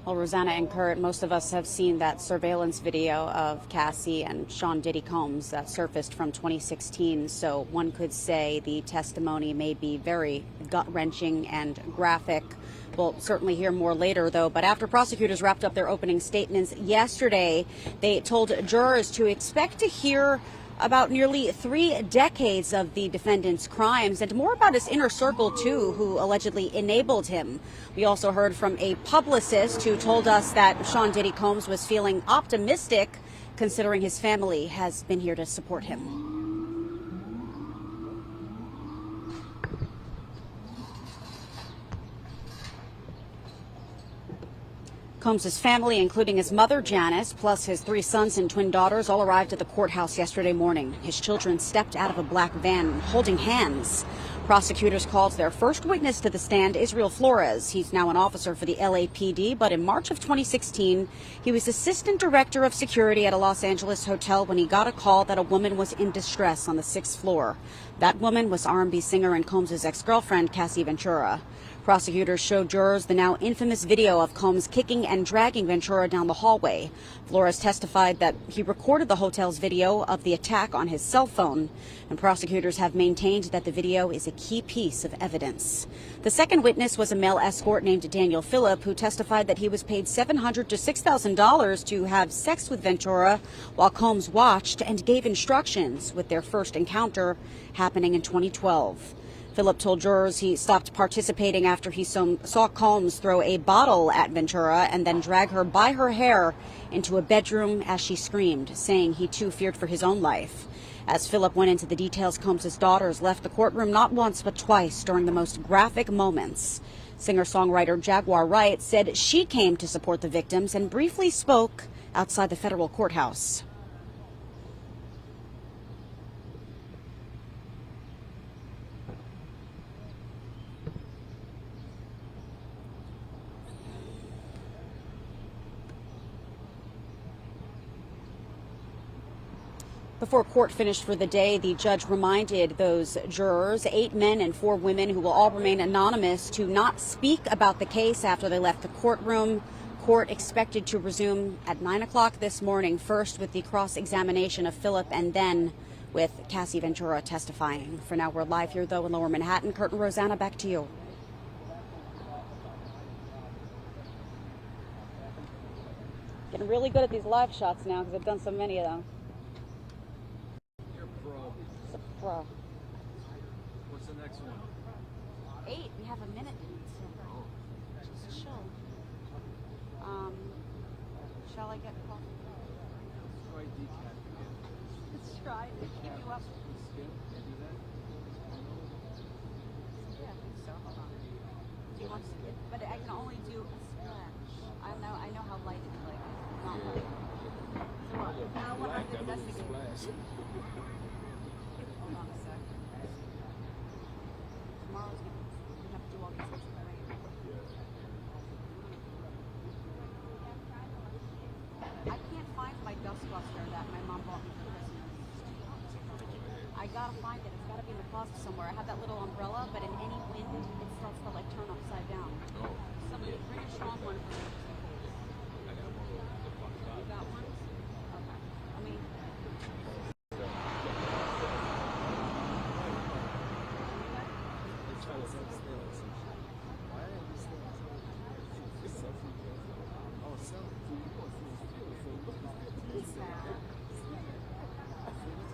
Well, Rosanna and Kurt, most of us have seen that surveillance video of Cassie and Sean Diddy Combs that surfaced from 2016. So one could say the testimony may be very gut-wrenching and graphic. We'll certainly hear more later, though. But after prosecutors wrapped up their opening statements yesterday, they told jurors to expect to hear about nearly 3 decades of the defendant's crimes and more about his inner circle, too, who allegedly enabled him. We also heard from a publicist who told us that Sean Diddy Combs was feeling optimistic considering his family has been here to support him. Combs' family, including his mother, Janice, plus his 3 sons and twin daughters, all arrived at the courthouse yesterday morning. His children stepped out of a black van holding hands. Prosecutors called their first witness to the stand, Israel Flores. He's now an officer for the LAPD, but in March of 2016, he was assistant director of security at a Los Angeles hotel when he got a call that a woman was in distress on the 6th floor. That woman was R&B singer and Combs' ex-girlfriend, Cassie Ventura. Prosecutors showed jurors the now infamous video of Combs kicking and dragging Ventura down the hallway. Flores testified that he recorded the hotel's video of the attack on his cell phone, and prosecutors have maintained that the video is a key piece of evidence. The second witness was a male escort named Daniel Phillip, who testified that he was paid $700 to $6,000 to have sex with Ventura while Combs watched and gave instructions, with their first encounter happening in 2012. Phillip told jurors he stopped participating after he saw Combs throw a bottle at Ventura and then drag her by her hair into a bedroom as she screamed, saying he too feared for his own life. As Phillip went into the details, Combs' daughters left the courtroom not once but twice during the most graphic moments. Singer-songwriter Jaguar Wright said she came to support the victims and briefly spoke outside the federal courthouse. Before court finished for the day, the judge reminded those jurors, 8 men and 4 women who will all remain anonymous, to not speak about the case after they left the courtroom. Court expected to resume at 9 o'clock this morning, first with the cross-examination of Phillip and then with Cassie Ventura testifying. For now, we're live here, though, in Lower Manhattan. Kurt and Rosanna, back to you. Getting really good at these live shots now because I've done so many of them. Bro. What's the next one? 8. We have a minute. Just chill. Shall I get coffee? Let's try decaf again. Let's try to keep you up. Skin? Can you do that? Yeah, I think so. Hold on. Do you want to? But I can only do a splash. I know how light it's like. Not light. So now what I'm investigating. Hold on a sec. Tomorrow's we have to do all these things with rain. I can't find my dustbuster that my mom bought me for Christmas. I gotta find it. It's gotta be in the closet somewhere. I have that little umbrella, but in any wind, it starts to like turn upside down. Somebody bring a strong one for me. You got one? Okay. Let me.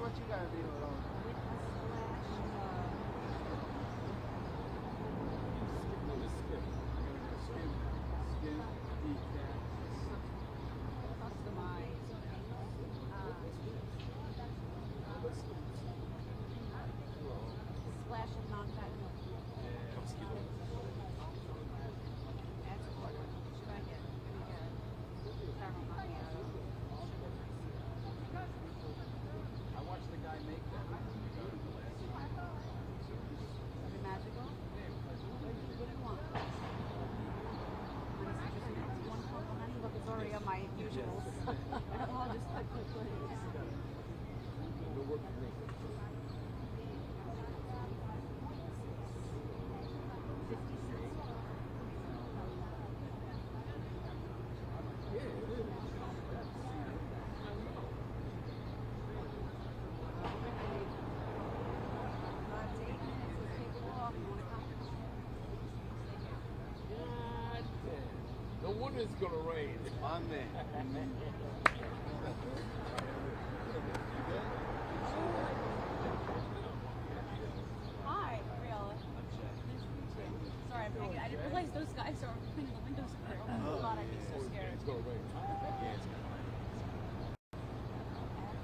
What you gotta do alone? Splash of non-fat milk. Add a quarter. Should I get? Let me get caramel macchiato. I watched the guy make that. Is it magical? What do you want? One cup of honey. Look, it's already on my usuals. I'll just put quickly. wonder it's gonna rain. My man. Hi, Riella. Nice to meet you. Sorry, I didn't realize those guys are cleaning the windows up there. Oh my God, I'd be so scared. It's gonna rain. Yeah, it's gonna rain.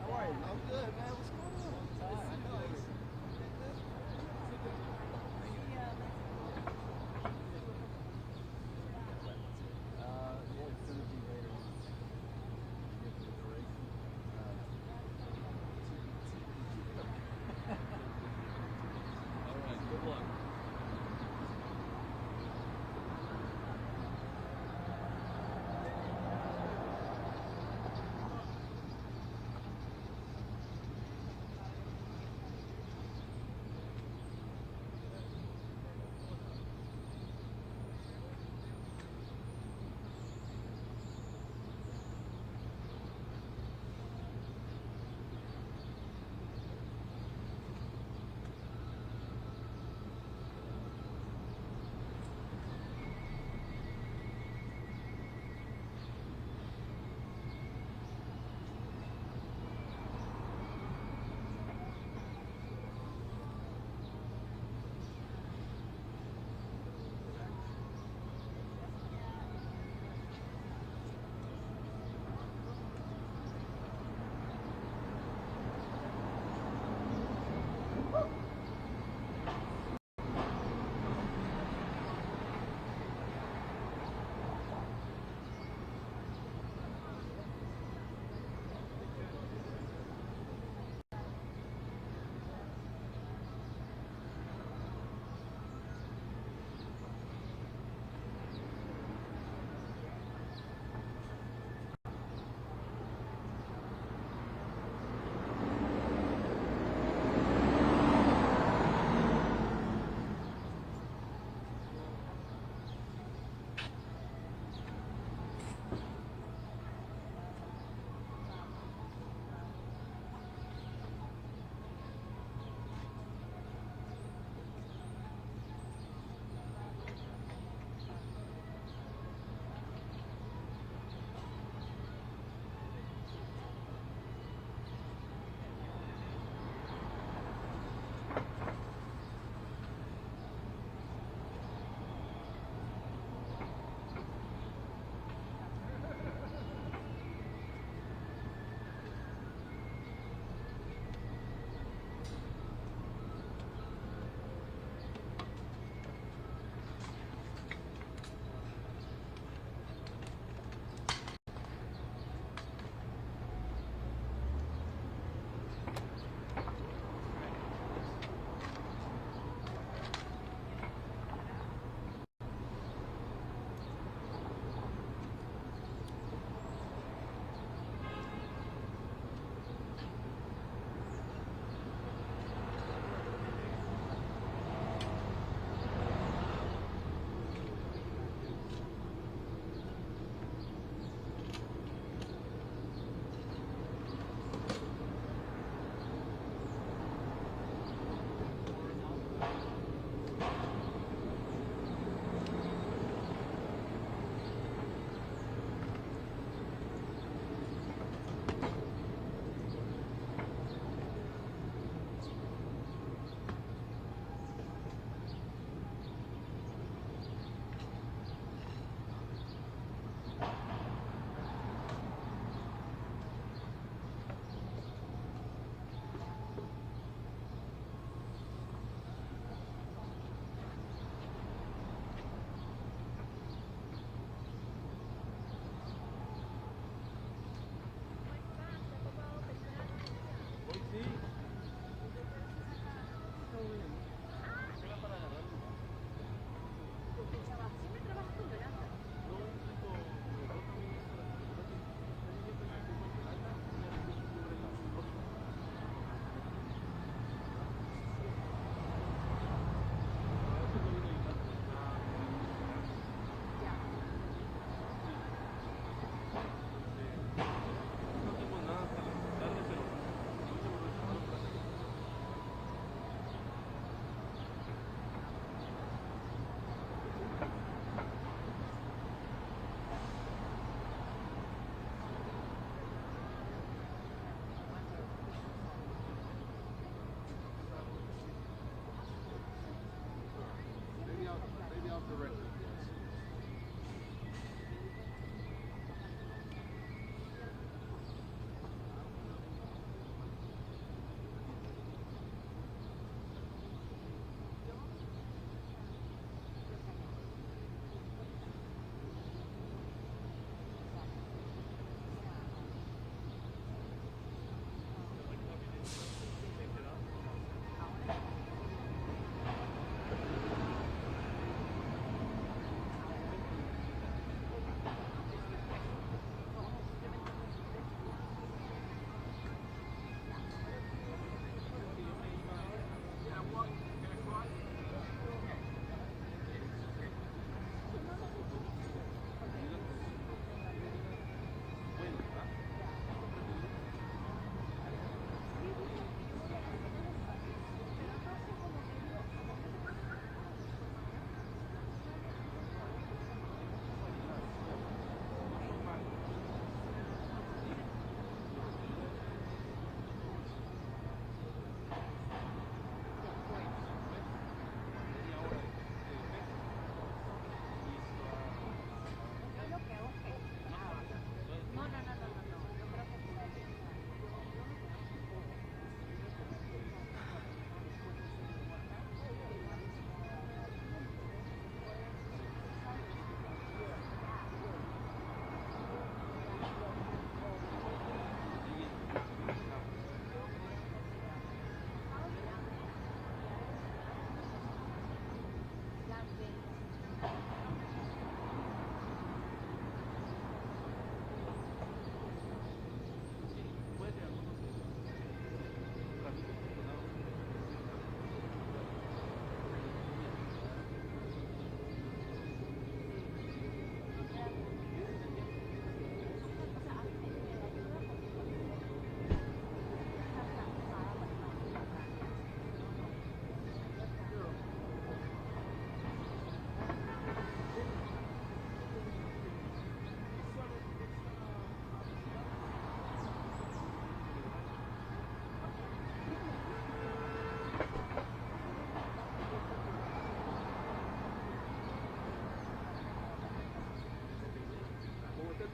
How are you? I'm good, man. What's going on? Yeah, it's gonna be later on. Get the duration. All right, good luck.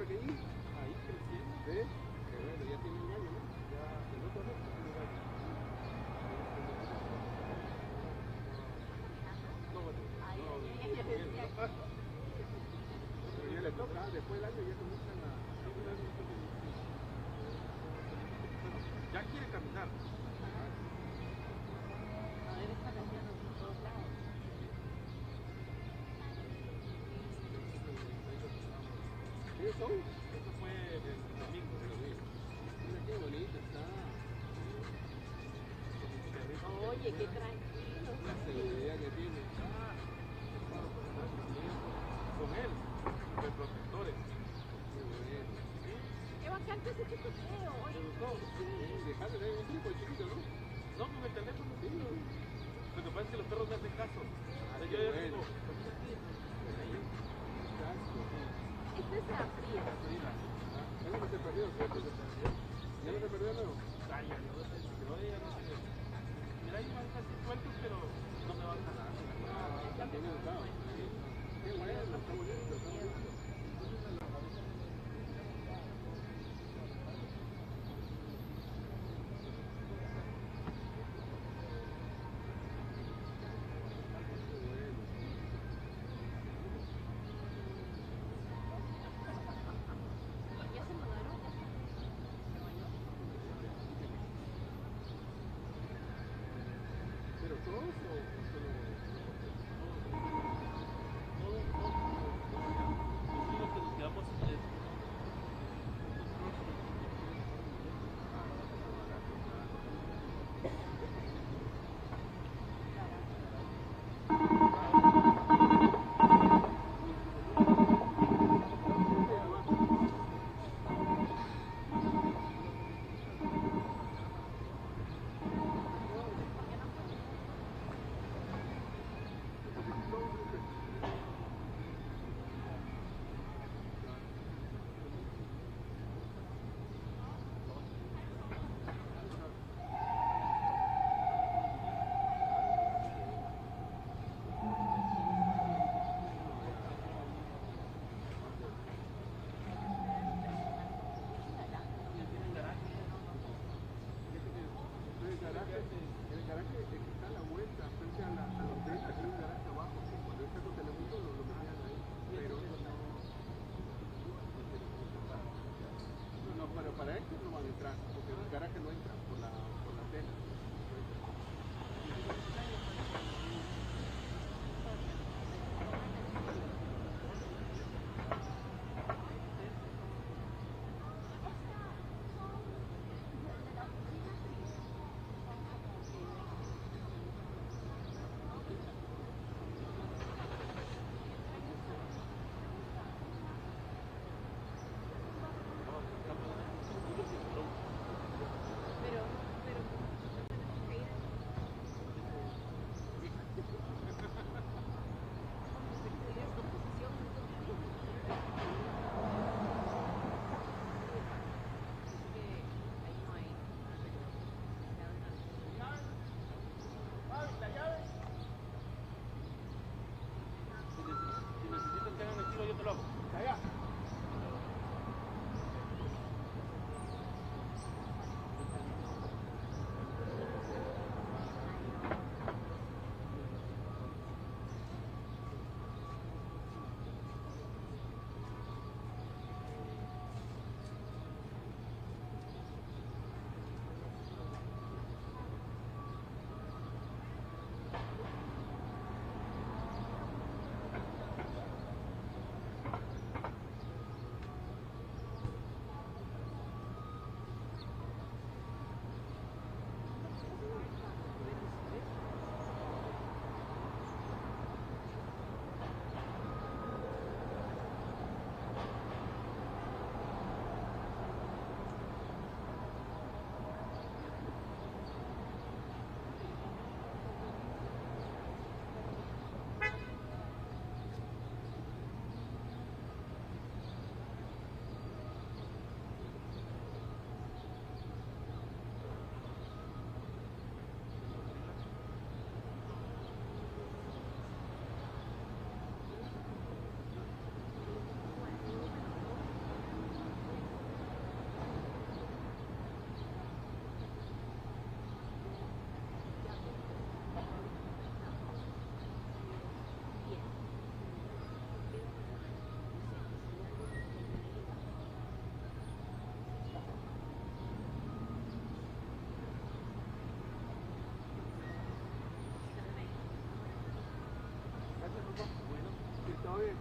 pequeñito. Ahí creciendo. ¿Ves? Que bueno, ya tiene un año, ¿no? Ya el otro no tiene un año. No, bueno, pero ya le toca, después del año ya comienzan a... Ya quiere caminar. Eso fue el domingo. Mira qué bonito está. Oye, qué tranquilo. La seguridad que tiene. Con él, de protectores. Qué bueno. Qué bacán que ese chico feo. ¿Te gustó? Dejarle de un tipo chiquito, ¿no? No, con el teléfono, sí. Lo que pasa es que los perros me hacen caso. O sea, yo qué ya bueno. digo, pues aquí, Este se aprieta. Ya no se perdió, ¿cierto? Ya no se perdió de nuevo. ay, ya no sé, pero ya no sé. Mira, ahí van casi sueltos, pero no me van a jalar. Ya tiene educado. Qué bueno, está bonito, está bonito. Ya se mudaron. Pero todos o solo... Nosotros que nos quedamos El garaje que está a la vuelta, frente a los ventas, hay un garaje abajo. Cuando yo saco telemundo lo metían ahí. Pero no, pero para esto no van a entrar, porque el garaje no entra por la tela. oye.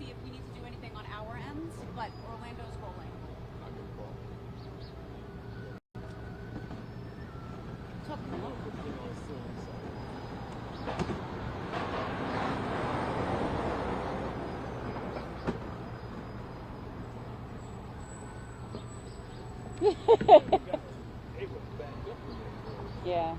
see if we need to do anything on our ends, but Orlando's rolling. I can call. Yeah.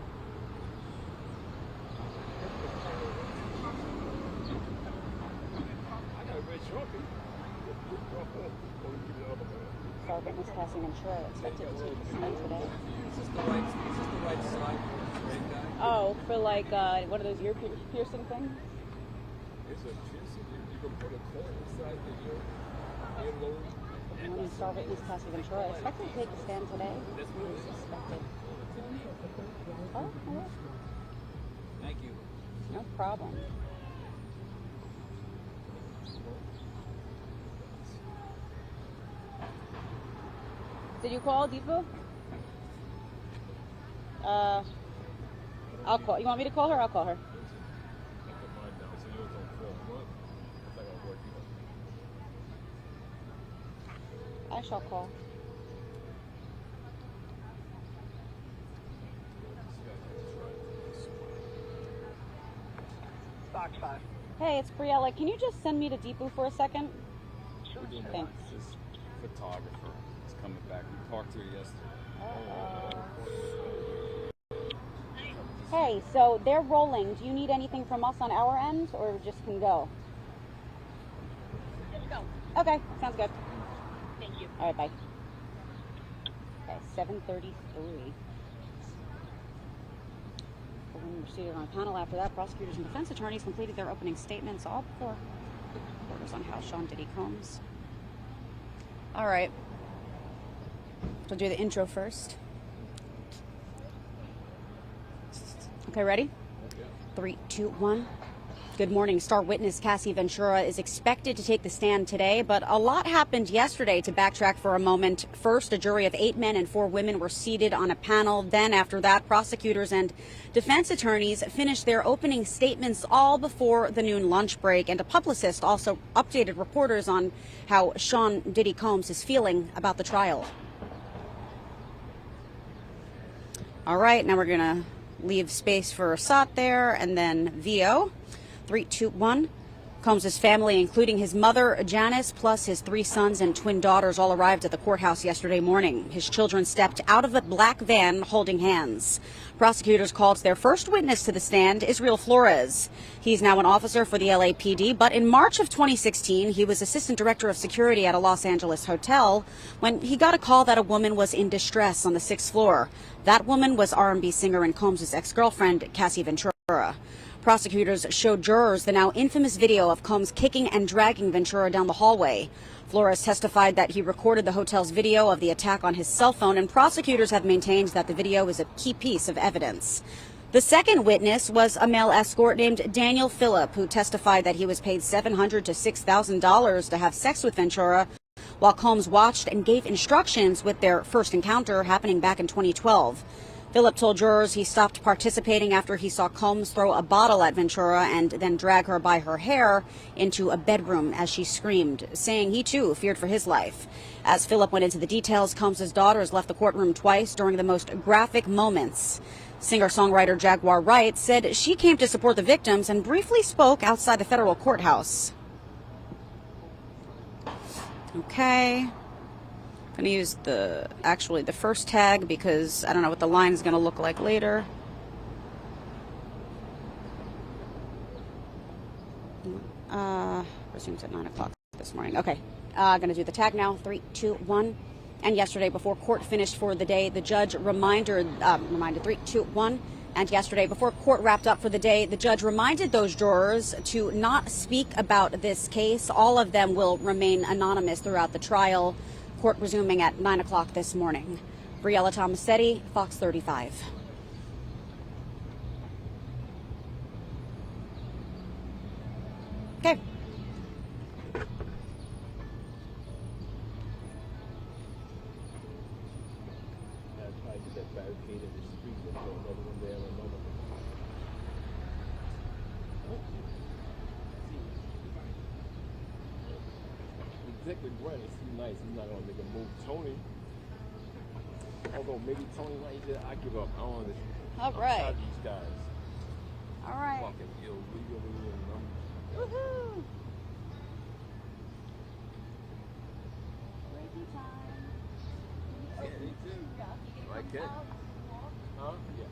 Star witness Cassie Ventura expected to take the stand today. Is this the right side for the straight guy? Oh, for like one of those ear piercing things? It's a piercing. You can put a coin inside the earlobe. Morning Star witness Cassie Ventura expected to take the stand today. He is suspected. Oh, hello. Thank you. No problem. Did you call Deepu? I'll call. You want me to call her? I'll call her. I shall call. Box 5. Hey, it's Briella. Can you just send me to Deepu for a second? Sure. Thanks. This photographer is coming back. We talked to her yesterday. Hey, so they're rolling. Do you need anything from us on our end, or just can go? Let's go. Okay, sounds good. Thank you. All right, bye. Okay, 7:33. We're seated on a panel. After that, prosecutors and defense attorneys completed their opening statements, all before orders on House Sean Diddy Combs. All right. We'll do the intro first. Okay, ready? 3, 2, 1. Good morning. Star witness Cassie Ventura is expected to take the stand today, but a lot happened yesterday. To backtrack for a moment, first, a jury of 8 men and 4 women were seated on a panel. Then, after that, prosecutors and defense attorneys finished their opening statements all before the noon lunch break. And a publicist also updated reporters on how Sean Diddy Combs is feeling about the trial. All right, now we're going to leave space for Assad there, and then VO. 3, 2, 1. Combs' family, including his mother, Janice, plus his 3 sons and twin daughters, all arrived at the courthouse yesterday morning. His children stepped out of a black van holding hands. Prosecutors called their first witness to the stand, Israel Flores. He's now an officer for the LAPD, but in March of 2016, he was assistant director of security at a Los Angeles hotel when he got a call that a woman was in distress on the 6th floor. That woman was R&B singer and Combs' ex-girlfriend, Cassie Ventura. Prosecutors showed jurors the now infamous video of Combs kicking and dragging Ventura down the hallway. Flores testified that he recorded the hotel's video of the attack on his cell phone, and prosecutors have maintained that the video is a key piece of evidence. The second witness was a male escort named Daniel Phillip, who testified that he was paid $700 to $6,000 to have sex with Ventura, while Combs watched and gave instructions, with their first encounter happening back in 2012. Phillip told jurors he stopped participating after he saw Combs throw a bottle at Ventura and then drag her by her hair into a bedroom as she screamed, saying he too feared for his life. As Phillip went into the details, Combs' daughters left the courtroom twice during the most graphic moments. Singer-songwriter Jaguar Wright said she came to support the victims and briefly spoke outside the federal courthouse. Okay. I'm going to use the first tag because I don't know what the line is going to look like later. Resumes at 9 o'clock this morning. Okay, going to do the tag now. 3, 2, 1. And yesterday, before court finished for the day, the judge reminded 3, 2, 1. And yesterday, before court wrapped up for the day, the judge reminded those jurors to not speak about this case. All of them will remain anonymous throughout the trial. Court resuming at 9 o'clock this morning. Briella Tomasetti, Fox 35. Okay. Executive Grant is too nice. He's not gonna make a move. Tony, although maybe Tony might say, I give up. I don't understand. All I'm right. tired of these guys All right. fucking illegally and Woohoo! Breaking time. yeah, me too. Yeah, you Like gonna it. come out? Huh? Yeah.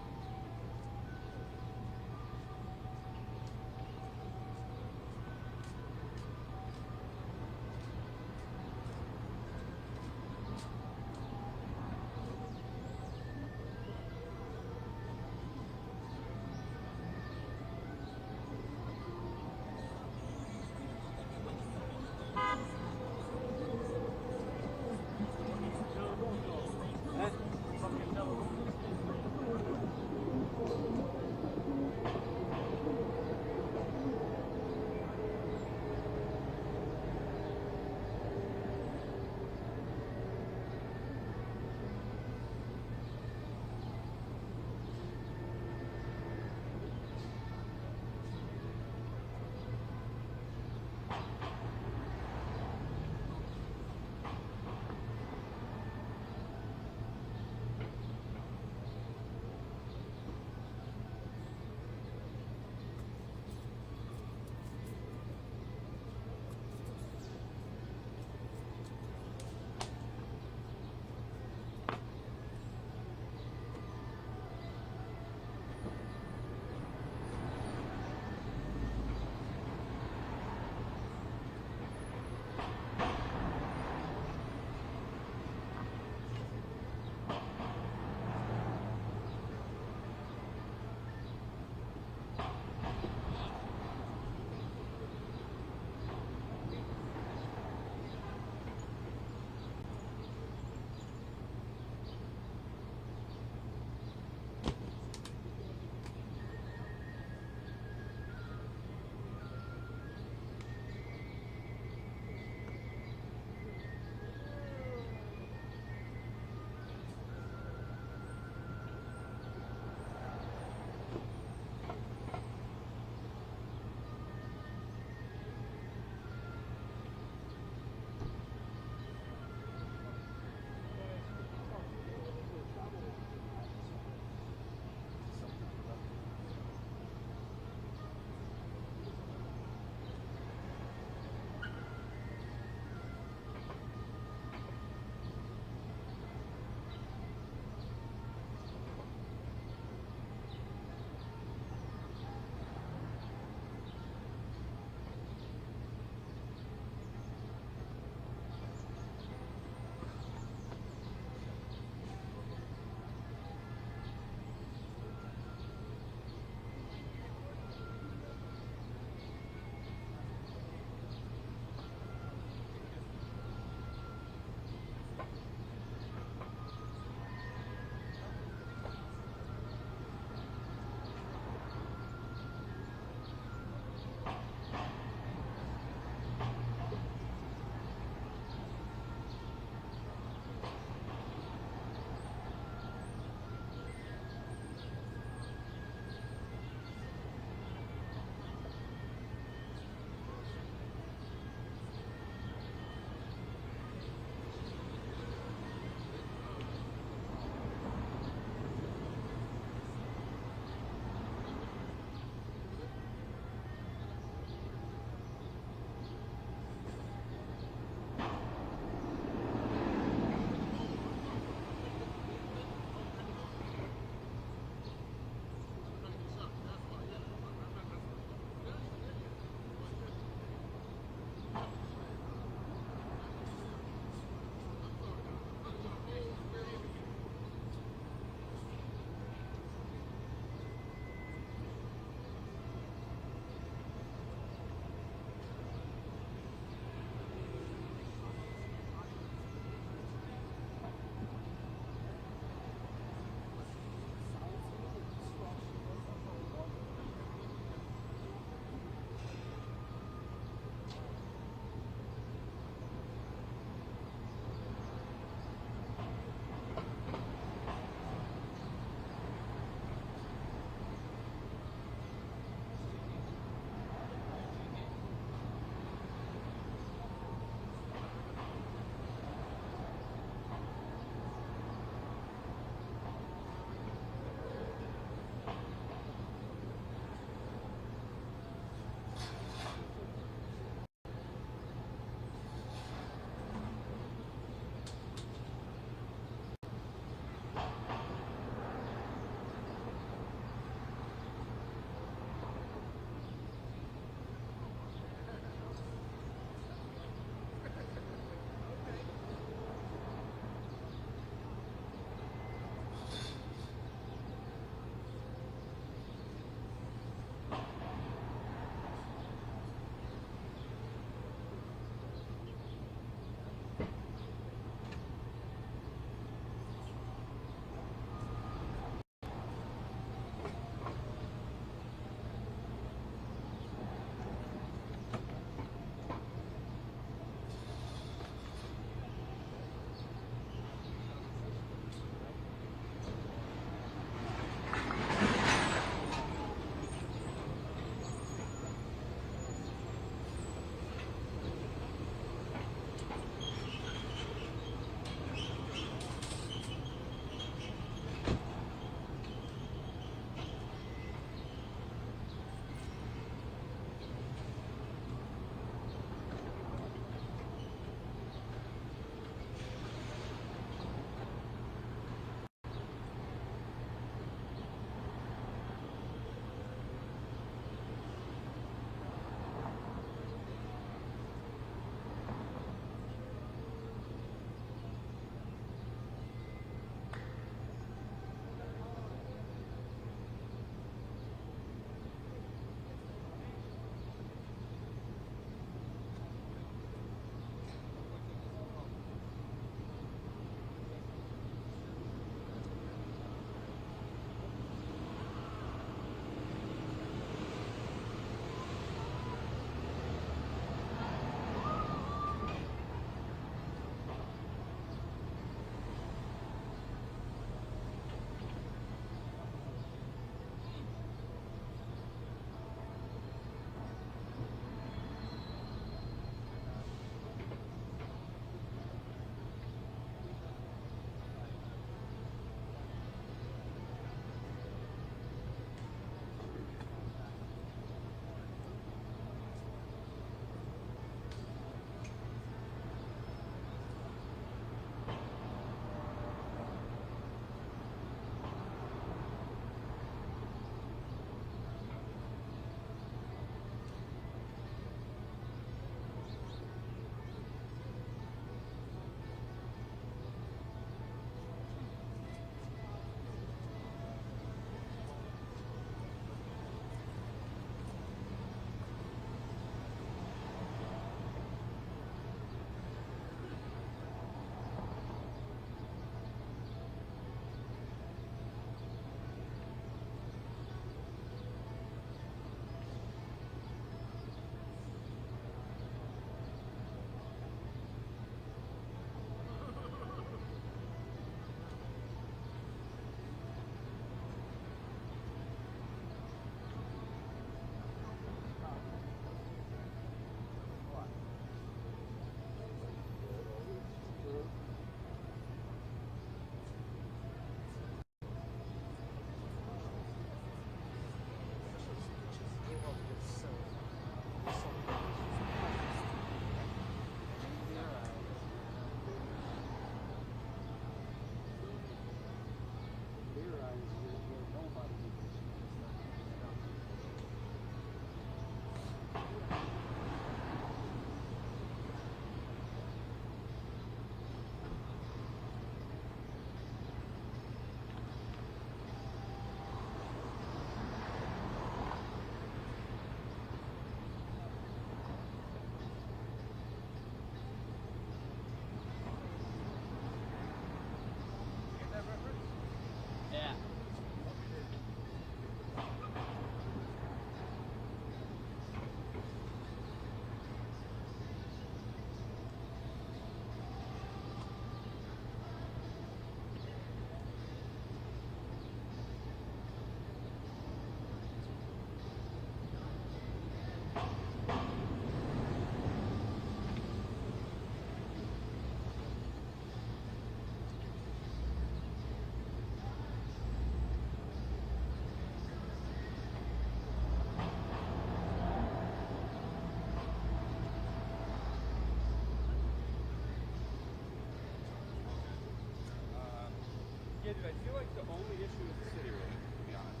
I feel like the only issue is the city, really, to be honest.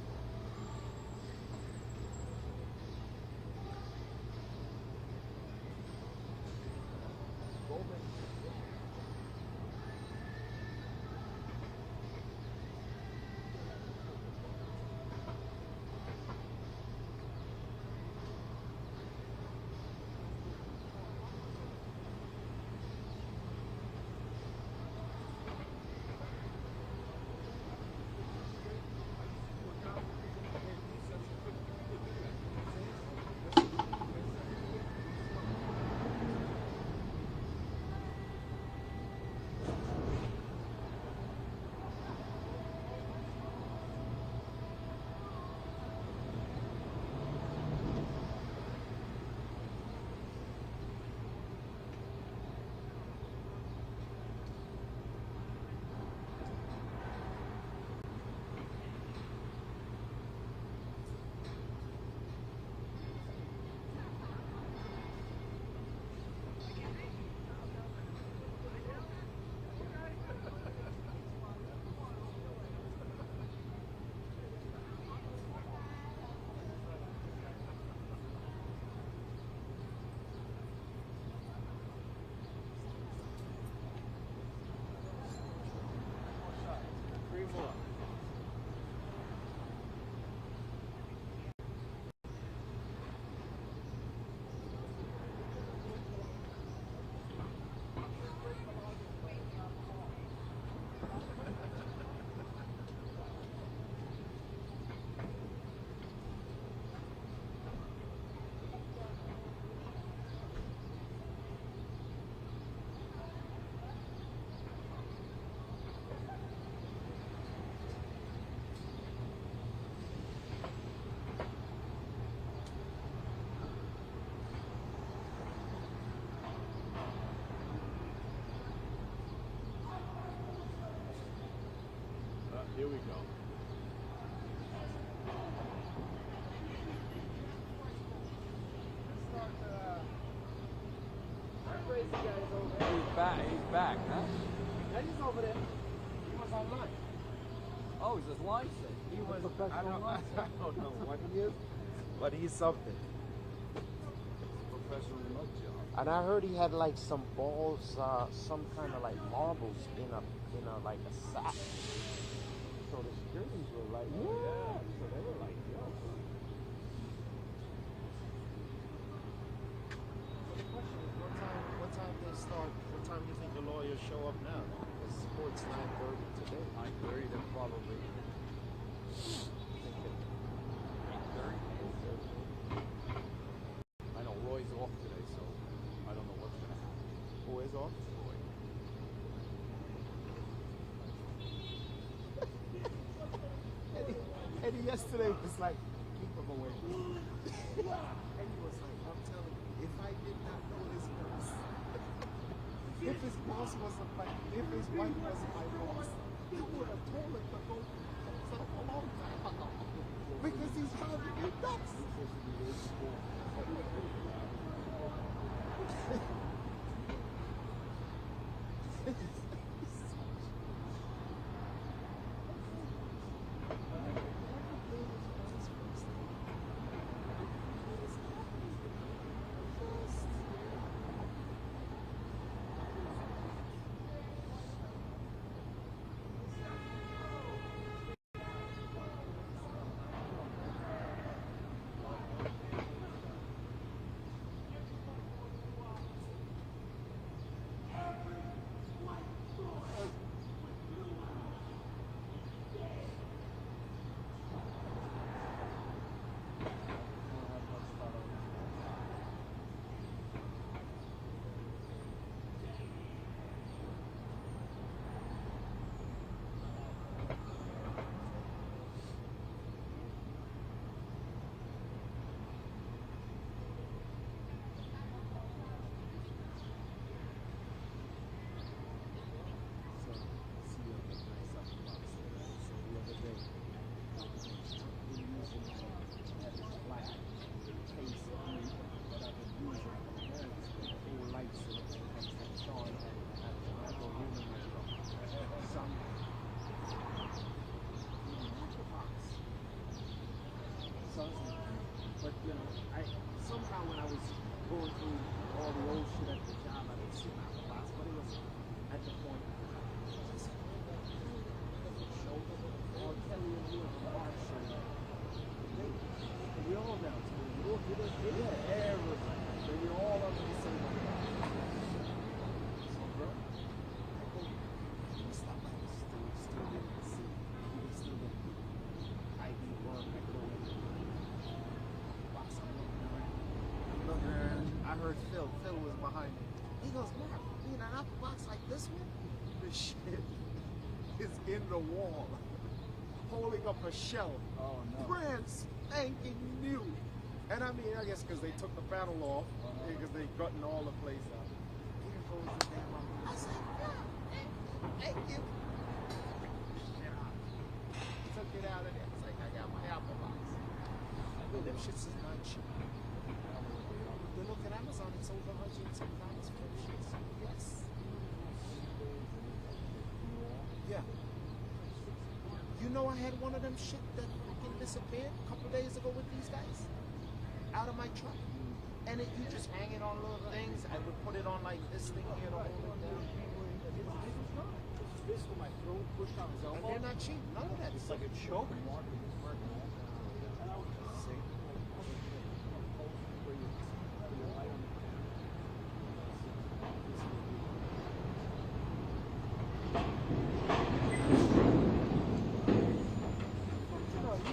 Here we go. He's back, huh? He's over there. He was online. Oh, he's just licensed. He was, I don't know what he is, but he's something. Professional nut job. And I heard he had like some balls, some kind of like marbles in a like a sack. So the securities were like, yeah. So they were like, yo. So the question is, what time they start? What time do you think the lawyers show up now? Because sport's 9:30 today. 9:30, then probably. 8:30. I know Roy's off today, so I don't know what's gonna happen. Who is off? Roy. Eddie yesterday was like, keep him away. Eddie was like, I'm telling you, if I did not know this boss, if his boss wasn't my, if his wife wasn't my boss, he would have told him to go himself a long time ago. Because he's driving me nuts. you know, somehow when I was going through all the old shit at the job, I didn't see my box, but it was at the point. Just shoulder, or Kelly and you and Mark shoulder. We all down to the little bit of yeah, everybody. So we all under the same umbrella. So, bro, I go, stop by the store, still didn't see. He still didn't. I do work, I go in. Box, I'm looking around. I heard Phil. Phil was behind me. He goes, Mark, you know, an box like this one? The shit is in the wall, holding up a shelf. Oh, no. Brand spanking new. And I mean, I guess because they took the panel off, because they gotten all the place out. Here goes the damn umbrella. I said, thank you. Took it out of there. It's like, I got my Apple box. Them shits is not cheap. Then look at Amazon, it's over $100 for them shits. Yes. Yeah. You know I had one of them shit that fucking disappeared a couple days ago with these guys? Out of my truck. And you just hang it on little things. I would put it on like this thing here to hold it down. This to my throat, pushed on his And elbow. they're not cheap. None of that. It's like a choke. You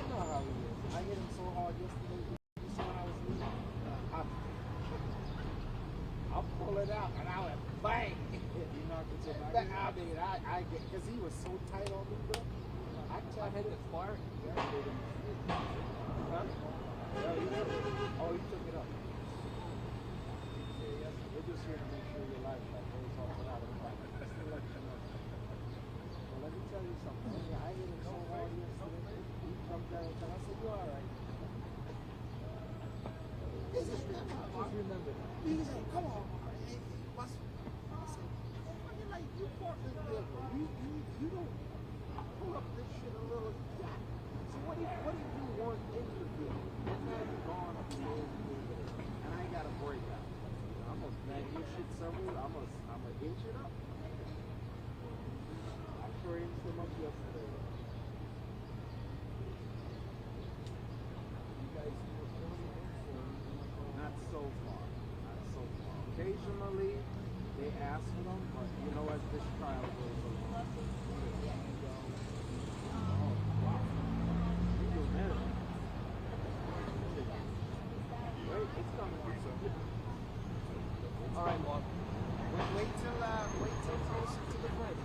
know how he is. I hit him so hard yesterday. You saw when I was leaving? I'll pull it out and I went bang. You knocked it so back. I mean, I get, because he was so tight on me, bro. I hit it fire. Huh? Yeah, oh, you took it up. Yeah, yes. We're just here to make sure your life like goes off without a fight. Just to let you know. Well, let me tell you something. I hit him so hard yesterday. He comes down and I said, you're all right. Just remember that. He's like, come on. Hey, what's I said, you're like, you partner vehicle. You don't pull up this shit a little jack. So what do you want in the vehicle? And now you're gone upstairs and I got a break out. I'm gonna bag your shit somewhere. I'm gonna inch it up. I sure inched him up yesterday. You guys do not so far. Not so far. Occasionally, they ask for them, but you know, as this trial goes along. Oh, wow. You do better. Wait, it's coming. All right, Mark. Wait till closer to the break.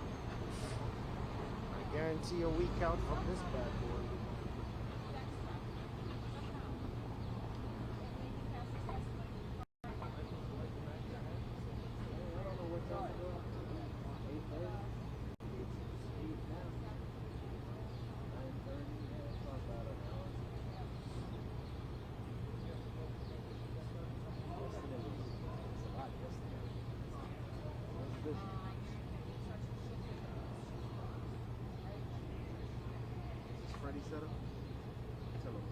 I guarantee a week out from this bad boy. Freddie set up? Tell him.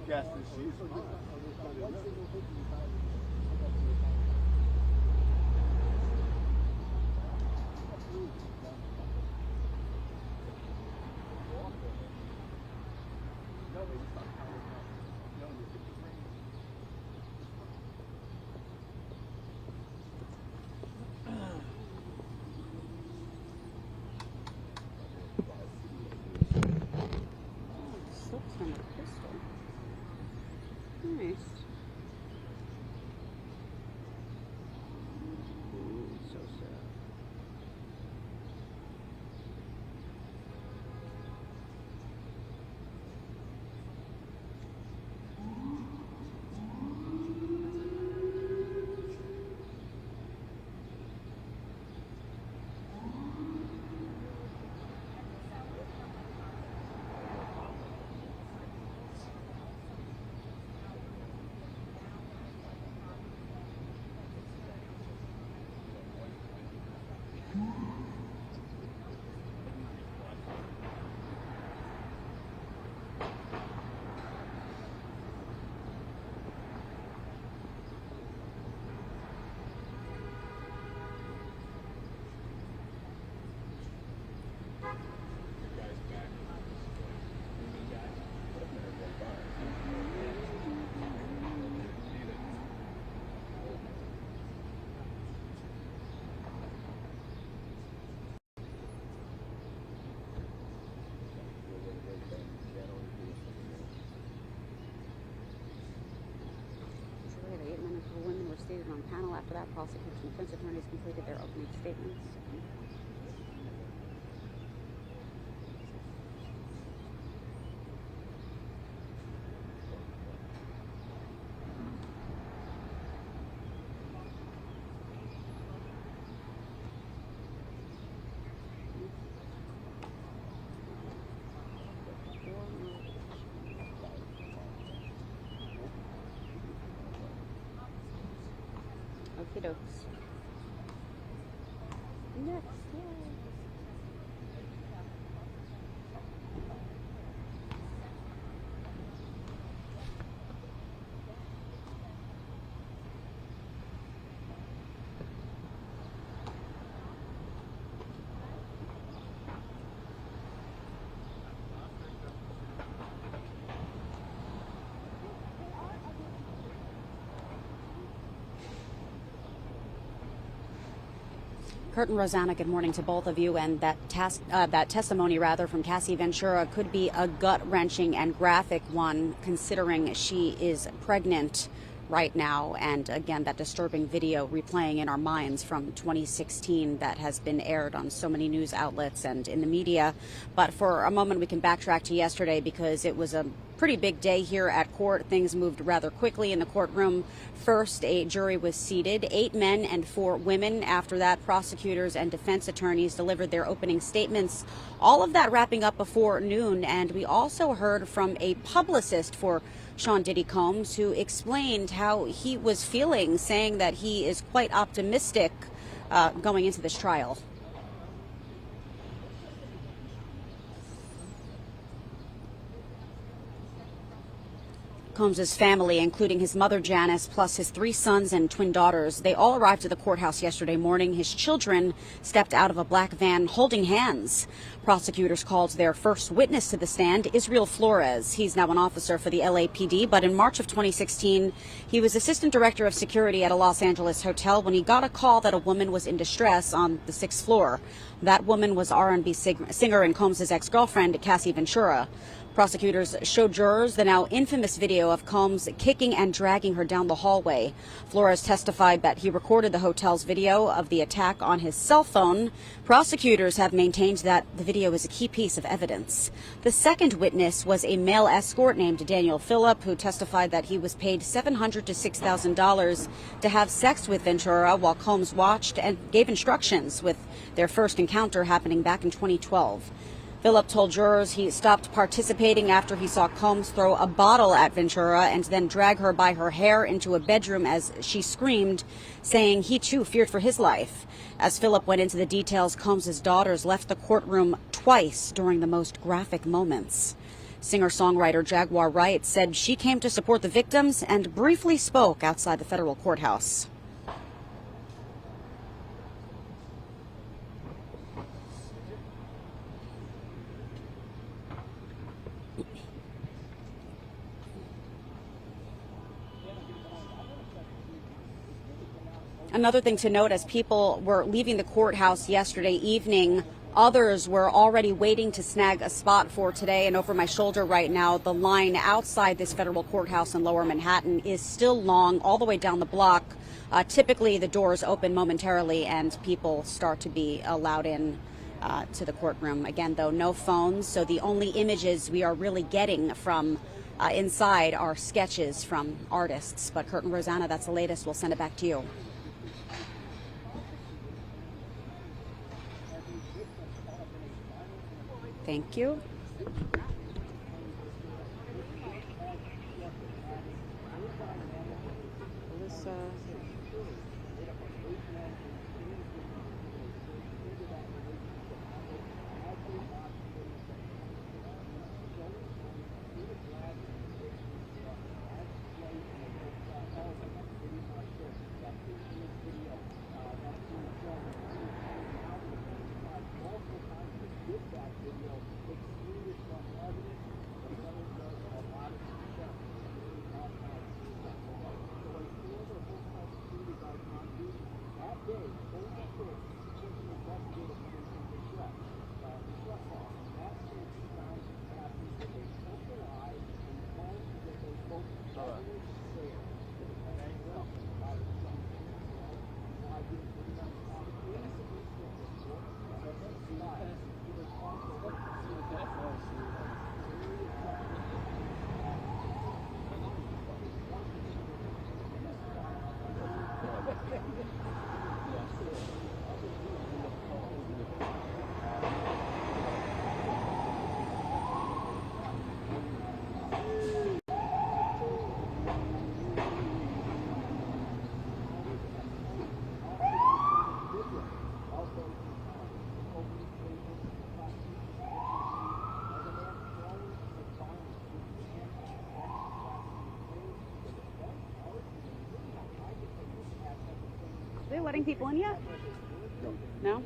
Cassie, she's smart. Silks on the crystal. Nice. So sad. The 8 men and 4 women were seated on panel. After that, prosecutors and defense attorneys completed their opening statements. Okie dokes. Next, yay. Kurt and Rosanna, good morning to both of you. And that testimony from Cassie Ventura could be a gut-wrenching and graphic one, considering she is pregnant right now. And again, that disturbing video replaying in our minds from 2016 that has been aired on so many news outlets and in the media. But for a moment, we can backtrack to yesterday because it was a pretty big day here at court. Things moved rather quickly in the courtroom. First, a jury was seated, 8 men and 4 women. After that, prosecutors and defense attorneys delivered their opening statements. All of that wrapping up before noon. And we also heard from a publicist for Sean Diddy Combs, who explained how he was feeling, saying that he is quite optimistic going into this trial. Combs' family, including his mother, Janice, plus his 3 sons and twin daughters, they all arrived at the courthouse yesterday morning. His children stepped out of a black van holding hands. Prosecutors called their first witness to the stand, Israel Flores. He's now an officer for the LAPD, but in March of 2016, he was assistant director of security at a Los Angeles hotel when he got a call that a woman was in distress on the 6th floor. That woman was R&B singer and Combs' ex-girlfriend, Cassie Ventura. Prosecutors showed jurors the now infamous video of Combs kicking and dragging her down the hallway. Flores testified that he recorded the hotel's video of the attack on his cell phone. Prosecutors have maintained that the video is a key piece of evidence. The second witness was a male escort named Daniel Phillip, who testified that he was paid $700 to $6,000 to have sex with Ventura while Combs watched and gave instructions, with their first encounter happening back in 2012. Phillip told jurors he stopped participating after he saw Combs throw a bottle at Ventura and then drag her by her hair into a bedroom as she screamed, saying he too feared for his life. As Phillip went into the details, Combs' daughters left the courtroom twice during the most graphic moments. Singer-songwriter Jaguar Wright said she came to support the victims and briefly spoke outside the federal courthouse. Another thing to note, as people were leaving the courthouse yesterday evening, others were already waiting to snag a spot for today. And over my shoulder right now, the line outside this federal courthouse in Lower Manhattan is still long, all the way down the block. Typically, the doors open momentarily and people start to be allowed in to the courtroom. Again, though, no phones, so the only images we are really getting from inside are sketches from artists. But Kurt and Rosanna, that's the latest. We'll send it back to you. Thank you. Are they letting people in yet? No?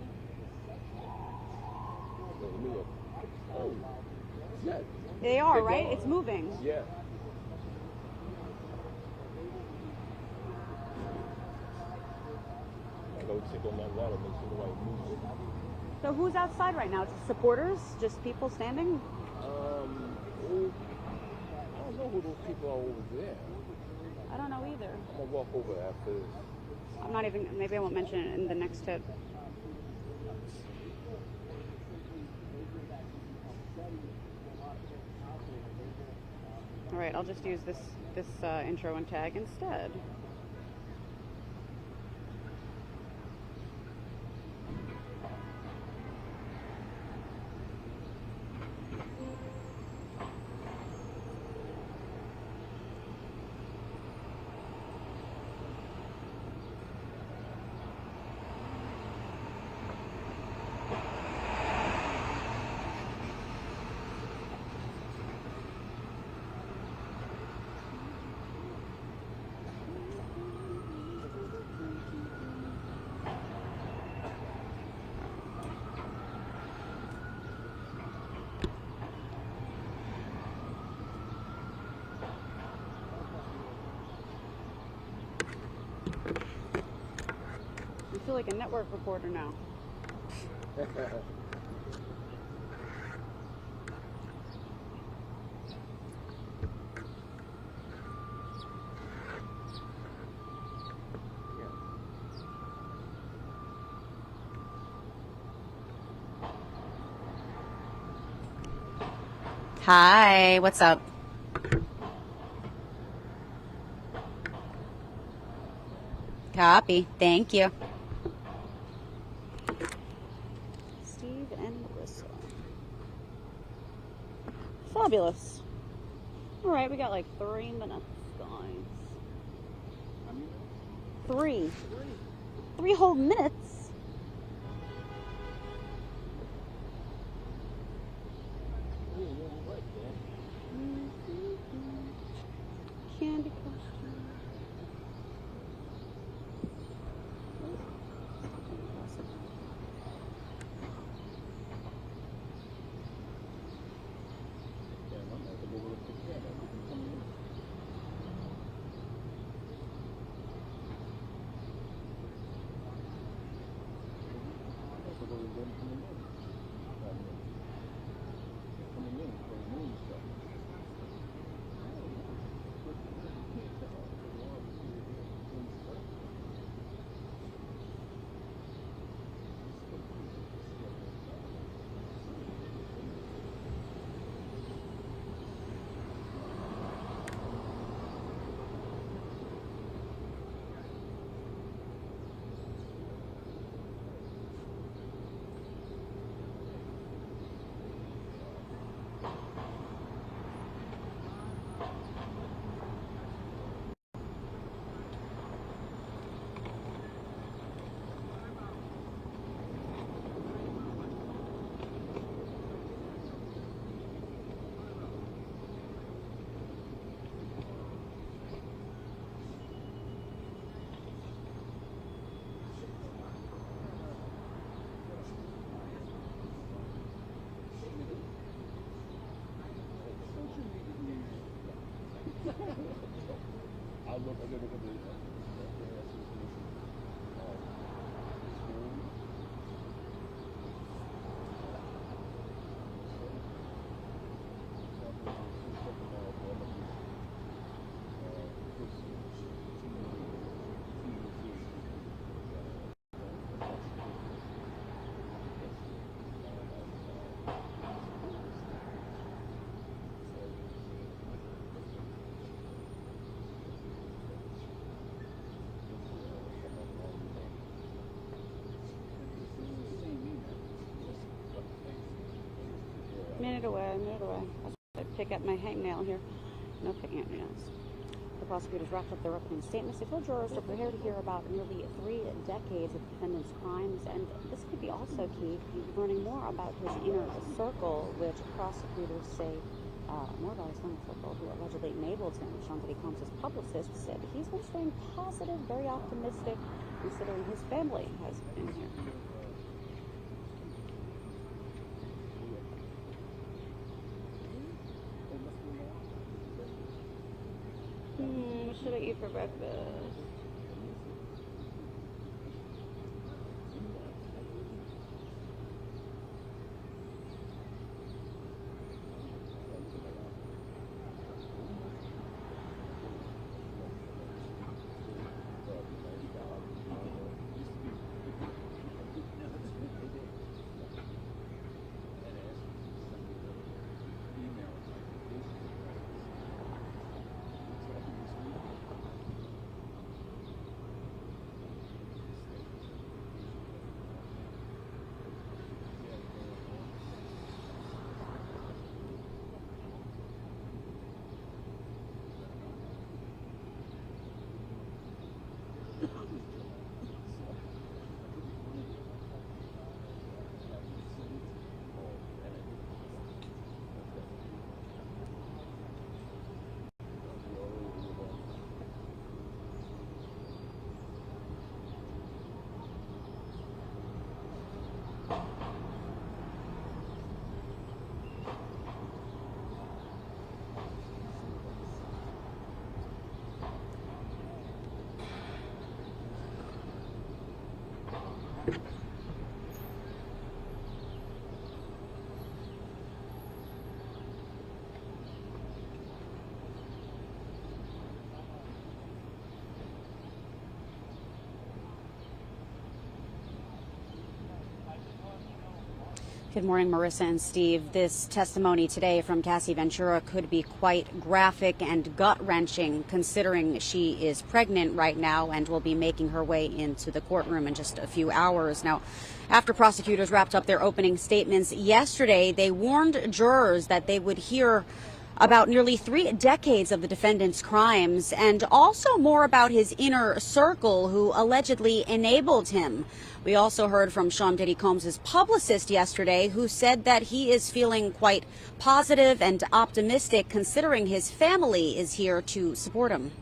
Oh, yeah. They are, right? It's moving. Yeah. I go check on that ladder, make sure nobody moves it. So who's outside right now? Just supporters? Just people standing? I don't know who those people are over there. I don't know either. I'm gonna walk over after this. I'm not even, maybe I won't mention it in the next tip. All right, I'll just use this intro and tag instead. I feel like a network reporter now. Hi, what's up? Copy. Thank you. Steve and Melissa. Fabulous. All right, we got like 3 minutes, guys. 3. 3 whole minutes. I'll look at the Minute away. I'll pick up my hangnail here. No picking up nails. The prosecutors wrapped up their opening statements. They told jurors to prepare to hear about nearly 3 decades of defendant's crimes, and this could be also key, learning more about his inner circle, which prosecutors say more about his inner circle, who allegedly enabled him. Diddy Combs' publicist said he's been staying positive, very optimistic, considering his family has been here. What should I eat for breakfast? Good morning, Marissa and Steve. This testimony today from Cassie Ventura could be quite graphic and gut-wrenching, considering she is pregnant right now and will be making her way into the courtroom in just a few hours. Now, after prosecutors wrapped up their opening statements yesterday, they warned jurors that they would hear about nearly 3 decades of the defendant's crimes and also more about his inner circle who allegedly enabled him. We also heard from Diddy Combs' publicist yesterday, who said that he is feeling quite positive and optimistic considering his family is here to support him.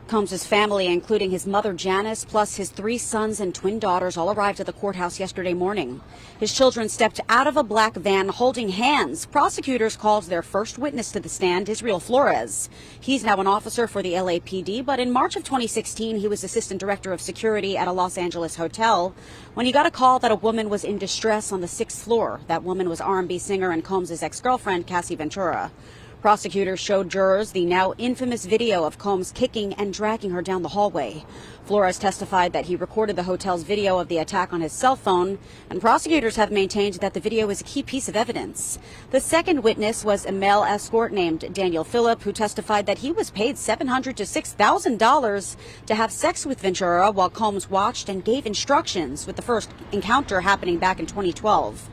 Combs' family, including his mother Janice, plus his 3 sons and twin daughters, all arrived at the courthouse yesterday morning. His children stepped out of a black van holding hands. Prosecutors called their first witness to the stand, Israel Flores. He's now an officer for the LAPD, but in March of 2016, he was assistant director of security at a Los Angeles hotel when he got a call that a woman was in distress on the 6th floor. That woman was R&B singer and Combs' ex-girlfriend, Cassie Ventura. Prosecutors showed jurors the now infamous video of Combs kicking and dragging her down the hallway. Flores testified that he recorded the hotel's video of the attack on his cell phone, and prosecutors have maintained that the video is a key piece of evidence. The second witness was a male escort named Daniel Phillip, who testified that he was paid $700 to $6,000 to have sex with Ventura while Combs watched and gave instructions, with the first encounter happening back in 2012.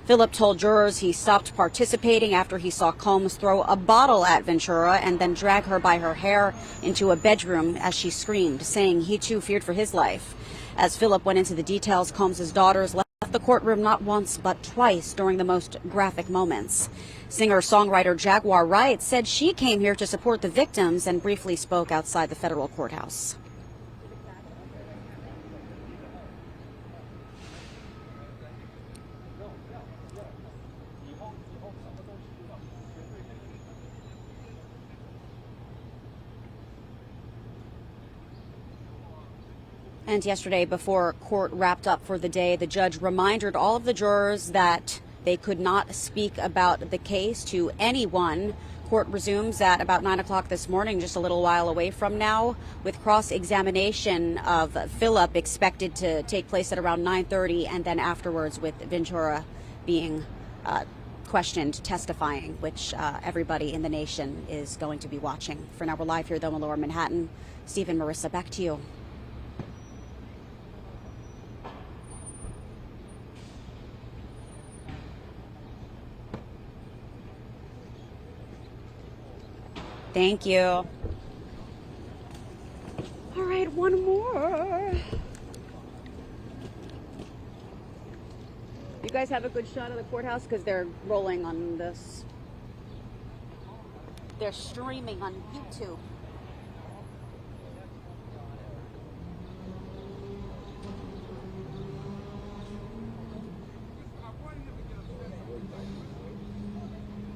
Phillip told jurors he stopped participating after he saw Combs throw a bottle at Ventura and then drag her by her hair into a bedroom as she screamed, saying he too feared for his life. As Phillip went into the details, Combs' daughters left the courtroom not once but twice during the most graphic moments. Singer-songwriter Jaguar Wright said she came here to support the victims and briefly spoke outside the federal courthouse. And yesterday, before court wrapped up for the day, the judge reminded all of the jurors that they could not speak about the case to anyone. Court resumes at about 9 o'clock this morning, just a little while away from now, with cross-examination of Philip expected to take place at around 9:30, and then afterwards with Ventura being questioned, testifying, which everybody in the nation is going to be watching. For now, we're live here, though, in Lower Manhattan. Steve and Marissa, back to you. Thank you. All right, one more. You guys have a good shot of the courthouse because they're rolling on this. They're streaming on YouTube.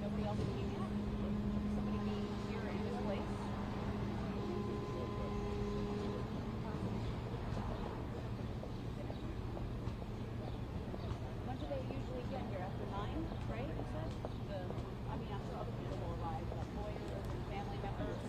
Nobody else came in? Somebody be here in this place? When do they usually get here? After 9, right? You said? I'm sure other people will arrive, like lawyers and family members.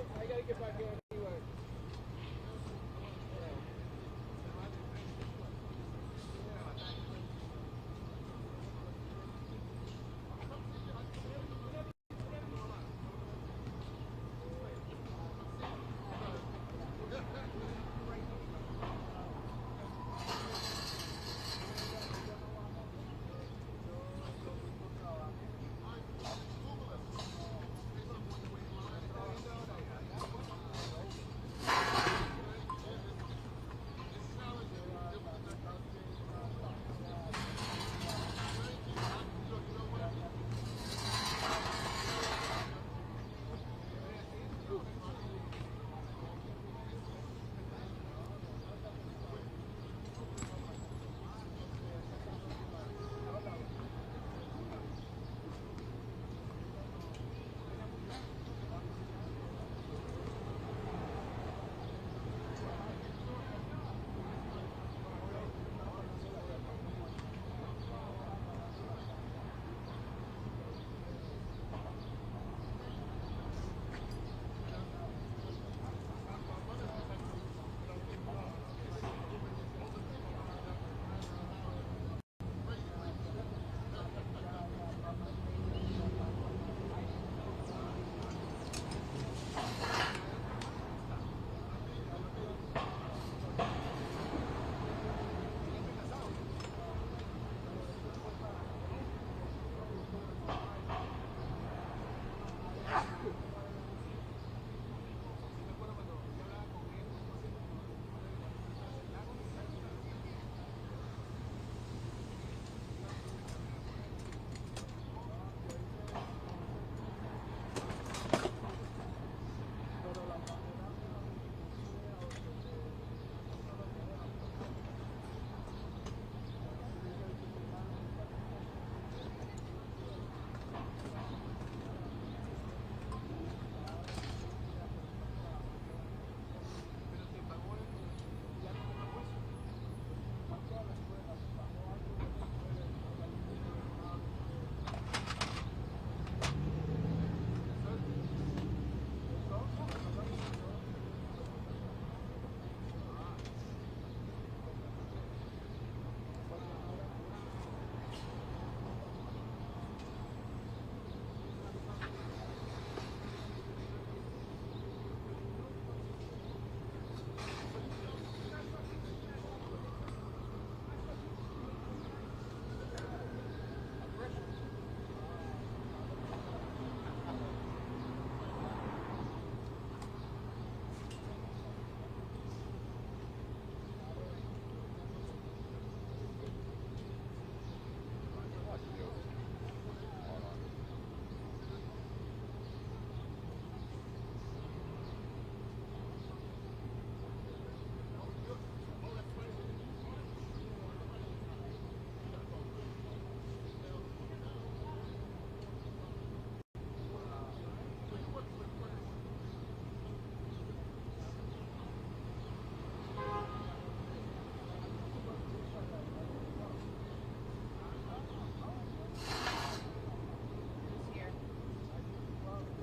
gotta get back in anyway.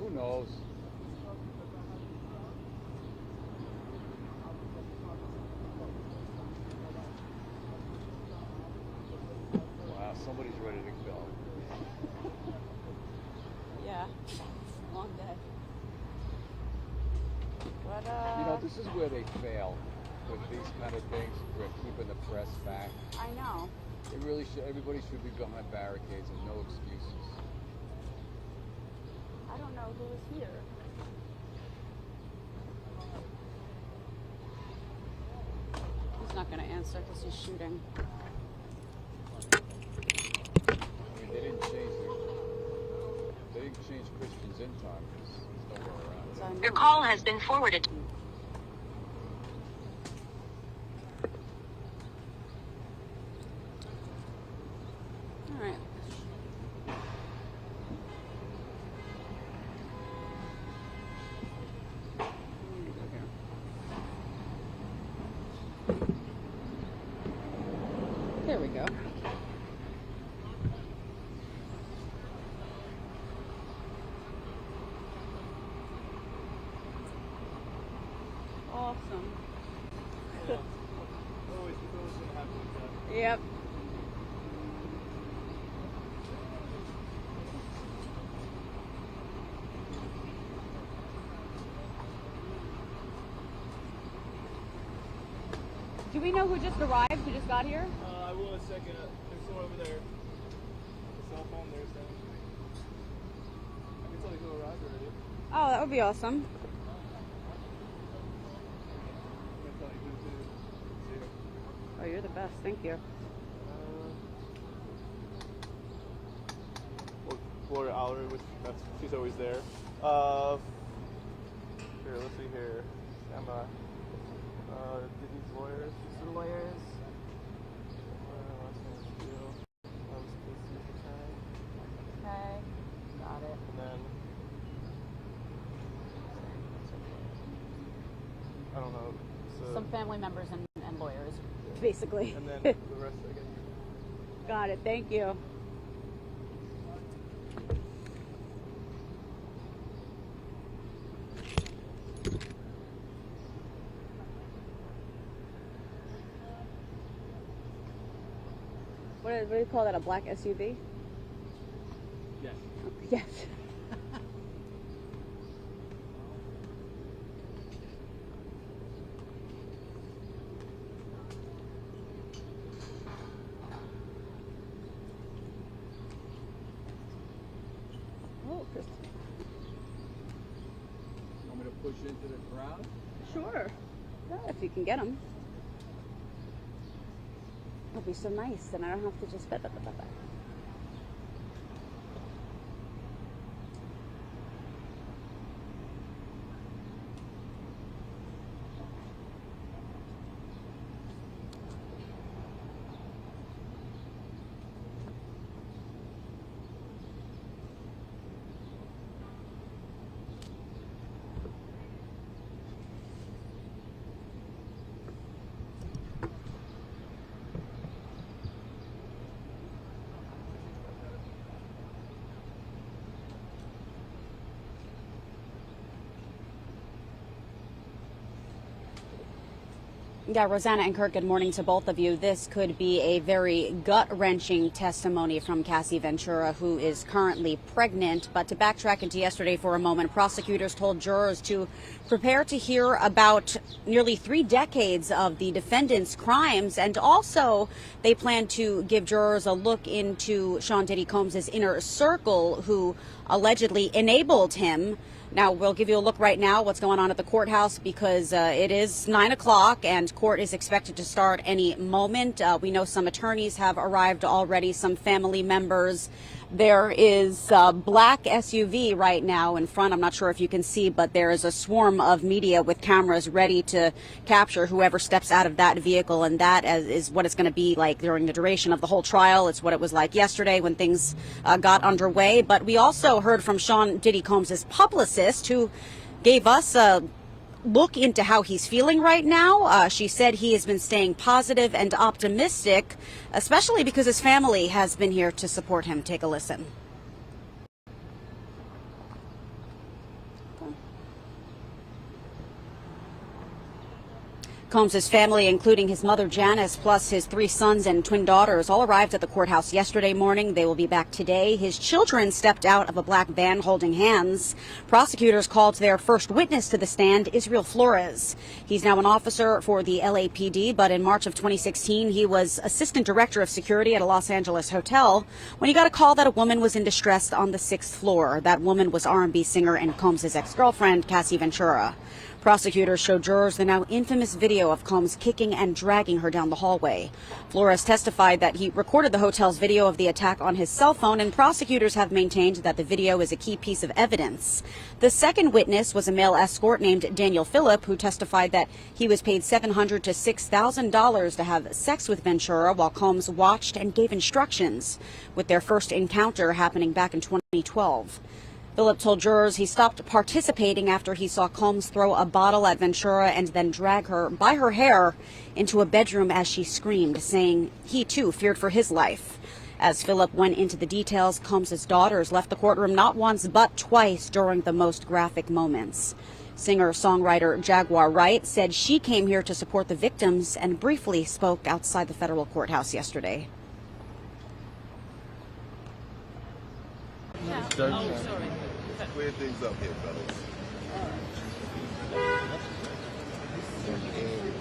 Who knows? Wow, somebody's ready to go. Yeah. Long day. But You know, this is where they fail with these kind of things. We're keeping the press back. I know. It really should. Everybody should be behind barricades and no excuses. I don't know who is here. He's not going to answer because he's shooting. I mean, they didn't change Christians in time. There's nowhere around. So Your call has been forwarded. All right. There we go. Do we know who just arrived? Who just got here? I will in a second. There's someone over there. The cell phone there, so. I can tell you who arrived already. Oh, that would be awesome. I can tell you who's here. Oh, you're the best. Thank you. Flora Aller, she's always there. Here, let's see here. Emma. Diddy's lawyers. The lawyers. Last name's Steele. Cassie's attorney. Okay. Got it. And then I don't know. Some family members and lawyers, basically. And then the rest again. Got it. Thank you. What do you call that? A black SUV? Yes. Yes. Oh, Chris. You want me to push into the crowd? Sure. Yeah, if you can get them. It'll be so nice, and I don't have to just blah. Yeah, Rosanna and Kurt, good morning to both of you. This could be a very gut-wrenching testimony from Cassie Ventura, who is currently pregnant. But to backtrack into yesterday for a moment, prosecutors told jurors to prepare to hear about nearly 3 decades of the defendant's crimes. And also, they plan to give jurors a look into Sean Diddy Combs' inner circle, who allegedly enabled him. Now, we'll give you a look right now what's going on at the courthouse, because it is 9 o'clock and court is expected to start any moment. We know some attorneys have arrived already, some family members. There is a black SUV right now in front. I'm not sure if you can see, but there is a swarm of media with cameras ready to capture whoever steps out of that vehicle. And that is what it's going to be like during the duration of the whole trial. It's what it was like yesterday when things got underway. But we also heard from Sean Diddy Combs' publicist, who gave us a look into how he's feeling right now. She said he has been staying positive and optimistic, especially because his family has been here to support him. Take a listen. Combs' family, including his mother Janice, plus his 3 sons and twin daughters, all arrived at the courthouse yesterday morning. They will be back today. His children stepped out of a black van holding hands. Prosecutors called their first witness to the stand, Israel Flores. He's now an officer for the LAPD, but in March of 2016, he was assistant director of security at a Los Angeles hotel when he got a call that a woman was in distress on the 6th floor. That woman was R&B singer and Combs' ex-girlfriend, Cassie Ventura. Prosecutors showed jurors the now infamous video of Combs kicking and dragging her down the hallway. Flores testified that he recorded the hotel's video of the attack on his cell phone, and prosecutors have maintained that the video is a key piece of evidence. The second witness was a male escort named Daniel Phillip, who testified that he was paid $700 to $6,000 to have sex with Ventura while Combs watched and gave instructions, with their first encounter happening back in 2012. Phillip told jurors he stopped participating after he saw Combs throw a bottle at Ventura and then drag her by her hair into a bedroom as she screamed, saying he too feared for his life. As Phillip went into the details, Combs' daughters left the courtroom not once but twice during the most graphic moments. Singer-songwriter Jaguar Wright said she came here to support the victims and briefly spoke outside the federal courthouse yesterday. Clear things up here, fellas.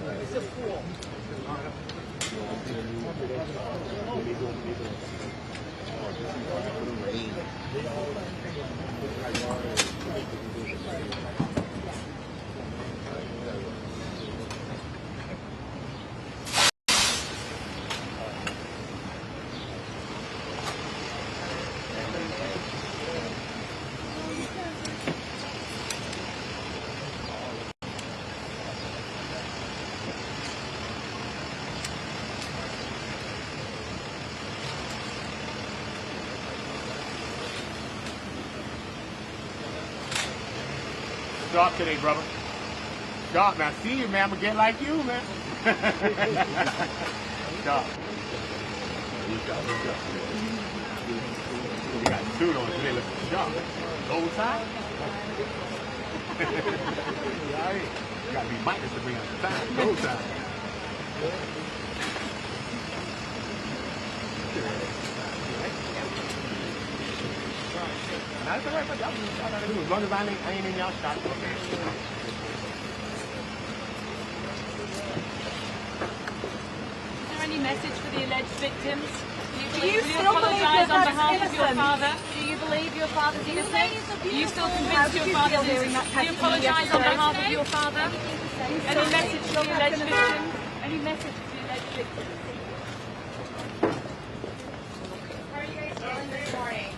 It's a fool. Sharp today, brother. Sharp, man. I see you, man. I'm gonna get like you, man. Sharp. You got a suit on today, looking sharp. Old side? You gotta be Midas to bring out the time. Old side. That's all right, but y'all gotta do as long as I ain't in y'all shot. Okay. Is there any message for the alleged victims? Do you still apologize believe on your behalf dad's of your innocent? father? Do you believe your father's innocent? Do you still How convinced did your you father's feel hearing that innocent? Do you testimony apologize on yesterday? behalf of your father? Any message to the alleged victims? Any message to the alleged victims? How are you guys feeling this morning?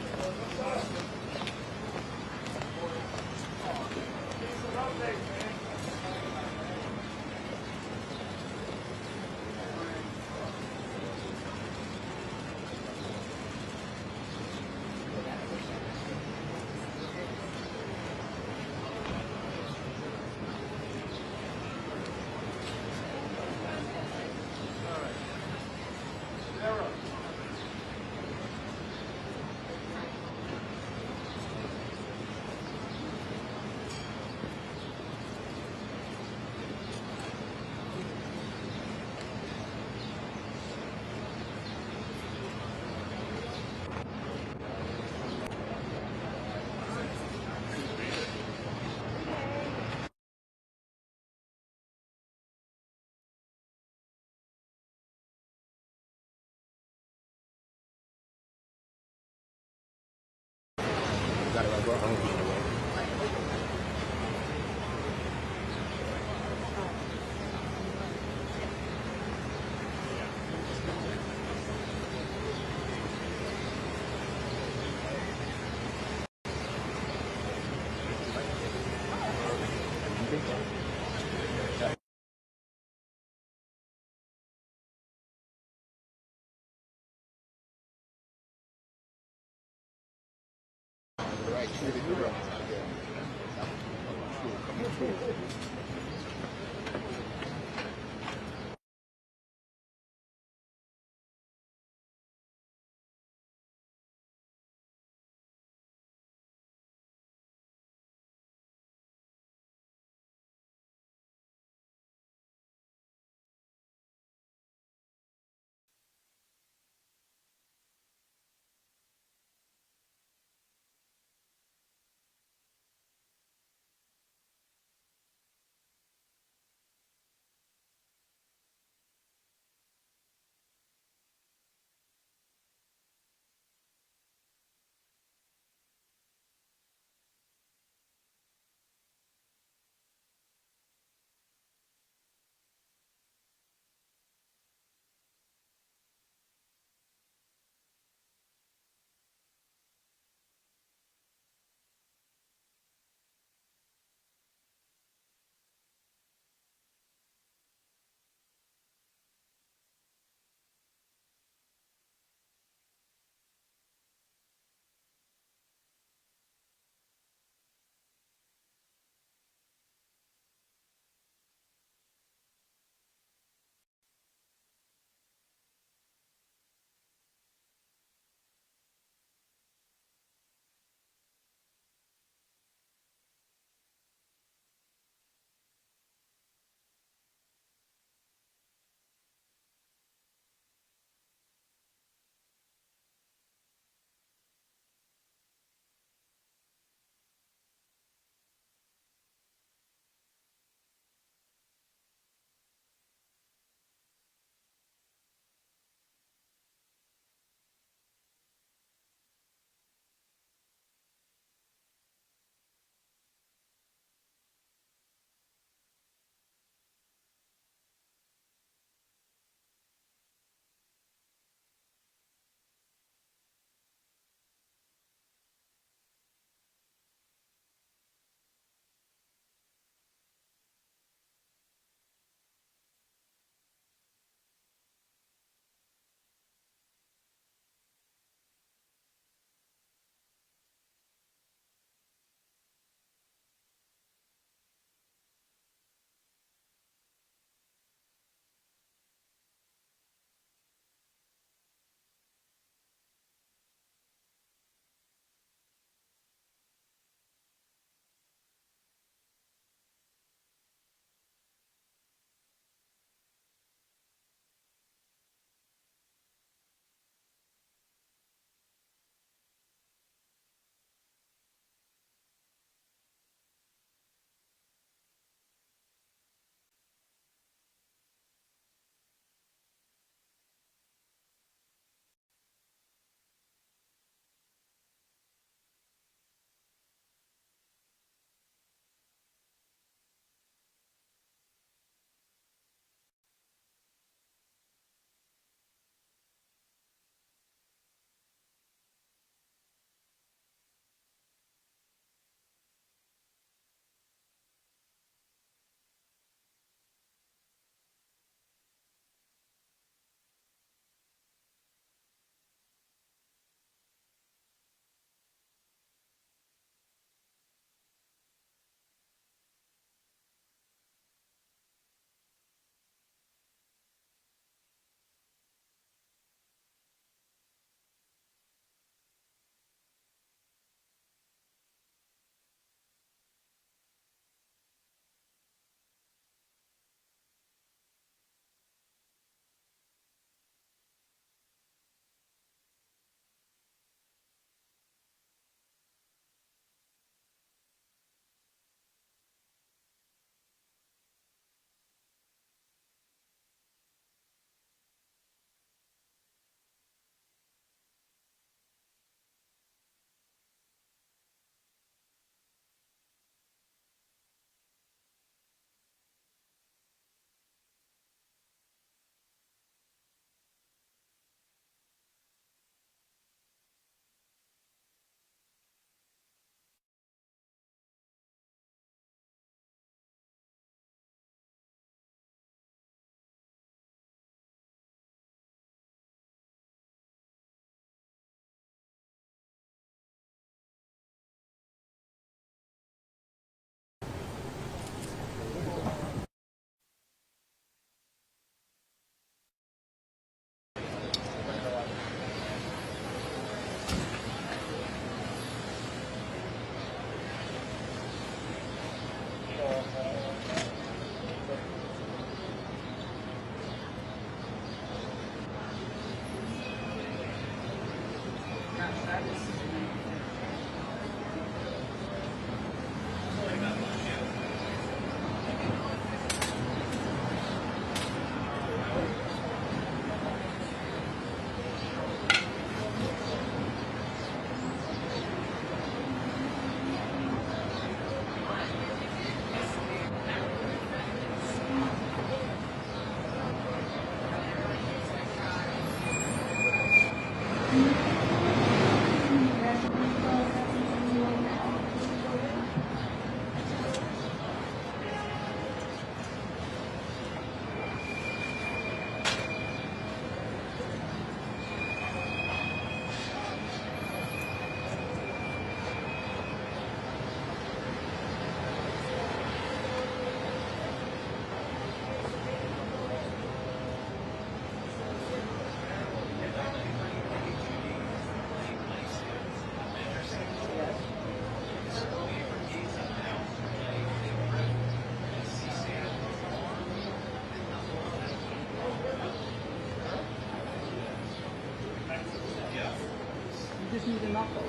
knuckle.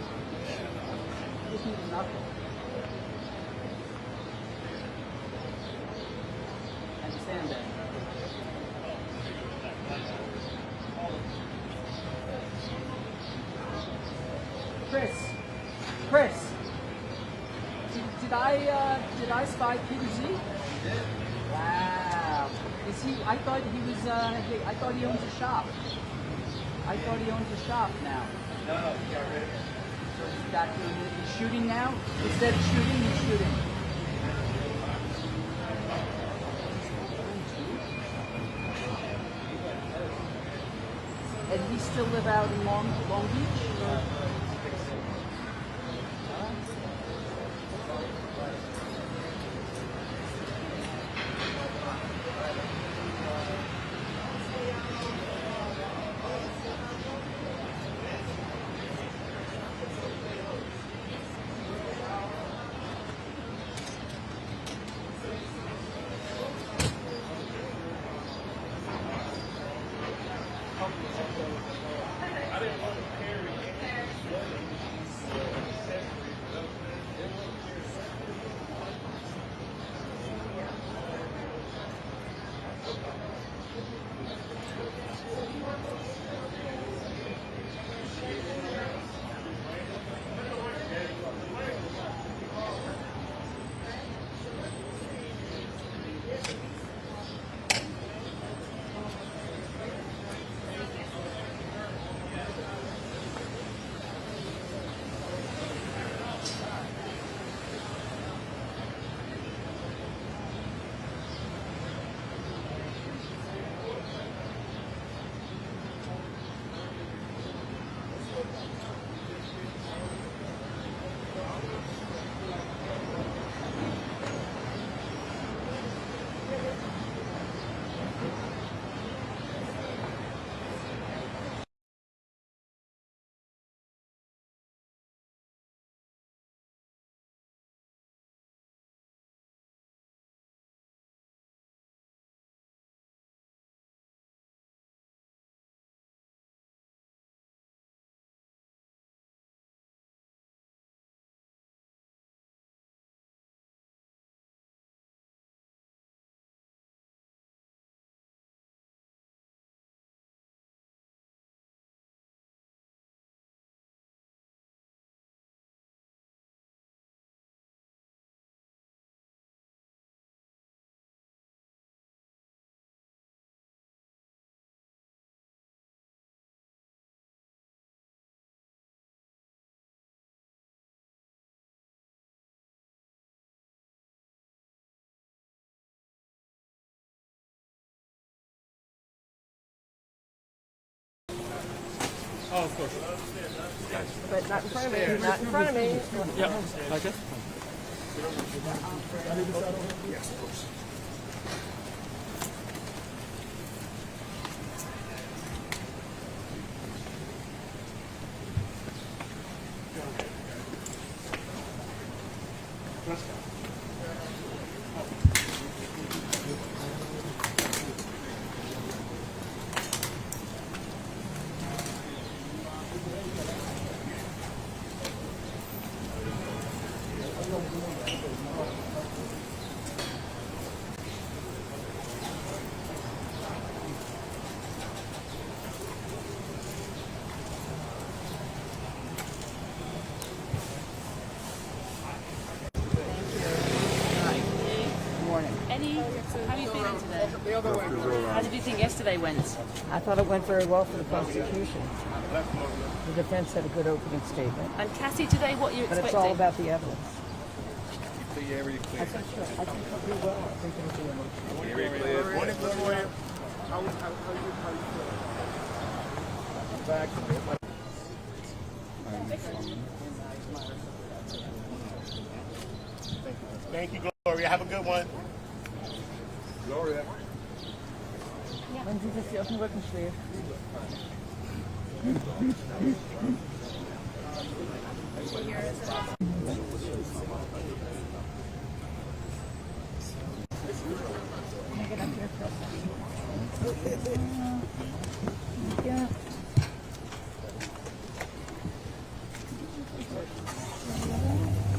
Just need a knuckle. Understand that. Chris, did I spy Peter Z? You did. Wow. Is he? I thought he was. I thought he owns a shop. I thought he owns a shop now. No, he got rid of it. So he's back doing it. He's shooting now. Instead of shooting, he's shooting. And he still live out in Long Beach? Or? Oh, of course. But not in front of me. Not in front of me. Yeah. Okay. Yes, of course. Let's go. How are you feeling today? How did you think yesterday went? I thought it went very well for the prosecution. The defense had a good opening statement. And Cassie today, what are you But expecting? it's all about the evidence. The area clear. I think it'll do well. I think it'll do well. Area clear. Morning, Gloria. How you feel? I'm back. Thank you, Gloria. Have a good one. Gloria. Wenn Sie das hier auf dem Rücken schläft.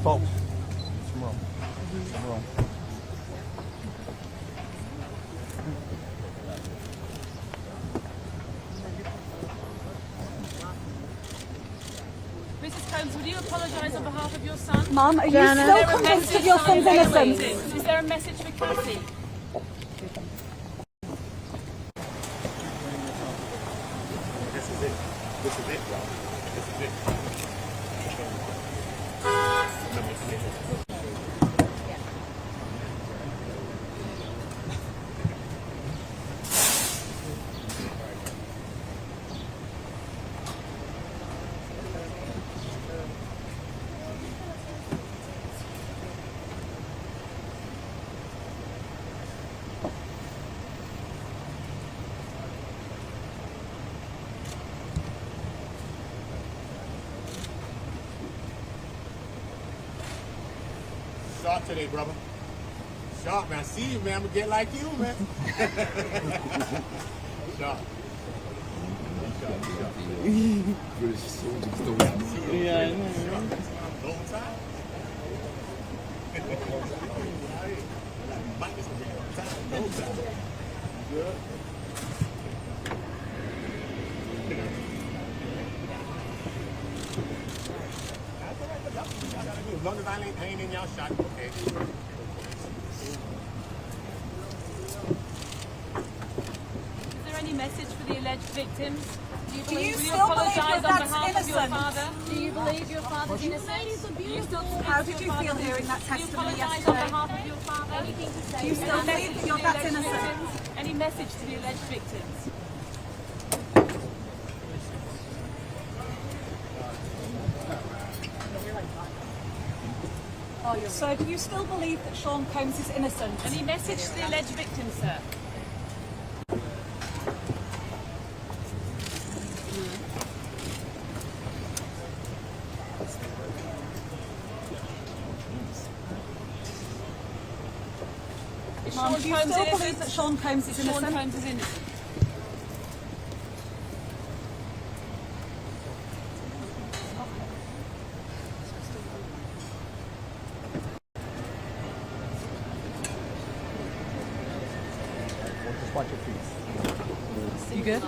folks. Some room. Some room. Mrs. Combs, would you apologise on behalf of your son? Mom, are you Jana? still convinced of your son's innocence? Is there a message for Cassie? This is it. This is it, y'all. This is it. Sharp today, brother. Sharp, man. I see you, man. I'm gonna get like you, man. Sharp. Yeah, I know. Long time. Mike is gonna be on time. No time. Good. As long as I ain't in y'all shot, okay. Is there any message for the alleged victims? Do you Will you still believe apologise your on dad's behalf of your innocent? father? Do you believe your father's innocent? Do you still How did you feel hearing that testimony apologise on yesterday? behalf of your father? Anything to say? Do you still believe that your dad's innocent? Any message to the alleged victims? So do you still believe that Sean Combs is innocent? Any message to the alleged victims, sir? Mom, do you still believe that Sean Combs is Sean innocent? Combs is innocent. Just watch your feet. You good?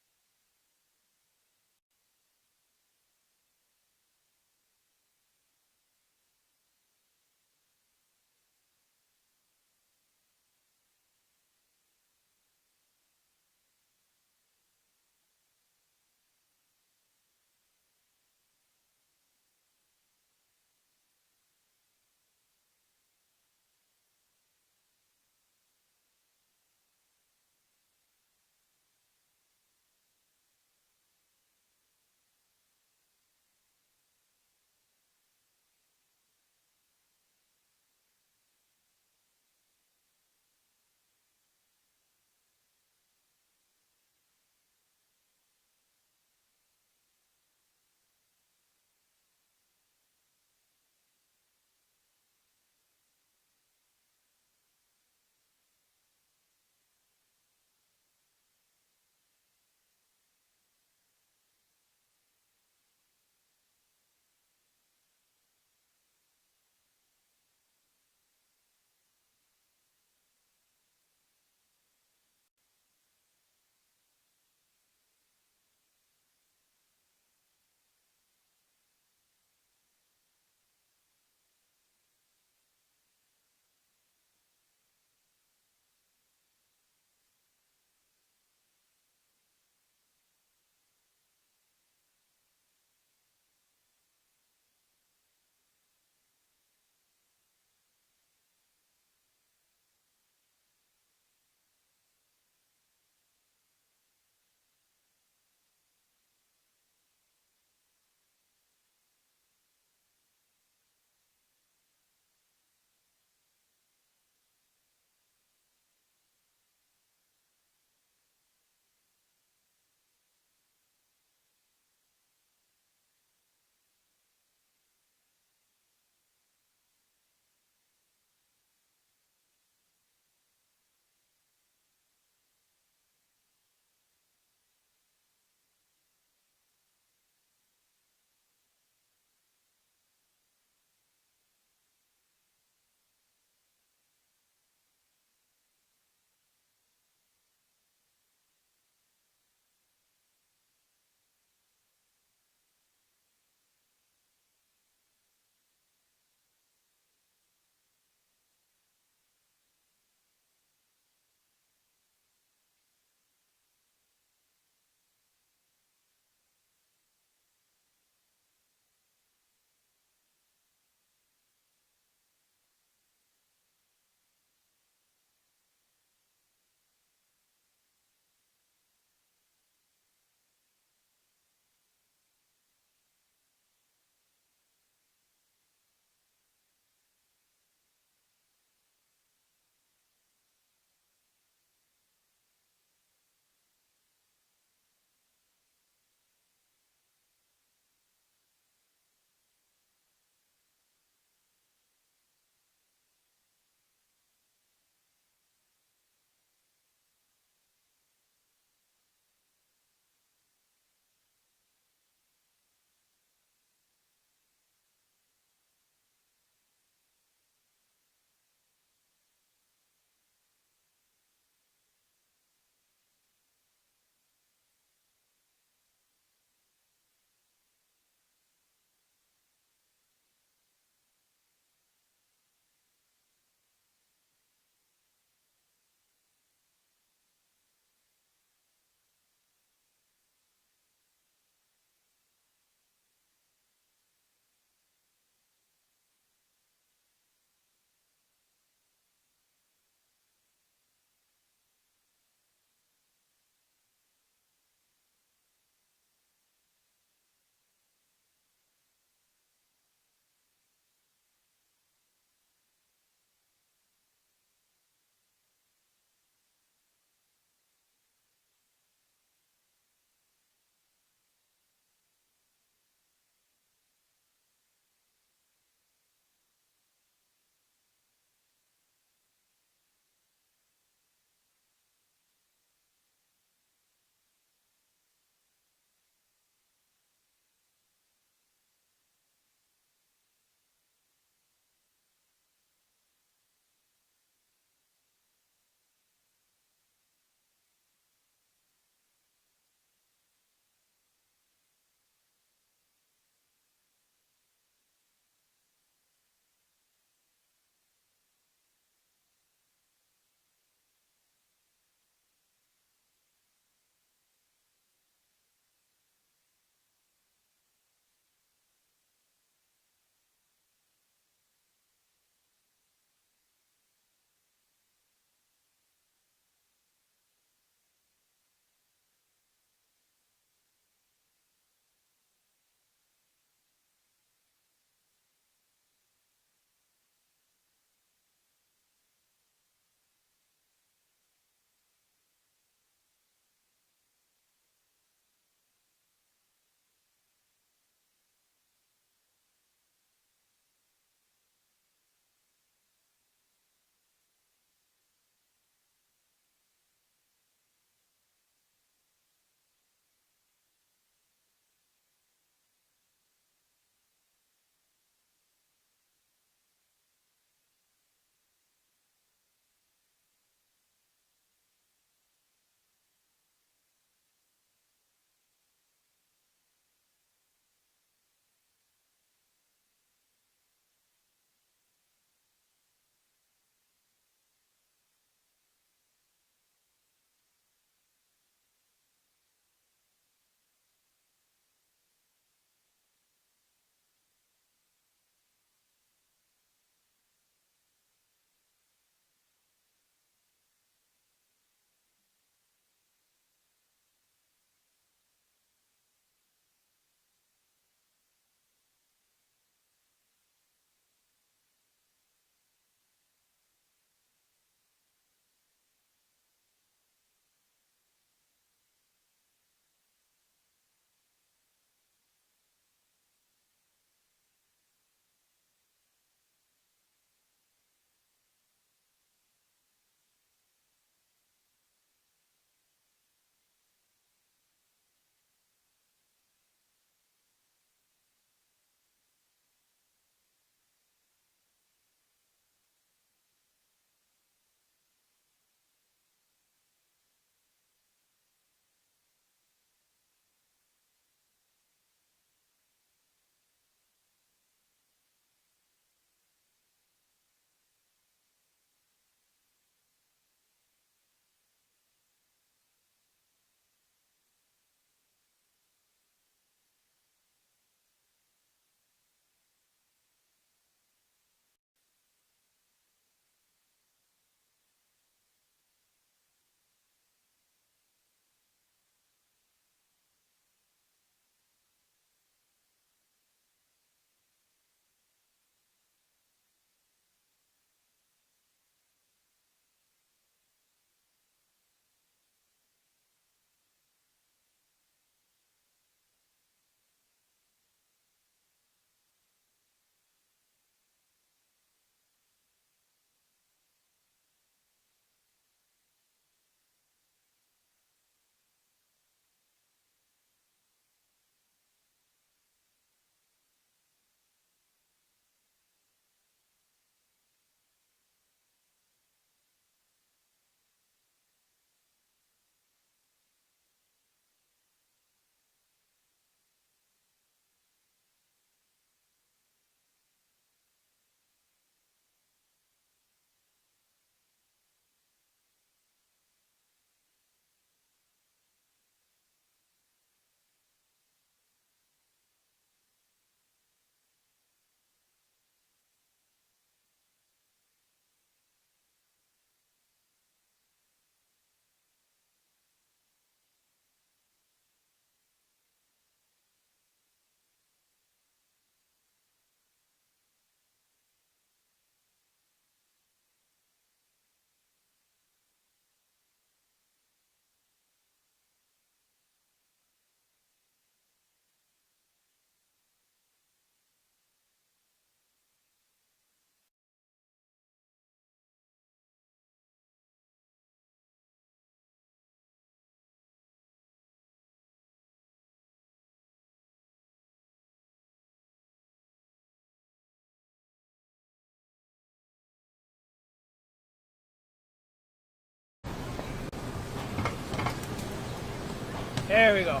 There we go.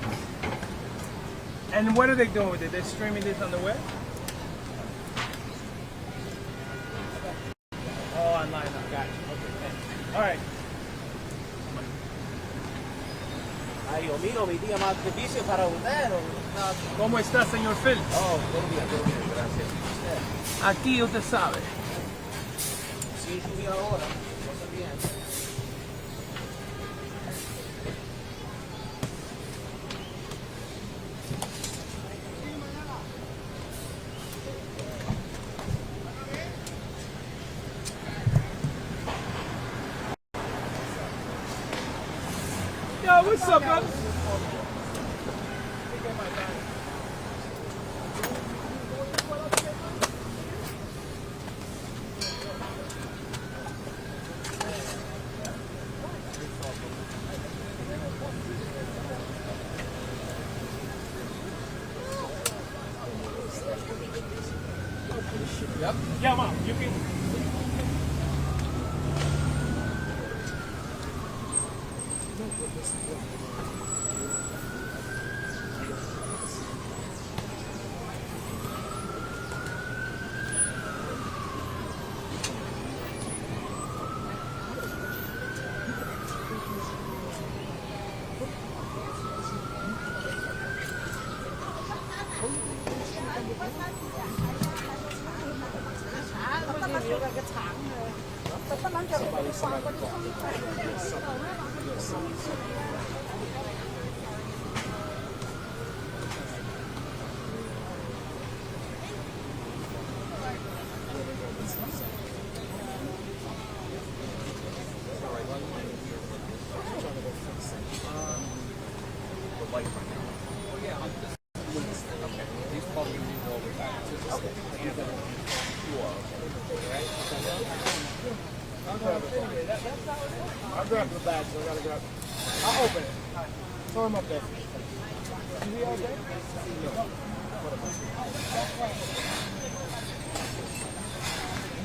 And what are they doing with it? They're streaming this on the web? Oh, online. I got you. Okay, thanks. All right. Ay, Dios mío, mi tía, más servicio para usted. ¿Cómo está, señor Phil? Oh, todo bien, gracias. ¿Usted? Aquí usted sabe. Sí, subí ahora. No sé bien. Yo, what's up, brother? Yep. Yeah, Mom, you can. I'll grab the bag, so I gotta grab it. I'll open it. Throw him up there. Is he all day?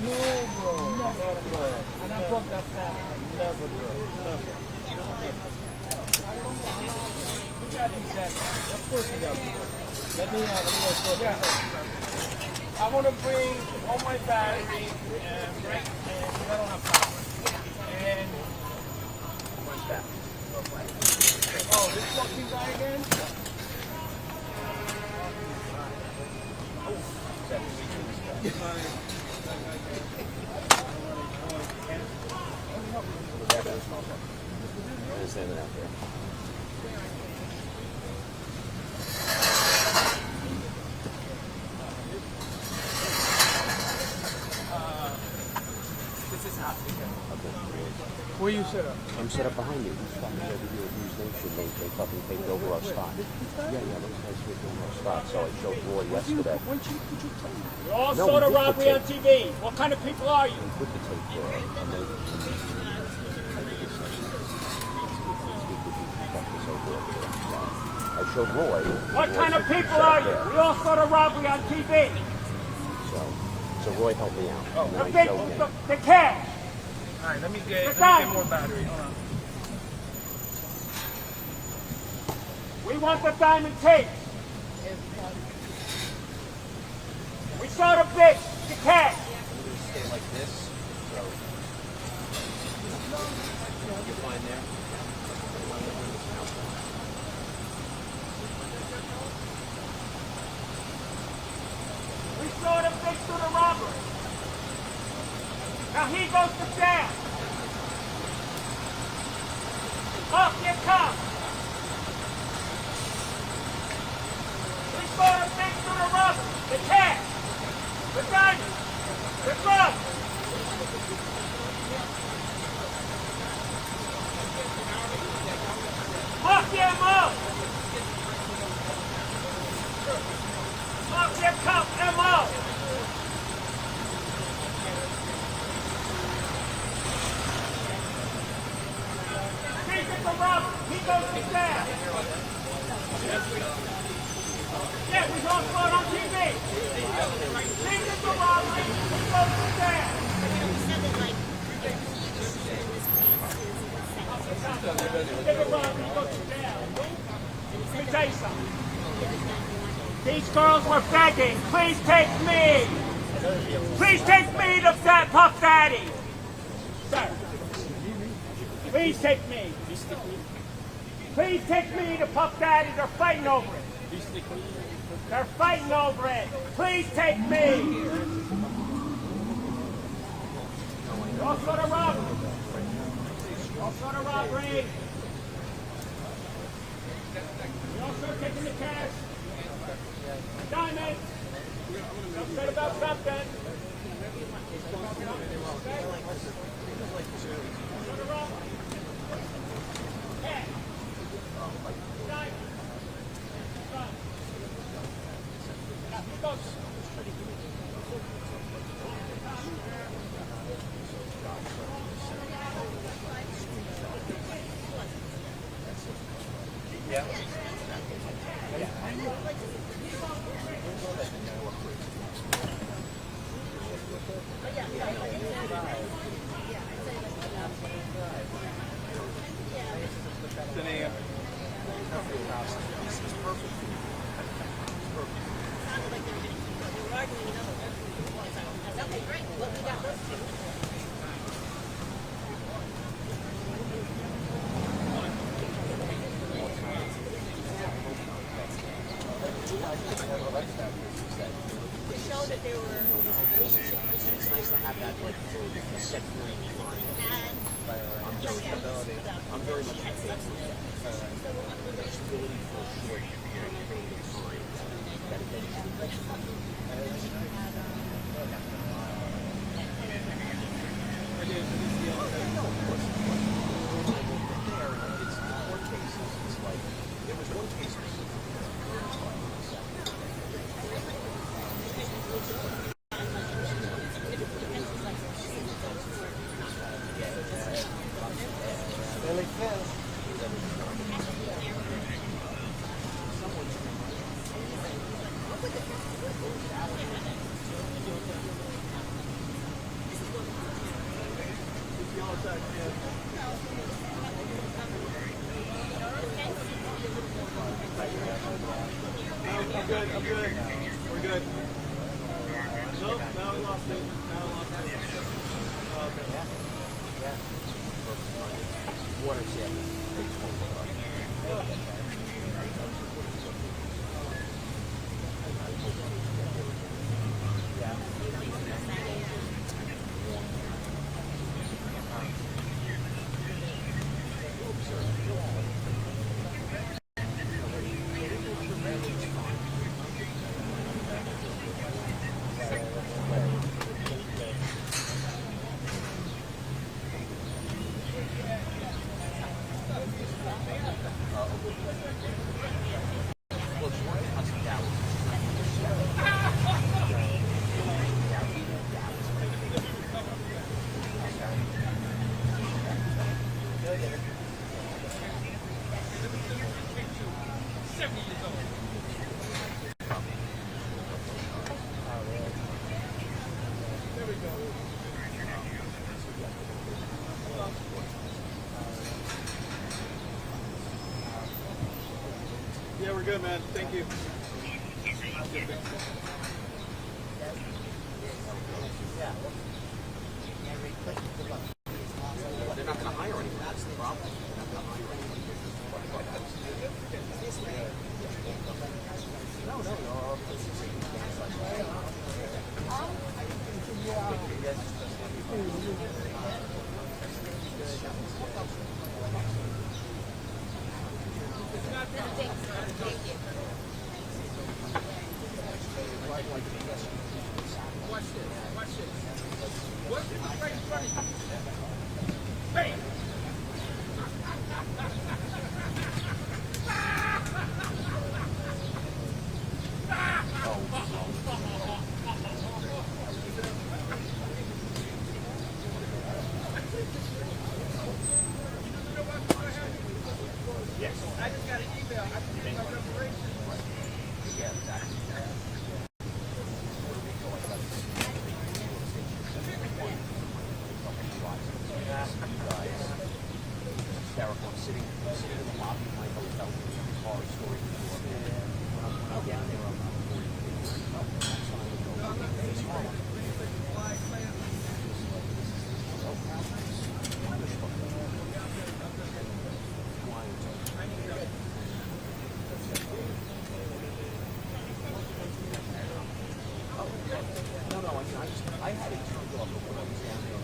No, bro. Never, bro. And I broke that fat. Never, bro. Never. We got these jackets. Of course we got these. Let me go. I want to bring all my battery and I don't have power. And what's that? Oh, this fucking guy again? Standing out there. Where you set up? I'm set up behind you. These fucking over here, these nation, they fucking take over our spot. Yeah, those guys take over our spot. So I showed Roy yesterday. You all saw the robbery on TV. What kind of people are you? We put the tape there, and they I showed Roy. What kind of people are you? We all saw the robbery on TV. So Roy helped me out. And then I showed him. The cash. All right, let me get more battery. Hold on. We want the diamond tape. We saw the bitch, the cash. I'm going to stay like this. So you're fine there. We saw the bitch through the robbery. Now he goes to jail. Up, here comes. We saw the bitch through the robbery. The cash. The diamonds. The drugs. Fuck him up. Fuck him up. He goes to jail. Yeah, we all saw it on TV. Think it's a robbery. He goes to jail. It's a robbery. He goes to jail. say something. These girls were begging, please take me. Please take me to Puff Daddy. Sir, please take me. Please take me to Puff Daddy. They're fighting over it. They're fighting over it. Please take me. You all sort of robbery. You all sort of robbery. You all sort of taking the cash. Diamonds. Upset about something. I'm good. We're good. Nope, now we lost it. Now we lost it. Oh, okay. Yeah. Water sample. Yeah, we're good, man. Thank you. They're not going to hire anyone. That's the problem. They're not going to hire anyone. Watch this. What is the right in front of you? Hey! Yes, I just got an email. I can get my reparations. Yeah, exactly. You guys I had it turned off when I was down there.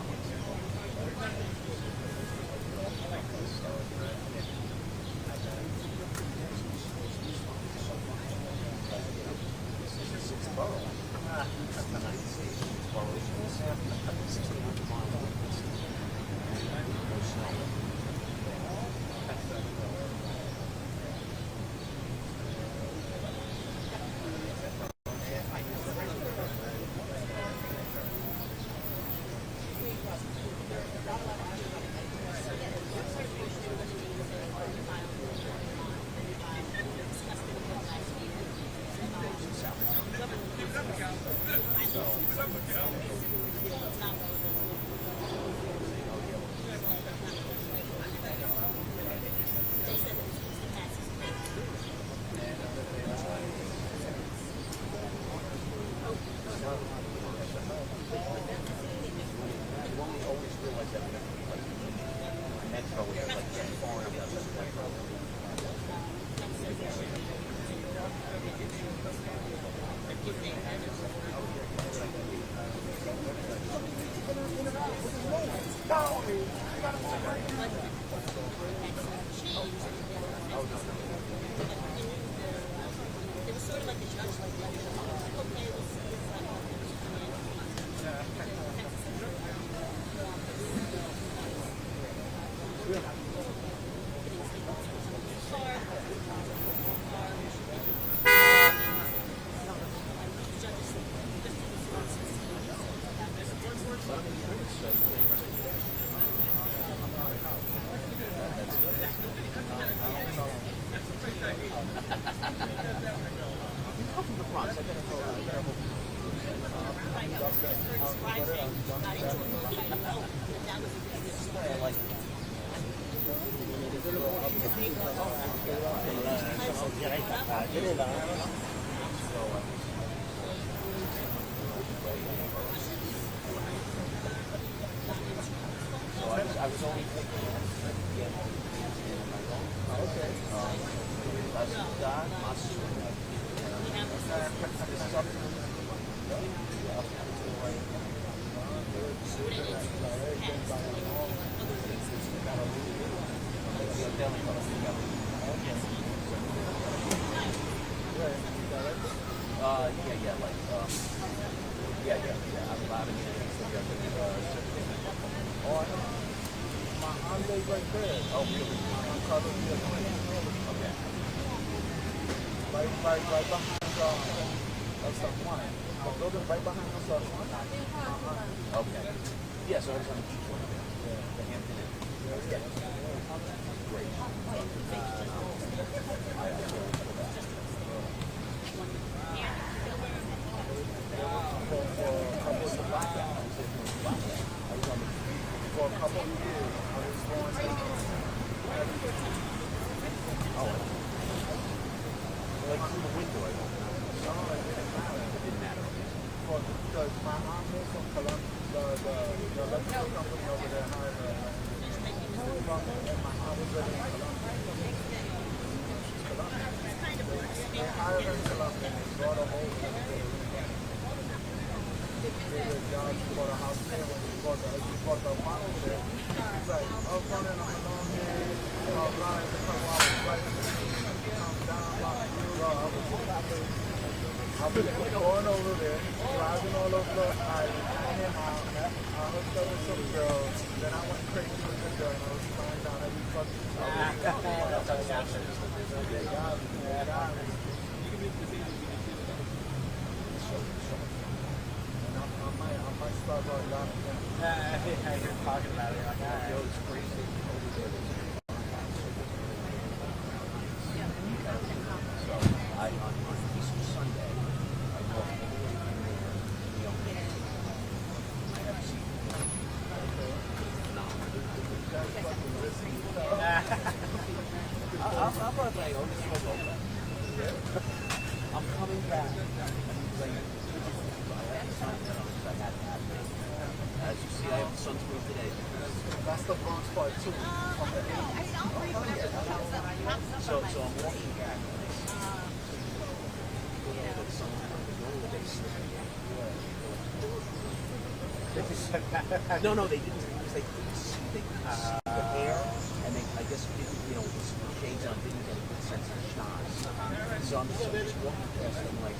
I was only thinking No, they didn't, because they couldn't see the hair, and they, I guess, didn't, you know, with the shades on, didn't get a good sense of shine. So I'm just walking past them like,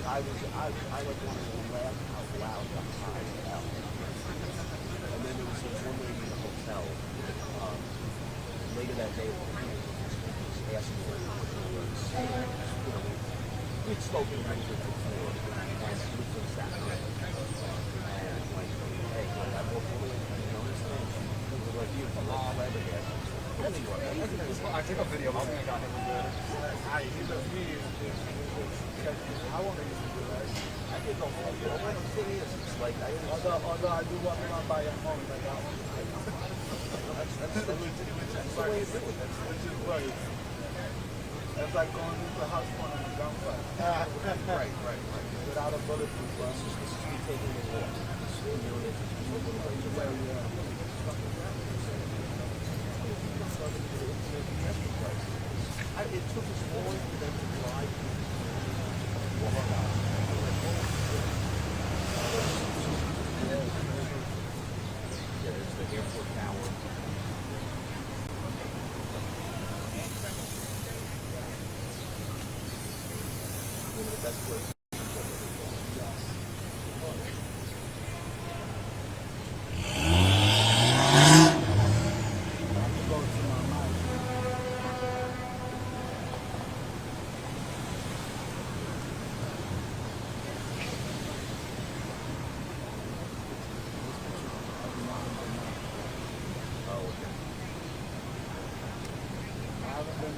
I like wanted to laugh out loud behind hell. And then there was this one lady in the hotel. Later that day, was asking her how much it was. You know, we'd spoken language before, and she was from Staten Island. And like, hey, I walked away, you know, understand? She was like, you're from Flabbergasted. From New York. I took a video of him. Got him good. He does me. I want to use it. I did go home. You know, the thing is, it's like, although I do walk around by your home, like I want to. That's the way it's doing. Which is right. That's like going into a house phone and a gunfight. right. Without a bulletproof. This is me taking a walk. You know, it's a little ways away. It took us long for them to drive. There's the airport tower. One of the best places.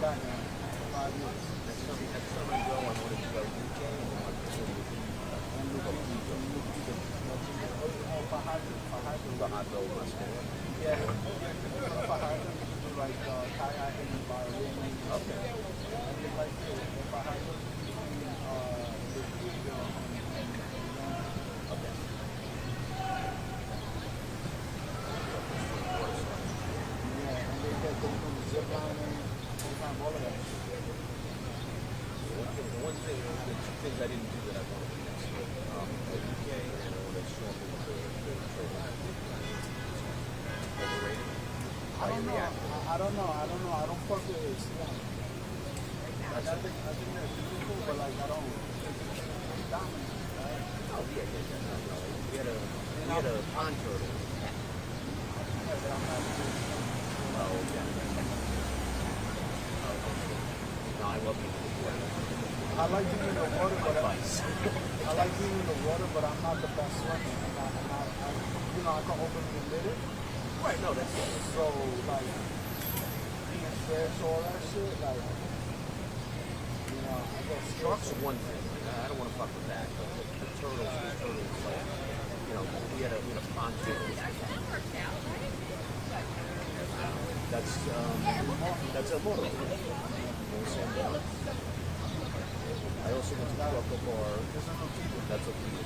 Back now, 5 years. Next time I go, I want to go UK and I want to go Fajardo must be. Yeah. Fajardo, you do like kayaking and bar-raining. Okay. And you like Fajardo, the video Okay. Yeah, and they do zip lining. All of that. One thing, the two things I didn't do that I wanted to do next year, the UK and I want to snorkel with the trailer. Overrated? I don't know. I don't fuck with it. I think that's beautiful, but like I don't. It's dominant, right? Oh yeah. No. We had a pond turtle. Oh yeah. No, I love being in the water. I like being in the water, but I like being in the water, but I'm not the best swimmer. I can open the lid. Right, no, that's it. So, like, being fresh, all that shit, like, I guess Sharks are one thing. I don't want to fuck with that. But the turtles, like, we had a pond turtle. That's a motor. I also went to the Croco Bar. That's a few.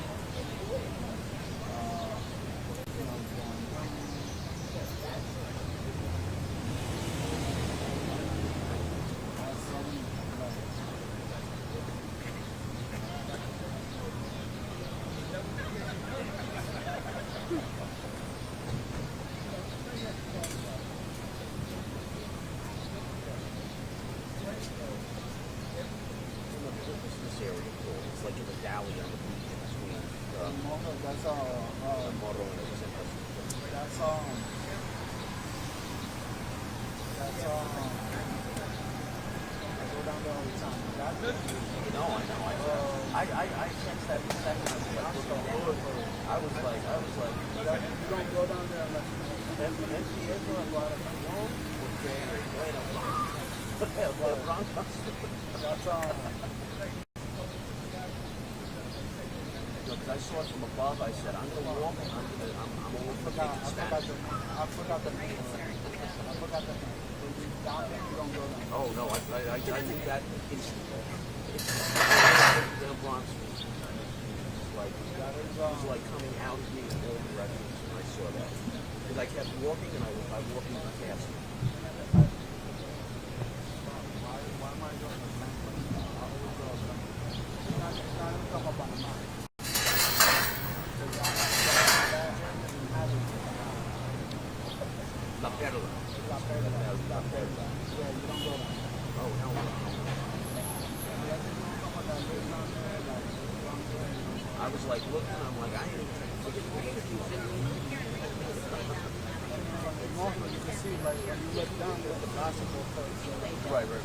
I saw it from above. I said, I'm going to walk. I'm over for taking snaps. I forgot the name. Down there, you don't go down. Oh, no. I knew that instantly. The Bronx was like, was like coming out of me in all directions when I saw that. Because I kept walking and I walked into Cassie. Why am I doing this? I always it's not even come up on the mind. La Perla. La Perla. La Perla. Yeah, you don't go there. Oh, hell no. I was like looking, I'm like, I ain't even Normally, you can see, like, when you look down, there's the basketball court. Right. When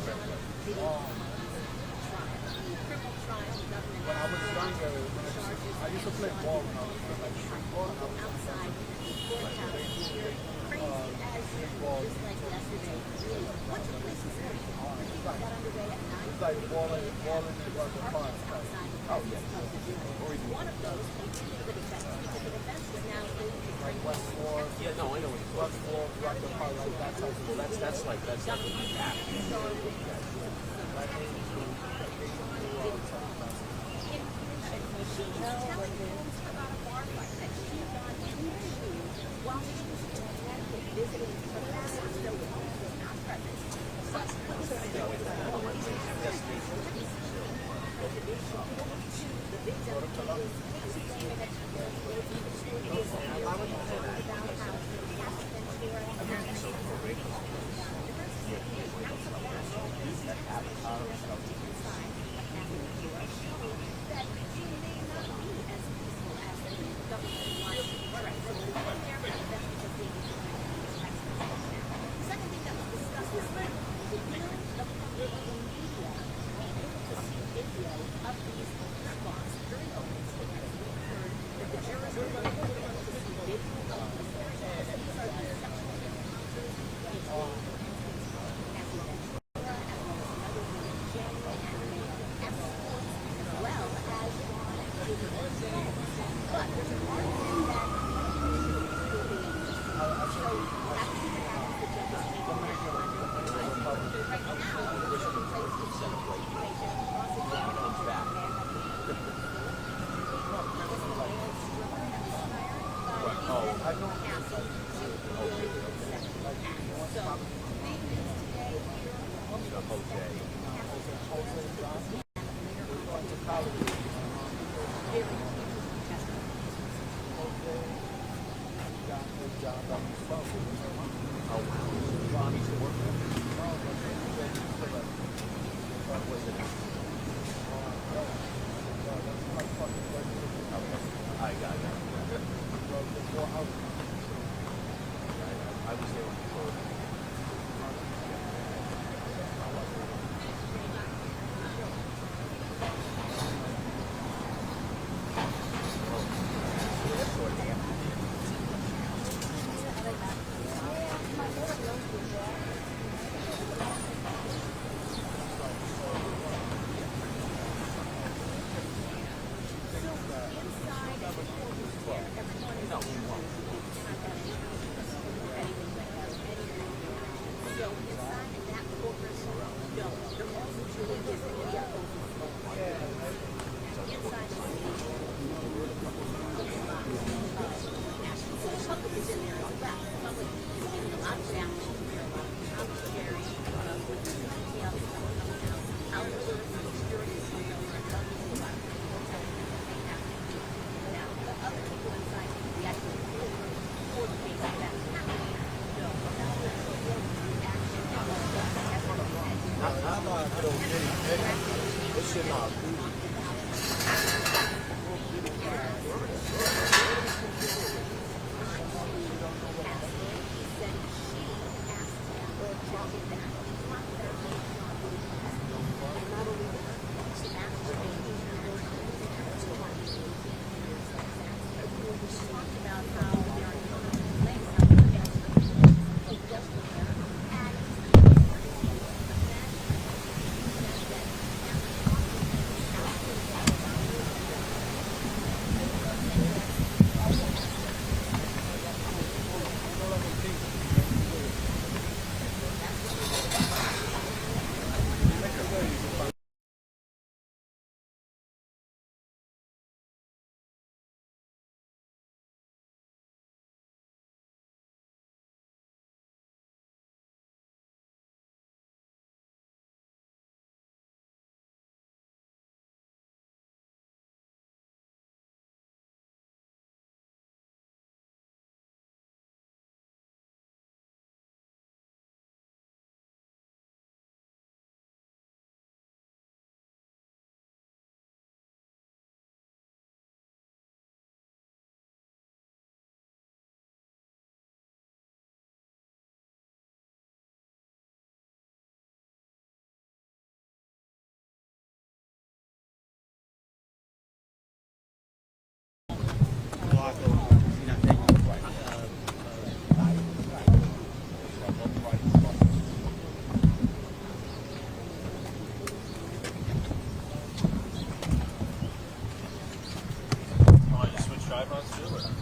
I was younger, I used to play ball when I was like street ball, and I was outside. It's like balling in the park. Oh, yeah. One of those continued the defense was now Like West Four. Yeah, no, I know what you're West Four, Rocker Park, like that type of Well, that's like a gap. She was telling Holmes about a bar fight that she had gone into while she was in Connecticut visiting her family, so Holmes was not present.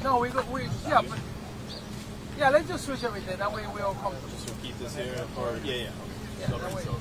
No, yeah, but yeah, let's just switch everything. That way we all comfortable. So keep this here, or yeah. Yeah, So that way. so-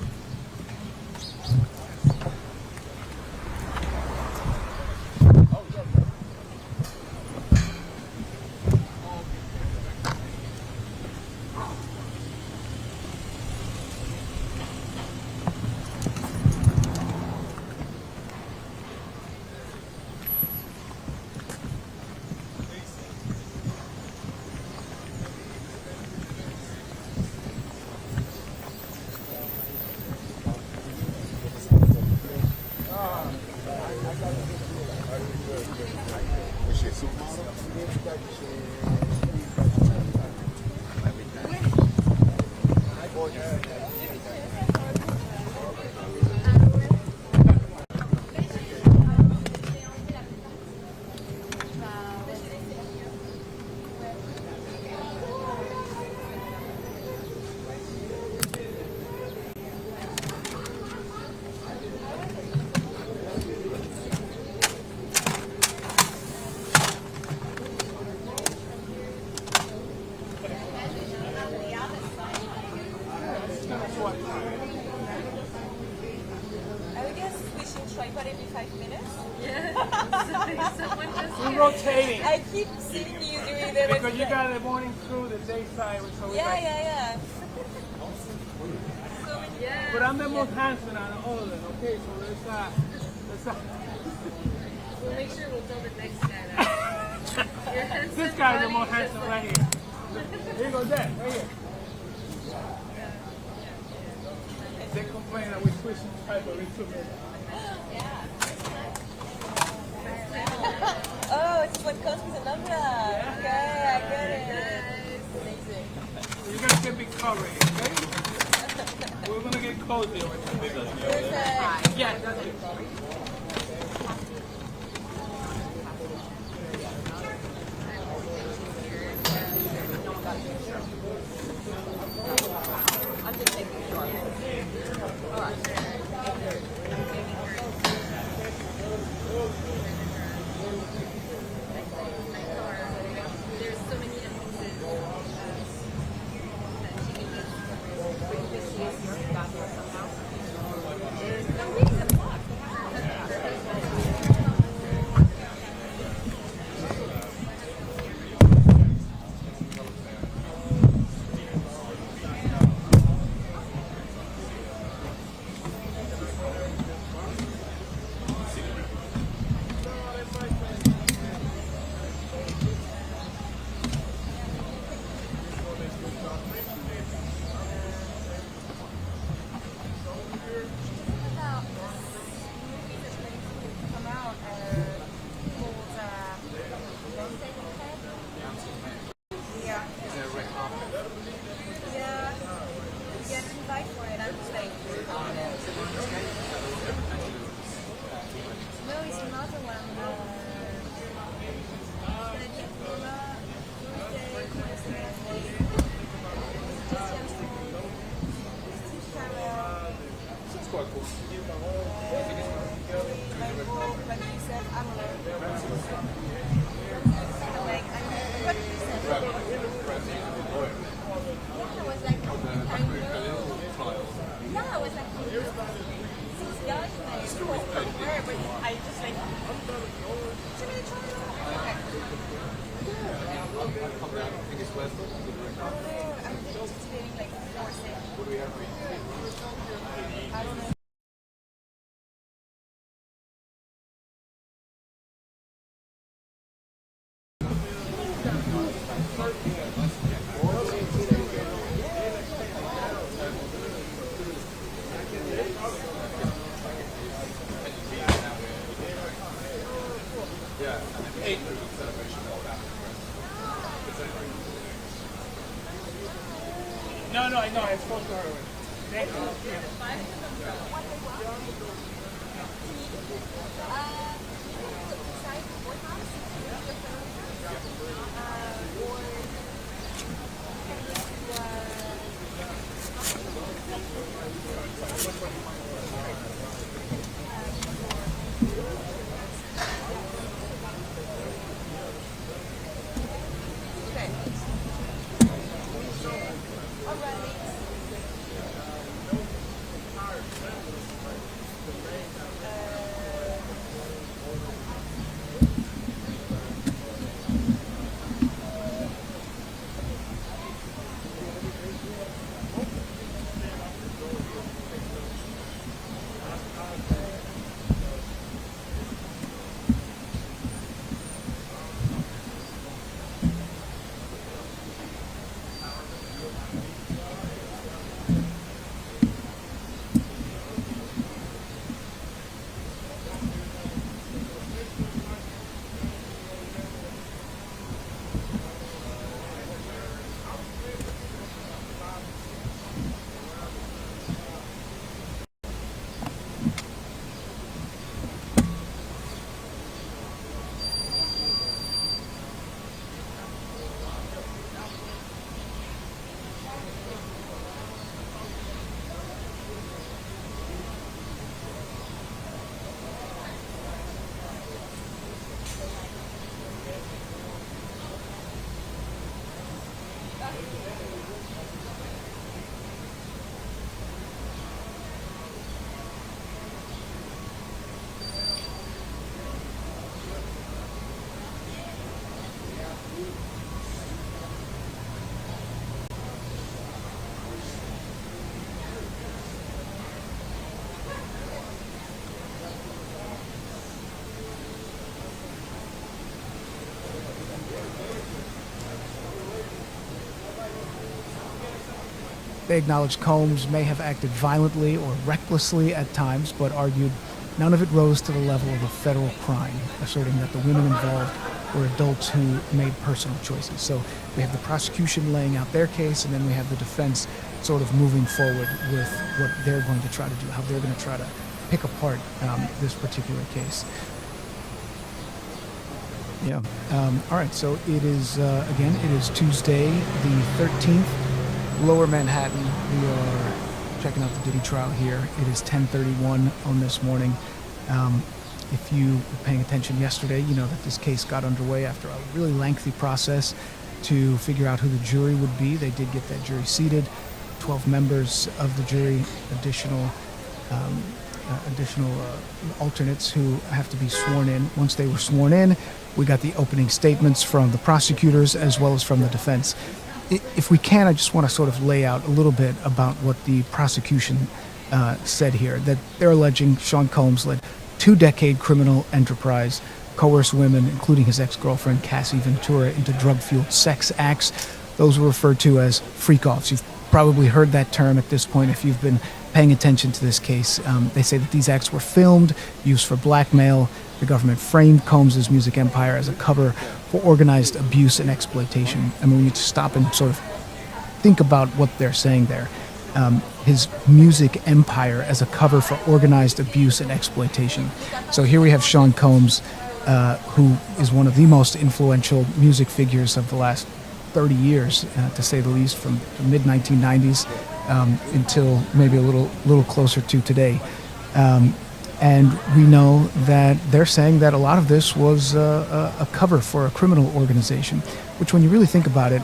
I guess we should try for every 5 minutes. We're rotating. I keep seeing you doing that. Because you got the morning crew, the daytime, so Yeah. But I'm the most handsome out of all of them, okay? So We'll make sure we'll tell the next guy that. this guy's the most handsome right here. Here goes that, right here. They complain that we switching type of recruitment. Oh, it's what comes with the number. Okay, I get it. Amazing. So you're gonna get me covered, okay? We're gonna get cozy over here. Yeah, that's it. I'm just making sure. All right. There's so many instances that she can just bring this case back somehow. There's no reason why. No, I know. I spoke to her. Thank you. They acknowledged Combs may have acted violently or recklessly at times, but argued none of it rose to the level of a federal crime, asserting that the women involved were adults who made personal choices. So we have the prosecution laying out their case, and then we have the defense sort of moving forward with what they're going to try to do, how they're going to try to pick apart this particular case. Yeah. All right. So it is, again, it is Tuesday, the 13th, Lower Manhattan. We are checking out the Diddy trial here. It is 10:31 on this morning. If you were paying attention yesterday, you know that this case got underway after a really lengthy process to figure out who the jury would be. They did get that jury seated. 12 members of the jury, additional alternates who have to be sworn in. Once they were sworn in, we got the opening statements from the prosecutors as well as from the defense. If we can, I just want to sort of lay out a little bit about what the prosecution said here, that they're alleging Sean Combs led 2-decade criminal enterprise, coerced women, including his ex-girlfriend Cassie Ventura, into drug-fueled sex acts. Those were referred to as freak-offs. You've probably heard that term at this point if you've been paying attention to this case. They say that these acts were filmed, used for blackmail. The government framed Combs' music empire as a cover for organized abuse and exploitation. I mean, we need to stop and sort of think about what they're saying there. His music empire as a cover for organized abuse and exploitation. So here we have Sean Combs, who is one of the most influential music figures of the last 30 years, to say the least, from the mid-1990s until maybe a little closer to today. And we know that they're saying that a lot of this was a cover for a criminal organization, which, when you really think about it,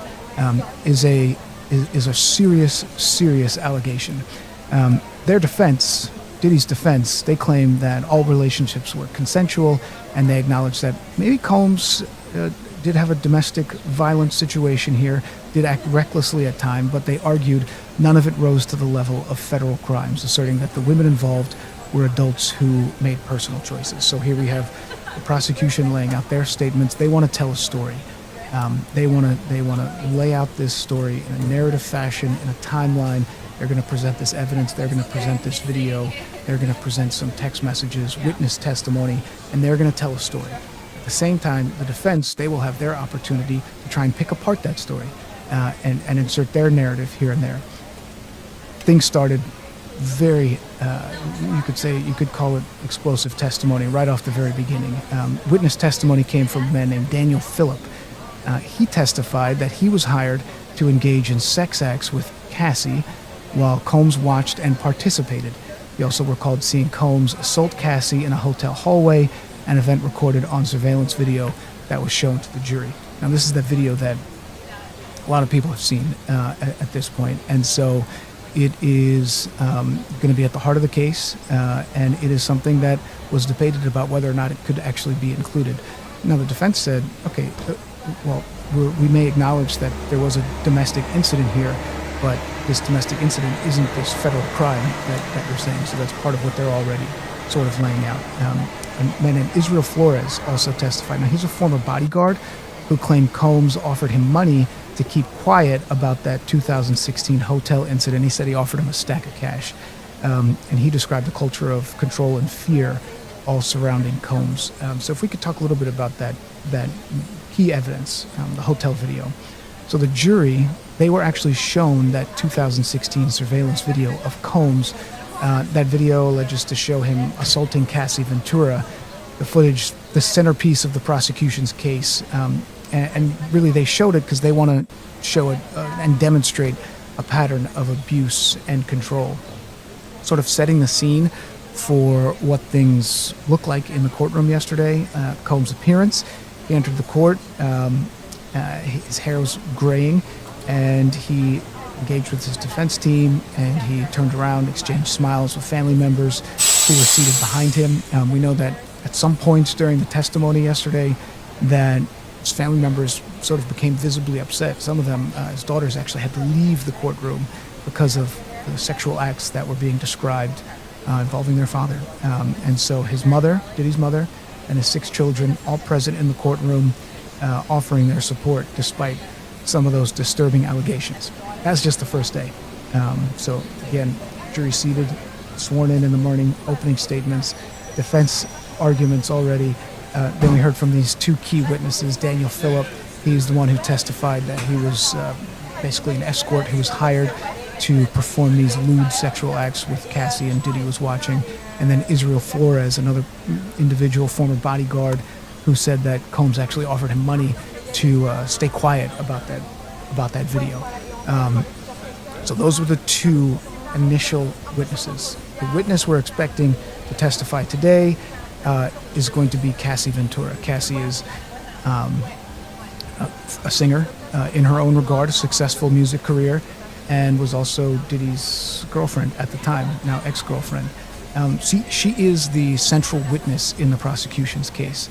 is a serious allegation. Their defense, Diddy's defense, they claim that all relationships were consensual, and they acknowledge that maybe Combs did have a domestic violence situation here, did act recklessly at times, but they argued none of it rose to the level of federal crimes, asserting that the women involved were adults who made personal choices. So here we have the prosecution laying out their statements. They want to tell a story. They want to lay out this story in a narrative fashion, in a timeline. They're going to present this evidence. They're going to present this video. They're going to present some text messages, witness testimony, and they're going to tell a story. At the same time, the defense, they will have their opportunity to try and pick apart that story and insert their narrative here and there. Things started very, you could call it explosive testimony right off the very beginning. Witness testimony came from a man named Daniel Phillip. He testified that he was hired to engage in sex acts with Cassie while Combs watched and participated. He also recalled seeing Combs assault Cassie in a hotel hallway, an event recorded on surveillance video that was shown to the jury. Now, this is the video that a lot of people have seen at this point, and so it is going to be at the heart of the case, and it is something that was debated about whether or not it could actually be included. Now, the defense said, okay, well, we may acknowledge that there was a domestic incident here, but this domestic incident isn't this federal crime that you're saying, so that's part of what they're already sort of laying out. A man named Israel Flores also testified. Now, he's a former bodyguard who claimed Combs offered him money to keep quiet about that 2016 hotel incident. He said he offered him a stack of cash. And he described the culture of control and fear all surrounding Combs. So if we could talk a little bit about that key evidence, the hotel video. So the jury, they were actually shown that 2016 surveillance video of Combs. That video alleges to show him assaulting Cassie Ventura. The footage, the centerpiece of the prosecution's case. And really they showed it because they want to show it and demonstrate a pattern of abuse and control. Sort of setting the scene for what things looked like in the courtroom yesterday. Combs' appearance. He entered the court. His hair was graying, and he engaged with his defense team, and he turned around, exchanged smiles with family members who were seated behind him. We know that at some points during the testimony yesterday that his family members sort of became visibly upset. Some of them, his daughters, actually had to leave the courtroom because of the sexual acts that were being described involving their father. And so his mother, Diddy's mother, and his 6 children, all present in the courtroom, offering their support despite some of those disturbing allegations. That's just the first day. So again, jury seated, sworn in the morning, opening statements, defense arguments already. Then we heard from these two key witnesses. Daniel Phillip, he's the one who testified that he was basically an escort who was hired to perform these lewd sexual acts with Cassie, and Diddy was watching. And then Israel Flores, another individual, former bodyguard, who said that Combs actually offered him money to stay quiet about that video. So those were the two initial witnesses. The witness we're expecting to testify today is going to be Cassie Ventura. Cassie is a singer in her own regard, a successful music career, and was also Diddy's girlfriend at the time, now ex-girlfriend. She is the central witness in the prosecution's case.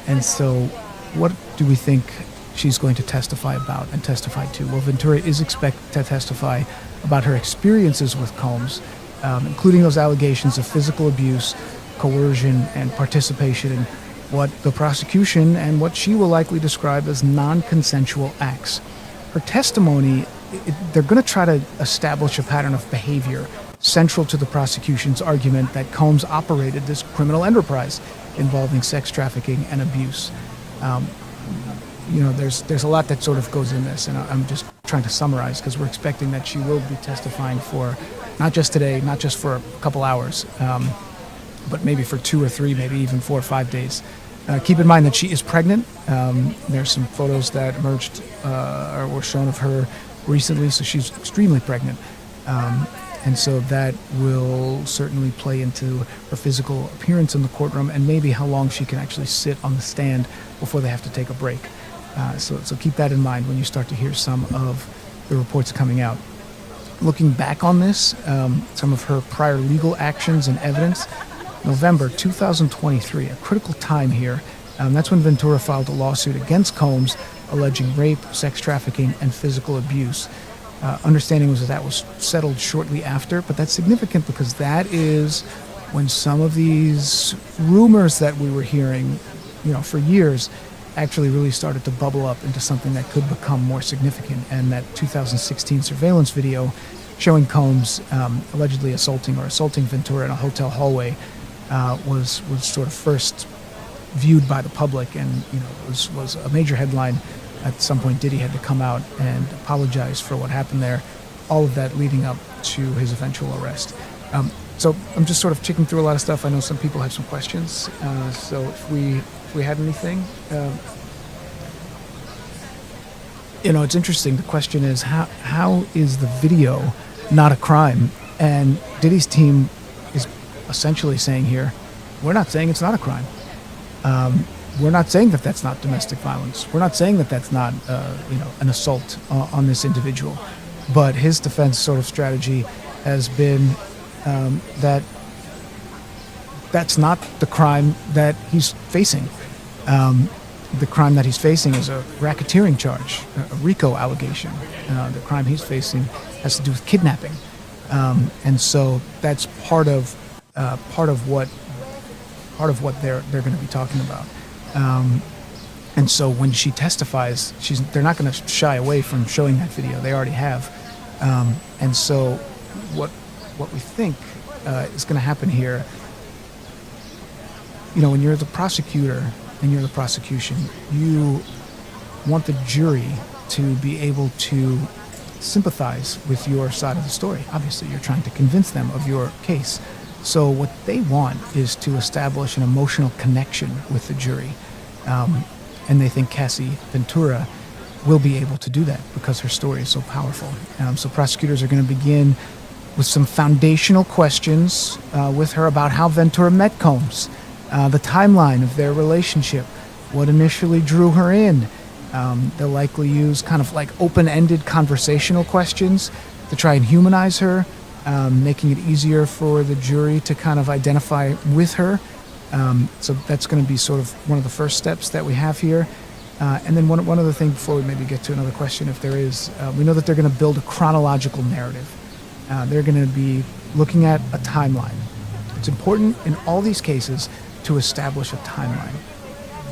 And so what do we think she's going to testify about and testify to? Well, Ventura is expected to testify about her experiences with Combs, including those allegations of physical abuse, coercion, and participation in what the prosecution and what she will likely describe as non-consensual acts. Her testimony, they're going to try to establish a pattern of behavior central to the prosecution's argument that Combs operated this criminal enterprise involving sex trafficking and abuse. There's a lot that sort of goes in this, and I'm just trying to summarize because we're expecting that she will be testifying for not just today, not just for a couple hours, but maybe for 2 or 3, maybe even 4 or 5 days. Keep in mind that she is pregnant. There's some photos that emerged or were shown of her recently, so she's extremely pregnant. And so that will certainly play into her physical appearance in the courtroom and maybe how long she can actually sit on the stand before they have to take a break. So keep that in mind when you start to hear some of the reports coming out. Looking back on this, some of her prior legal actions and evidence, November 2023, a critical time here. That's when Ventura filed a lawsuit against Combs alleging rape, sex trafficking, and physical abuse. Understanding was that was settled shortly after, but that's significant because that is when some of these rumors that we were hearing, for years, actually really started to bubble up into something that could become more significant. And that 2016 surveillance video showing Combs allegedly assaulting Ventura in a hotel hallway was sort of first viewed by the public, and was a major headline. At some point, Diddy had to come out and apologize for what happened there. All of that leading up to his eventual arrest. So I'm just sort of checking through a lot of stuff. I know some people have some questions. So if we had anything, it's interesting. The question is how is the video not a crime? And Diddy's team is essentially saying here, we're not saying it's not a crime. We're not saying that that's not domestic violence. We're not saying that that's not, an assault on this individual. But his defense sort of strategy has been that that's not the crime that he's facing. The crime that he's facing is a racketeering charge, a RICO allegation. The crime he's facing has to do with kidnapping, and so that's part of what they're going to be talking about. And so when she testifies, they're not going to shy away from showing that video. They already have. And so what we think is going to happen here, when you're the prosecutor and you're the prosecution, you want the jury to be able to sympathize with your side of the story. Obviously, you're trying to convince them of your case. So what they want is to establish an emotional connection with the jury. And they think Cassie Ventura will be able to do that because her story is so powerful. So prosecutors are going to begin with some foundational questions with her about how Ventura met Combs, the timeline of their relationship, what initially drew her in. They'll likely use kind of like open-ended conversational questions to try and humanize her, making it easier for the jury to kind of identify with her. So that's going to be sort of one of the first steps that we have here. And then one other thing before we maybe get to another question, if there is, we know that they're going to build a chronological narrative. They're going to be looking at a timeline. It's important in all these cases to establish a timeline.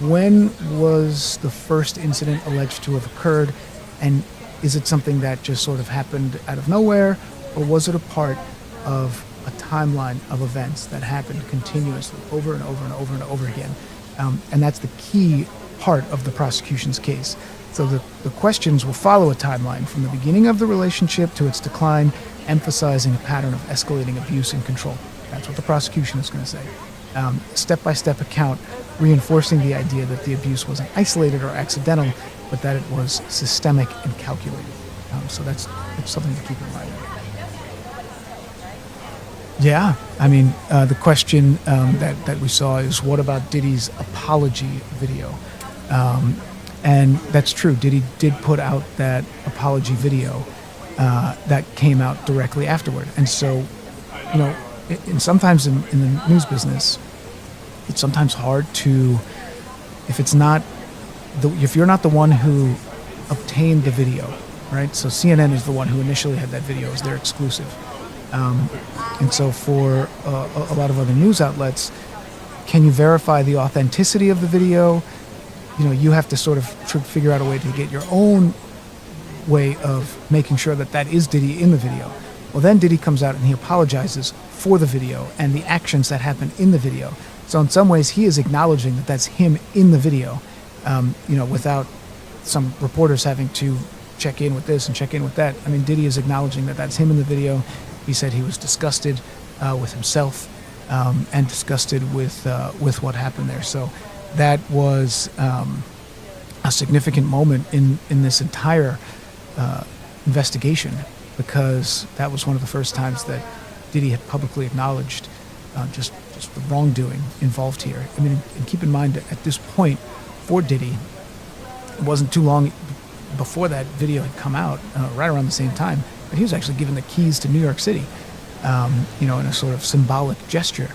When was the first incident alleged to have occurred, and is it something that just sort of happened out of nowhere, or was it a part of a timeline of events that happened continuously over and over and over and over again? And that's the key part of the prosecution's case. So the questions will follow a timeline from the beginning of the relationship to its decline, emphasizing a pattern of escalating abuse and control. That's what the prosecution is going to say. Step-by-step account reinforcing the idea that the abuse wasn't isolated or accidental, but that it was systemic and calculated. So that's something to keep in mind. Yeah, I mean, the question that we saw is, what about Diddy's apology video? And that's true. Diddy did put out that apology video that came out directly afterward. And so, you know, sometimes in the news business, it's sometimes hard to, if you're not the one who obtained the video, right? So CNN is the one who initially had that video as their exclusive. And so for a lot of other news outlets, can you verify the authenticity of the video? You know, you have to sort of figure out a way to get your own way of making sure that that is Diddy in the video. Well, then Diddy comes out and he apologizes for the video and the actions that happen in the video. So in some ways, he is acknowledging that that's him in the video, you know, without some reporters having to check in with this and check in with that. I mean, Diddy is acknowledging that that's him in the video. He said he was disgusted with himself and disgusted with what happened there. So that was a significant moment in this entire investigation, because that was one of the first times that Diddy had publicly acknowledged just the wrongdoing involved here. I mean, and keep in mind that at this point for Diddy, it wasn't too long before that video had come out, right around the same time, but he was actually given the keys to New York City, you know, in a sort of symbolic gesture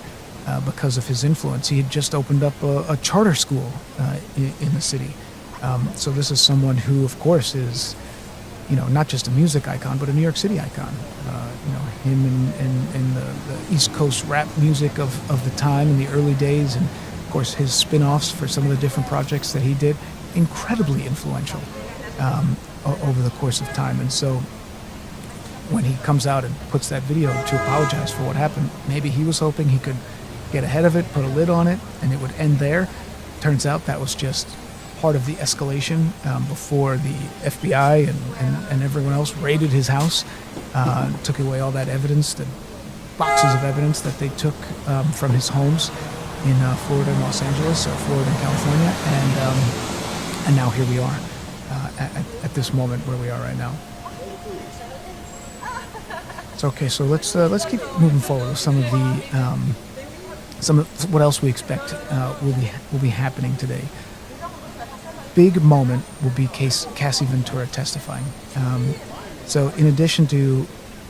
because of his influence. He had just opened up a charter school in the city. So this is someone who, of course, is, you know, not just a music icon, but a New York City icon. You know, him in the East Coast rap music of the time in the early days, and of course his spin-offs for some of the different projects that he did, incredibly influential over the course of time. And so when he comes out and puts that video to apologize for what happened, maybe he was hoping he could get ahead of it, put a lid on it, and it would end there. Turns out that was just part of the escalation before the FBI and everyone else raided his house, took away all that evidence, the boxes of evidence that they took from his homes in Florida and Los Angeles, or Florida and California, and now here we are at this moment where we are right now. So okay, so let's keep moving forward with some of what else we expect will be happening today. Big moment will be Cassie Ventura testifying. So in addition to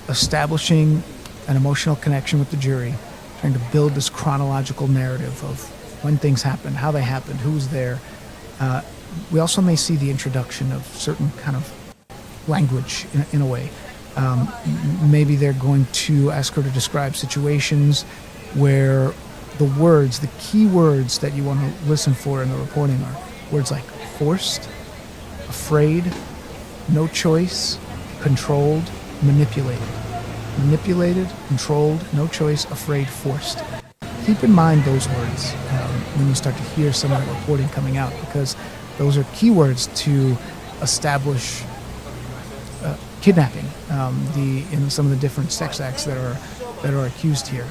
establishing an emotional connection with the jury, trying to build this chronological narrative of when things happened, how they happened, who was there, we also may see the introduction of certain kind of language in a way. Maybe they're going to ask her to describe situations where the words, the key words that you want to listen for in the reporting are words like forced, afraid, no choice, controlled, manipulated. Manipulated, controlled, no choice, afraid, forced. Keep in mind those words when you start to hear some of the reporting coming out, because those are keywords to establish kidnapping in some of the different sex acts that are accused here,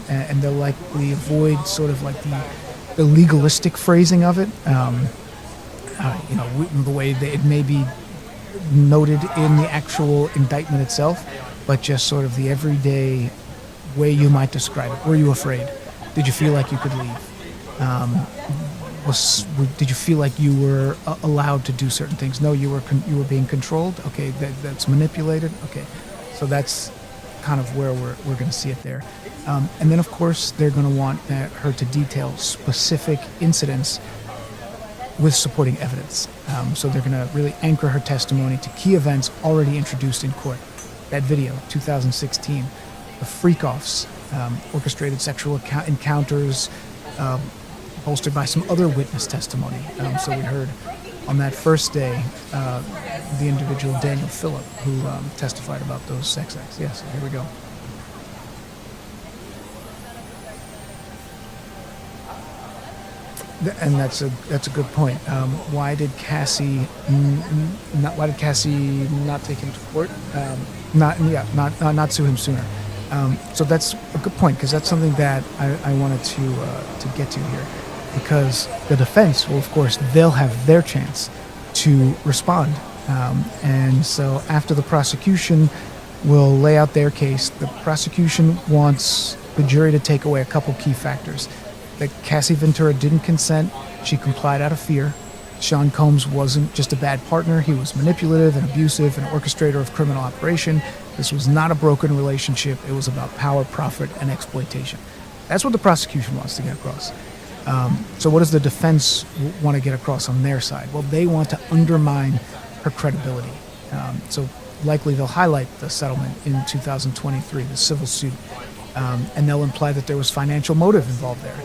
and they'll likely avoid sort of like the legalistic phrasing of it. You know, the way that it may be noted in the actual indictment itself, but just sort of the everyday way you might describe it. Were you afraid? Did you feel like you could leave? Did you feel like you were allowed to do certain things? No, you were being controlled. Okay, that's manipulated. Okay, so that's kind of where we're going to see it there. And then, of course, they're going to want her to detail specific incidents with supporting evidence. So they're going to really anchor her testimony to key events already introduced in court. That video, 2016, the freak-offs, orchestrated sexual encounters, bolstered by some other witness testimony. So we heard on that first day, the individual Daniel Phillip, who testified about those sex acts. Yes, here we go. And that's a good point. Why did Cassie not take him to court? Not sue him sooner. So that's a good point, because that's something that I wanted to get to here, because the defense, well, of course, they'll have their chance to respond, and so after the prosecution will lay out their case, the prosecution wants the jury to take away a couple key factors. That Cassie Ventura didn't consent, she complied out of fear. Sean Combs wasn't just a bad partner, he was manipulative and abusive, an orchestrator of criminal operation. This was not a broken relationship, it was about power, profit, and exploitation. That's what the prosecution wants to get across. So what does the defense want to get across on their side? Well, they want to undermine her credibility. So likely they'll highlight the settlement in 2023, the civil suit. And they'll imply that there was financial motive involved there.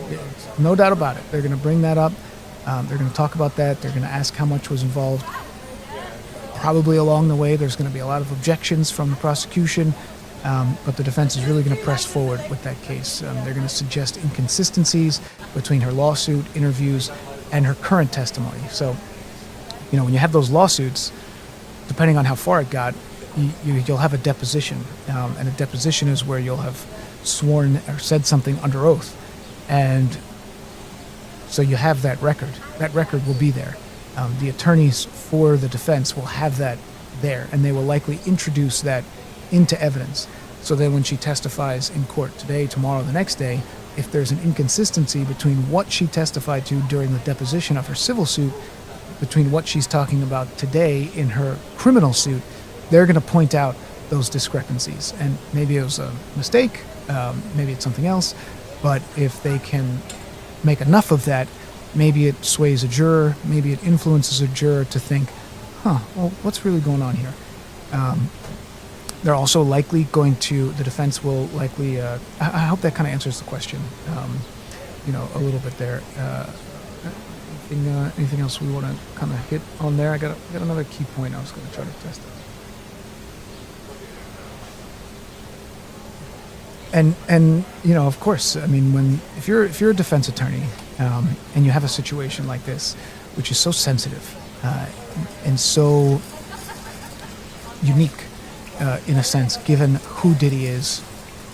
No doubt about it. They're going to bring that up. They're going to talk about that. They're going to ask how much was involved. Probably along the way, there's going to be a lot of objections from the prosecution, but the defense is really going to press forward with that case. They're going to suggest inconsistencies between her lawsuit, interviews, and her current testimony. So, when you have those lawsuits, depending on how far it got, you'll have a deposition, and a deposition is where you'll have sworn or said something under oath, and so you have that record. That record will be there. The attorneys for the defense will have that there, and they will likely introduce that into evidence, so that when she testifies in court today, tomorrow, the next day, if there's an inconsistency between what she testified to during the deposition of her civil suit, between what she's talking about today in her criminal suit, they're going to point out those discrepancies. And maybe it was a mistake, maybe it's something else, but if they can make enough of that, maybe it sways a juror, maybe it influences a juror to think, well, what's really going on here? They're also likely the defense will likely, I hope that kind of answers the question, a little bit there. Anything else we want to kind of hit on there? I got another key point I was going to try to test out. And of course, I mean, if you're a defense attorney and you have a situation like this, which is so sensitive and so unique in a sense, given who Diddy is,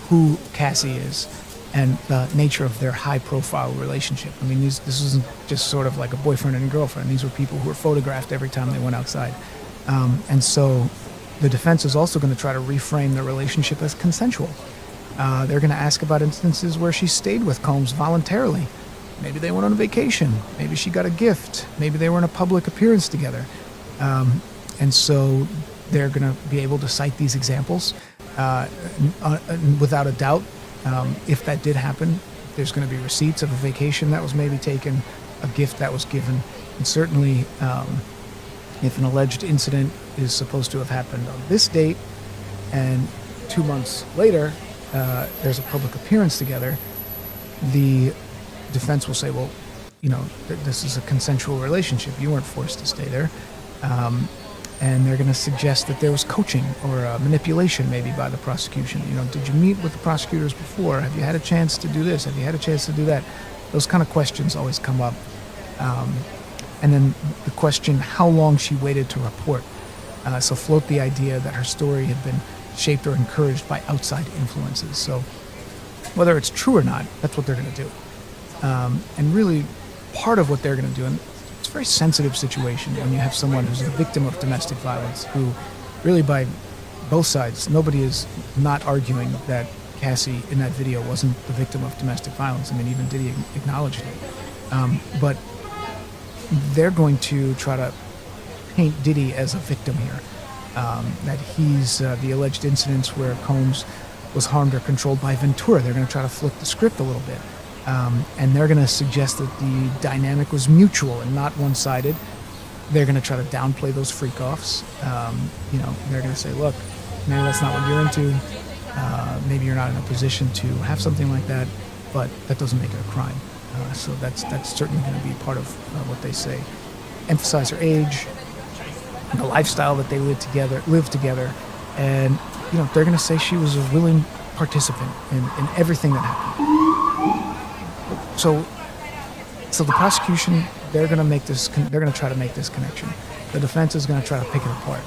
who Cassie is, and the nature of their high-profile relationship. I mean, this isn't just sort of like a boyfriend and a girlfriend. These were people who were photographed every time they went outside. And so the defense is also going to try to reframe the relationship as consensual. They're going to ask about instances where she stayed with Combs voluntarily. Maybe they went on a vacation. Maybe she got a gift. Maybe they were in a public appearance together. And so they're going to be able to cite these examples without a doubt. If that did happen, there's going to be receipts of a vacation that was maybe taken, a gift that was given, and certainly if an alleged incident is supposed to have happened on this date and 2 months later there's a public appearance together, the defense will say, well, this is a consensual relationship. You weren't forced to stay there. And they're going to suggest that there was coaching or manipulation maybe by the prosecution. Did you meet with the prosecutors before? Have you had a chance to do this? Have you had a chance to do that? Those kind of questions always come up. And then the question, how long she waited to report. So float the idea that her story had been shaped or encouraged by outside influences. So whether it's true or not, that's what they're going to do. And really part of what they're going to do, and it's a very sensitive situation when you have someone who's a victim of domestic violence, who really by both sides, nobody is not arguing that Cassie in that video wasn't the victim of domestic violence. I mean, even Diddy acknowledged it. But they're going to try to paint Diddy as a victim here. That he's the alleged incidents where Combs was harmed or controlled by Ventura. They're going to try to flip the script a little bit. And they're going to suggest that the dynamic was mutual and not one-sided. They're going to try to downplay those freak-offs. They're going to say, look, maybe that's not what you're into. Maybe you're not in a position to have something like that, but that doesn't make it a crime. So that's certainly going to be part of what they say. emphasize her age, the lifestyle that they live together, and they're going to say she was a willing participant in everything that happened. So the prosecution, they're going to try to make this connection. The defense is going to try to pick it apart.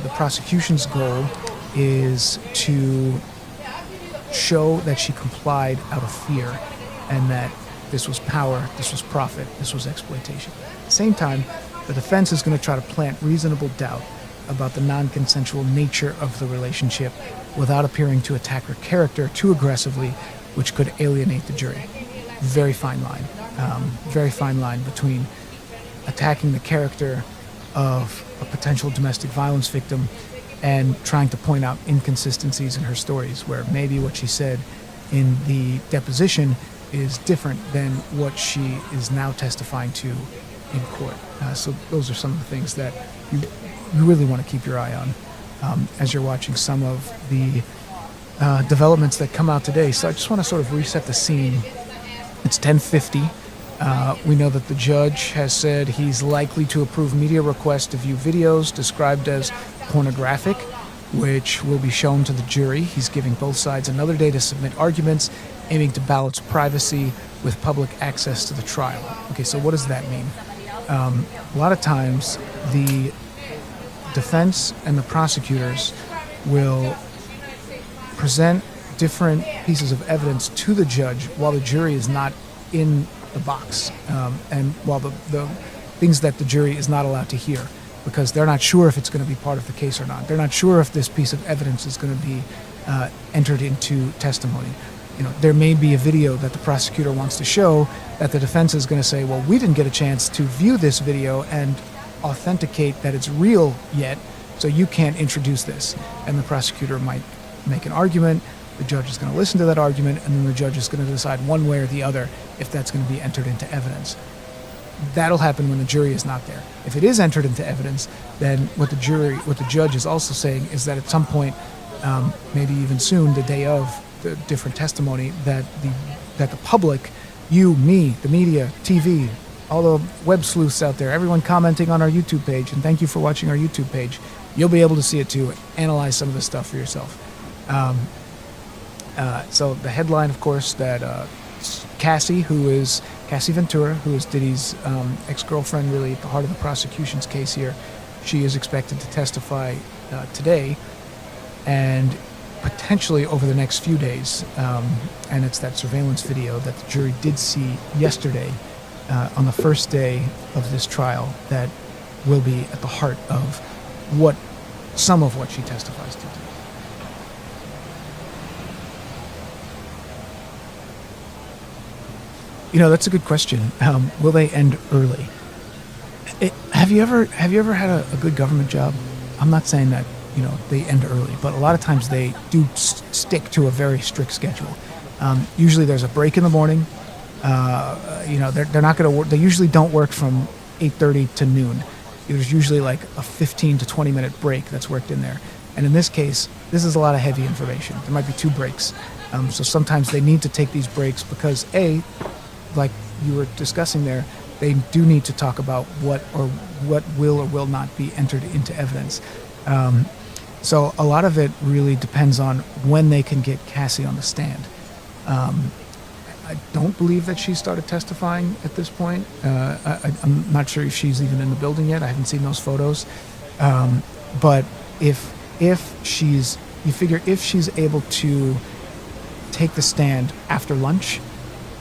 The prosecution's goal is to show that she complied out of fear, and that this was power, this was profit, this was exploitation. At the same time, the defense is going to try to plant reasonable doubt about the non-consensual nature of the relationship without appearing to attack her character too aggressively, which could alienate the jury. Very fine line between attacking the character of a potential domestic violence victim and trying to point out inconsistencies in her stories, where maybe what she said in the deposition is different than what she is now testifying to in court. So those are some of the things that you really want to keep your eye on as you're watching some of the developments that come out today. So I just want to sort of reset the scene. It's 10:50. We know that the judge has said he's likely to approve media requests to view videos described as pornographic, which will be shown to the jury. He's giving both sides another day to submit arguments, aiming to balance privacy with public access to the trial. Okay, so what does that mean? A lot of times, the defense and the prosecutors will present different pieces of evidence to the judge while the jury is not in the box, and while the things that the jury is not allowed to hear, because they're not sure if it's going to be part of the case or not. They're not sure if this piece of evidence is going to be entered into testimony. There may be a video that the prosecutor wants to show that the defense is going to say, well, we didn't get a chance to view this video and authenticate that it's real yet, so you can't introduce this. And the prosecutor might make an argument, the judge is going to listen to that argument, and then the judge is going to decide one way or the other if that's going to be entered into evidence. That'll happen when the jury is not there. If it is entered into evidence, then what the judge is also saying is that at some point, maybe even soon, the day of the different testimony, that the public, you, me, the media, TV, all the web sleuths out there, everyone commenting on our YouTube page, and thank you for watching our YouTube page, you'll be able to see it too, analyze some of this stuff for yourself. So the headline, of course, that Cassie Ventura, who is Diddy's ex-girlfriend, really at the heart of the prosecution's case here, she is expected to testify today and potentially over the next few days. And it's that surveillance video that the jury did see yesterday on the first day of this trial that will be at the heart of some of what she testifies to. That's a good question. Will they end early? Have you ever had a good government job? I'm not saying that they end early, but a lot of times they do stick to a very strict schedule. Usually there's a break in the morning. They're not going to work. They usually don't work from 8:30 to noon. There's usually like a 15 to 20 minute break that's worked in there. And in this case, this is a lot of heavy information. There might be 2 breaks. So sometimes they need to take these breaks because like you were discussing there, they do need to talk about what will or will not be entered into evidence. So a lot of it really depends on when they can get Cassie on the stand. I don't believe that she started testifying at this point. I'm not sure if she's even in the building yet. I haven't seen those photos. But if she's able to take the stand after lunch,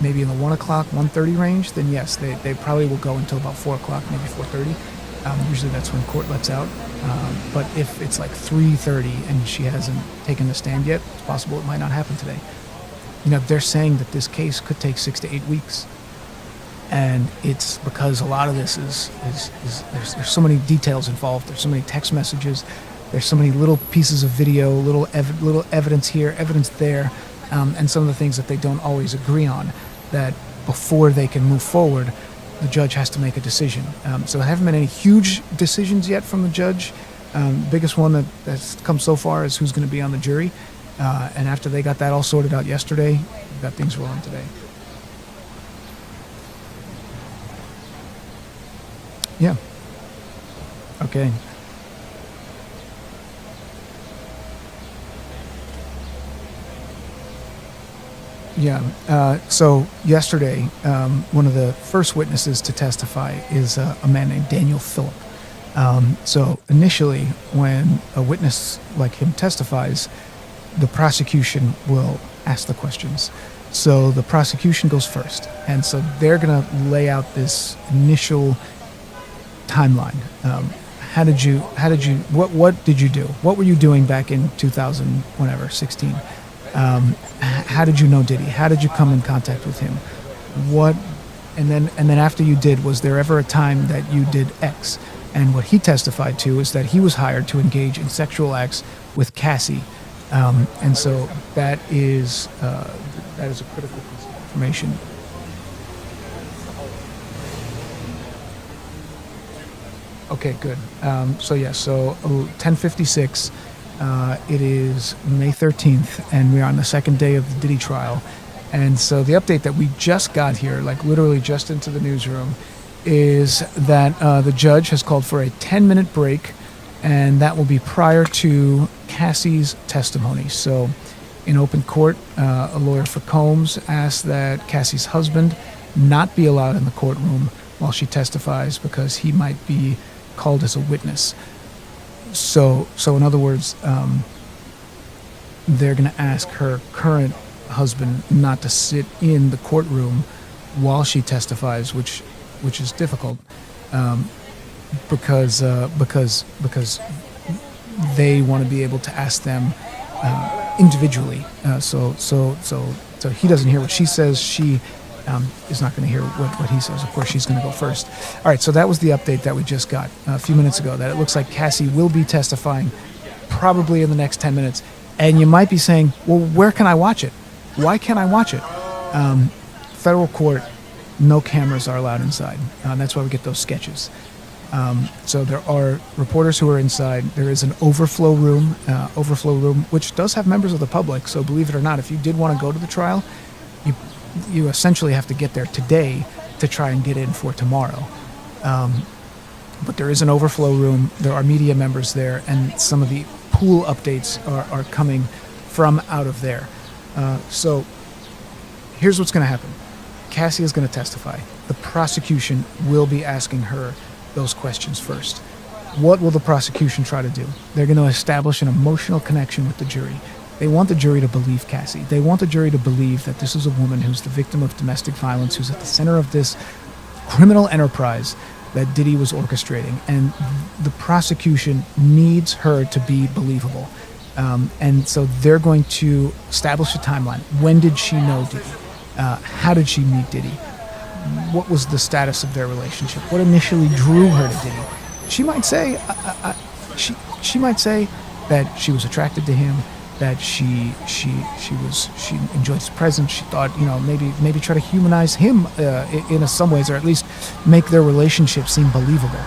maybe in the 1 o'clock, 1:30 range, then yes, they probably will go until about 4 o'clock, maybe 4:30. Usually that's when court lets out. But if it's like 3:30 and she hasn't taken the stand yet, it's possible it might not happen today. They're saying that this case could take 6 to 8 weeks. And it's because a lot of this is there's so many details involved. There's so many text messages. There's so many little pieces of video, little evidence here, evidence there, and some of the things that they don't always agree on, that before they can move forward, the judge has to make a decision. So there haven't been any huge decisions yet from the judge. Biggest one that's come so far is who's going to be on the jury. And after they got that all sorted out yesterday, we've got things rolling today. Yeah. Okay. Yeah. So yesterday, one of the first witnesses to testify is a man named Daniel Phillip. So initially, when a witness like him testifies, the prosecution will ask the questions. So the prosecution goes first, and so they're going to lay out this initial timeline. What did you do? What were you doing back in 16? How did you know Diddy? How did you come in contact with him? And then after you did, was there ever a time that you did X? And what he testified to is that he was hired to engage in sexual acts with Cassie. And so that is a critical piece of information. Okay, good. So 10:56. It is May 13th, and we're on the second day of the Diddy trial. And so the update that we just got here, like literally just into the newsroom, is that the judge has called for a 10-minute break, and that will be prior to Cassie's testimony. So in open court, a lawyer for Combs asked that Cassie's husband not be allowed in the courtroom while she testifies because he might be called as a witness. So in other words, they're going to ask her current husband not to sit in the courtroom while she testifies, which is difficult, because they want to be able to ask them individually. So he doesn't hear what she says. She is not going to hear what he says. Of course, she's going to go first. All right, so that was the update that we just got a few minutes ago, that it looks like Cassie will be testifying probably in the next 10 minutes. And you might be saying, well, where can I watch it? Why can't I watch it? Federal court, no cameras are allowed inside. That's why we get those sketches. So there are reporters who are inside. There is an overflow room, which does have members of the public. So believe it or not, if you did want to go to the trial, you essentially have to get there today to try and get in for tomorrow. But there is an overflow room. There are media members there, and some of the pool updates are coming from out of there. So here's what's going to happen. Cassie is going to testify. The prosecution will be asking her those questions first. What will the prosecution try to do? They're going to establish an emotional connection with the jury. They want the jury to believe Cassie. They want the jury to believe that this is a woman who's the victim of domestic violence, who's at the center of this criminal enterprise that Diddy was orchestrating. And the prosecution needs her to be believable. And so they're going to establish a timeline. When did she know Diddy? How did she meet Diddy? What was the status of their relationship? What initially drew her to Diddy? She might say, she might say that she was attracted to him, that she enjoyed his presence. She thought, maybe try to humanize him in some ways, or at least make their relationship seem believable.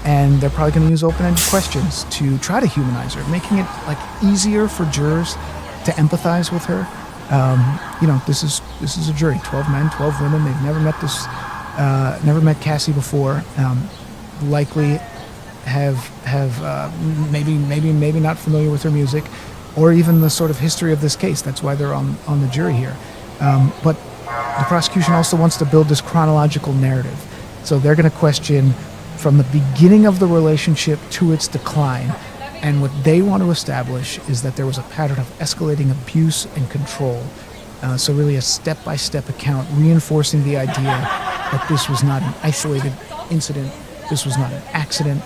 And they're probably going to use open-ended questions to try to humanize her, making it like easier for jurors to empathize with her. This is a jury, 12 men, 12 women. They've never met Cassie before. Likely have maybe not familiar with her music, or even the sort of history of this case. That's why they're on the jury here. But the prosecution also wants to build this chronological narrative. So they're going to question from the beginning of the relationship to its decline. And what they want to establish is that there was a pattern of escalating abuse and control. So really a step-by-step account reinforcing the idea that this was not an isolated incident, this was not an accident,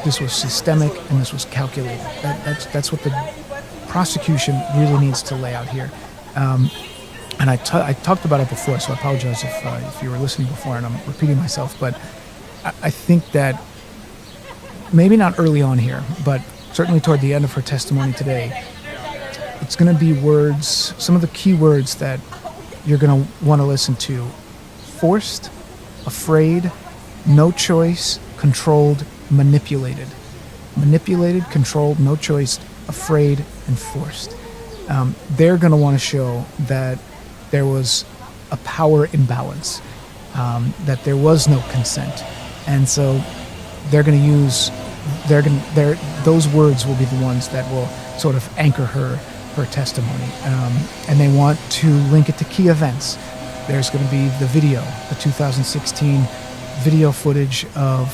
this was systemic, and this was calculated. That's what the prosecution really needs to lay out here. And I talked about it before, so I apologize if you were listening before and I'm repeating myself, but I think that maybe not early on here, but certainly toward the end of her testimony today, it's going to be words, some of the key words that you're going to want to listen to. Forced, afraid, no choice, controlled, manipulated. Manipulated, controlled, no choice, afraid, and forced. They're going to want to show that there was a power imbalance, that there was no consent, And so they're going to use those words will be the ones that will sort of anchor her testimony, and they want to link it to key events. There's going to be the video, the 2016 video footage of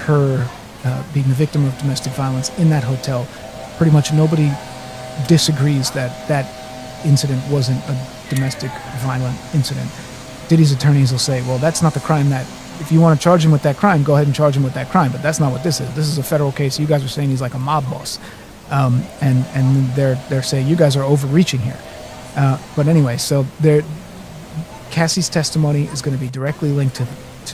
her being the victim of domestic violence in that hotel. Pretty much nobody disagrees that incident wasn't a domestic violent incident. Diddy's attorneys will say, well, that's not the crime that, if you want to charge him with that crime, go ahead and charge him with that crime, but that's not what this is. This is a federal case. You guys are saying he's like a mob boss. And they're saying you guys are overreaching here. But anyway, so Cassie's testimony is going to be directly linked to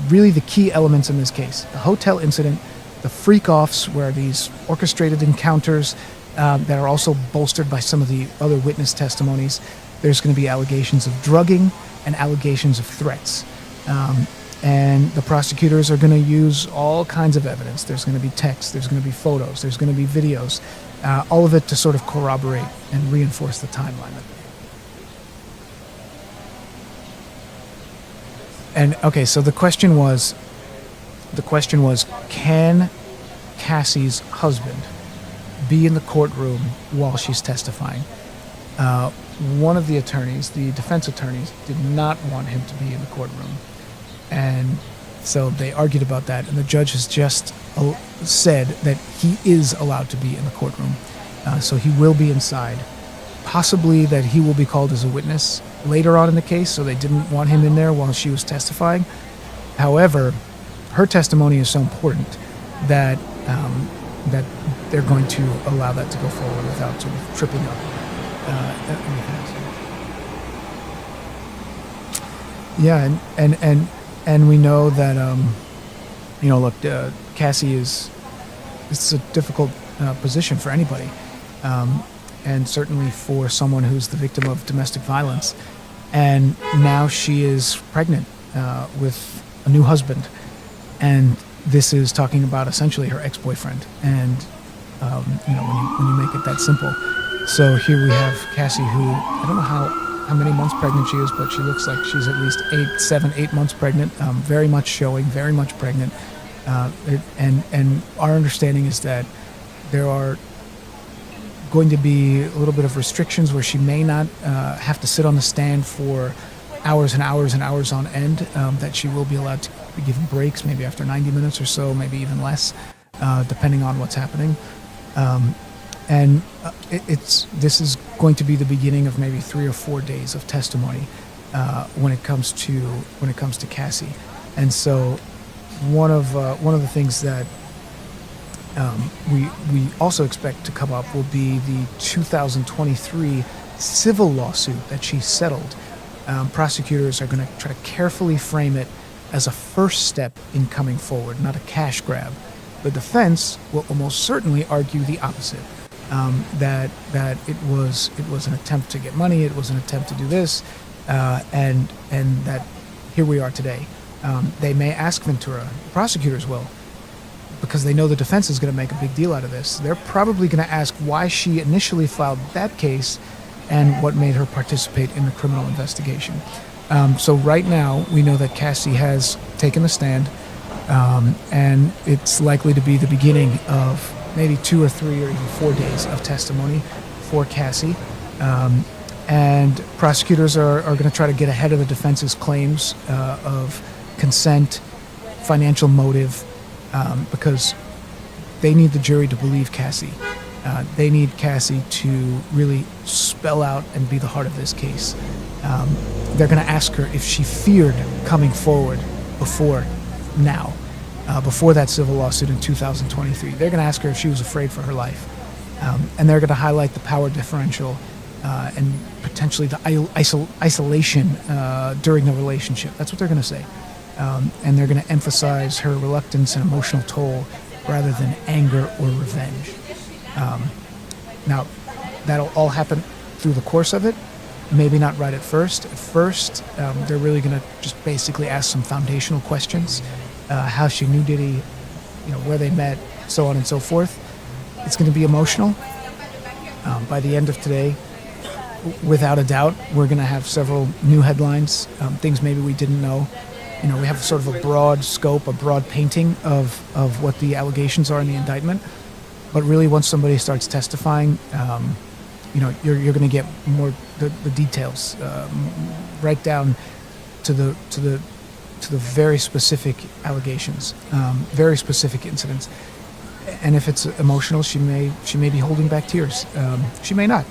really the key elements in this case. The hotel incident, the freak-offs, where these orchestrated encounters that are also bolstered by some of the other witness testimonies. There's going to be allegations of drugging and allegations of threats. And the prosecutors are going to use all kinds of evidence. There's going to be text, there's going to be photos, there's going to be videos, all of it to sort of corroborate and reinforce the timeline. And okay, so the question was, can Cassie's husband be in the courtroom while she's testifying? One of the attorneys, the defense attorneys, did not want him to be in the courtroom. And so they argued about that, and the judge has just said that he is allowed to be in the courtroom. So he will be inside. Possibly that he will be called as a witness later on in the case, so they didn't want him in there while she was testifying. However, her testimony is so important that that they're going to allow that to go forward without sort of tripping up anything. Yeah, and we know that look, Cassie it's a difficult position for anybody, and certainly for someone who's the victim of domestic violence. And now she is pregnant with a new husband, and this is talking about essentially her ex-boyfriend. And when you make it that simple. So here we have Cassie, who I don't know how many months pregnant she is, but she looks like she's at least 8 months pregnant. Very much showing, very much pregnant. And our understanding is that there are going to be a little bit of restrictions where she may not have to sit on the stand for hours and hours and hours on end, that she will be allowed to be given breaks, maybe after 90 minutes or so, maybe even less, depending on what's happening. This is going to be the beginning of maybe 3 or 4 days of testimony when it comes to Cassie. And so one of the things that we also expect to come up will be the 2023 civil lawsuit that she settled. Prosecutors are going to try to carefully frame it as a first step in coming forward, not a cash grab. The defense will almost certainly argue the opposite, that it was an attempt to get money, it was an attempt to do this, and that here we are today. They may ask Ventura, prosecutors will, because they know the defense is going to make a big deal out of this. They're probably going to ask why she initially filed that case and what made her participate in the criminal investigation. So right now, we know that Cassie has taken the stand, and it's likely to be the beginning of maybe 2 or 3 or even 4 days of testimony for Cassie. And prosecutors are going to try to get ahead of the defense's claims of consent, financial motive, because they need the jury to believe Cassie. They need Cassie to really spell out and be the heart of this case. They're going to ask her if she feared coming forward before now, before that civil lawsuit in 2023. They're going to ask her if she was afraid for her life. And they're going to highlight the power differential and potentially the isolation during the relationship. That's what they're going to say. And they're going to emphasize her reluctance and emotional toll rather than anger or revenge. Now, that'll all happen through the course of it, maybe not right at first. At first, they're really going to just basically ask some foundational questions, how she knew Diddy, where they met, so on and so forth. It's going to be emotional. By the end of today, without a doubt, we're going to have several new headlines, things maybe we didn't know. we have sort of a broad scope, a broad painting of what the allegations are in the indictment. But really, once somebody starts testifying, you're going to get more the details, right down to the very specific allegations, very specific incidents. And if it's emotional, she may be holding back tears. She may not.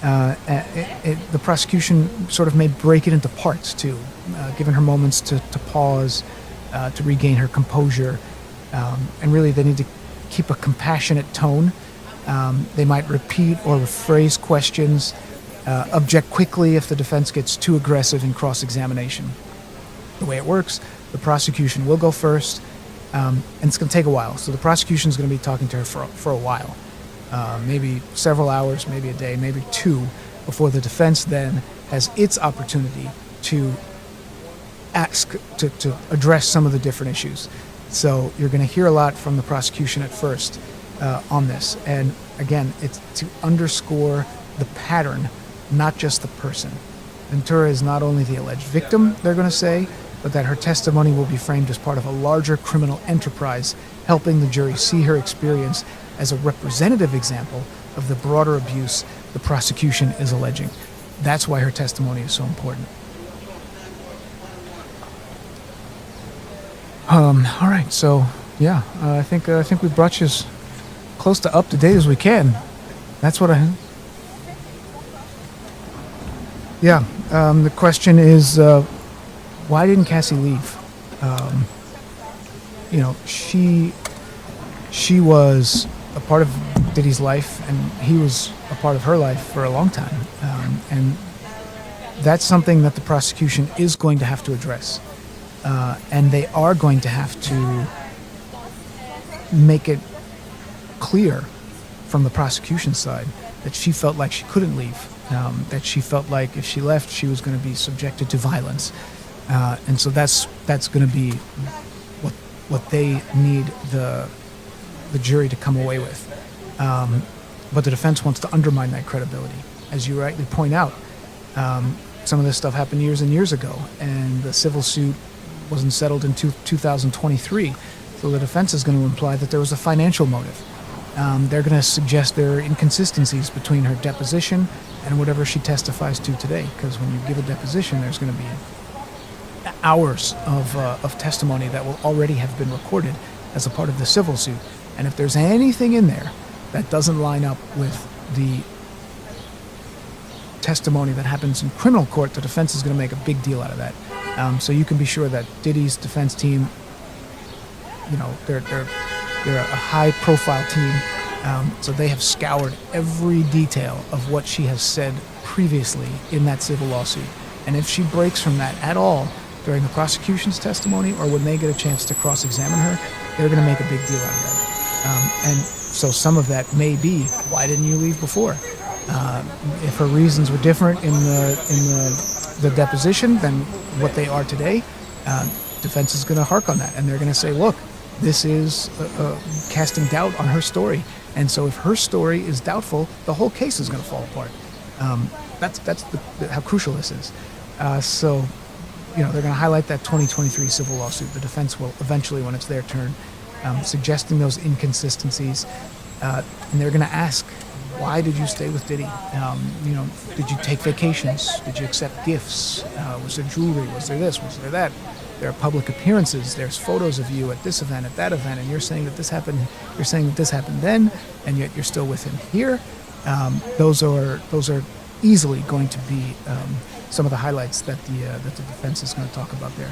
The prosecution sort of may break it into parts too, giving her moments to pause, to regain her composure, and really they need to keep a compassionate tone. They might repeat or rephrase questions, object quickly if the defense gets too aggressive in cross-examination. The way it works, the prosecution will go first, and it's going to take a while. So the prosecution is going to be talking to her for a while, maybe several hours, maybe a day, maybe two, before the defense then has its opportunity to ask, to address some of the different issues. So you're going to hear a lot from the prosecution at first on this. And again, it's to underscore the pattern, not just the person. Ventura is not only the alleged victim, they're going to say, but that her testimony will be framed as part of a larger criminal enterprise, helping the jury see her experience as a representative example of the broader abuse the prosecution is alleging. That's why her testimony is so important. All right, so yeah, I think we brought you as close to up to date as we can. That's what I. Yeah, the question is, why didn't Cassie leave? She was a part of Diddy's life, and he was a part of her life for a long time, and that's something that the prosecution is going to have to address. And they are going to have to make it clear from the prosecution side that she felt like she couldn't leave, that she felt like if she left, she was going to be subjected to violence. And so that's going to be what they need the jury to come away with. But the defense wants to undermine that credibility. As you rightly point out, some of this stuff happened years and years ago, and the civil suit wasn't settled in 2023. So the defense is going to imply that there was a financial motive. They're going to suggest there are inconsistencies between her deposition and whatever she testifies to today. Because when you give a deposition, there's going to be hours of testimony that will already have been recorded as a part of the civil suit. And if there's anything in there that doesn't line up with the testimony that happens in criminal court, the defense is going to make a big deal out of that. So you can be sure that Diddy's defense team, they're a high-profile team. So they have scoured every detail of what she has said previously in that civil lawsuit. And if she breaks from that at all during the prosecution's testimony or when they get a chance to cross-examine her, they're going to make a big deal out of that. And so some of that may be, why didn't you leave before? If her reasons were different in the deposition than what they are today, defense is going to hark on that, and they're going to say, look, this is casting doubt on her story, and so if her story is doubtful, the whole case is going to fall apart. That's how crucial this is. So they're going to highlight that 2023 civil lawsuit. The defense will eventually, when it's their turn, suggesting those inconsistencies, and they're going to ask, why did you stay with Diddy? Did you take vacations? Did you accept gifts? Was there jewelry? Was there this? Was there that? There are public appearances. There's photos of you at this event, at that event, and you're saying that this happened. You're saying that this happened then, and yet you're still with him here. Those are easily going to be some of the highlights that the defense is going to talk about there,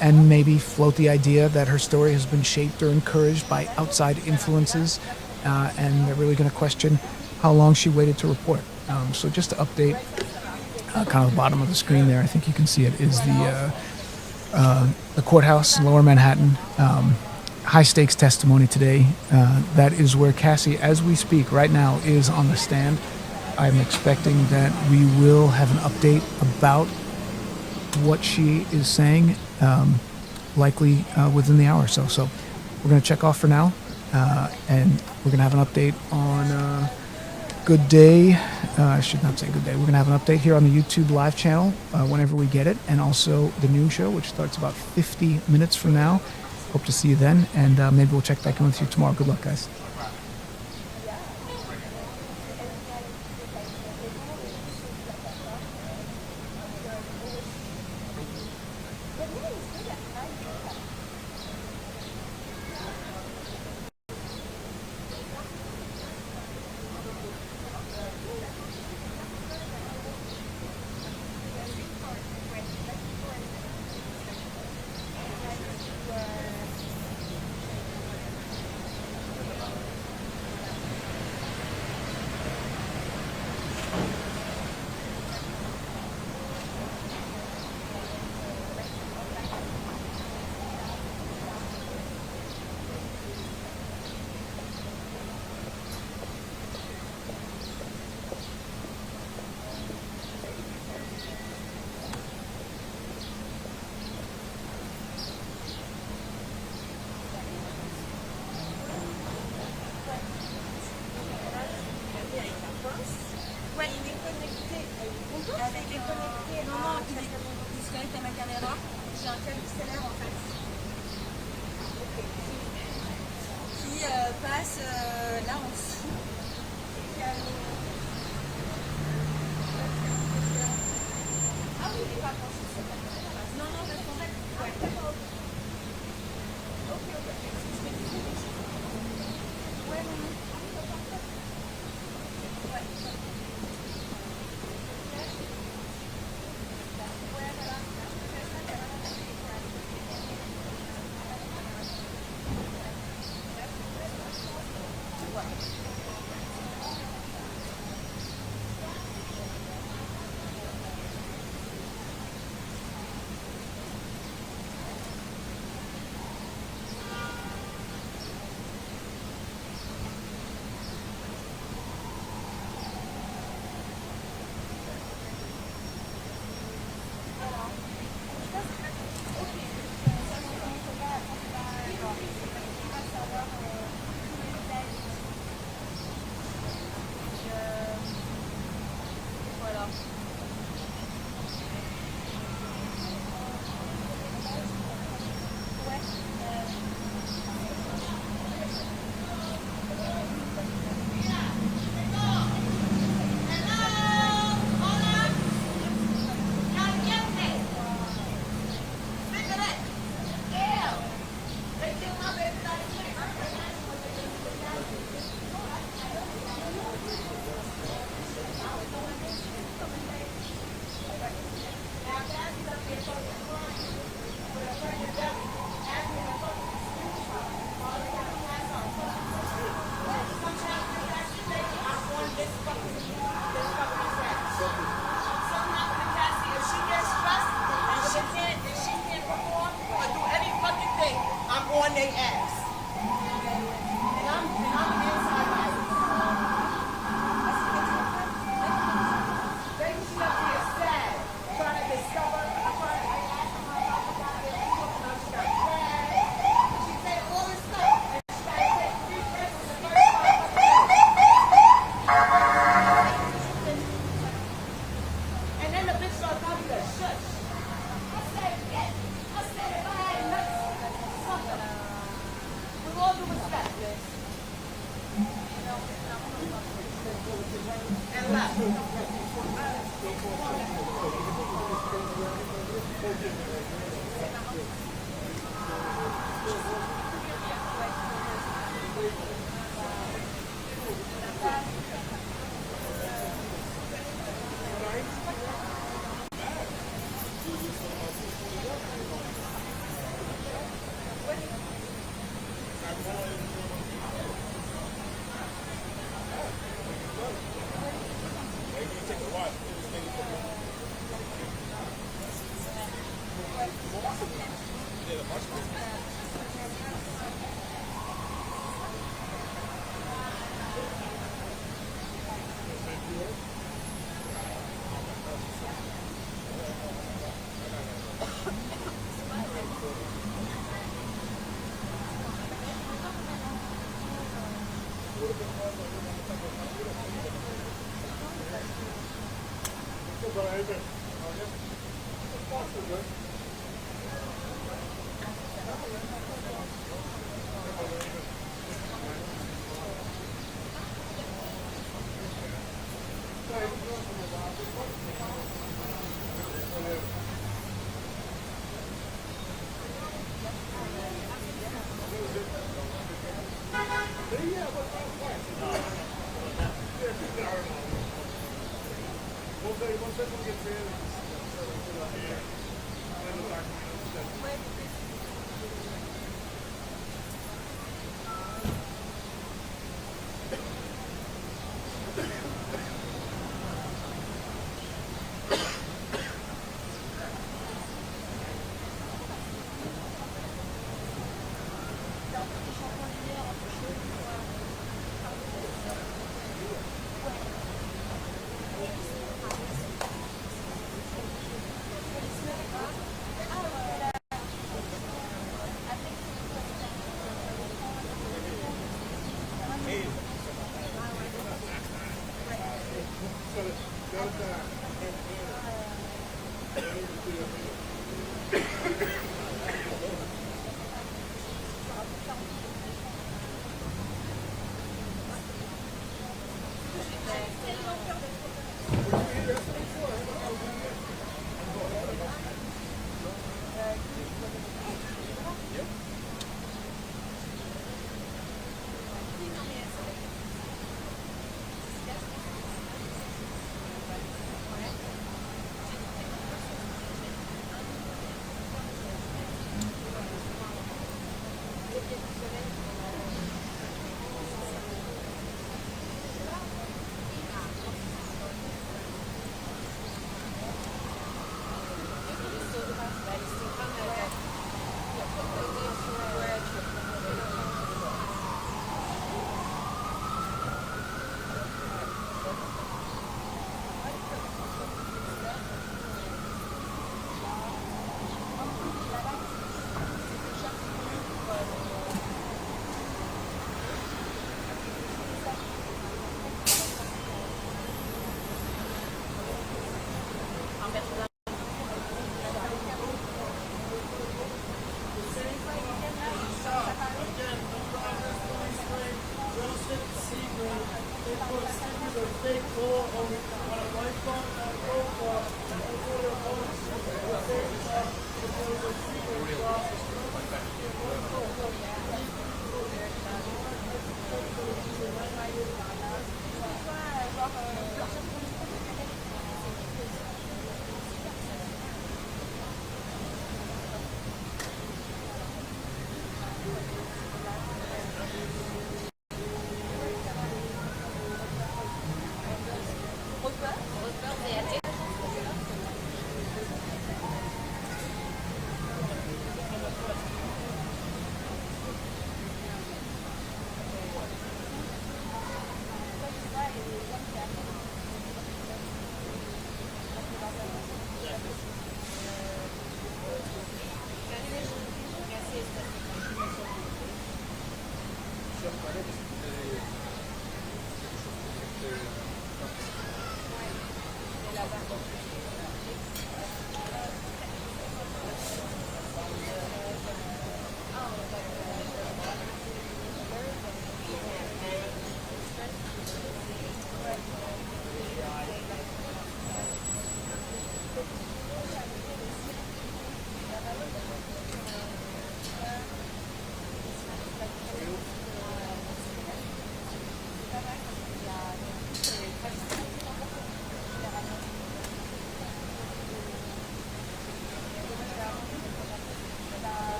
and maybe float the idea that her story has been shaped or encouraged by outside influences. And they're really going to question how long she waited to report. So just to update, kind of the bottom of the screen there, I think you can see it, is the courthouse in Lower Manhattan. High stakes testimony today. That is where Cassie, as we speak right now, is on the stand. I'm expecting that we will have an update about what she is saying, likely within the hour or so. So we're going to check off for now. And we're going to have an update on Good Day I should not say good day. We're going to have an update here on the YouTube live channel whenever we get it, and also the noon show, which starts about 50 minutes from now. Hope to see you then, and maybe we'll check back in with you tomorrow. Good luck, guys. Passe là en dessous. Ah oui, il n'est pas branché. Non, non, parce qu'en fait, ouais. Ok, ok. Ouais, non, non. Ouais. On their ass. And I'm inside like, they sit up here sad, trying to discover, trying to ask her about it, and she got mad. She said all this stuff, and she got to take 3 breaths in the first and then the bitch started telling me to shush. I said, yeah. I said, if I had nuts, something. With all due respect, bitch. And left.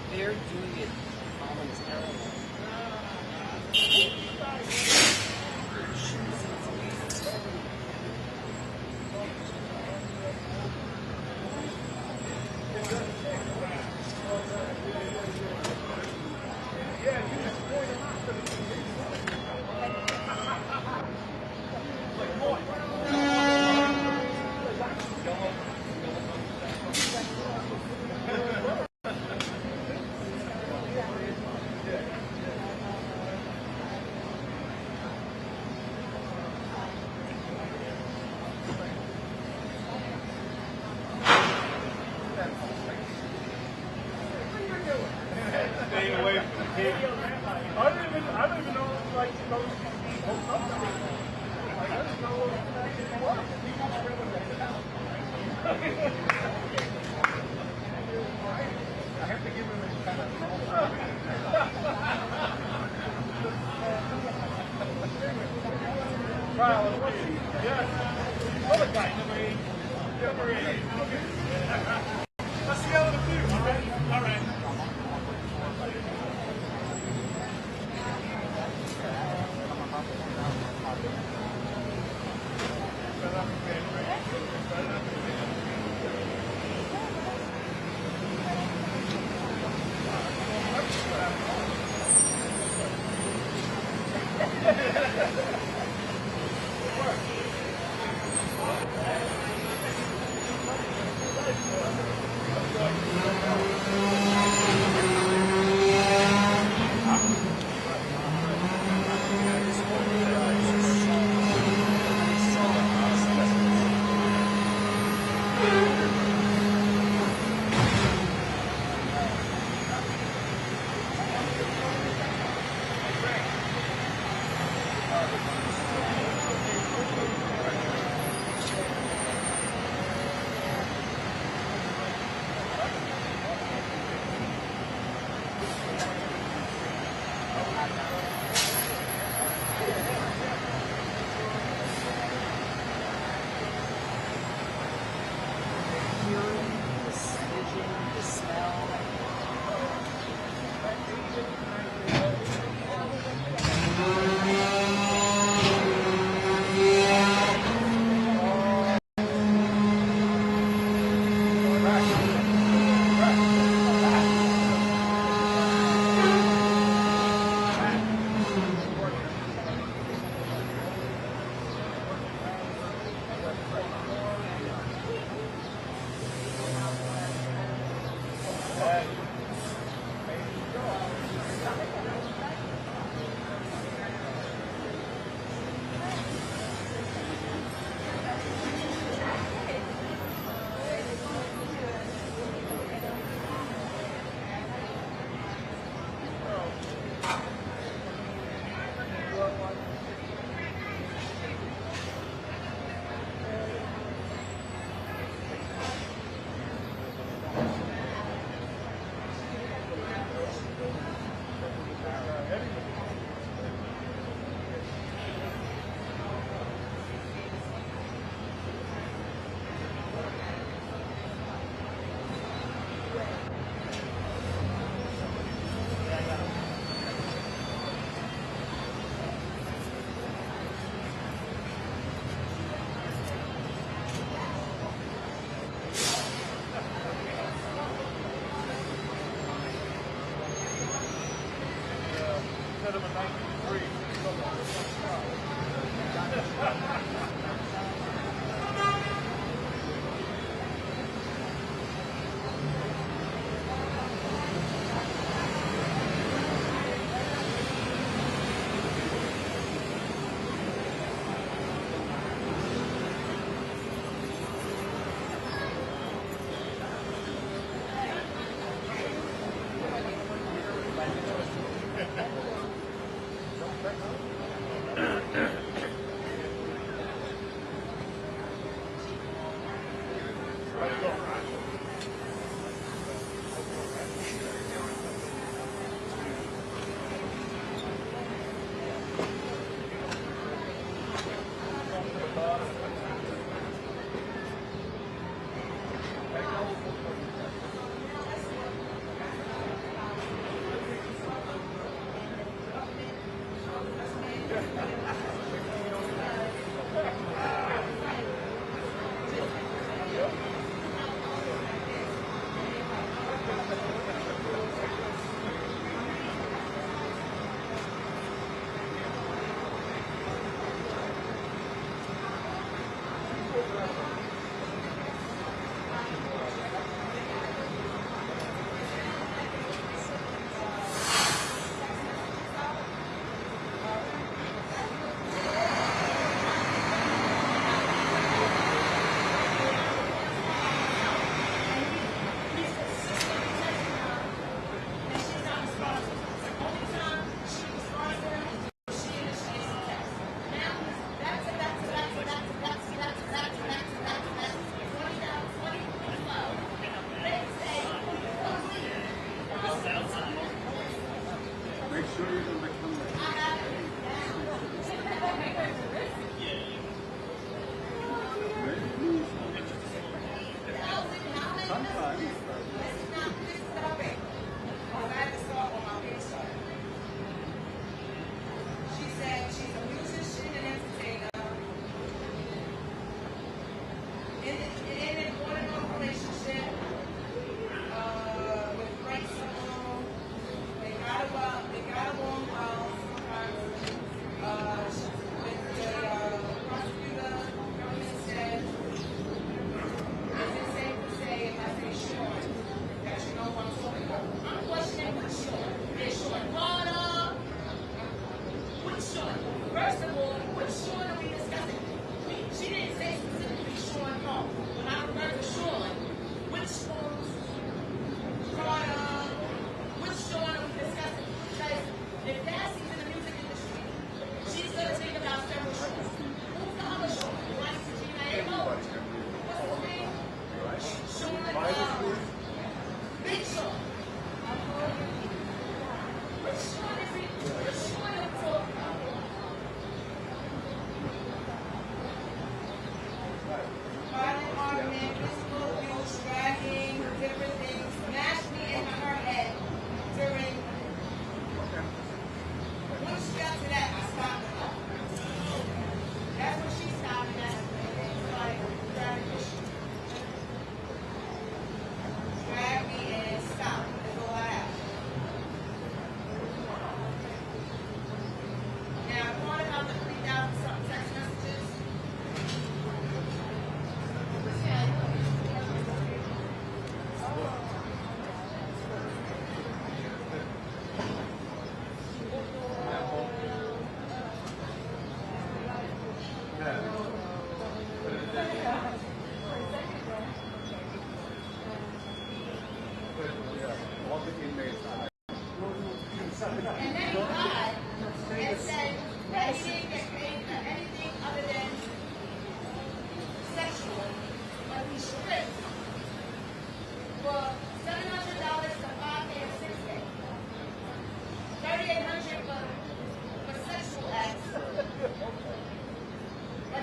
They're doing it voluntarily. Staying away from the kids. I don't even know like those people. Like I don't know what. I have to give him a kind of trial of waiting. Yes. Other guy. Number 8. Let's see how it'll do. All right. All right.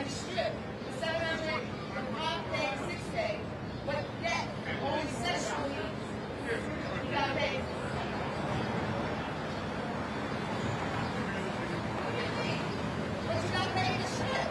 the strip, the 700, the 5-day, 6-day, but yet only sexual needs. You gotta pay. But you gotta pay the strip.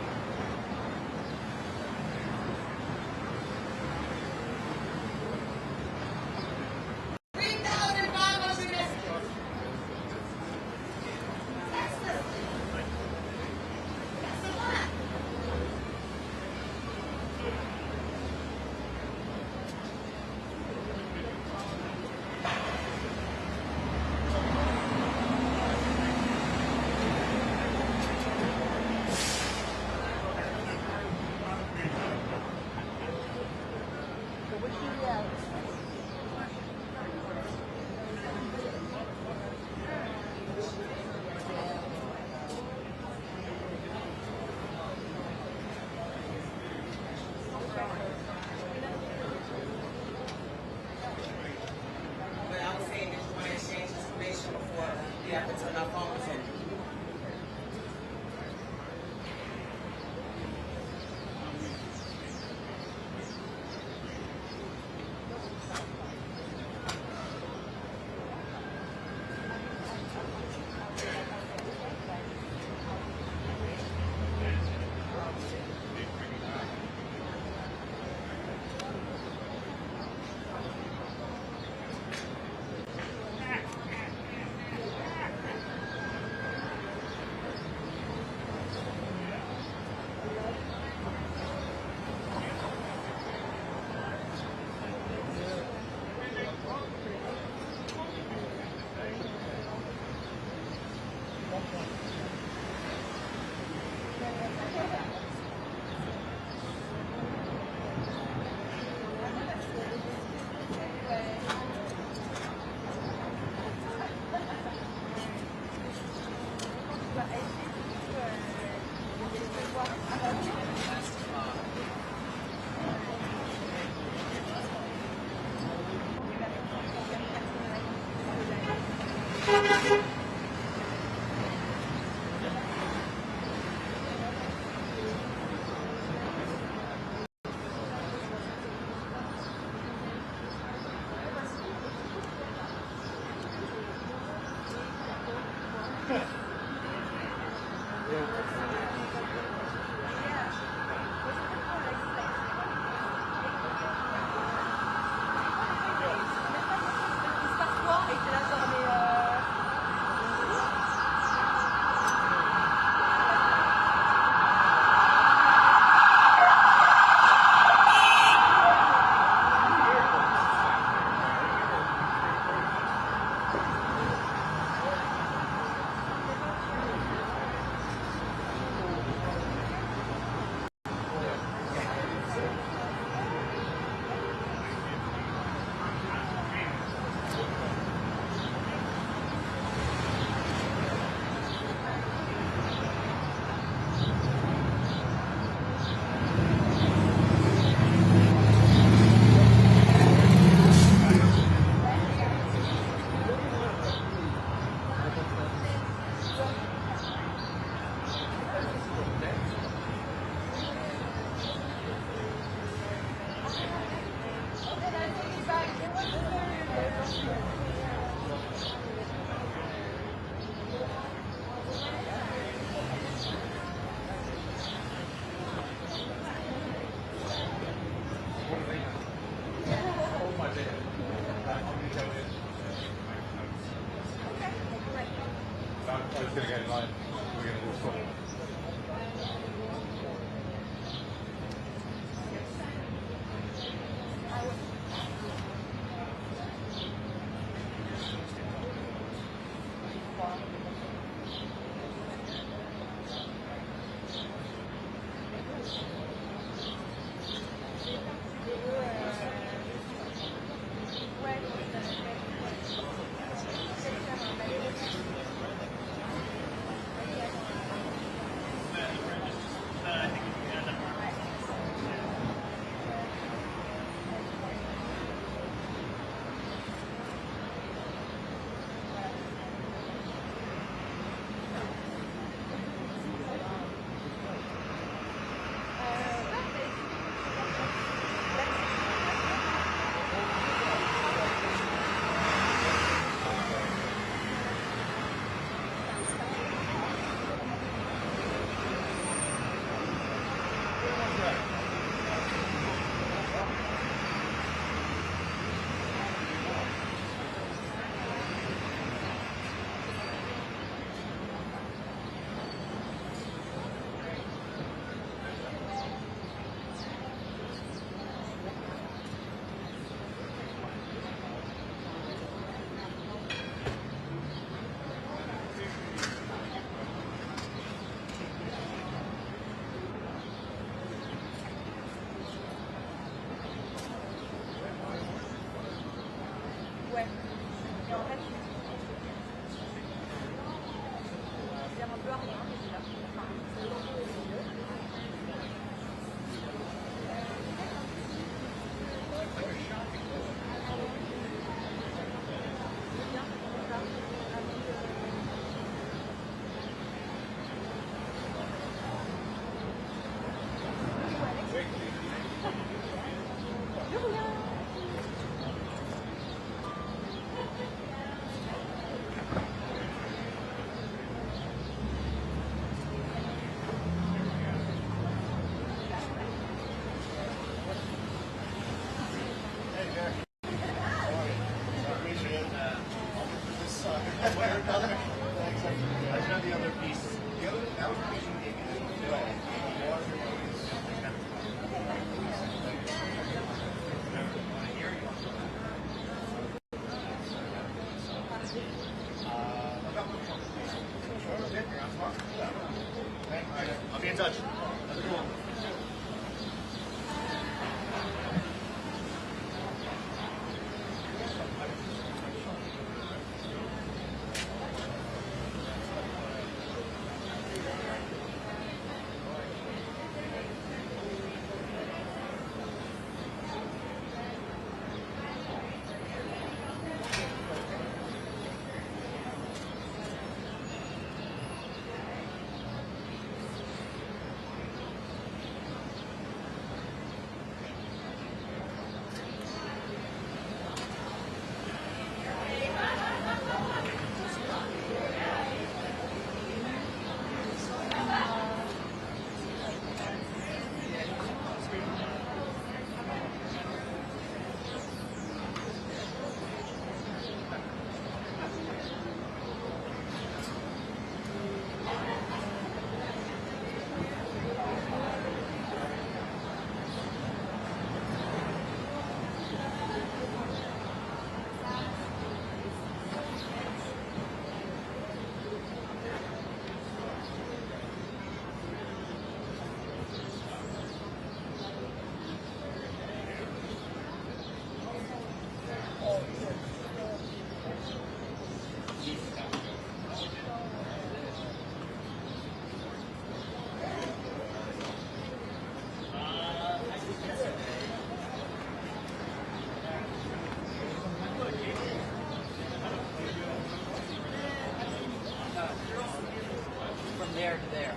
From there to there.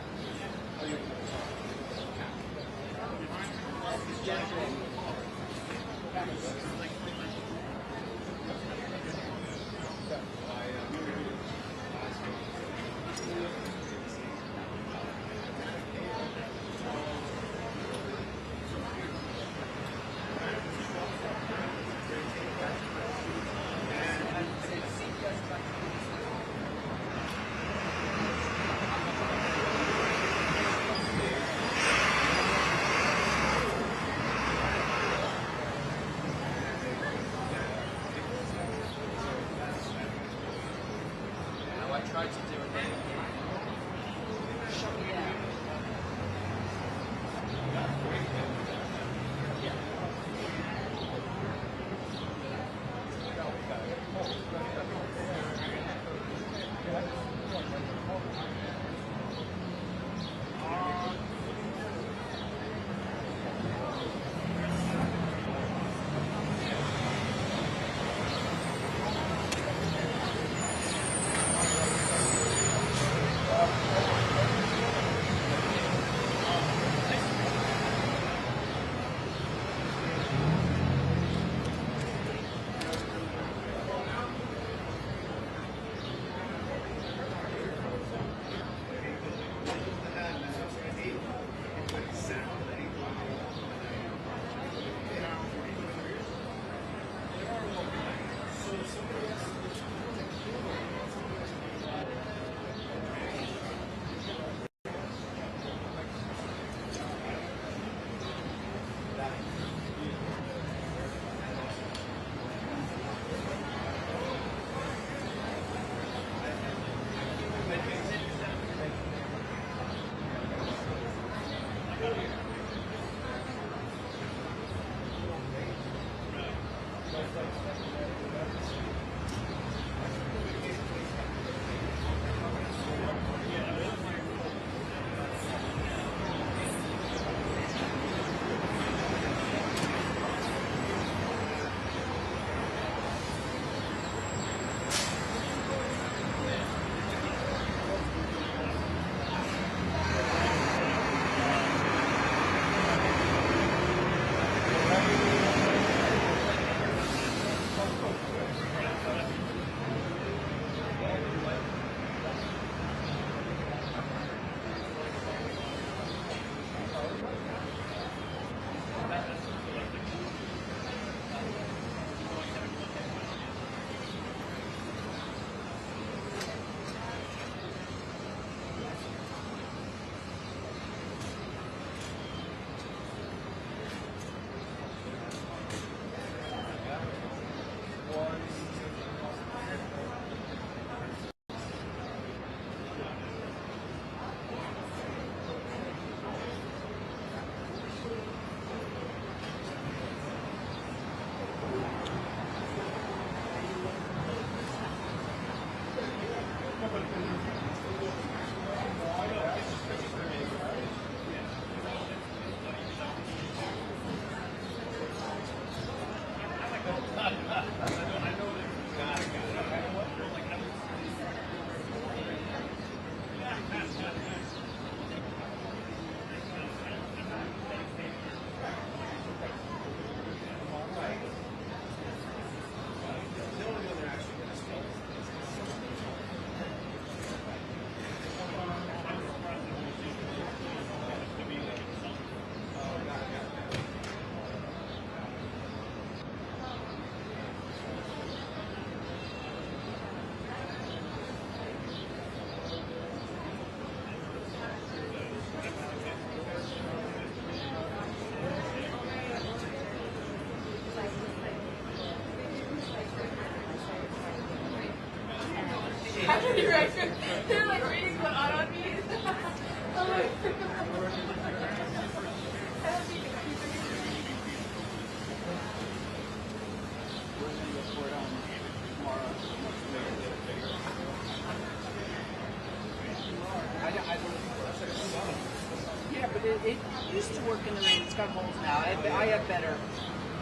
it used to work in the rain. It's got holes now. I have better.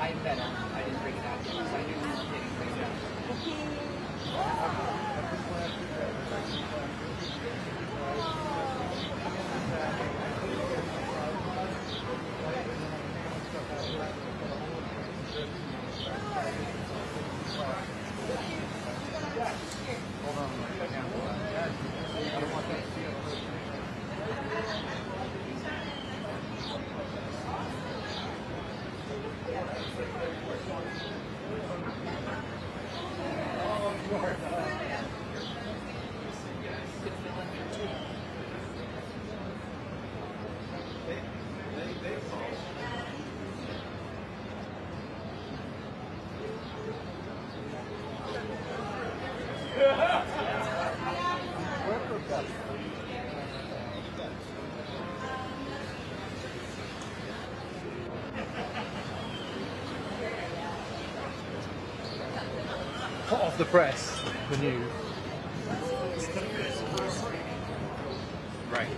I didn't bring it out because I knew we were getting bring it out. Hot off the press, the news. Right.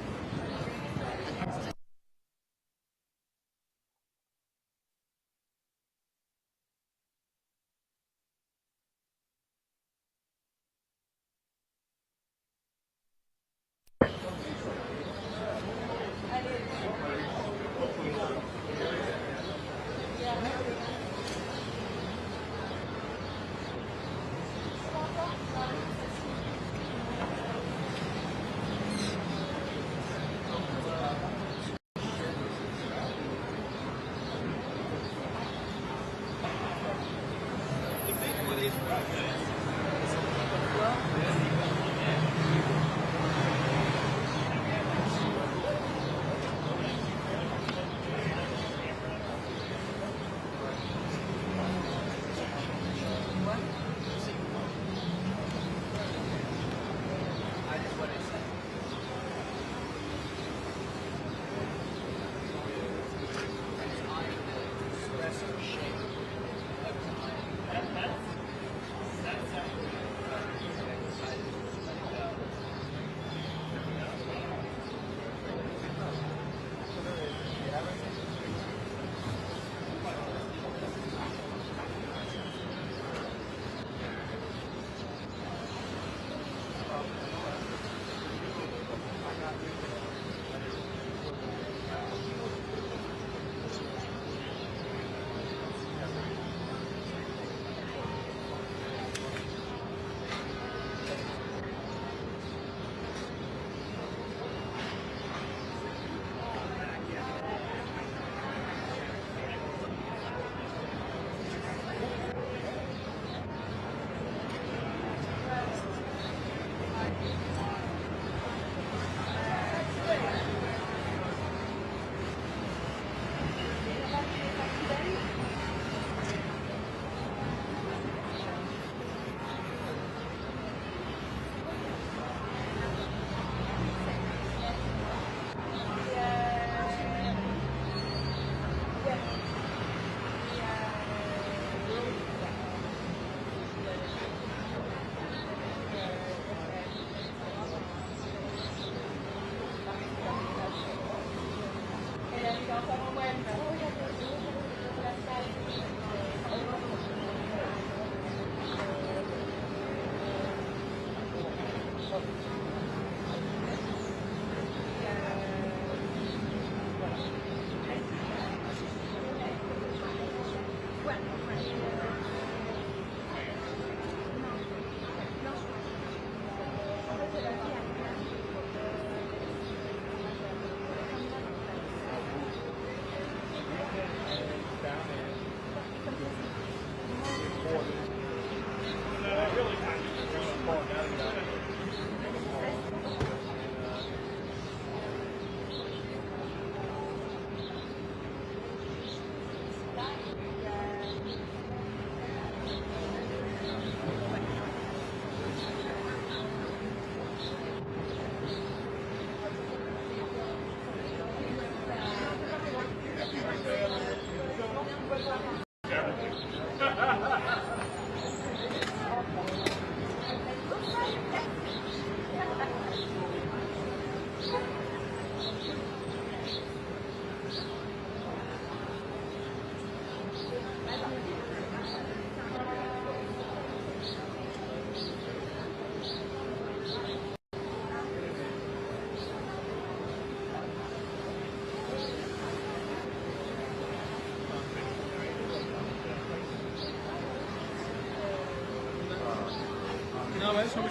And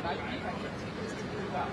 I think I can take this to you out.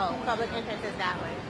Oh, public entrance is that way.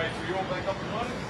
Alright, so you're all back up and running?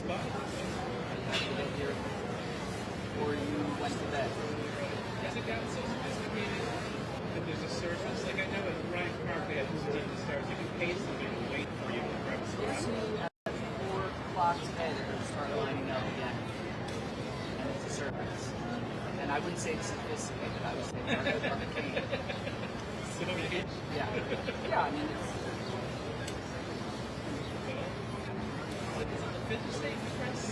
Or you went to bed? Has it gotten so sophisticated that there's a service? Like I know at Bryant Park they have this stars. You can pay somebody to wait for you to grab a spot. At 4 o'clock today, they're going to start lining up again. And it's a service. And I wouldn't say it's sophisticated. I would say it's arcane. So Yeah. Yeah, I mean, it's... Is it the fidget state press?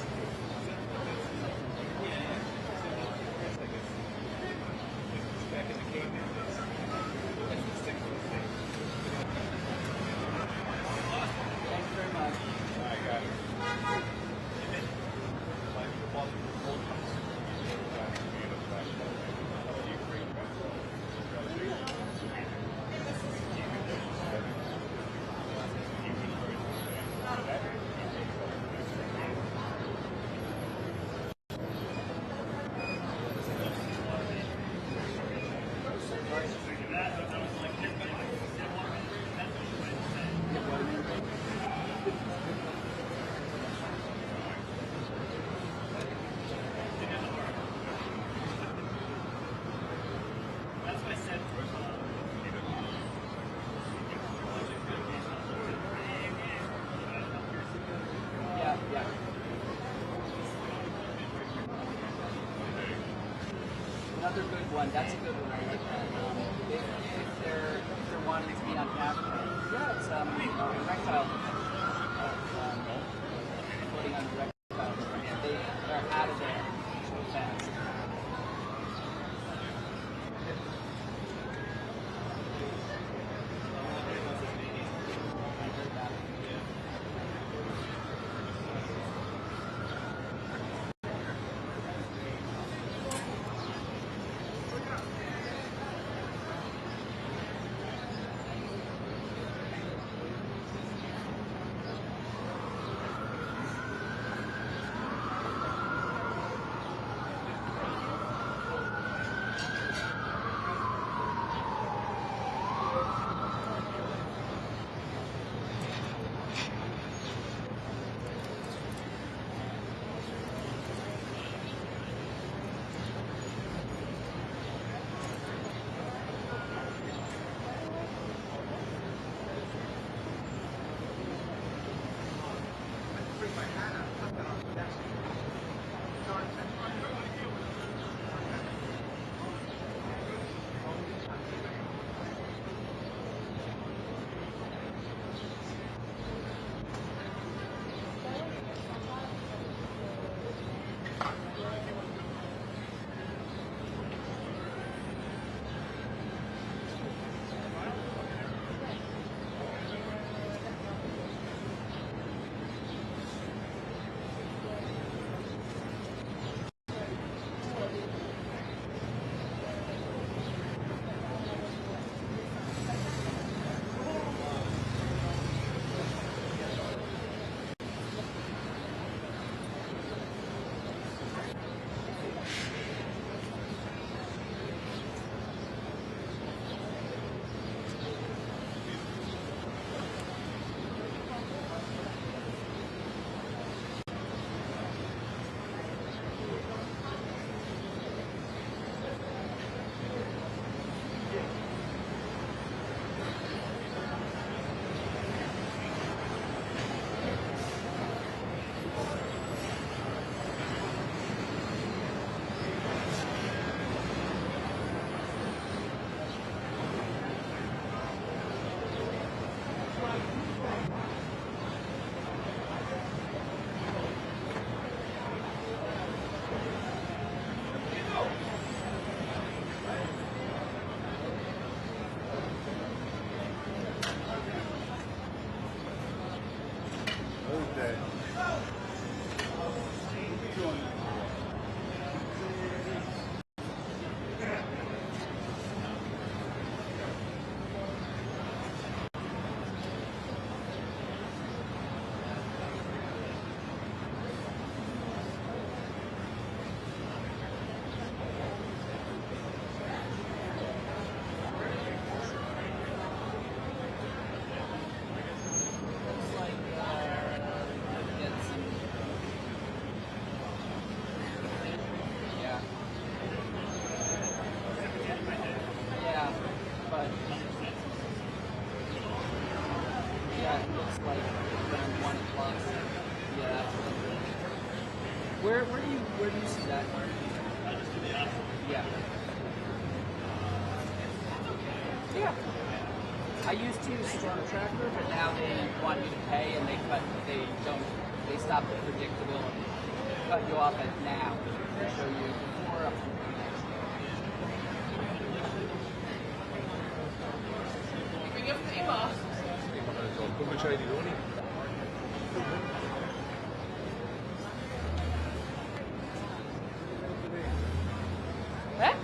Back in the caveman days. That's the stick to the thing. Thank you very much. I got it. Yeah. Another good one. That's a good one. I like that. If they're wanting to be on camera, yeah, it's erectile. Floating on erectile. They're out of there so fast. looks like around 1 o'clock. Yeah. Where do you see that? Yeah. Yeah. I used to use Storm Tracker, but now they want you to pay and they stop the predictability. Cut you off at now. They show you before up to Come c'hai di doni? Eh?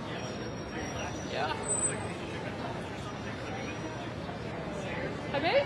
Yeah. Hey,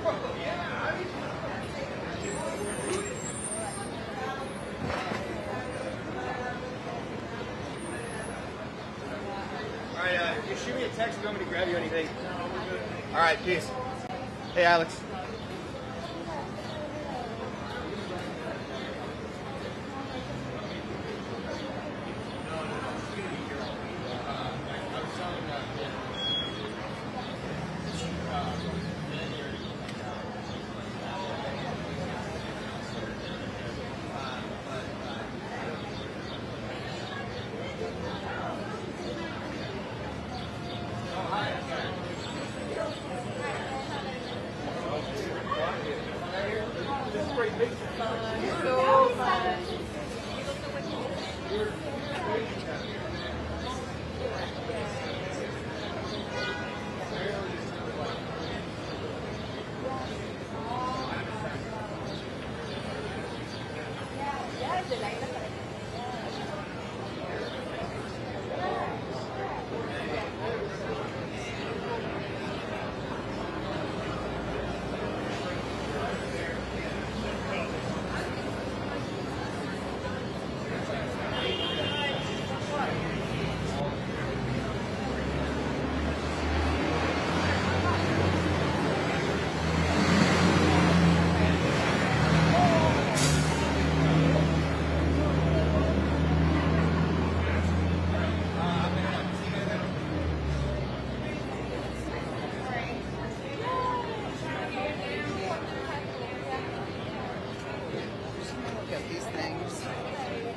All right, you shoot me a text if you want me to grab you or anything. All right, peace. Hey, Alex.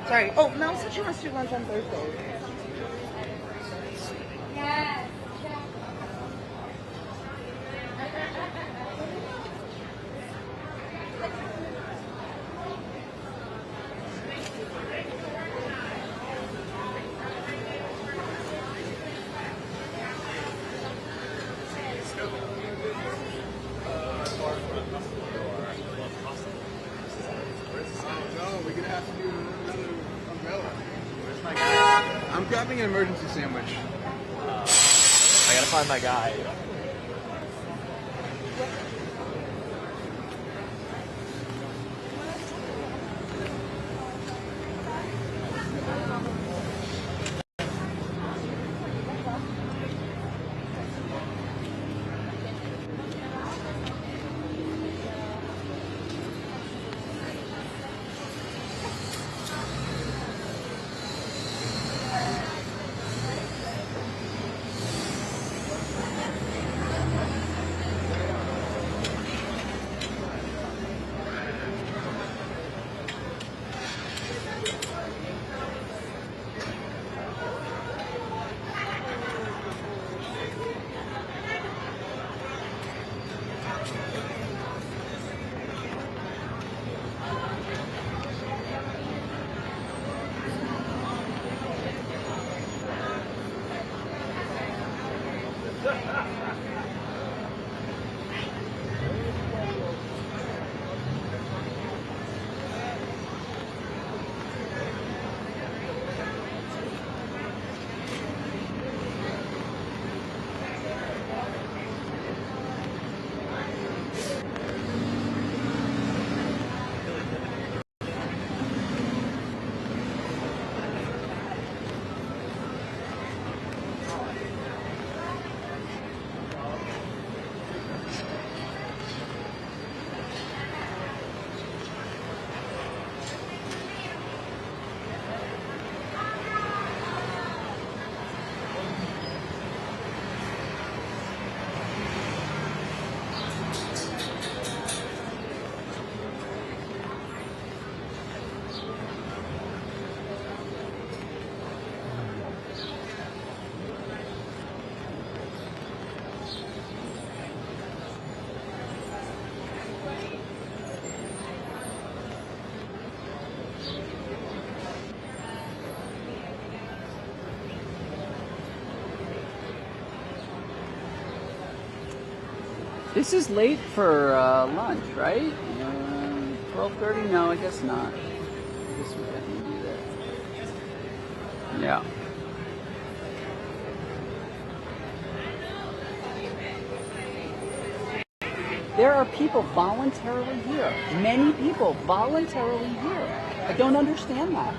Sorry. Oh, Mel said she wants to do lunch on Thursday. Yes. I'm grabbing an emergency sandwich. I gotta find my guy. This is late for lunch, right? 12:30? No, I guess not. I guess we can do that. Yeah. There are people voluntarily here. Many people voluntarily here. I don't understand that.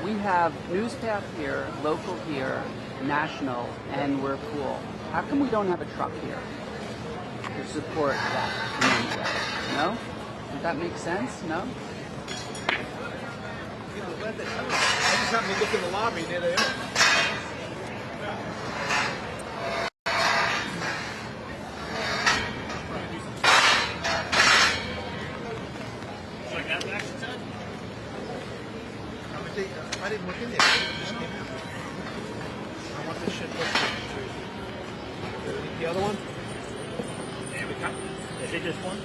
We have Newspath here, local here, national, and we're cool. How come we don't have a truck here to support that community? No? Does that make sense? No? I just happened to look in the lobby near the end. I didn't look in there. It just came out. I want this shit listed. The other one? Is it just one?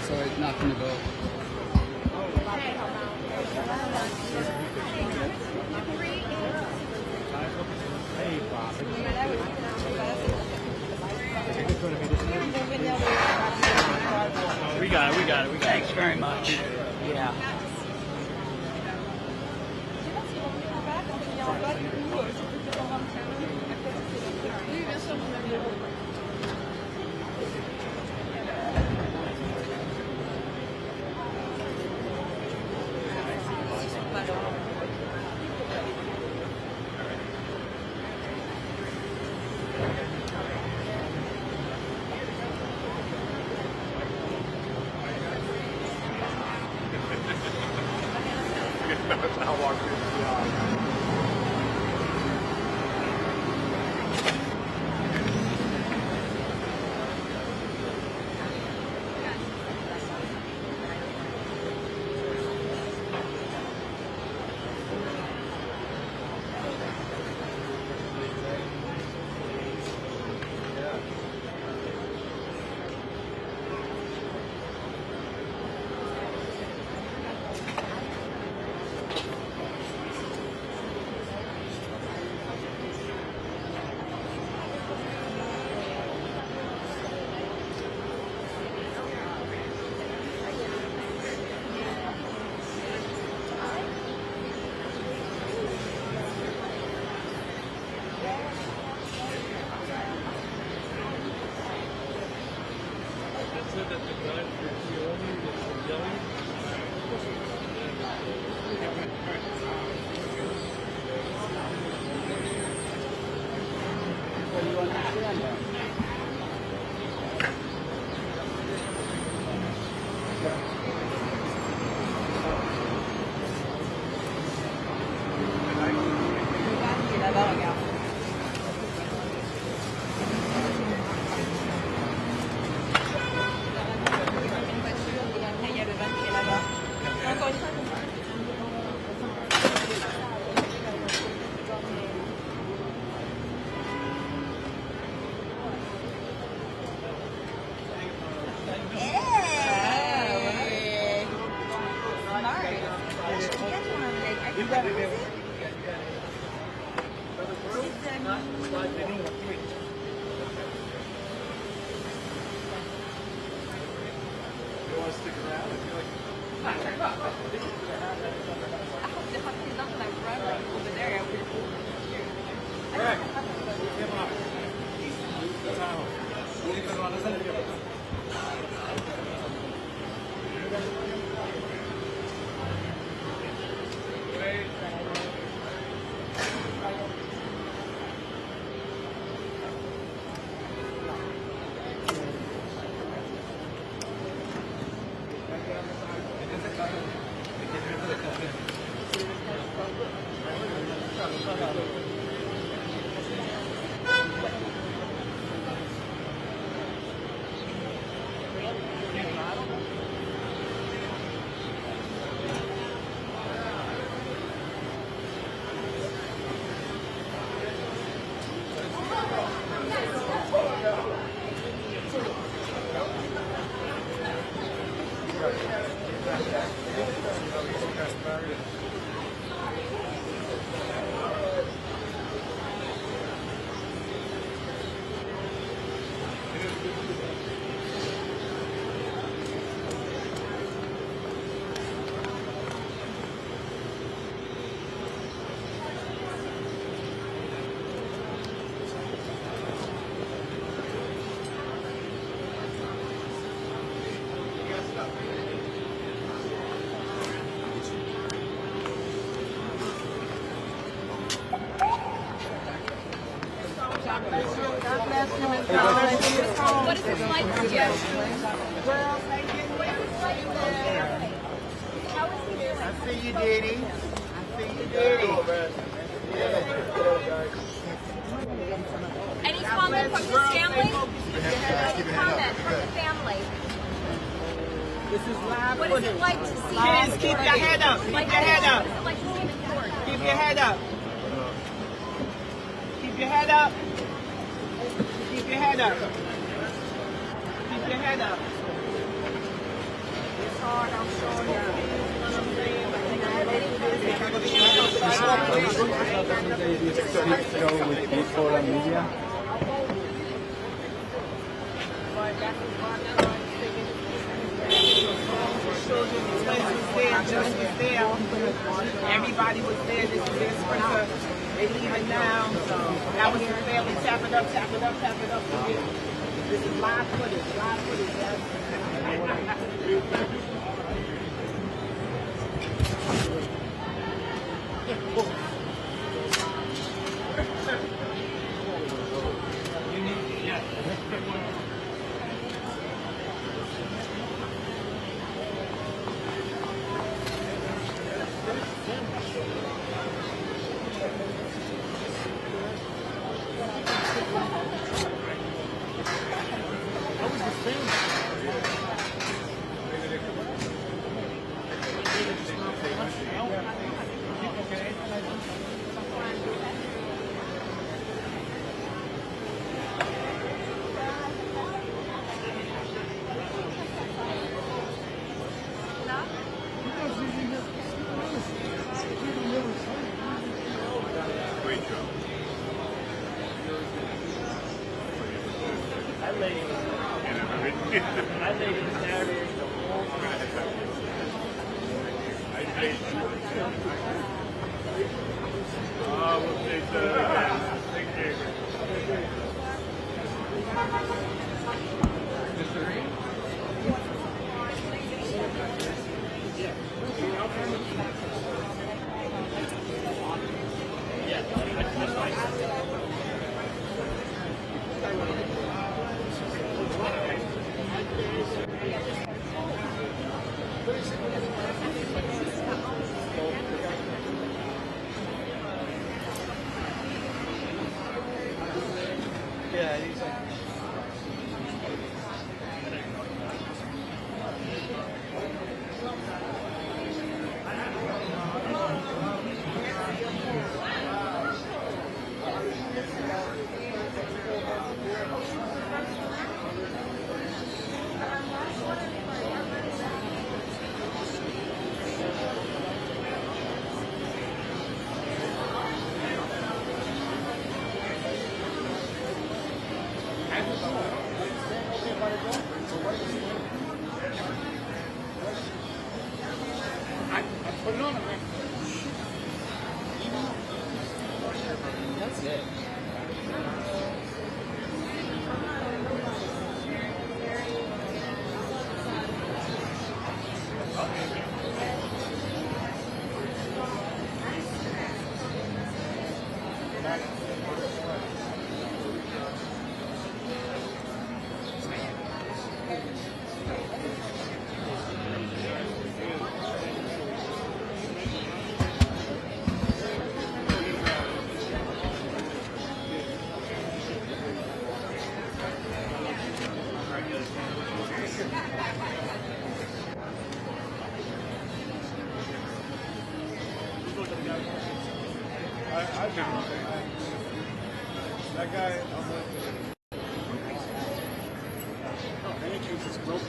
Sorry, not going to go. We got it. Thanks very much. Yeah. I'll walk through the aisle. What do you understand then? What is this like for you? How is he doing? I see you, Diddy. I see you, Diddy. Any comment from his family? Any comment from the family? This is live. What is it like to see Kids, keep your head up. Keep your head up. What is it like to see him in court? Keep your head up. Keep your head up. Keep your head up. Keep your head up. It's hard, I'm sure. You know what I'm saying? But you gotta go through this. You gotta be media. Everybody was there. This is their sprinter. They leaving now. That was your family. Tap it up, tap it up, tap it up. This is live footage. Live footage. I do. That guy, Pancakes is broken.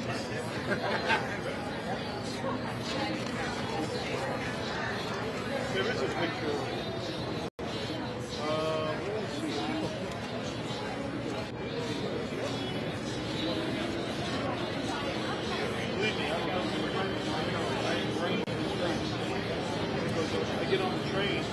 There is a picture. Let's see. Believe me, I ain't running the streets. Because I get on the train.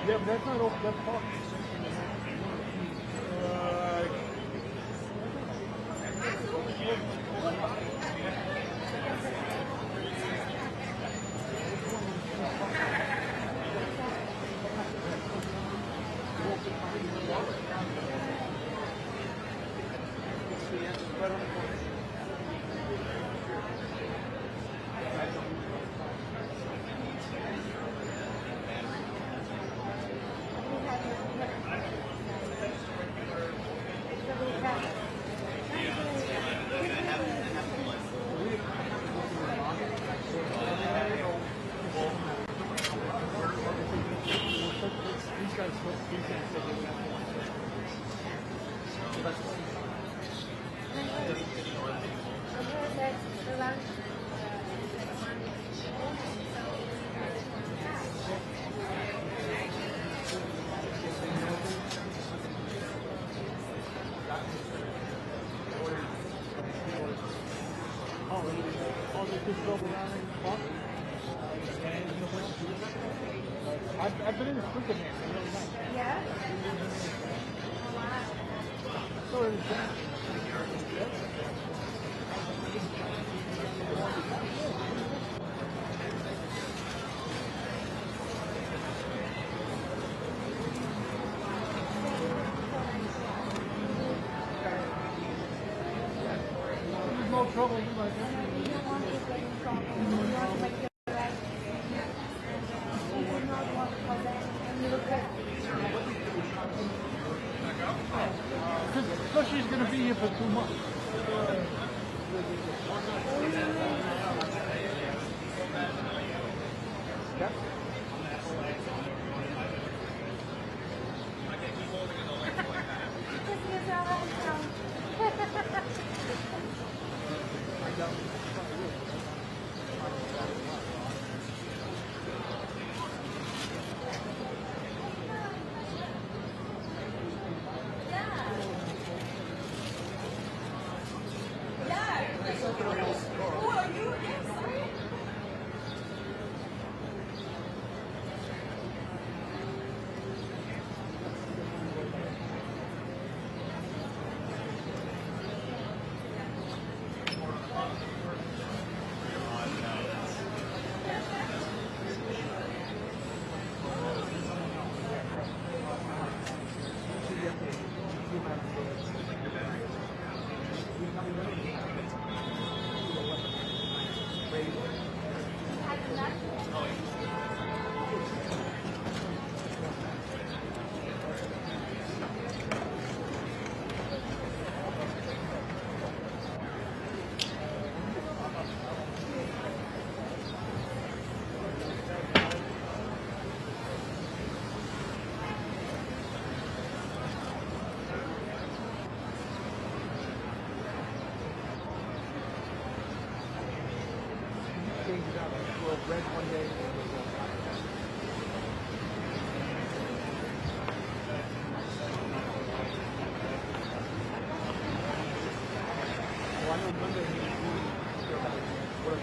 Yeah, but that's not open. That's parked. I've been in the freaking man. Really nice. Yeah? So it was trouble with my Because she's going to be here for 2 months. Red one day. Well, I know Monday he what are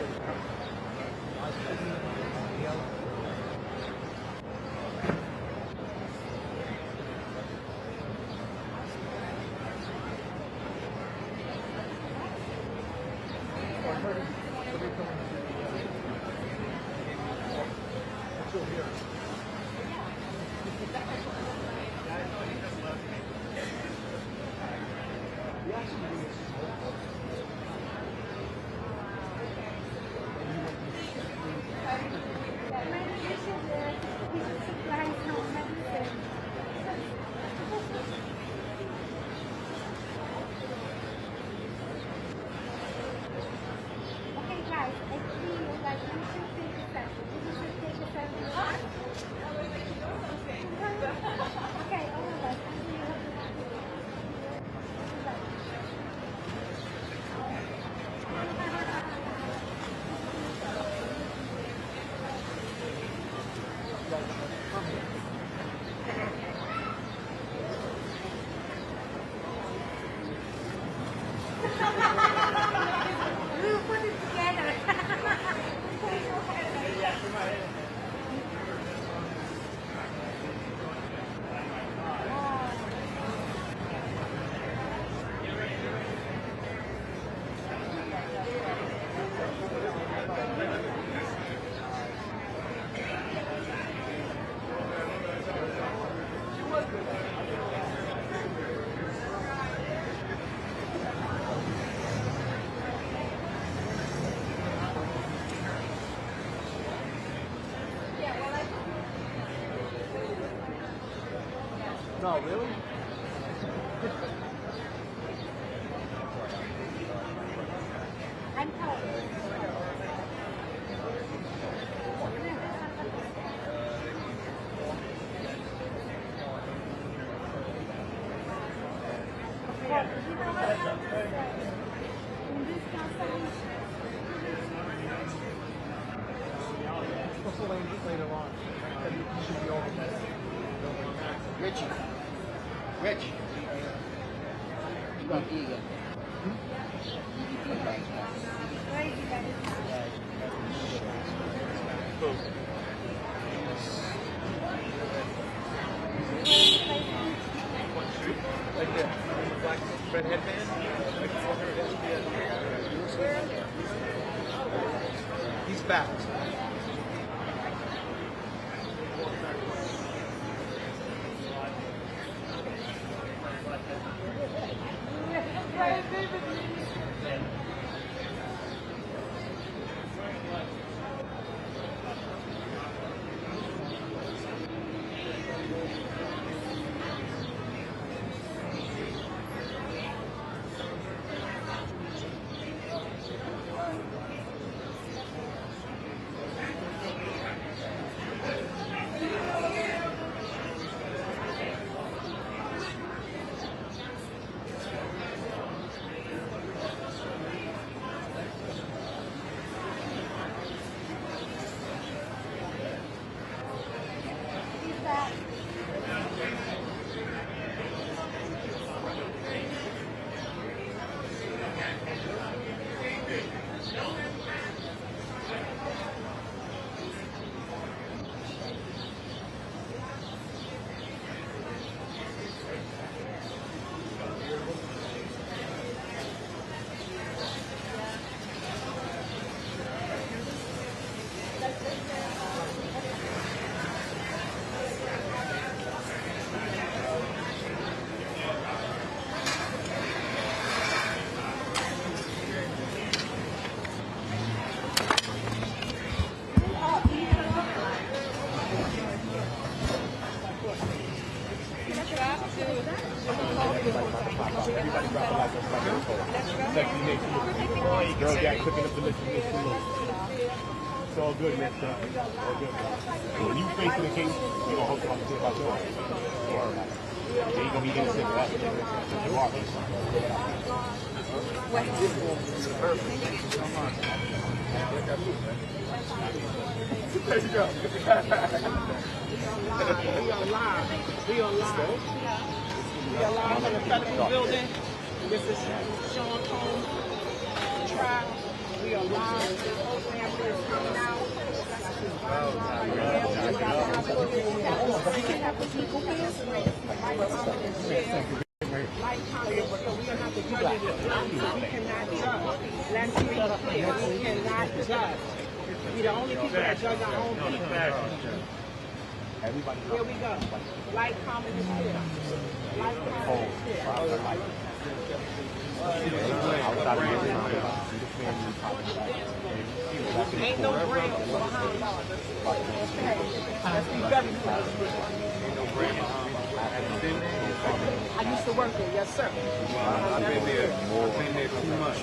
No, really? I'm cold. Later on. You should be over there. Richie. Rich. You got E again. Like that. Black red headband. He's back. Sexy Nick. Girl got cooking up the list. It's all good, man. All good, man. When you facing the case, you're gonna hope something about yours. Don't worry about it. You ain't gonna be innocent for that. Tomorrow. There you go. We are live. We are live. We are live in the federal building. This is Sean Combs trial. We are live. The whole family is coming out. We can have the people business. Like comment, so we are not the judges. We cannot judge. Let's be clear. We cannot judge. We're the only people that judge our own people. Here we go. Like, comment, and share. Like, comment, and share. Ain't no brand behind us. Let's be very clear. I used to work there, yes, sir. I've been there too much.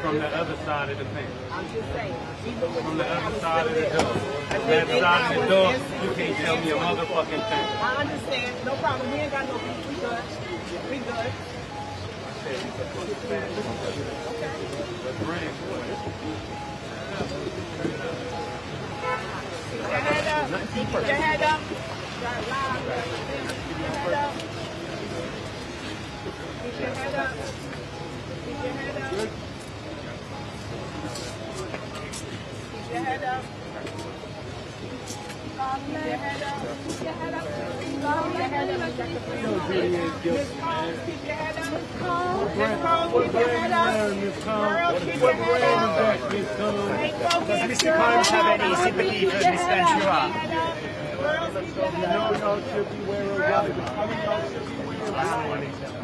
From the other side of the thing. I'm just saying. From the other side of the door. That side of the door, you can't tell me a motherfucking thing. I understand. No problem. We ain't got no beef. We good. We good. Keep your head up. Keep your head up. Keep your head up. Keep your head up. Keep your head up. Keep your head up. Keep your head up. Keep your head up. Keep your head up. Miss Combs, keep your head up. Miss Combs, keep your head up. Girls, keep your head up. Does Mr. Combs have any sympathy for Miss Ventura? Girls, keep your head up. Y'all should be wearing white. Keep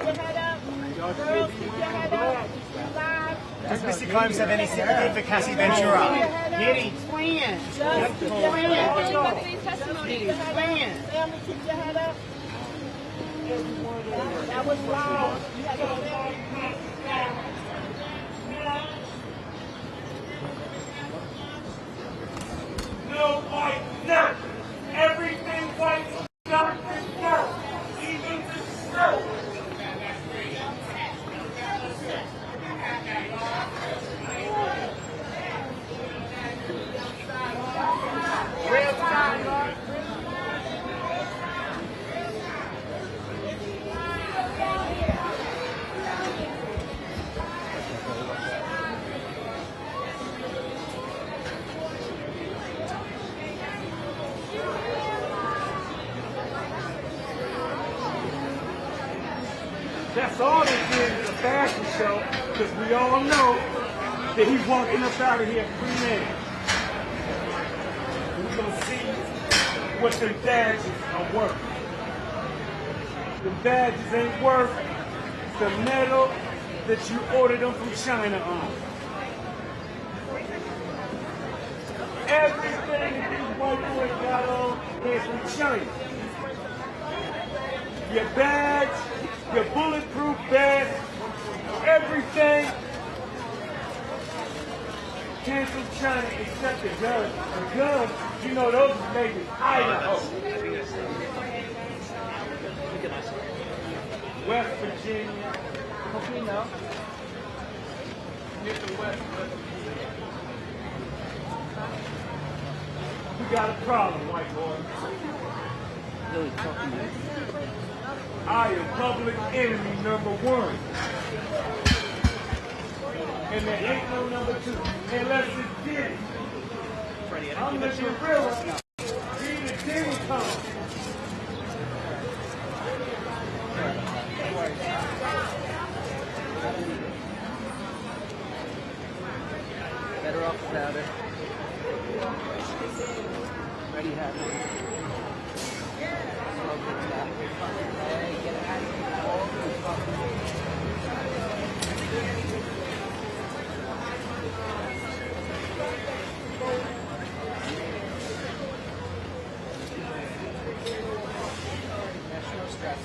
your head up. Girls, keep your head up. Live. Does Mr. Combs have any sympathy for Cassie Ventura? Diddy. Friends. Just friends. Friends. Family, keep your head up. That was loud. You had to go down. No white, no. Everything white, dark and dark. Even the snow. Real time, Lord. That's all this is a fashion show, because we all know that he's walking up out of here free man. We're going to see what their badges are worth. The badges ain't worth the metal that you ordered them from China on. Everything that these white boys got on is from China. Your badge, your bulletproof vest, everything came from China except the guns. The guns, you know, those are made in Idaho. West Virginia. Okay, now. Get the West Virginia. We got a problem, white boy. I am public enemy #1. And there ain't no #2. Unless it's Diddy. I'm the gorilla. He the Diddy Kong. Better off without it. Ready, have it. Hey, get out of here. National stress.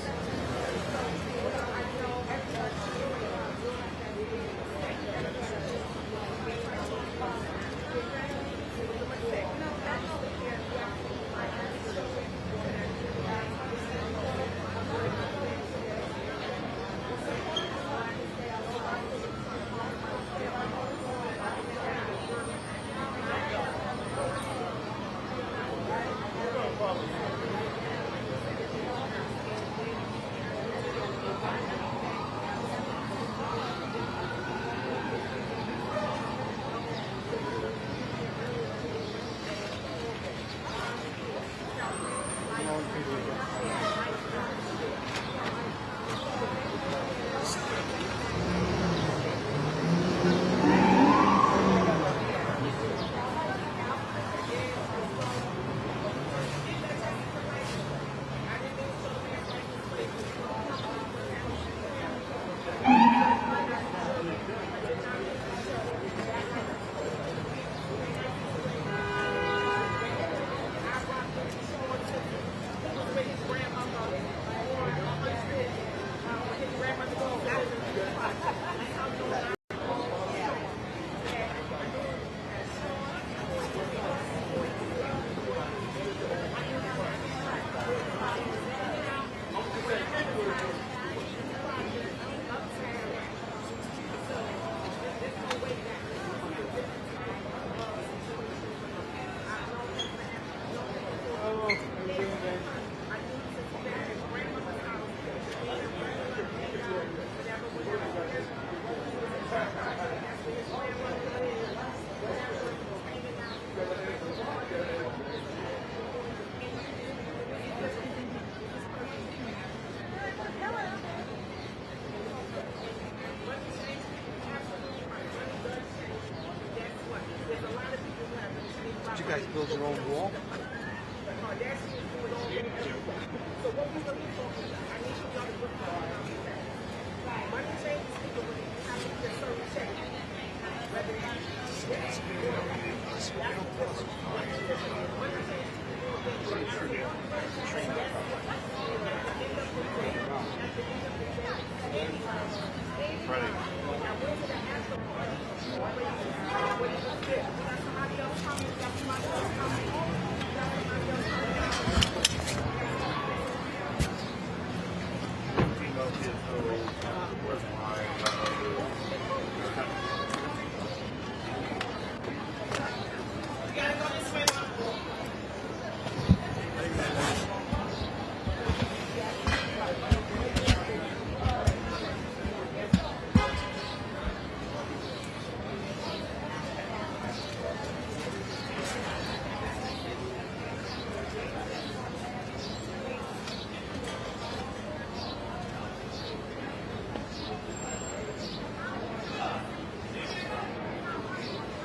guys build your own wall?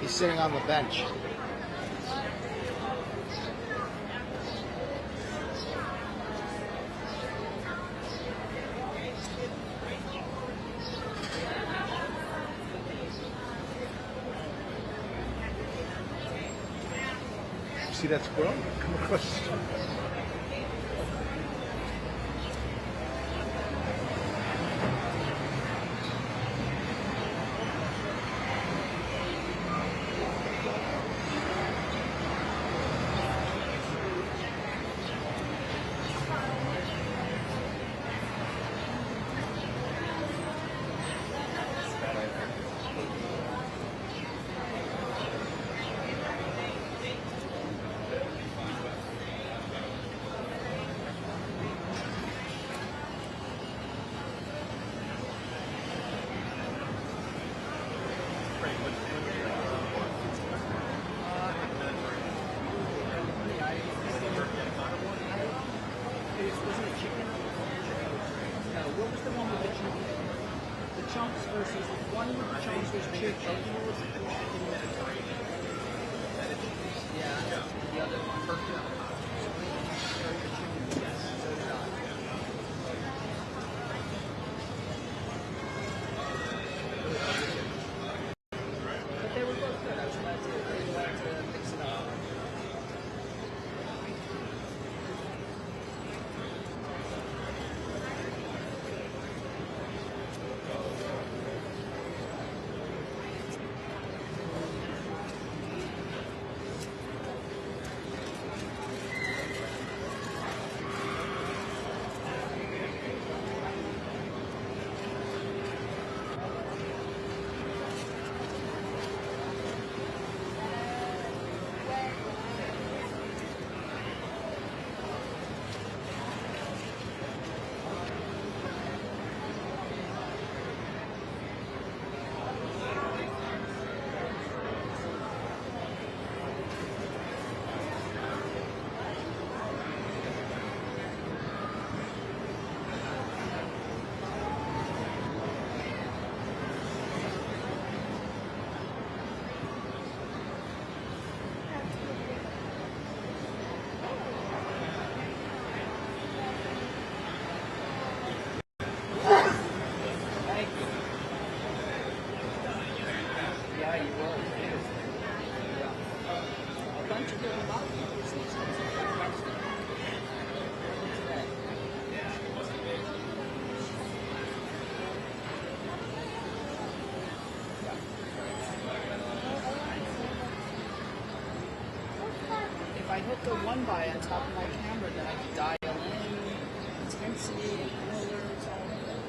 He's sitting on the bench. See that squirrel? Come across the street. Chunks versus one with the chunks was chicken. Yeah, the other one. But they were both good. I was glad to mix it up. If I hook the one by on top of my camera, then I can dial in intensity and colors, all of that.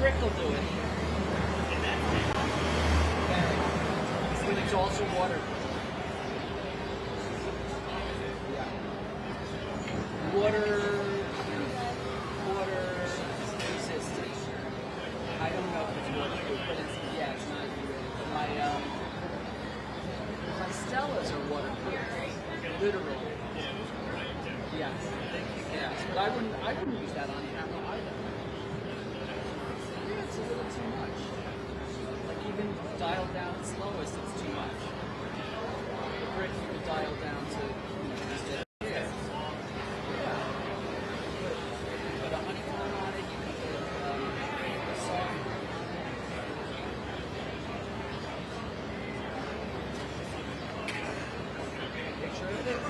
Rick will do it. But it's also water. Yeah. Water resistant. I don't know if it's waterproof, but it's not. My Stellas are waterproof. Literally. Yeah. They kick ass. its slowest, it's too much. The brick you could dial down to, just a yeah. Put a honeycomb on it, you can put a salt. Picture of it?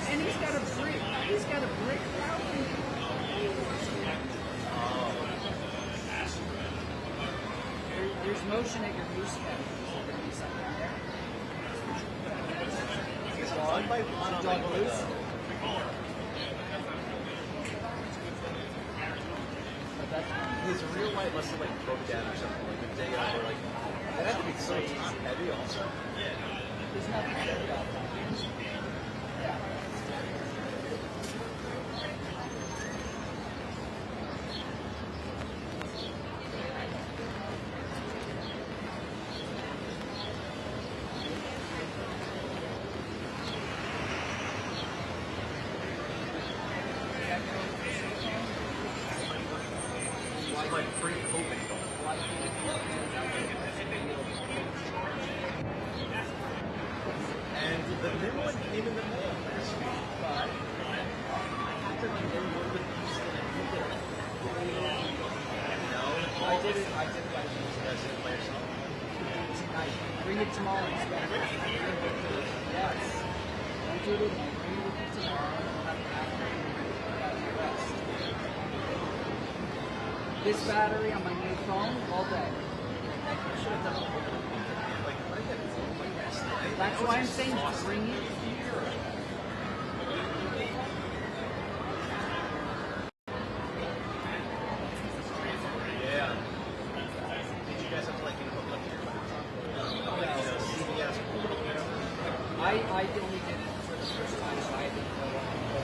And he's got a brick. He's got a brick balcony. There's motion at your goose head. There's going to be something there. Is the dog loose? His rear light must have like broke down or something like the day of, or like it had to be so top heavy also. There's nothing heavy about that. Like pre-COVID. And the new one came in the mail last week, but I have to like download the piece that I think that I did it by you guys did it by yourself. tonight. Bring it tomorrow instead. Yes. I did it and I bring it with you tomorrow. This battery on my new phone all day. That's why I'm saying bring it here. Yeah. Did you guys have to like hook up your CVS? I only did it for the first time, so I didn't know what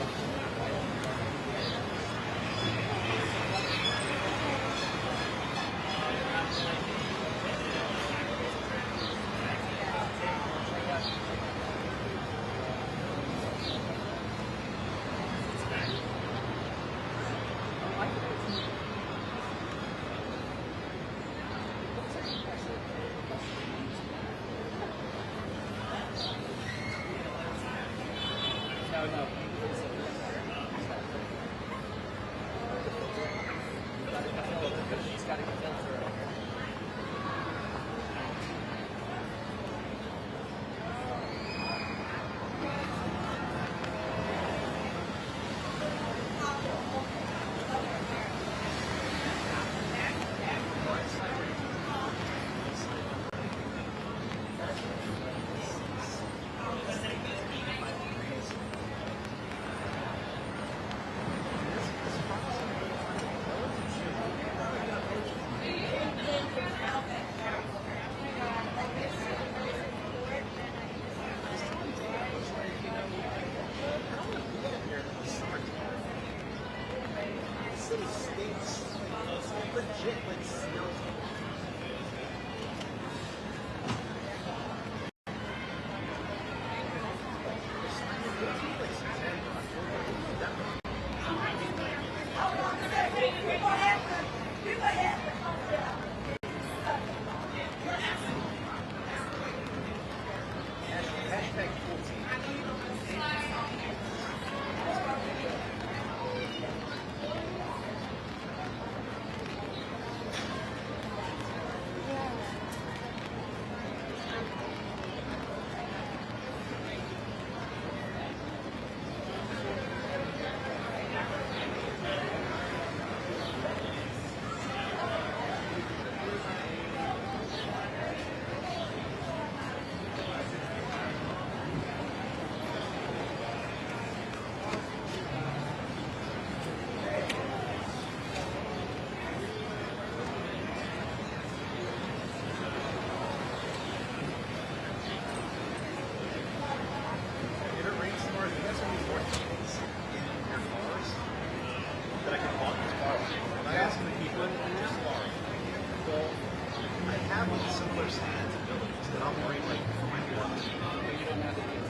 responsibilities that I'll bring like for my work. You don't have to do it.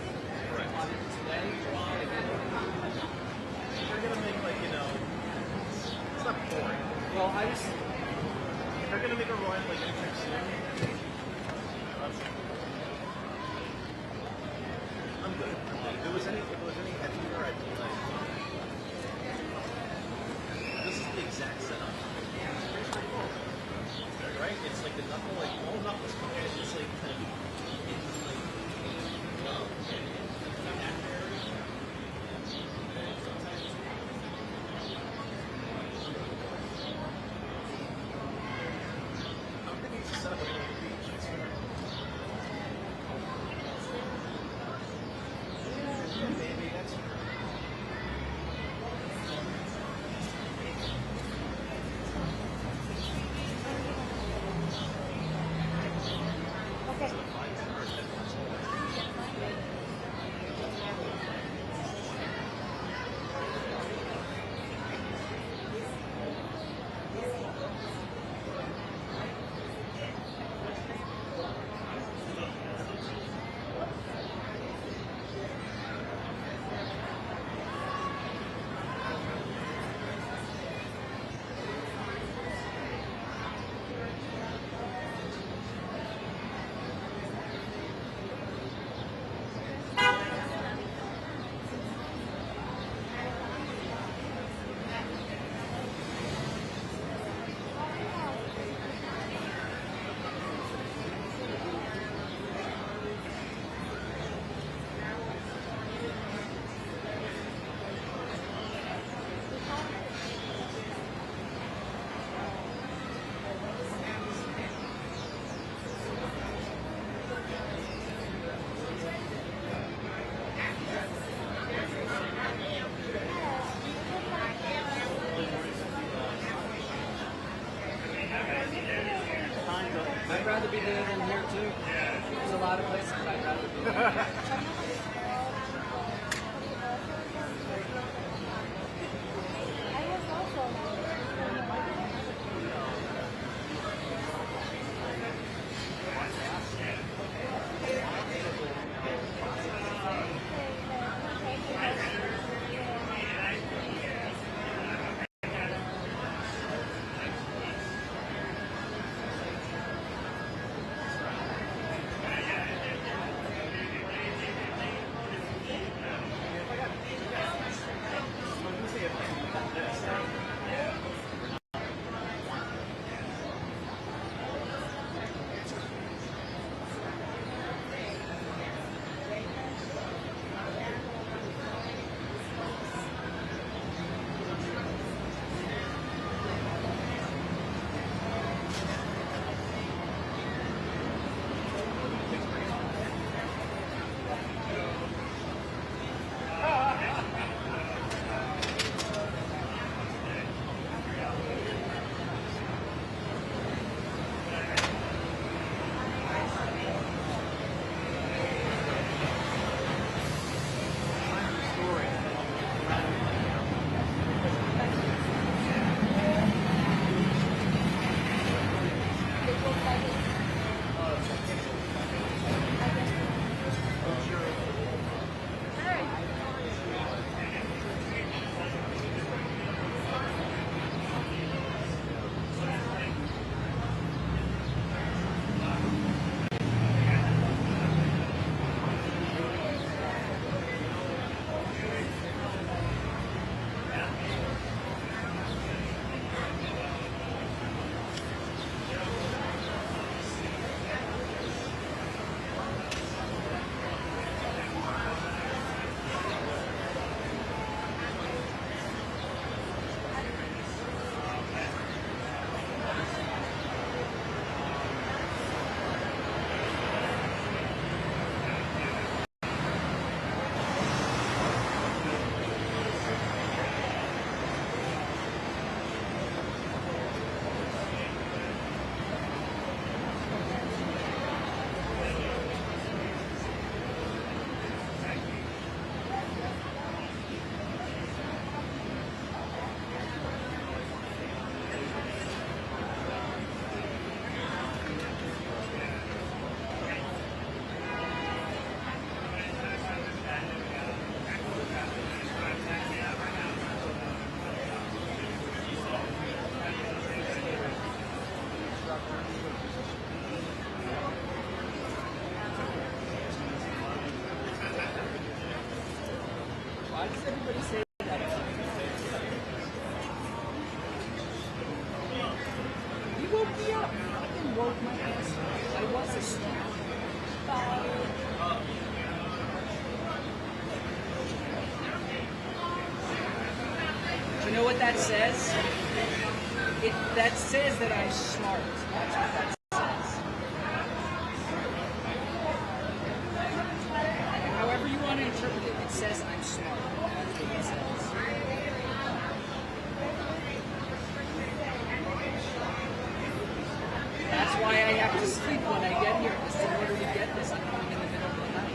Correct. Today, They're gonna make like, you know, it's not boring. well, I was. They're gonna make a Royal like anytime soon. I'm good. If it was any heavier, I'd be like, this is the exact setup. It's pretty straightforward. Right? It's like the knuckle, like all knuckles come in. It's just like kind of I'd rather be there than here too. There's a lot of places I'd rather be there. Why does everybody say that? You woke me up. I didn't woke my ass up. I was asleep. Do you know what that says? That says that I'm smart. That's what that says. However you want to interpret it, it says I'm smart. That's what it says. That's why I have to sleep when I get here, because in order to get this, I'm coming in the middle of the night.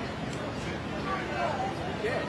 Good.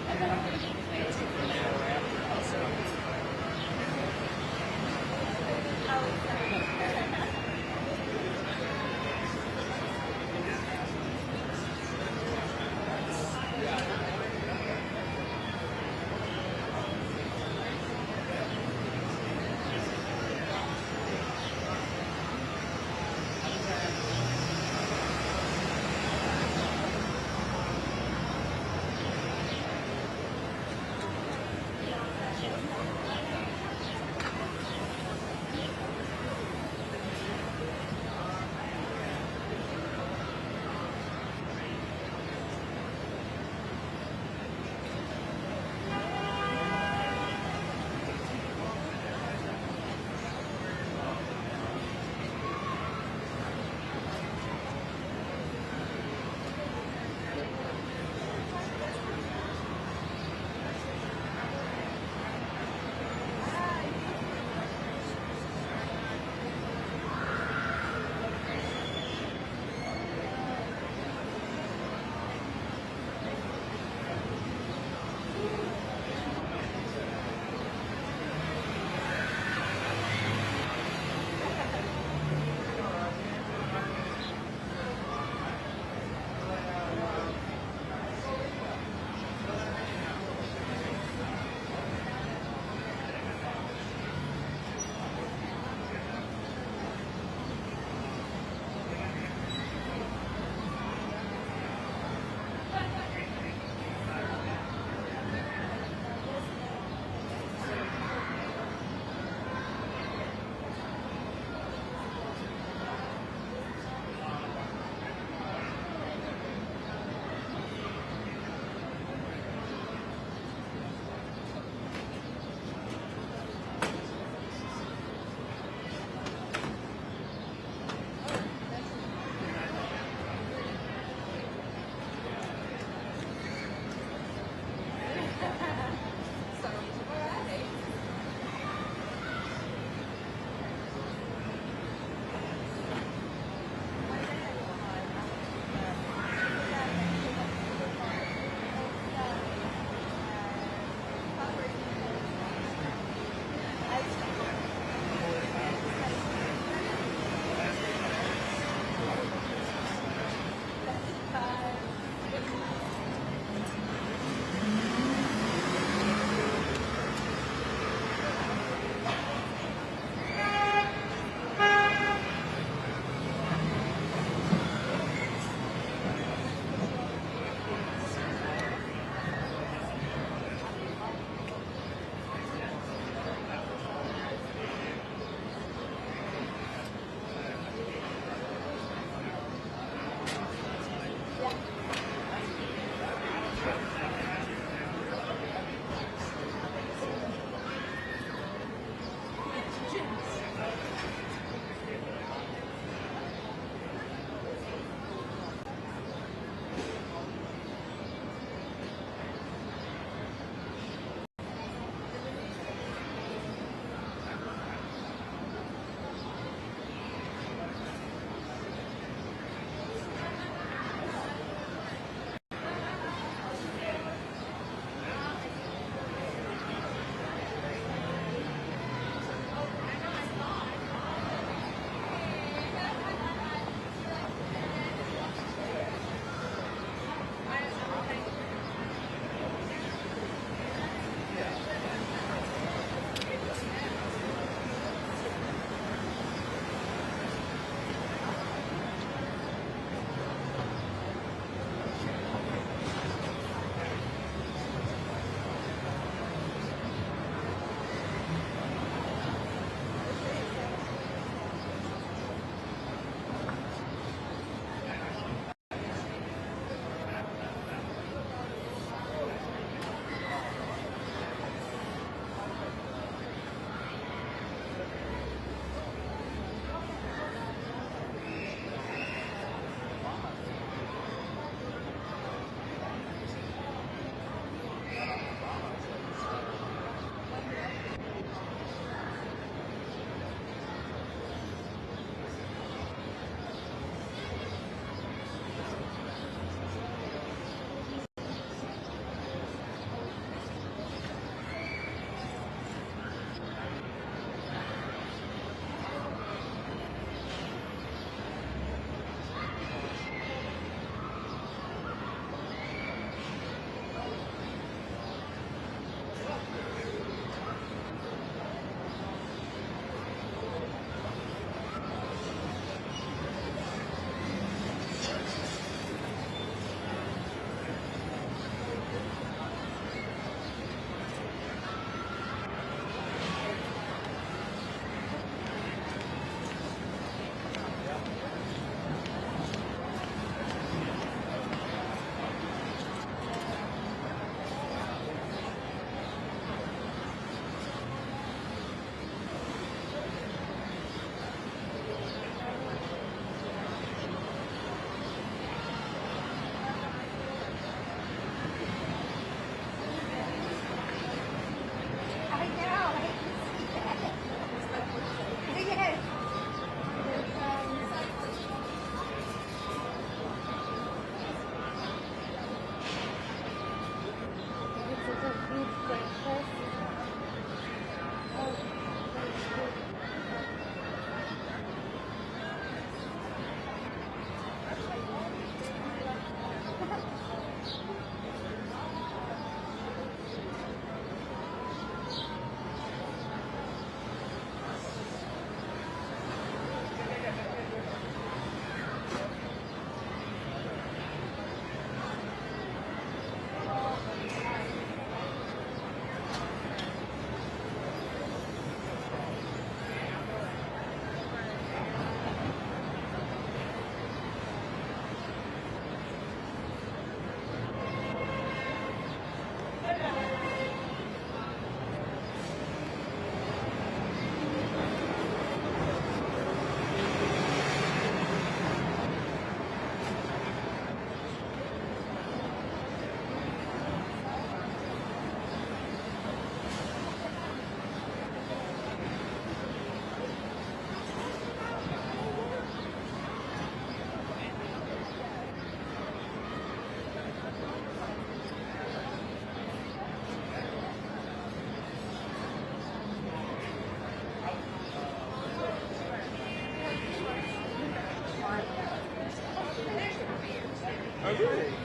And then I'm going to plan to from thereafter also. really?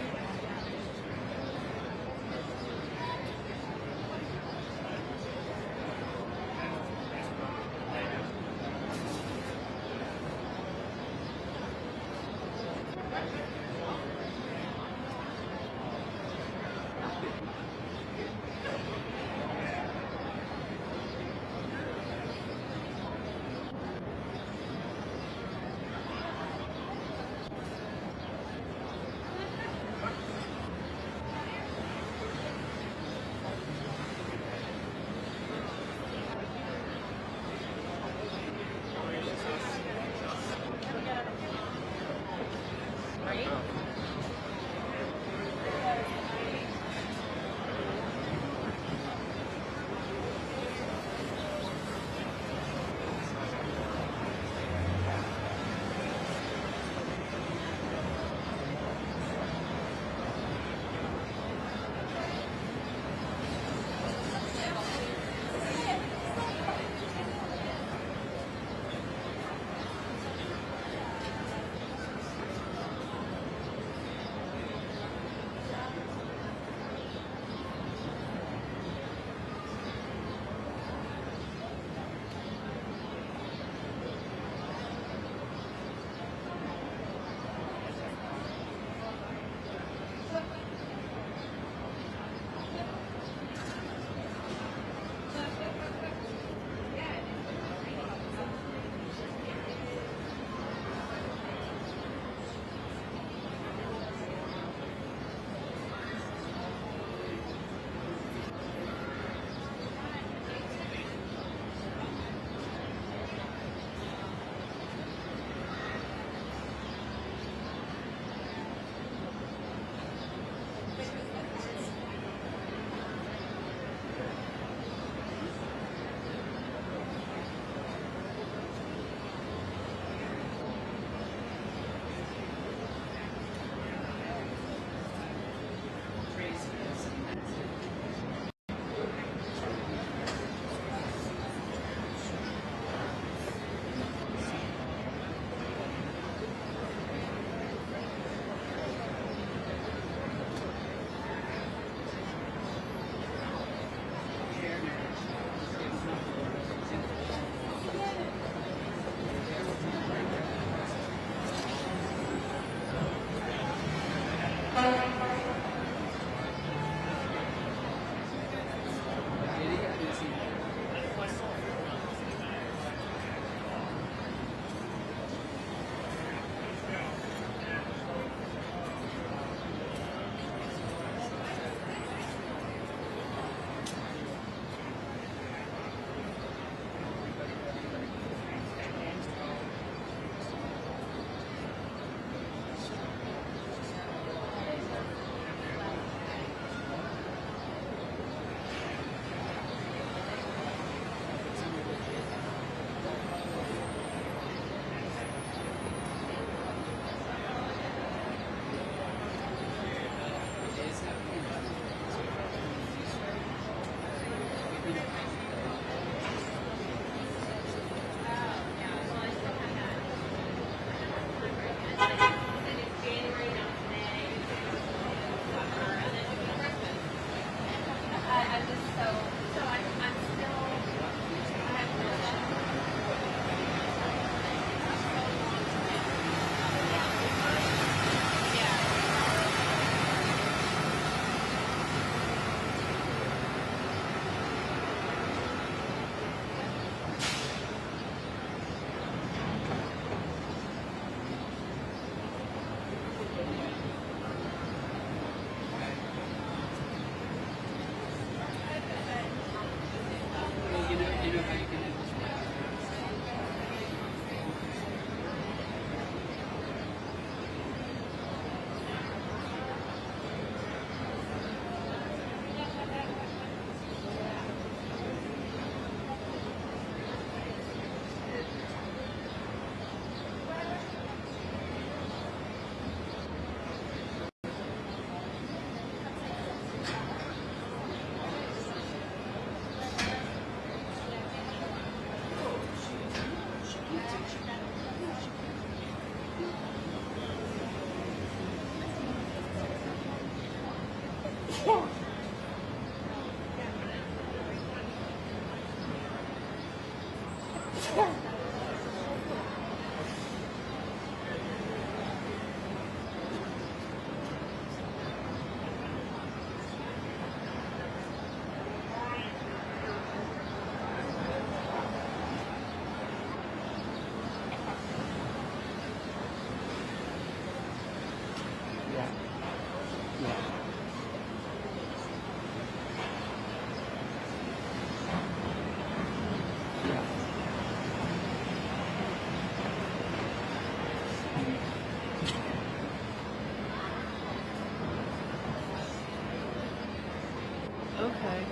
Okay.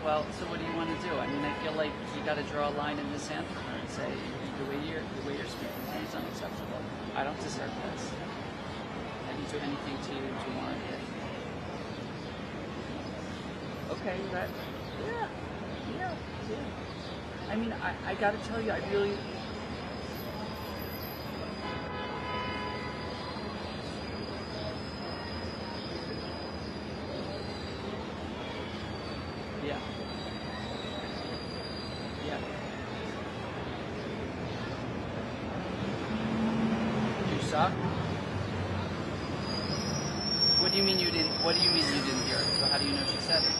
Well, so what do you want to do? I mean, I feel like you got to draw a line in the sand for her and say the way you're speaking to me is unacceptable. I don't deserve this. I didn't do anything to you to warrant it. Okay, that. Yeah. I mean, I got to tell you, I really. Yeah. You suck? What do you mean you didn't hear it? So how do you know she said it?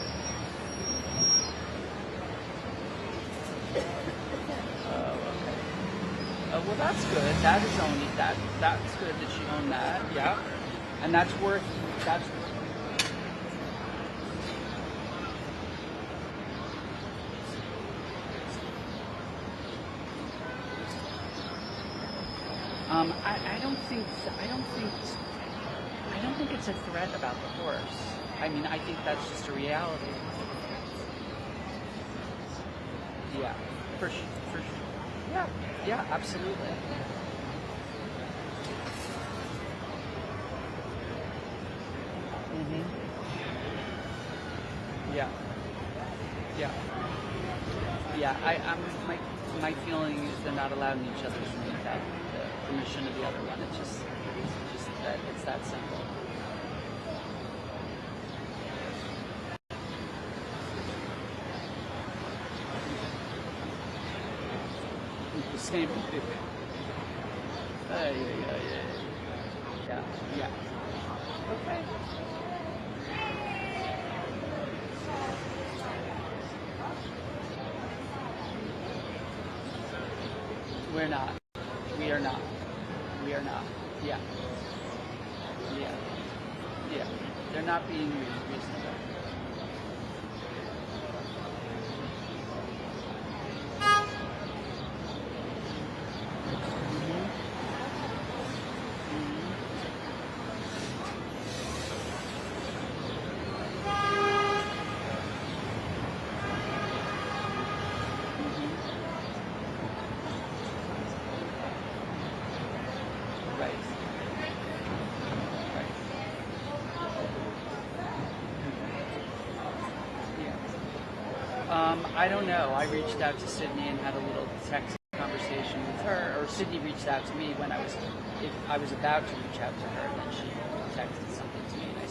Oh, okay. Oh, well, that's good. That is only that's good that she owned that. Yeah. And that's worth. I don't think it's a threat about the horse. I mean, I think that's just a reality. Yeah, for sure. Yeah, absolutely. Mhm. Yeah. My feeling is they're not allowing each other to make that the permission of the other one. It's just that it's that simple. The same. Yeah. Okay. We're not. We are not. Yeah. They're not being reasonable. I don't know. I reached out to Sydney and had a little text conversation with her, or Sydney reached out to me when I was about to reach out to her, and then she texted something to me, and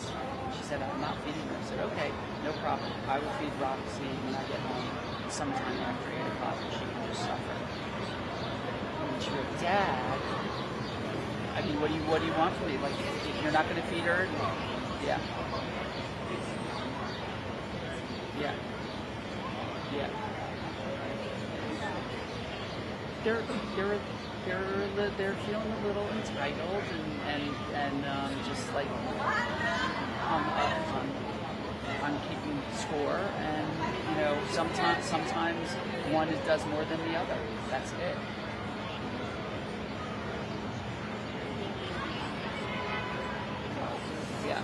she said, "I'm not feeding her." I said, "Okay, no problem. I will feed Roxy when I get home sometime after 8 o'clock, and she can just suffer." And she wrote, "Dad, I mean, what do you want from me? Like, if you're not going to feed her?" Yeah. They're feeling a little entitled and just like on keeping score, and sometimes one does more than the other. That's it. Yeah.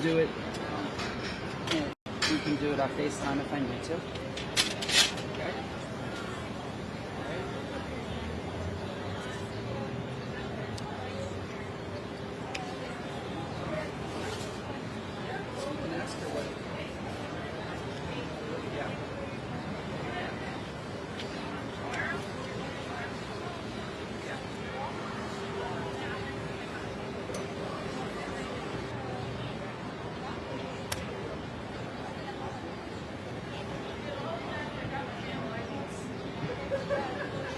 do it. We can do it on FaceTime if I need to. Okay. So you can ask her what. Yeah.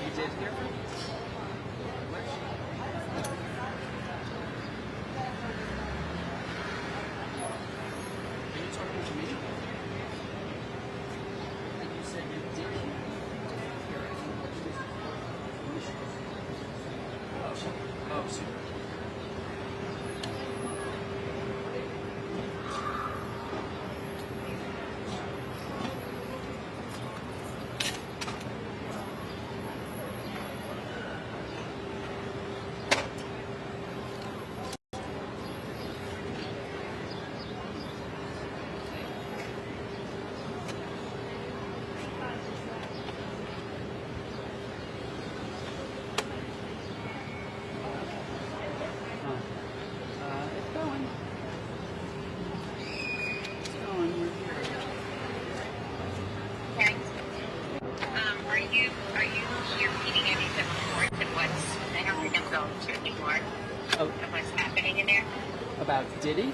You did hear from me? Are you talking to me? And you said you did hear it. Oh, super. It's going. It's going. We're here. Okay. Are you repeating any of the reports of what's, I don't think I'm going to anymore, Oh, of what's happening in there? about Diddy?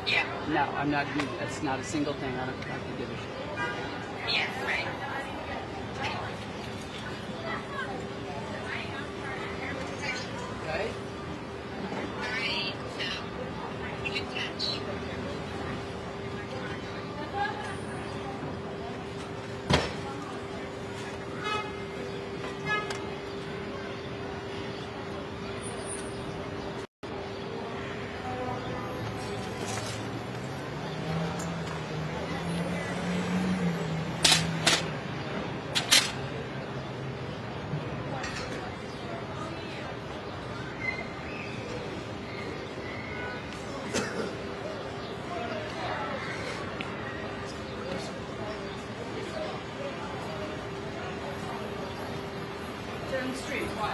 Yeah. No, I'm not. That's not a single thing. I don't have to give a shit. Yeah, right. Okay? Alright, so keep in touch. Turn the street. Why?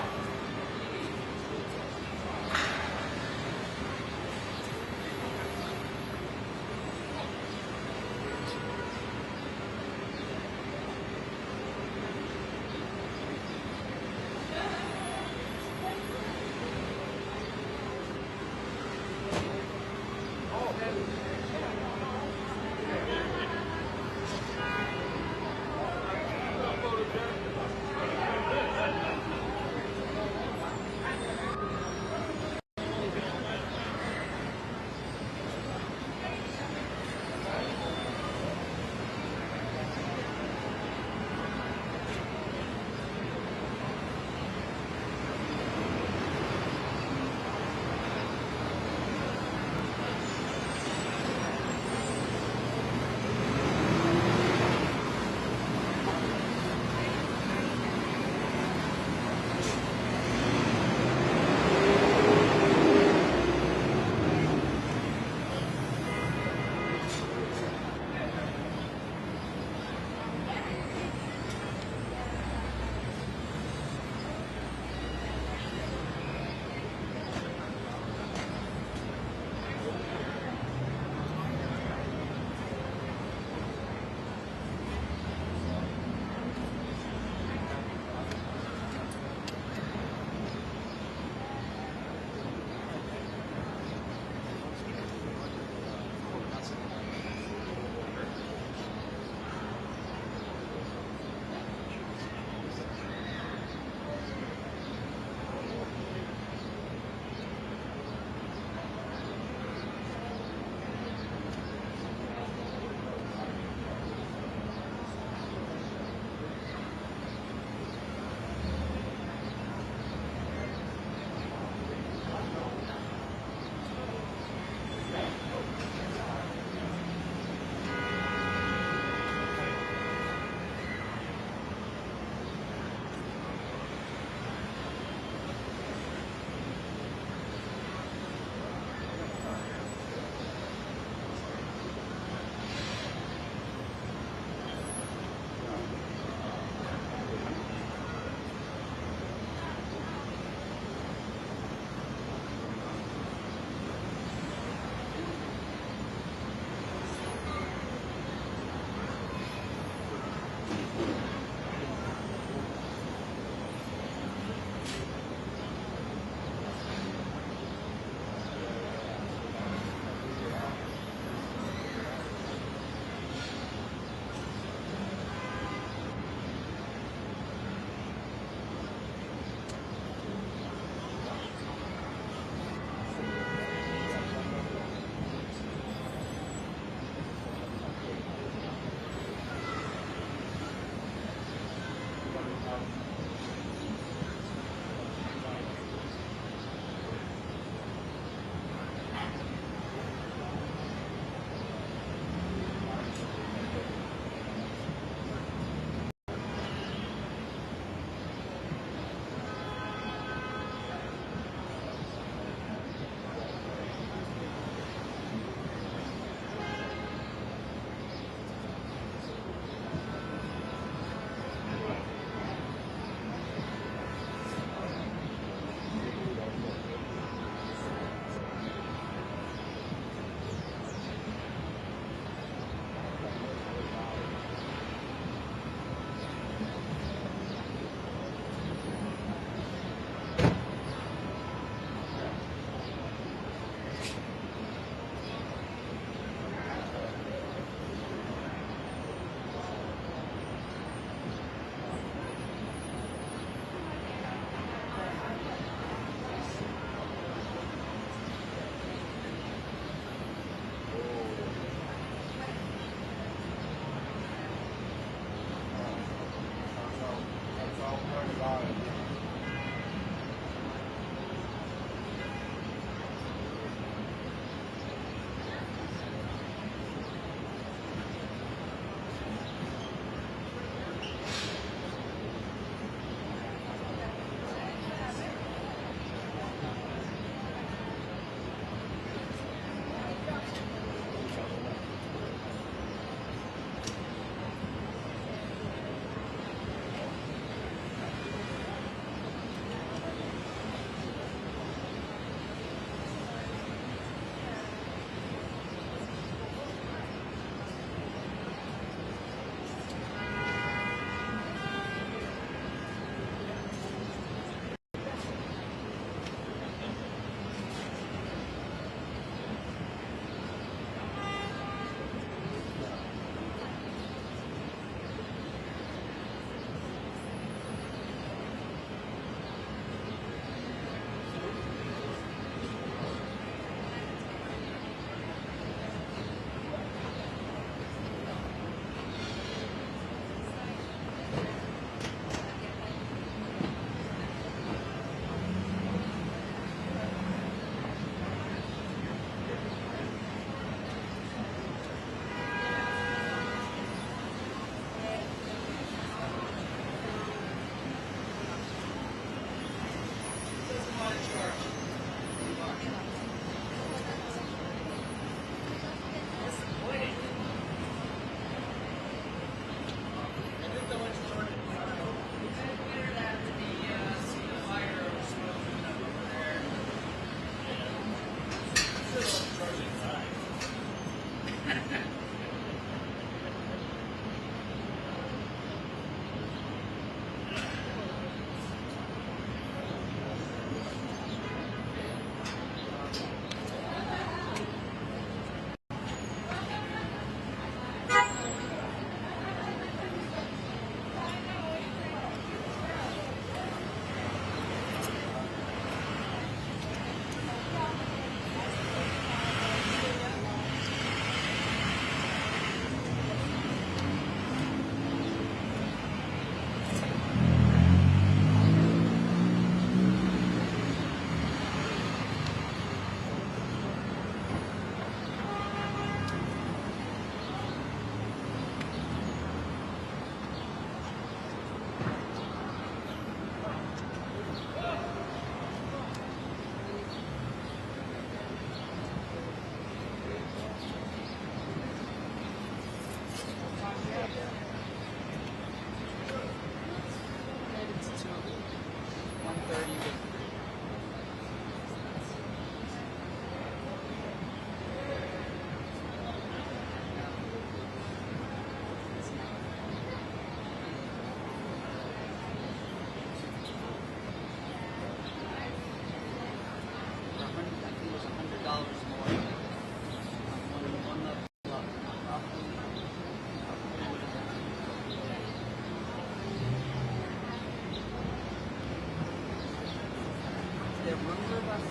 rumor of us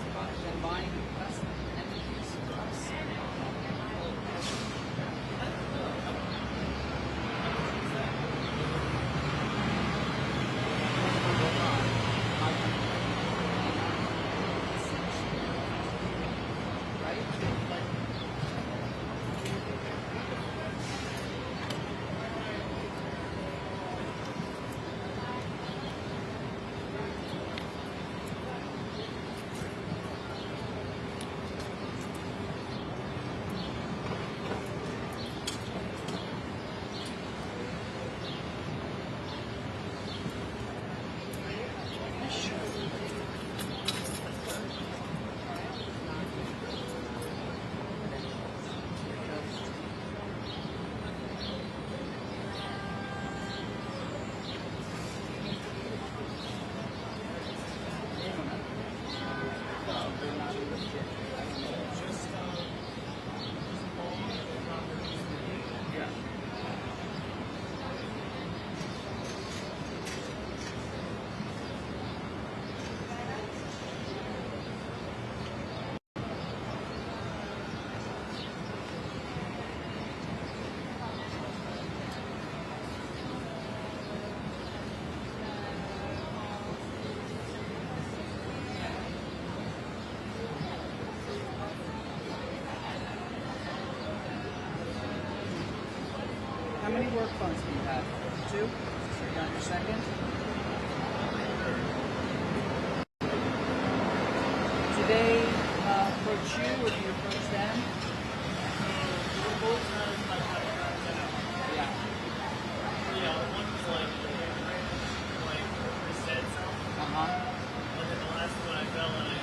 them buying us entities for us? How many work phones do you have? 2? So you're on your second? Today, approach you or do you approach them? Yeah. Yeah, one was like said something. And then the last one I fell on it.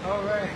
All right.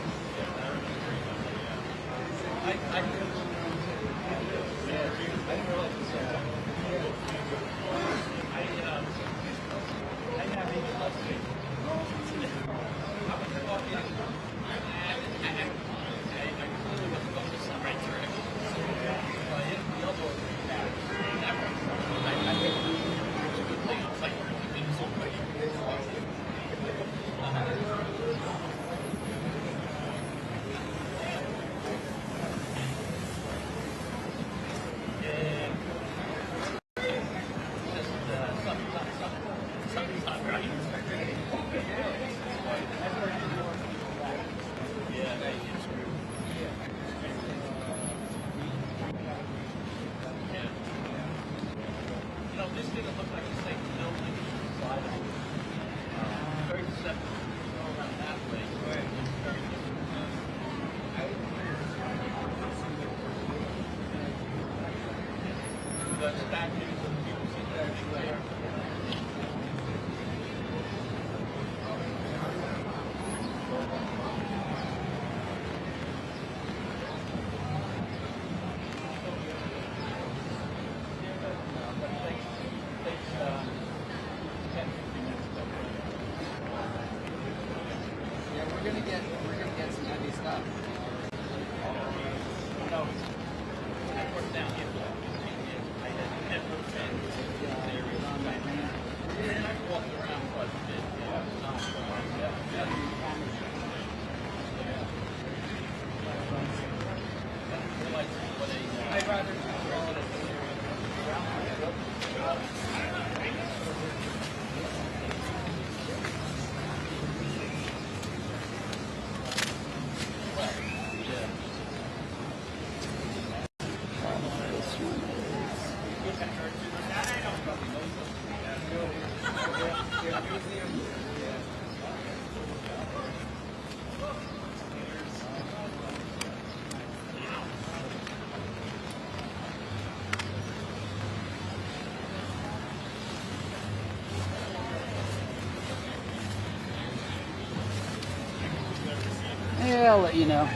Yeah, I'll let you know.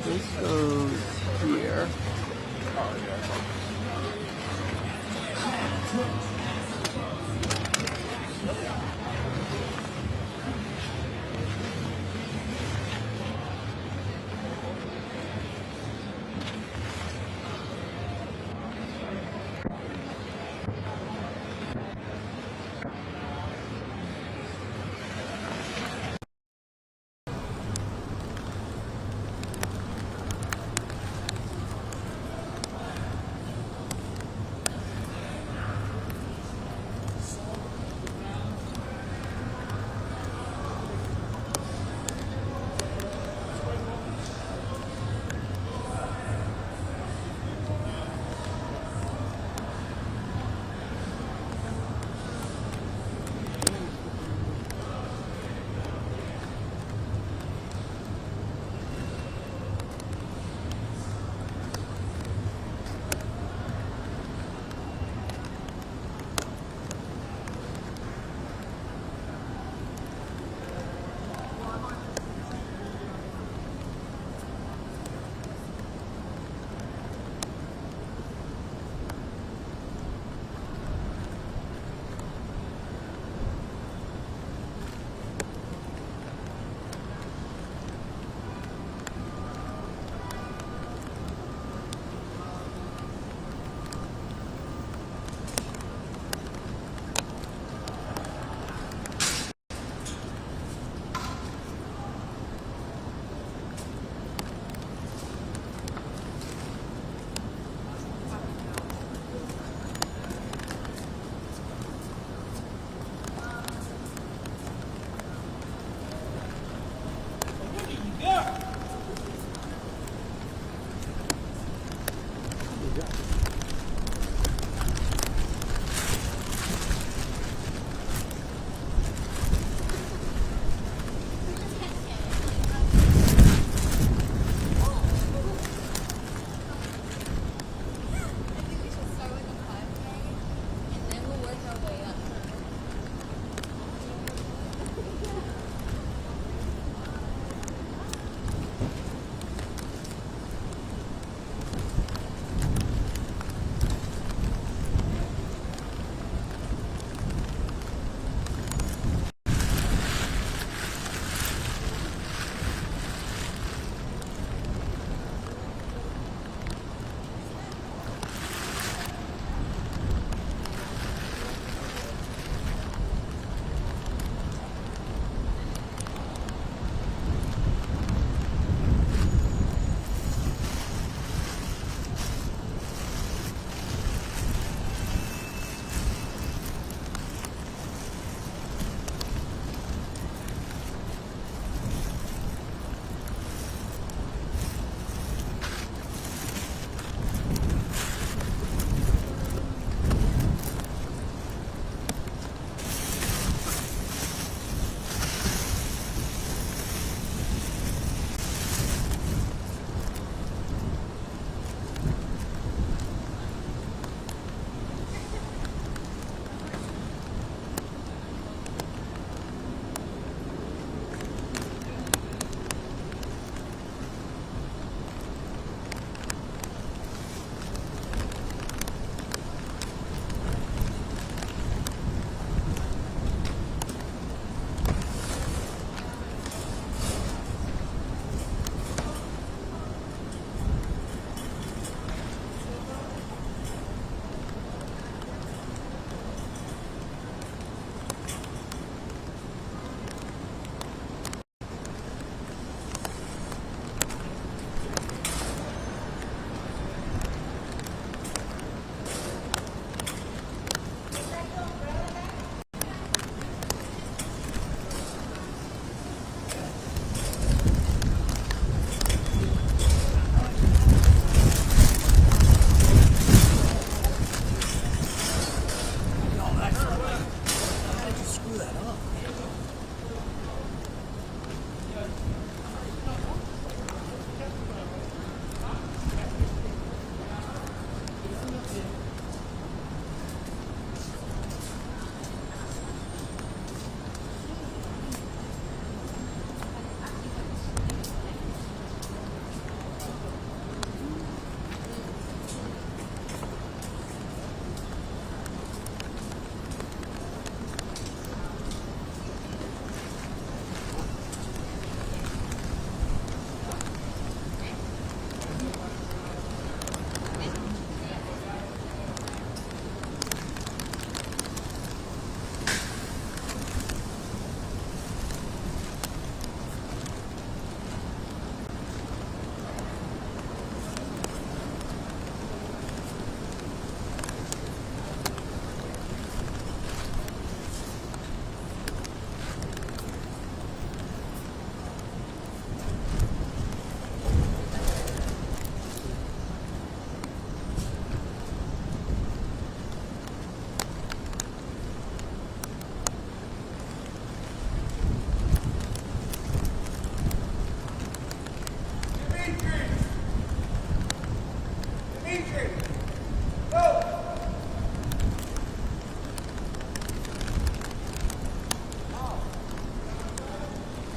This goes here.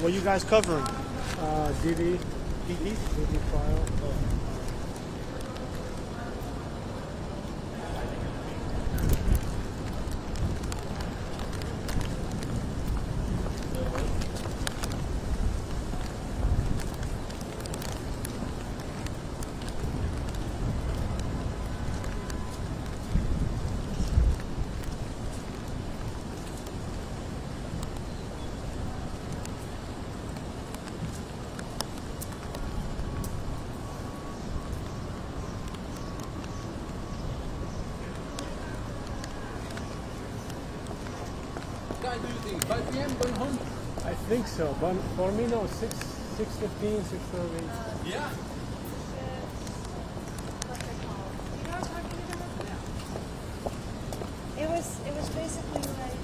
What you guys covering? Diddy. Diddy? Diddy trial. What time do you think? 5 p.m. going home? I think so, but for me, no. 6:15, 6:30. Yeah. It was basically like.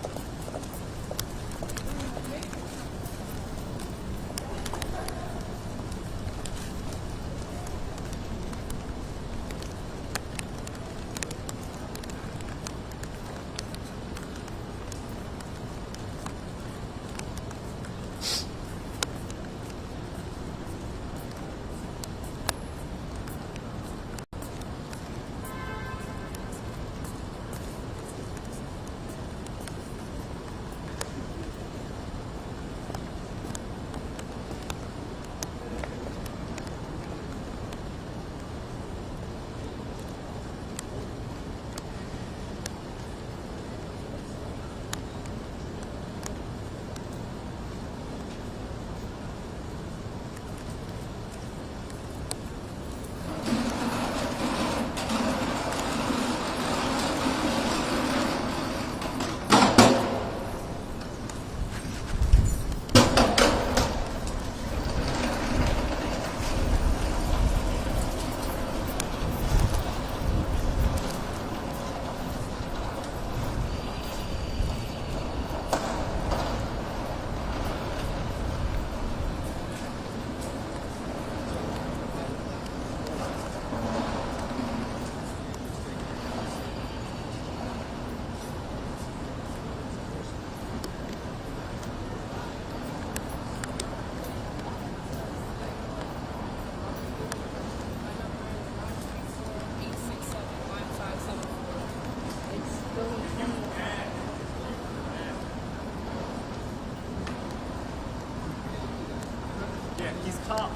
Yeah, he's top.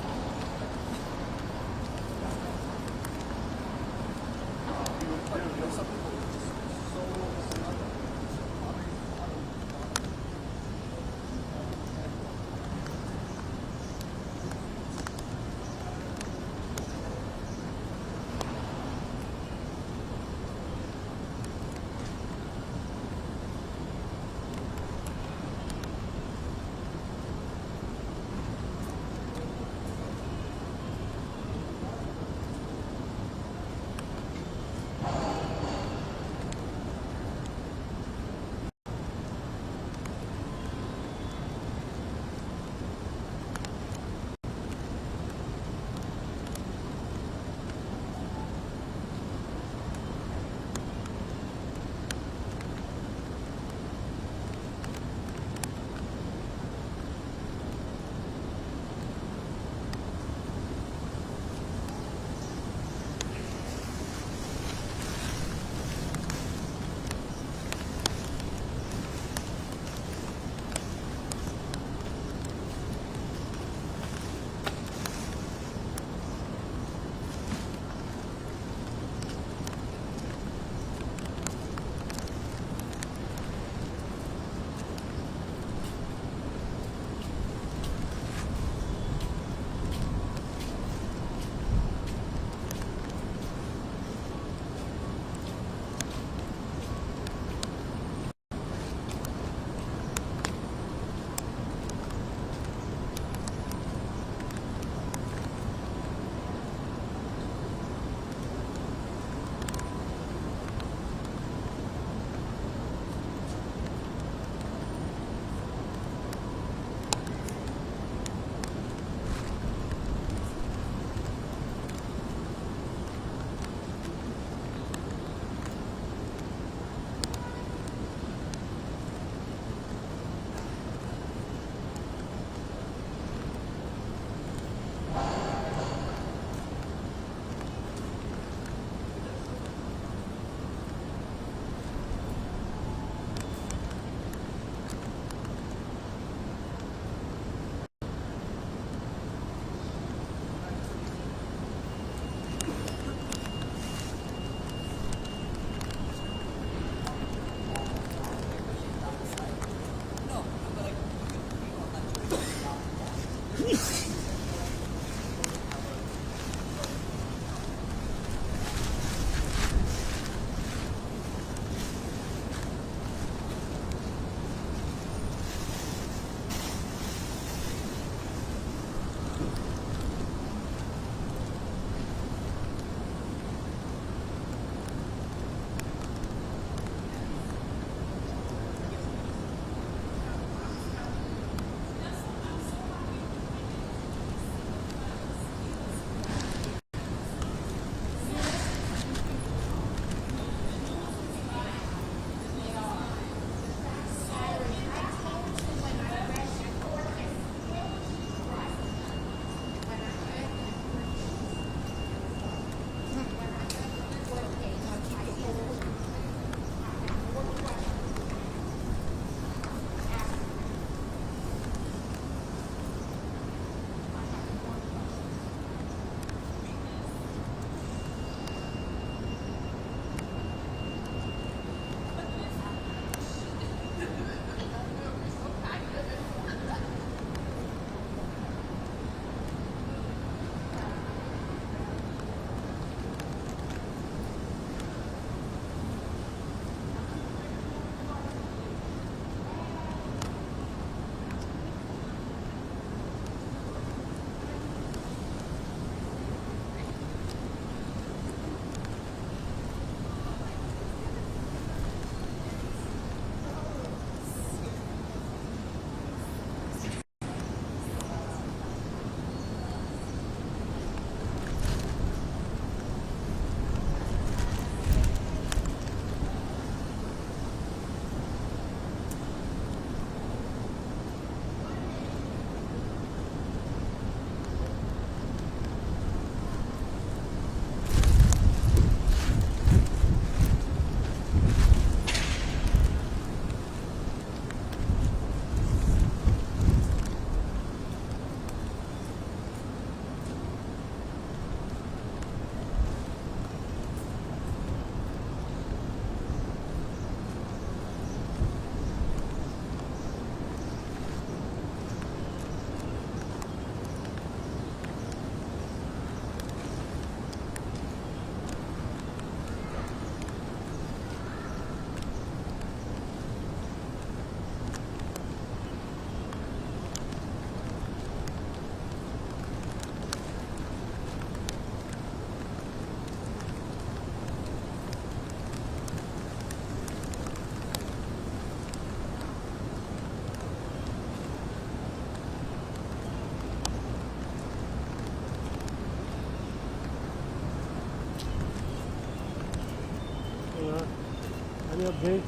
Any update?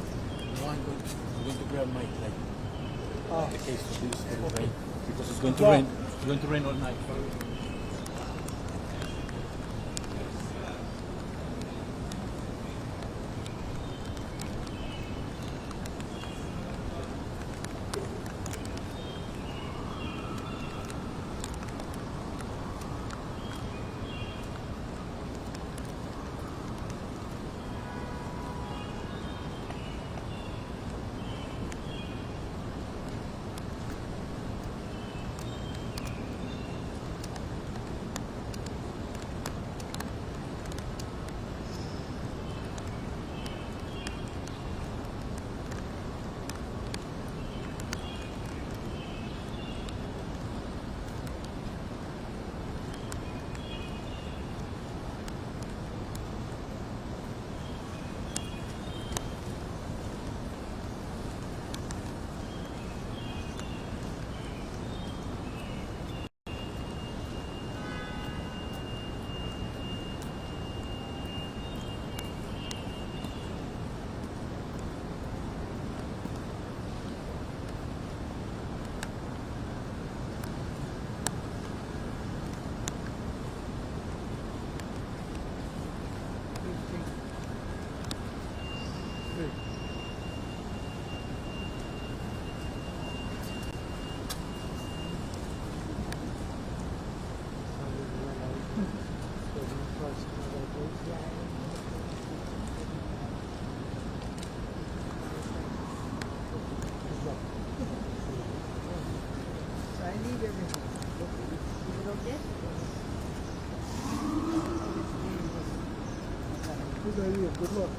No, I'm going to grab my Oh. the case for this for the rain because it's going to Yeah. rain. It's going to rain all night. I need everything. Is it okay? Good idea. Good luck.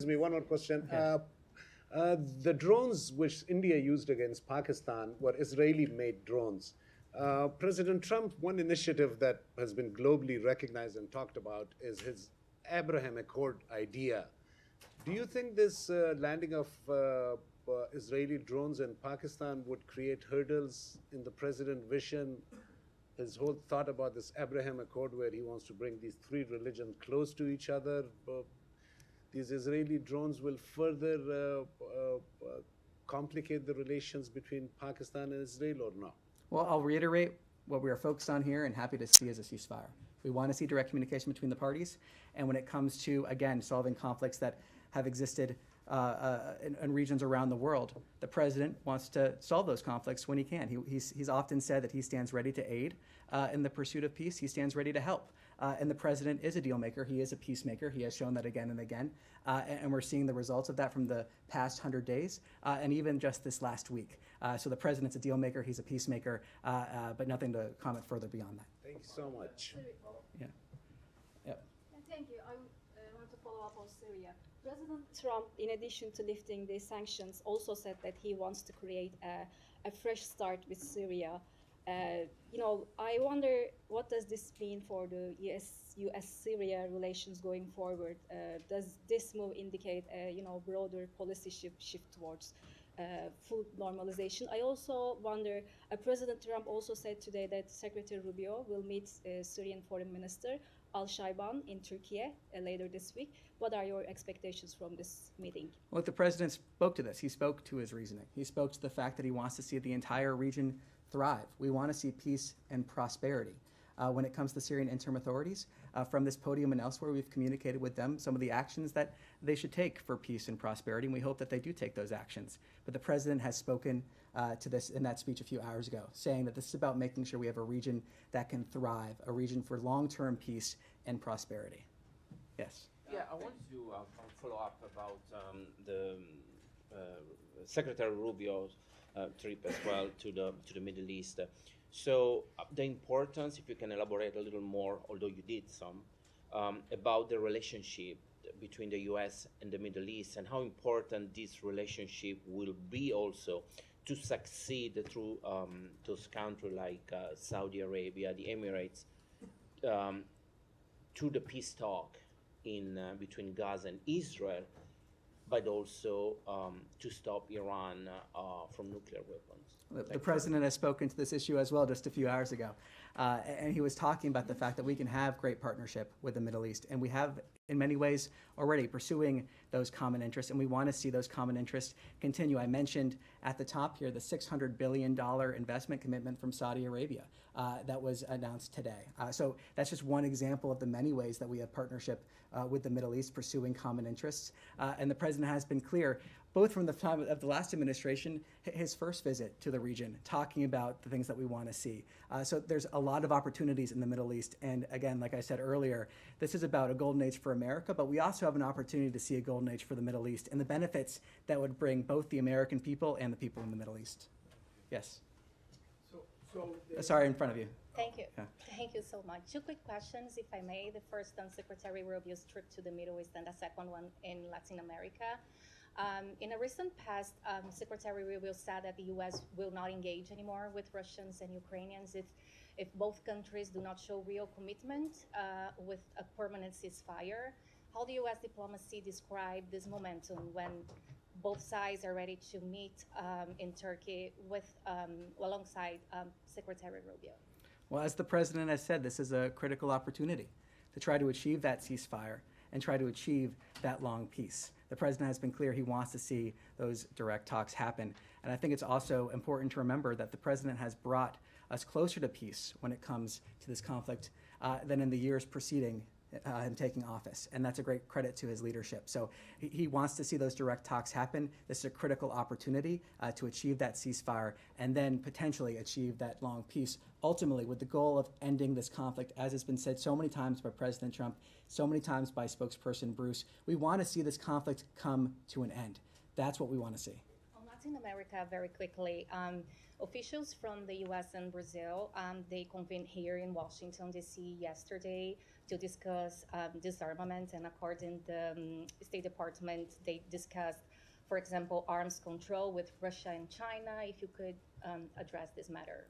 me, one more question. The drones which India used against Pakistan were Israeli-made drones. President Trump, one initiative that has been globally recognized and talked about is his Abraham Accord idea. Do you think this landing of Israeli drones in Pakistan would create hurdles in the president's vision, his whole thought about this Abraham Accord where he wants to bring these three religions close to each other? These Israeli drones will further complicate the relations between Pakistan and Israel or not? Well, I'll reiterate what we are focused on here and happy to see as a ceasefire. We want to see direct communication between the parties. And when it comes to, again, solving conflicts that have existed in regions around the world, the president wants to solve those conflicts when he can. He's often said that he stands ready to aid in the pursuit of peace. He stands ready to help. And the president is a deal maker. He is a peacemaker. He has shown that again and again. And we're seeing the results of that from the past 100 days and even just this last week. So the president's a deal maker. He's a peacemaker, but nothing to comment further beyond that. Thank you so much. Yeah. Yep. Thank you. I want to follow up on Syria. President Trump, in addition to lifting the sanctions, also said that he wants to create a fresh start with Syria. I wonder, what does this mean for the U.S.-Syria relations going forward? Does this move indicate a broader policy shift towards full normalization? I also wonder, President Trump also said today that Secretary Rubio will meet Syrian Foreign Minister Al-Shaiban in Turkey later this week. What are your expectations from this meeting? Well, the president spoke to this. He spoke to his reasoning. He spoke to the fact that he wants to see the entire region thrive. We want to see peace and prosperity. When it comes to Syrian interim authorities, from this podium and elsewhere, we've communicated with them some of the actions that they should take for peace and prosperity, and we hope that they do take those actions. But the president has spoken to this in that speech a few hours ago, saying that this is about making sure we have a region that can thrive, a region for long-term peace and prosperity. Yes? Yeah, I want to follow up about the Secretary Rubio's trip as well to the Middle East. So the importance, if you can elaborate a little more, although you did some, about the relationship between the U.S. and the Middle East and how important this relationship will be also to succeed through those countries like Saudi Arabia, the Emirates, to the peace talk in between Gaza and Israel, but also to stop Iran from nuclear weapons. The president has spoken to this issue as well just a few hours ago. And he was talking about the fact that we can have great partnership with the Middle East. And we have, in many ways, already pursuing those common interests. And we want to see those common interests continue. I mentioned at the top here the $600 billion investment commitment from Saudi Arabia that was announced today. So that's just one example of the many ways that we have partnership with the Middle East pursuing common interests. And the president has been clear, both from the time of the last administration, his first visit to the region, talking about the things that we want to see. So there's a lot of opportunities in the Middle East. And again, like I said earlier, this is about a golden age for America, but we also have an opportunity to see a golden age for the Middle East and the benefits that would bring both the American people and the people in the Middle East. Yes. Sorry, in front of you. Thank you. Yeah. Thank you so much. Two quick questions, if I may. The first on Secretary Rubio's trip to the Middle East and the second one in Latin America. In a recent past, Secretary Rubio said that the U.S. will not engage anymore with Russians and Ukrainians if both countries do not show real commitment with a permanent ceasefire. How do U.S. diplomacy describe this momentum when both sides are ready to meet in Turkey with alongside Secretary Rubio? Well, as the president has said, this is a critical opportunity to try to achieve that ceasefire and try to achieve that long peace. The president has been clear he wants to see those direct talks happen. And I think it's also important to remember that the president has brought us closer to peace when it comes to this conflict than in the years preceding him taking office. And that's a great credit to his leadership. So he wants to see those direct talks happen. This is a critical opportunity to achieve that ceasefire and then potentially achieve that long peace, ultimately with the goal of ending this conflict, as has been said so many times by President Trump, so many times by spokesperson Bruce. We want to see this conflict come to an end. That's what we want to see. On Latin America, very quickly, officials from the U.S. and Brazil, they convened here in Washington, D.C. yesterday to discuss disarmament, and according to the State Department, they discussed, for example, arms control with Russia and China. If you could address this matter.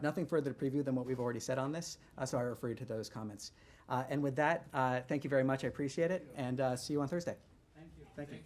Nothing further to preview than what we've already said on this, so I refer you to those comments. And with that, thank you very much. I appreciate it, and see you on Thursday. Thank you. Thank you.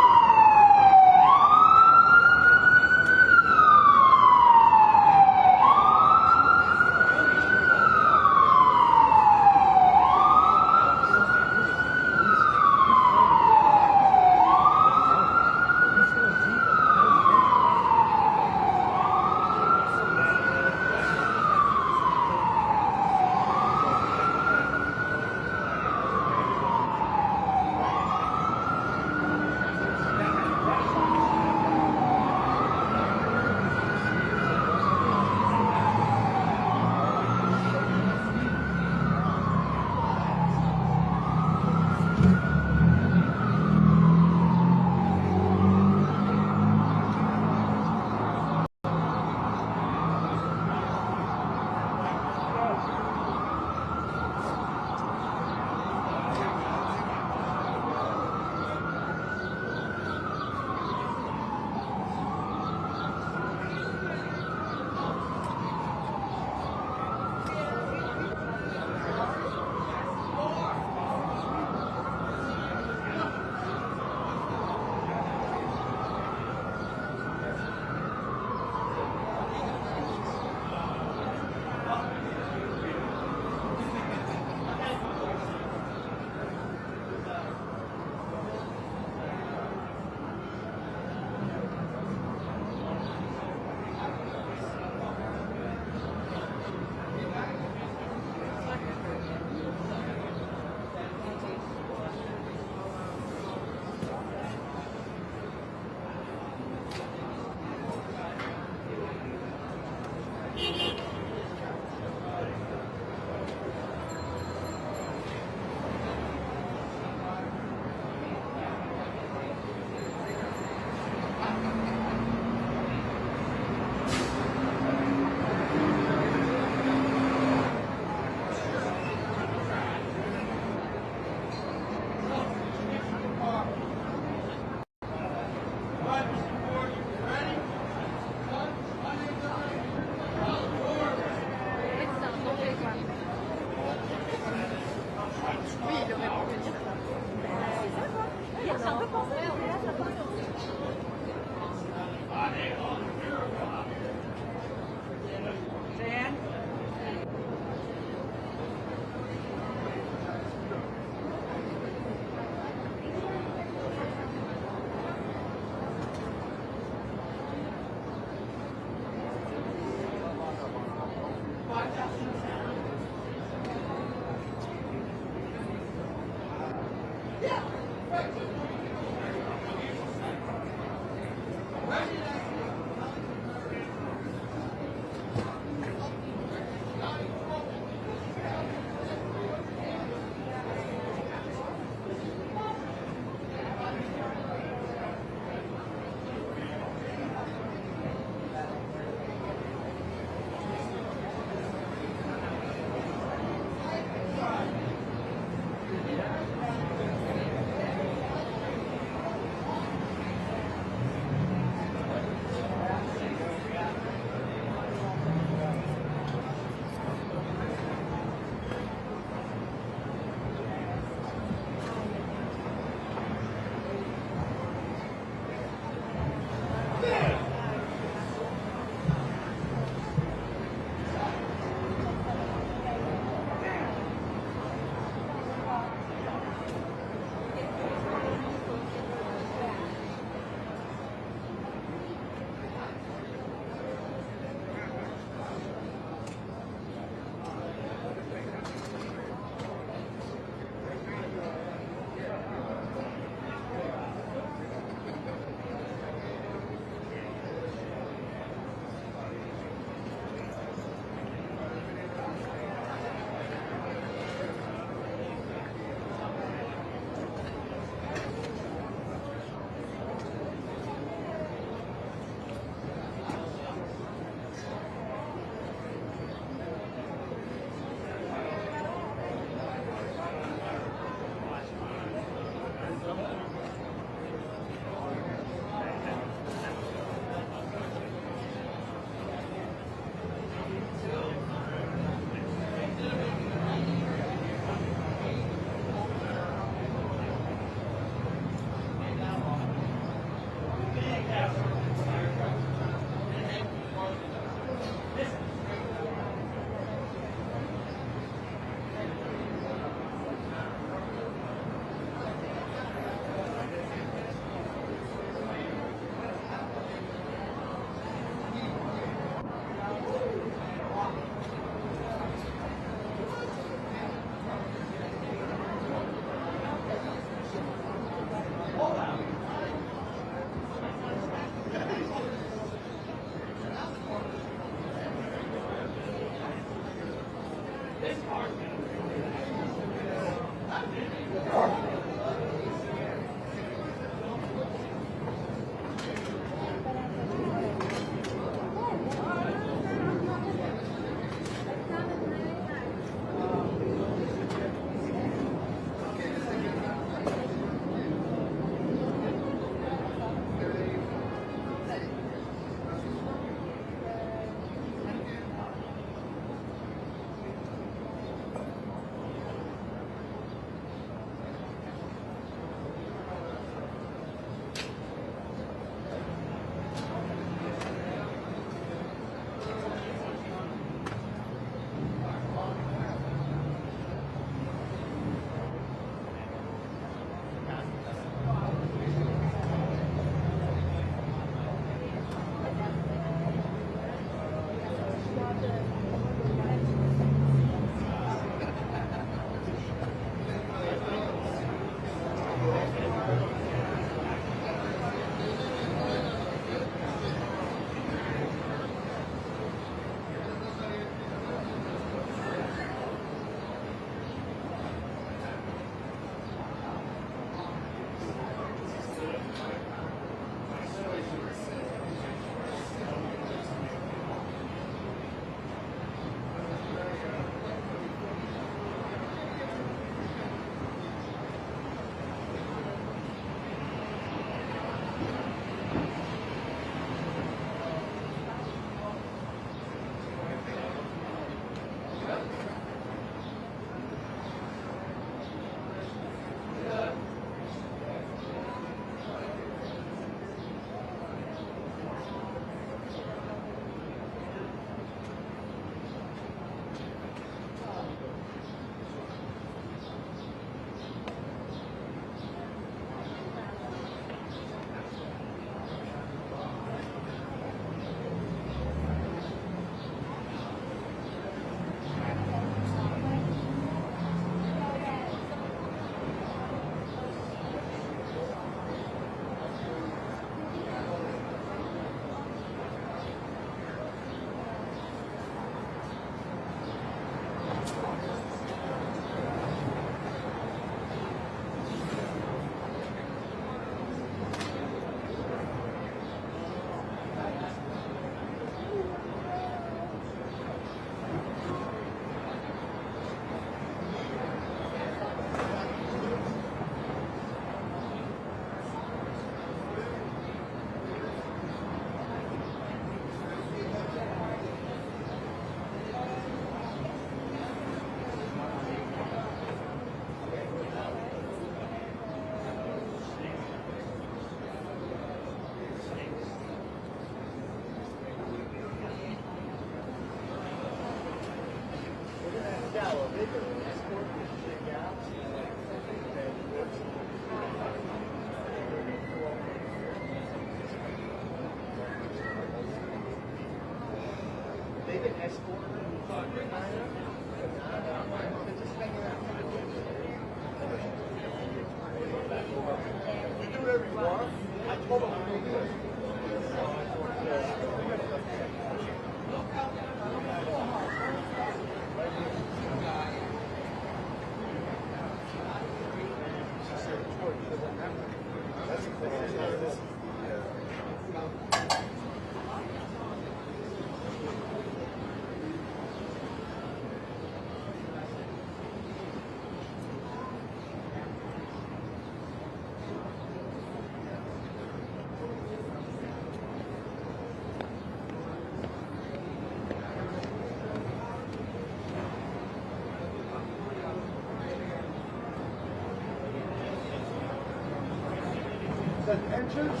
That entrance?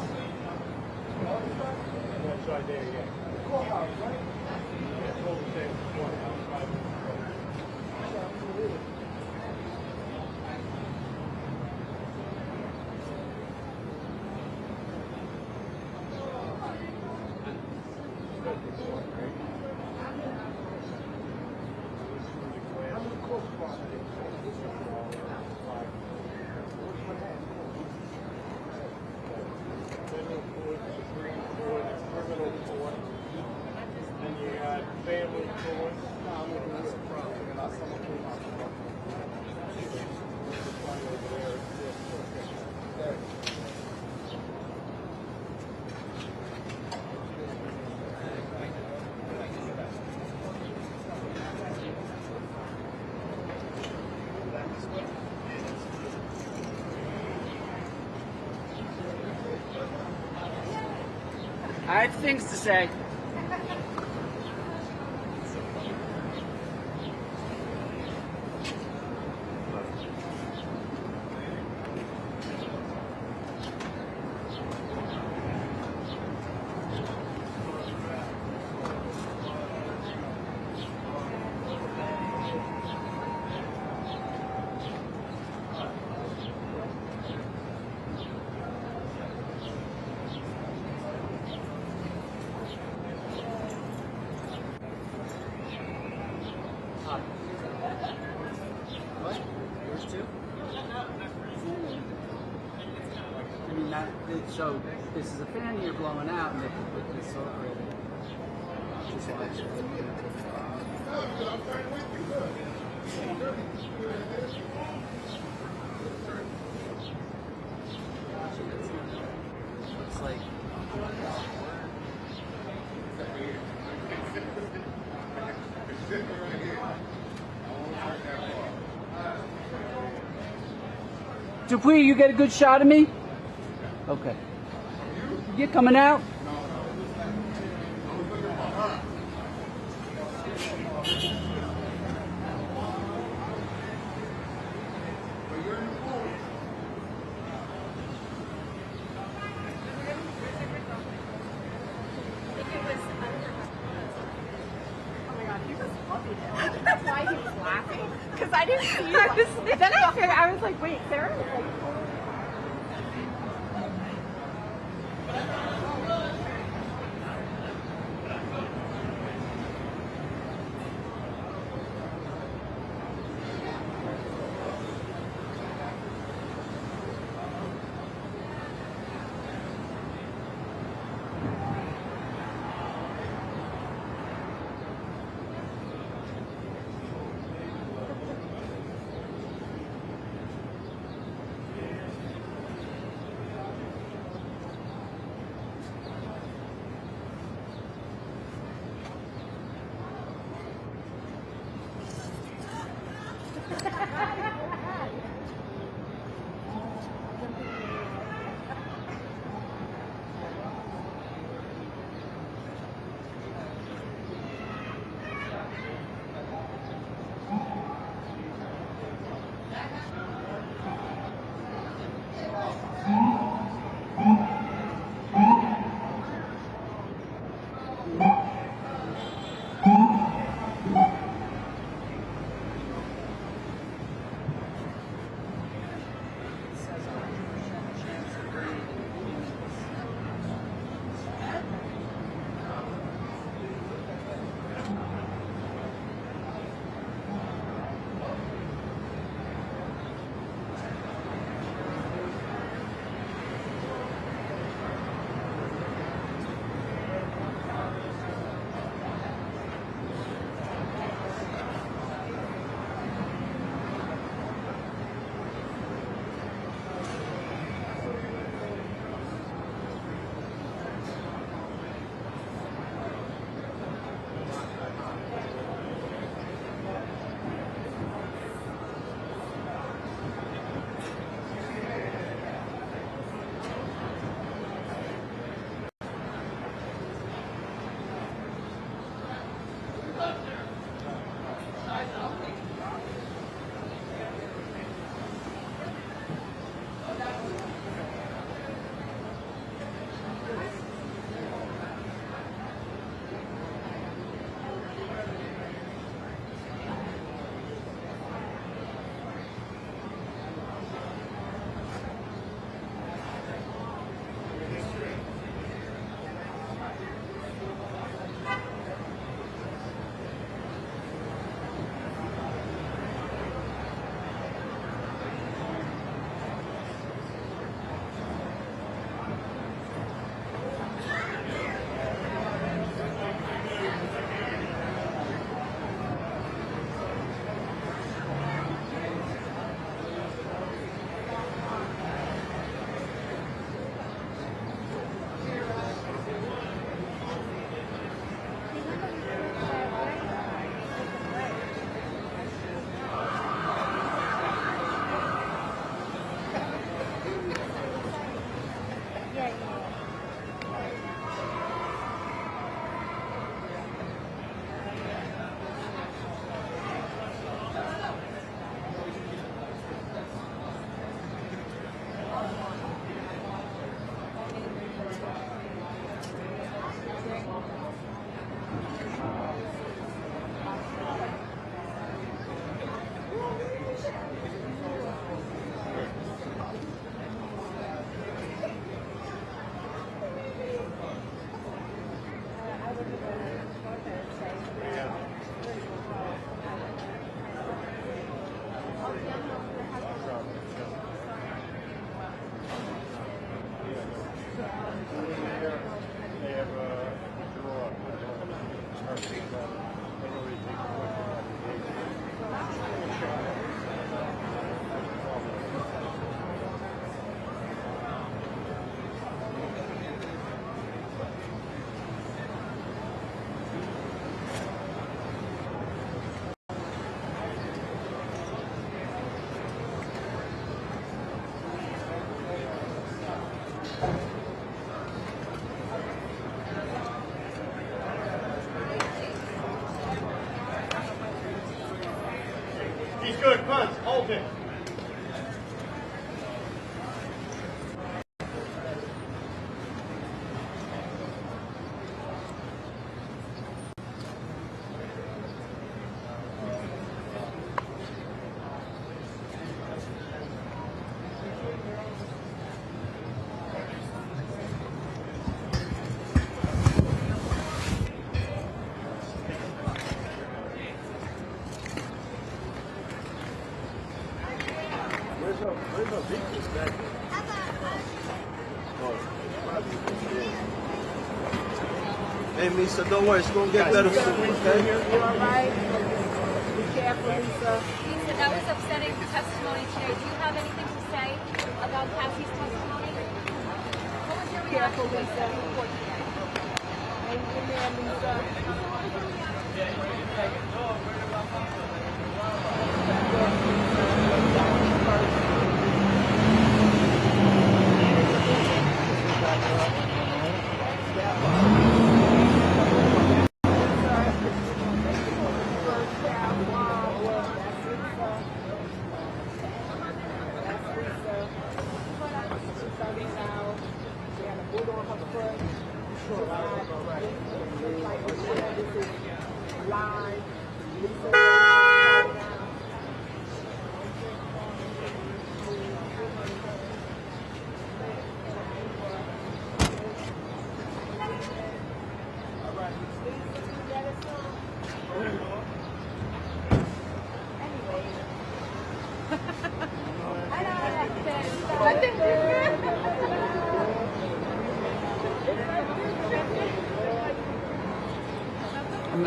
That's right there, yeah. The courthouse, right? Yeah, totally same courthouse, right? Absolutely. I have things to say. What? Yours too? I mean, so this is a fan here blowing out, and they can put this over it. Just watch it. It's like. Dupuy, you get a good shot of me? Okay. You coming out? That's why he was laughing. Because I didn't see you. Then I was like, wait, Sarah was like. good. Punch. Hold it. Where's our victims back? Hey, Lisa, don't worry. It's going to get better soon, okay? You all right? Be careful, Lisa. Lisa, that was upsetting testimony today. Do you have anything to say about Cassie's testimony? What was your Careful, reaction to Lisa. the report today? Hang in there, Lisa.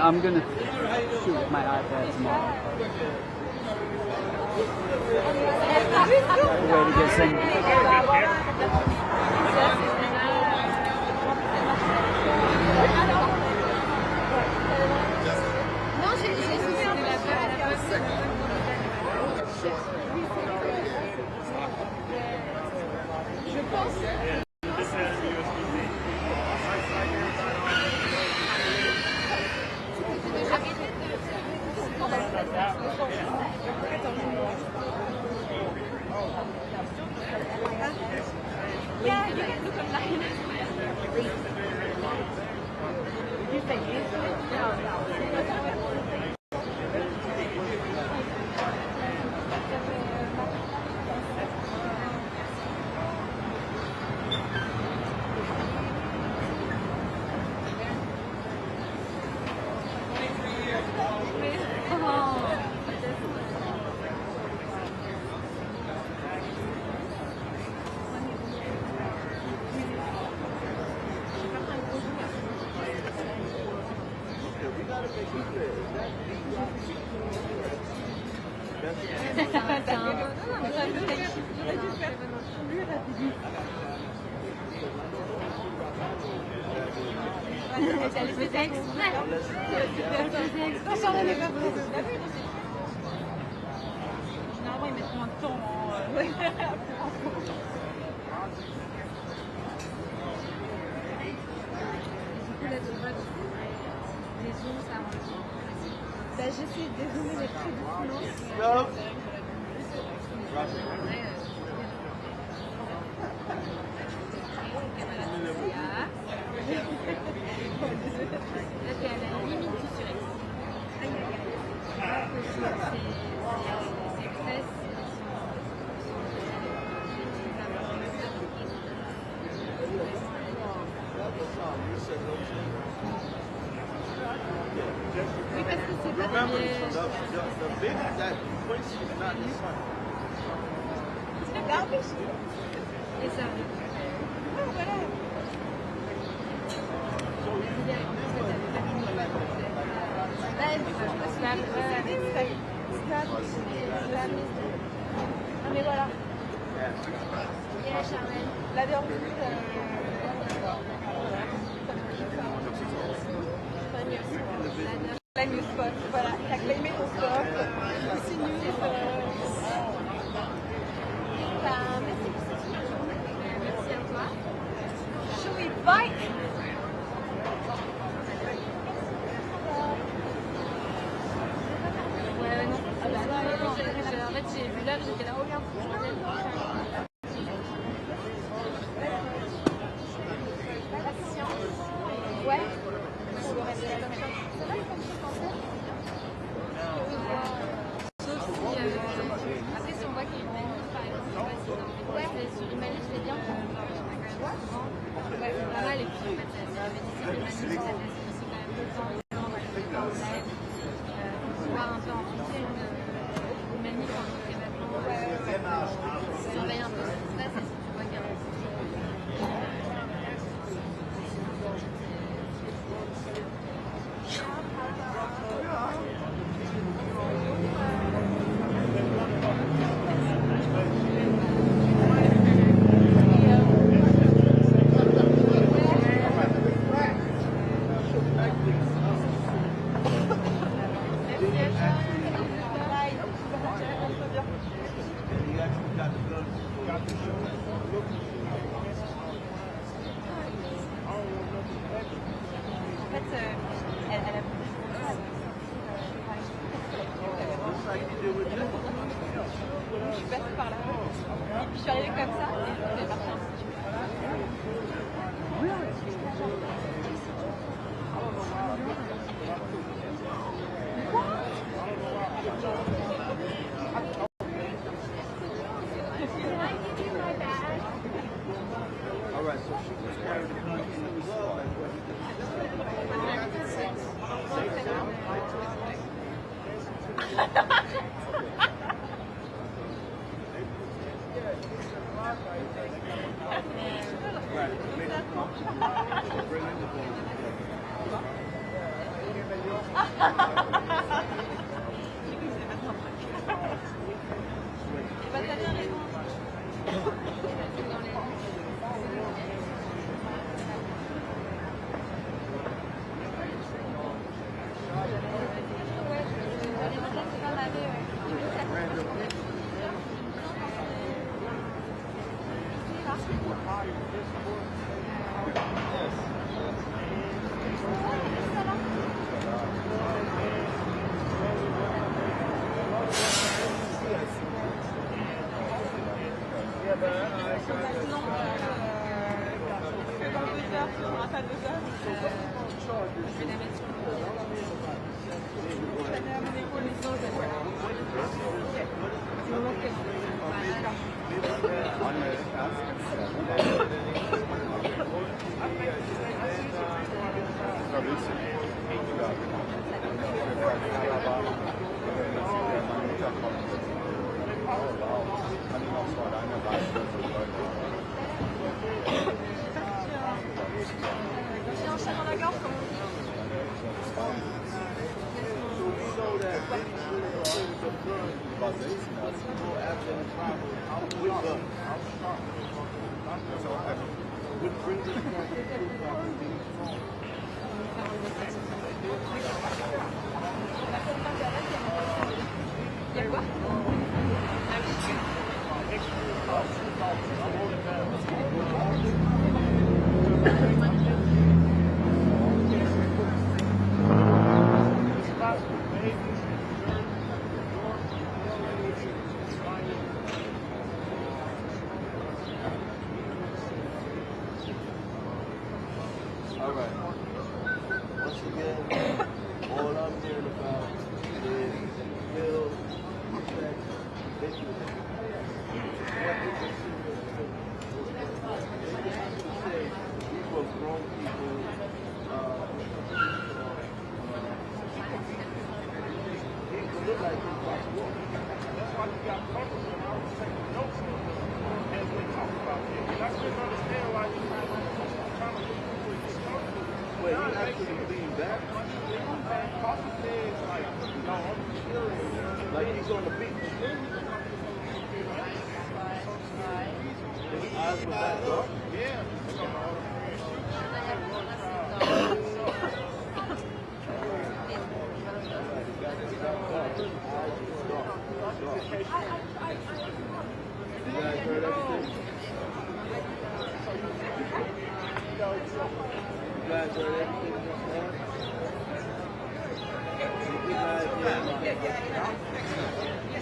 I'm gonna shoot with my iPad tomorrow. The way to get some. Non, j'ai souffert un peu la Je pense. Yeah, you can look online. You think Elle faisait exprès. Elle faisait exprès. Généralement, ils mettent moins de temps. Les zooms, ça rend. J'essaie de dézoomer les très doucement. Là, t'es à la limite du surex. C'est express. Oui, parce que c'est pas Remember, the big that Quincy is not the sun. Et ça. Voilà. Ah mais voilà. La claim your spot, voilà, t'as claimé ton spot, c'est nul. Merci pour cette journée. Merci à toi. Should we bike? Ouais, non, j'ai vu l'heure, j'étais là, oh merde, faut que je revienne. Ouais. Pour le reste de la semaine. Ça va, comme tu pensais? Sauf si, après, si on voit qu'il y a une manif, par exemple, je sais pas si t'as envie de rester sur une manif, c'est bien, parce que je regarde souvent. Ouais, c'est pas mal, et puis en fait, ça fait des manifs, ça laisse aussi quand même le temps aux gens d'aller en live, voir un peu amplifier une manif en tant qu'événement, surveiller un peu ce qui se passe, et si tu vois qu'il y a un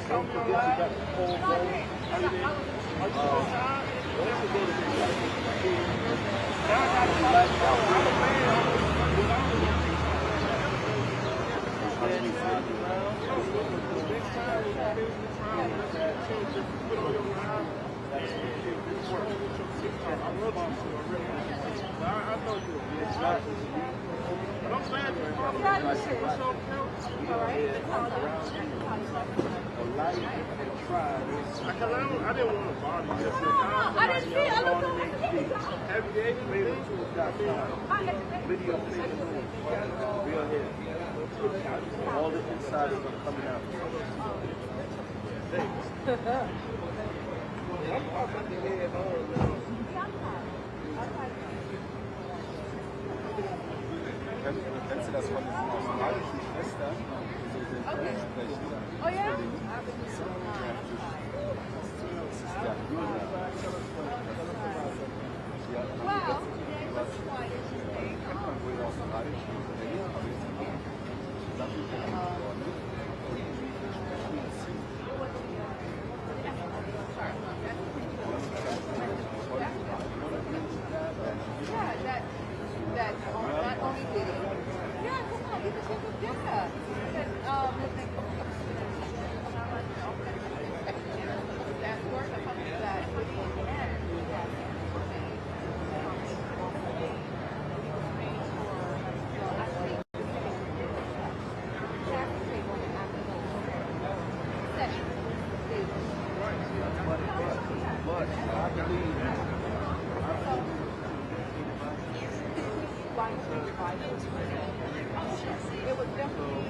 saw me on live. Are you on time? Now I got to let go. I'm a man. I know you. But I'm glad you're I didn't want to bother you. I didn't see it. Have you ate anything? Video real head. All the inside is coming out. Thanks. I'm about to head home now. Kennst du das von diesem australischen Schwester? Okay. Oh ja? Wow. Yeah, that not only Diddy. Yeah, come on, because you could do that. That work of that Diddy and it was definitely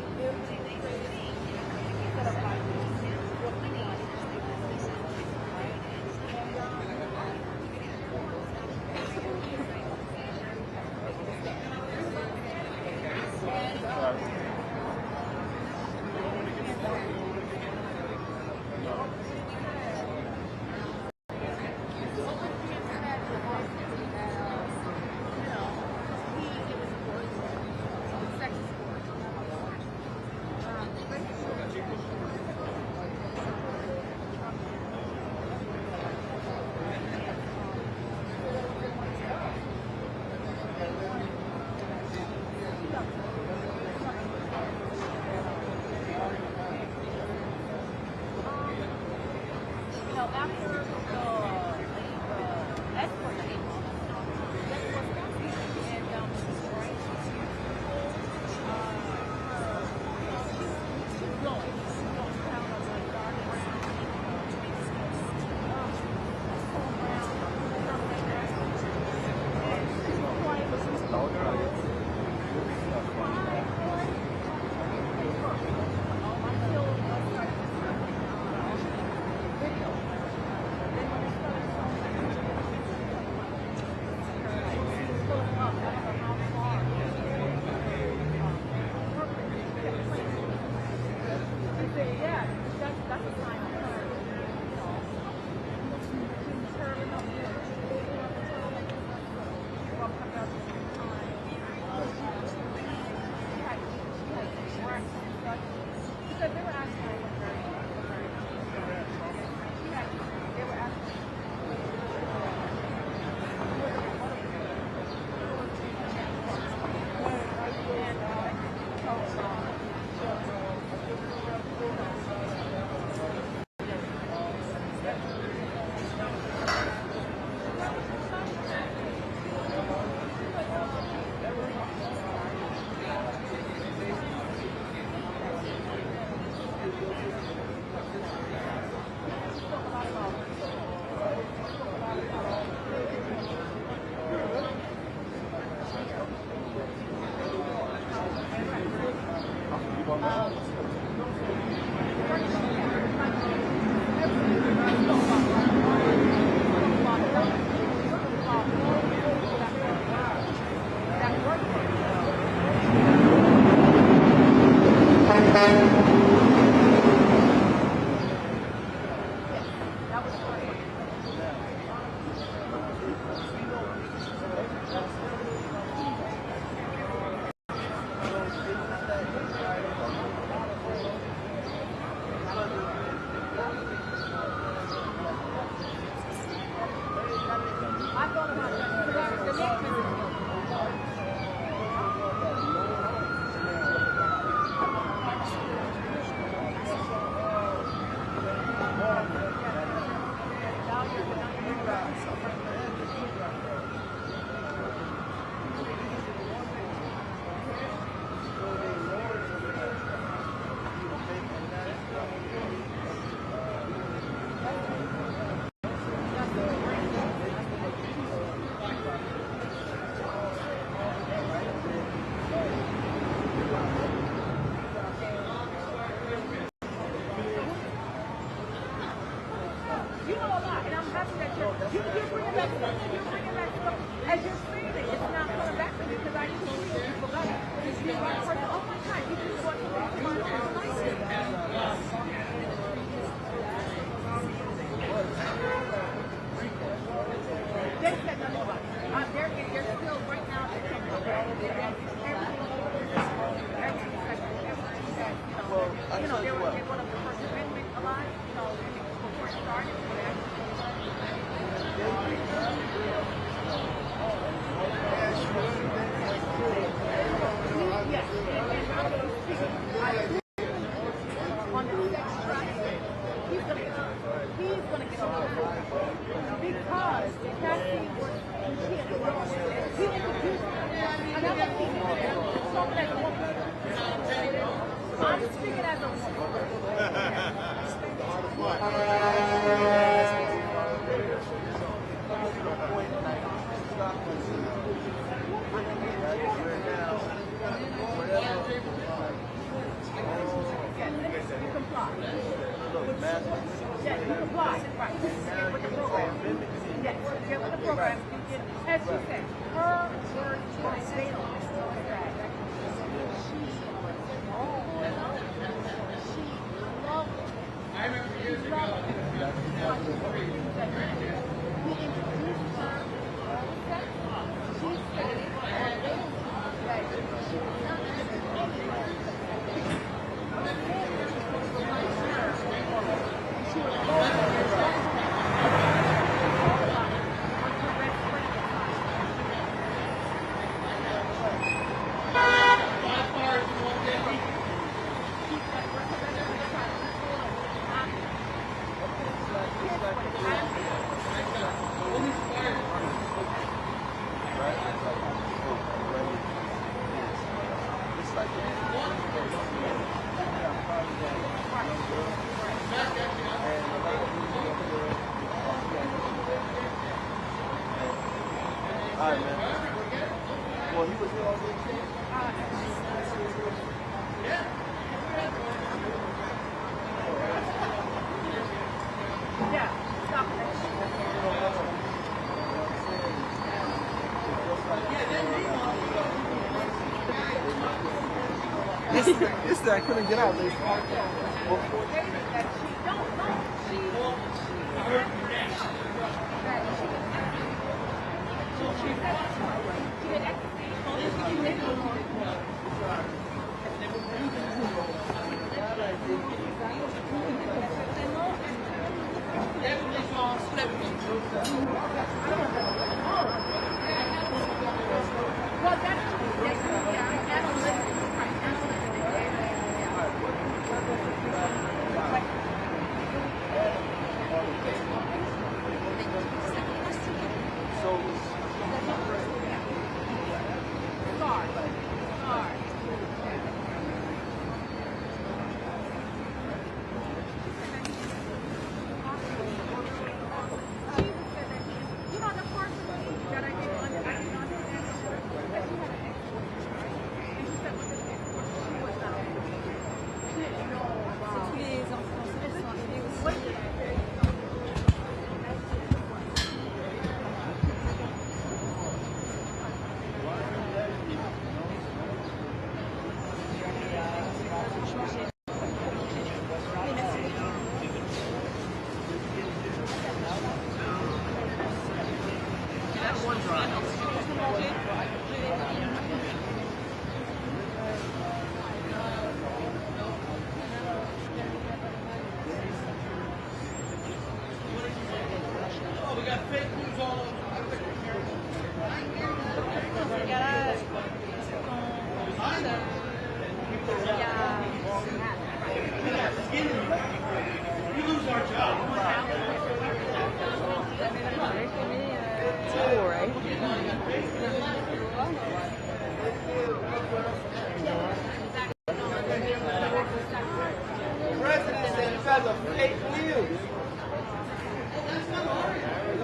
know a lot, and I'm happy that you're bringing back stuff. You're bringing back stuff. As you're saying it, it's not coming back to me because I used to see it. You forgot it. You see my person. Oh my God, you just want to be my They said nothing about it. They're still right now. Well, I you know, tell they you were what. going to First Amendment a lot, you know, before it started. Yes, and I was speaking on the sex trafficking. He's going to get a lot because Cassie was he introduced another female. So that woman. I'm speaking as a woman. You comply. Yes, you comply. Right. Get with the program. Yes, get with the program. As she said, her words were fatal. I remember years ago. All right, man. Well, he was here all day. Yeah, stop This I couldn't get out. They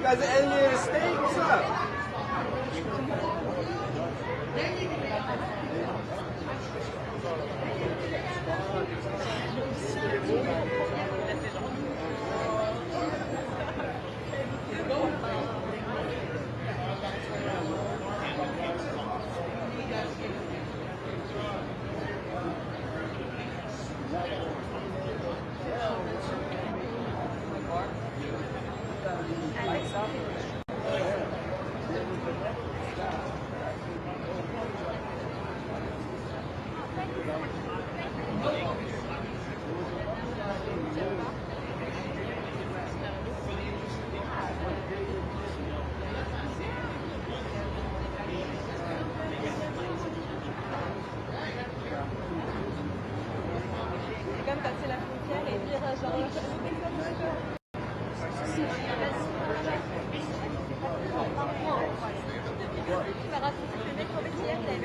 guys are enemy of the state? What's up? C'est comme passer la frontière et dire genre il m'a raconté que le mec en fait hier il avait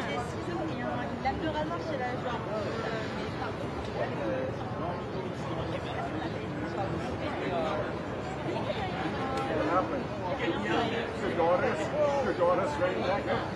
des ciseaux et une lame de rasoir chez la genre mais par Your daughter's right back up.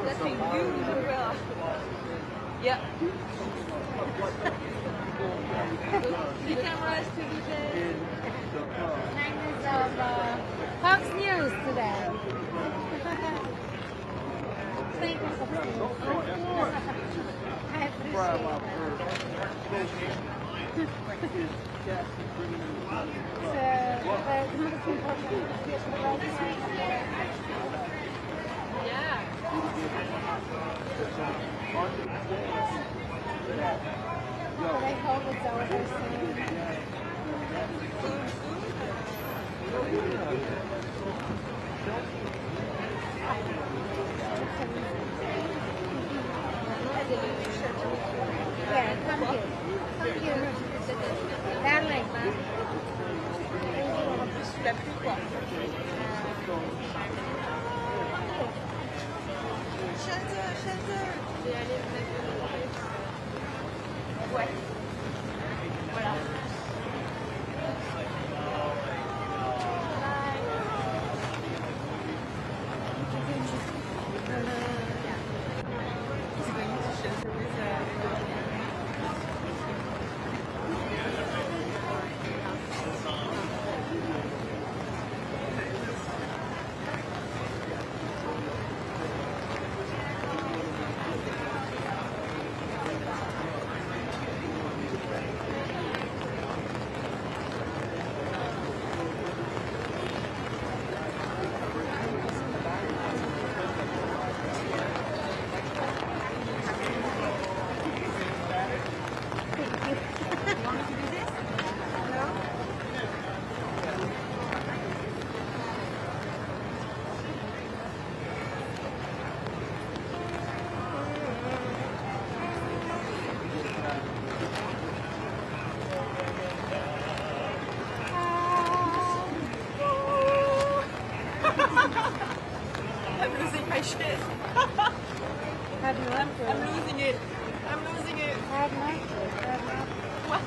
That's a huge umbrella. Yeah. The camera is too big. Kindness of Fox News today. Thank you so much. I appreciate that. So, the most important is the right. Yeah. But I hope it's over Yeah, thank you. Thank you. Darling. La pluie quoi. Chez eux. J'ai allé me mettre ouais. Voilà. losing my shit. I'm losing it. I'm losing it. What?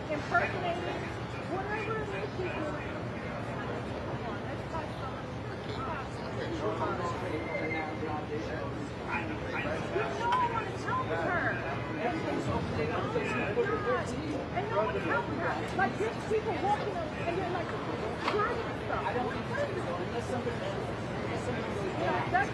Impersonating, whatever it is she's doing. And no one's helping her. Like there's people walking and they're like driving stuff. Yeah, that's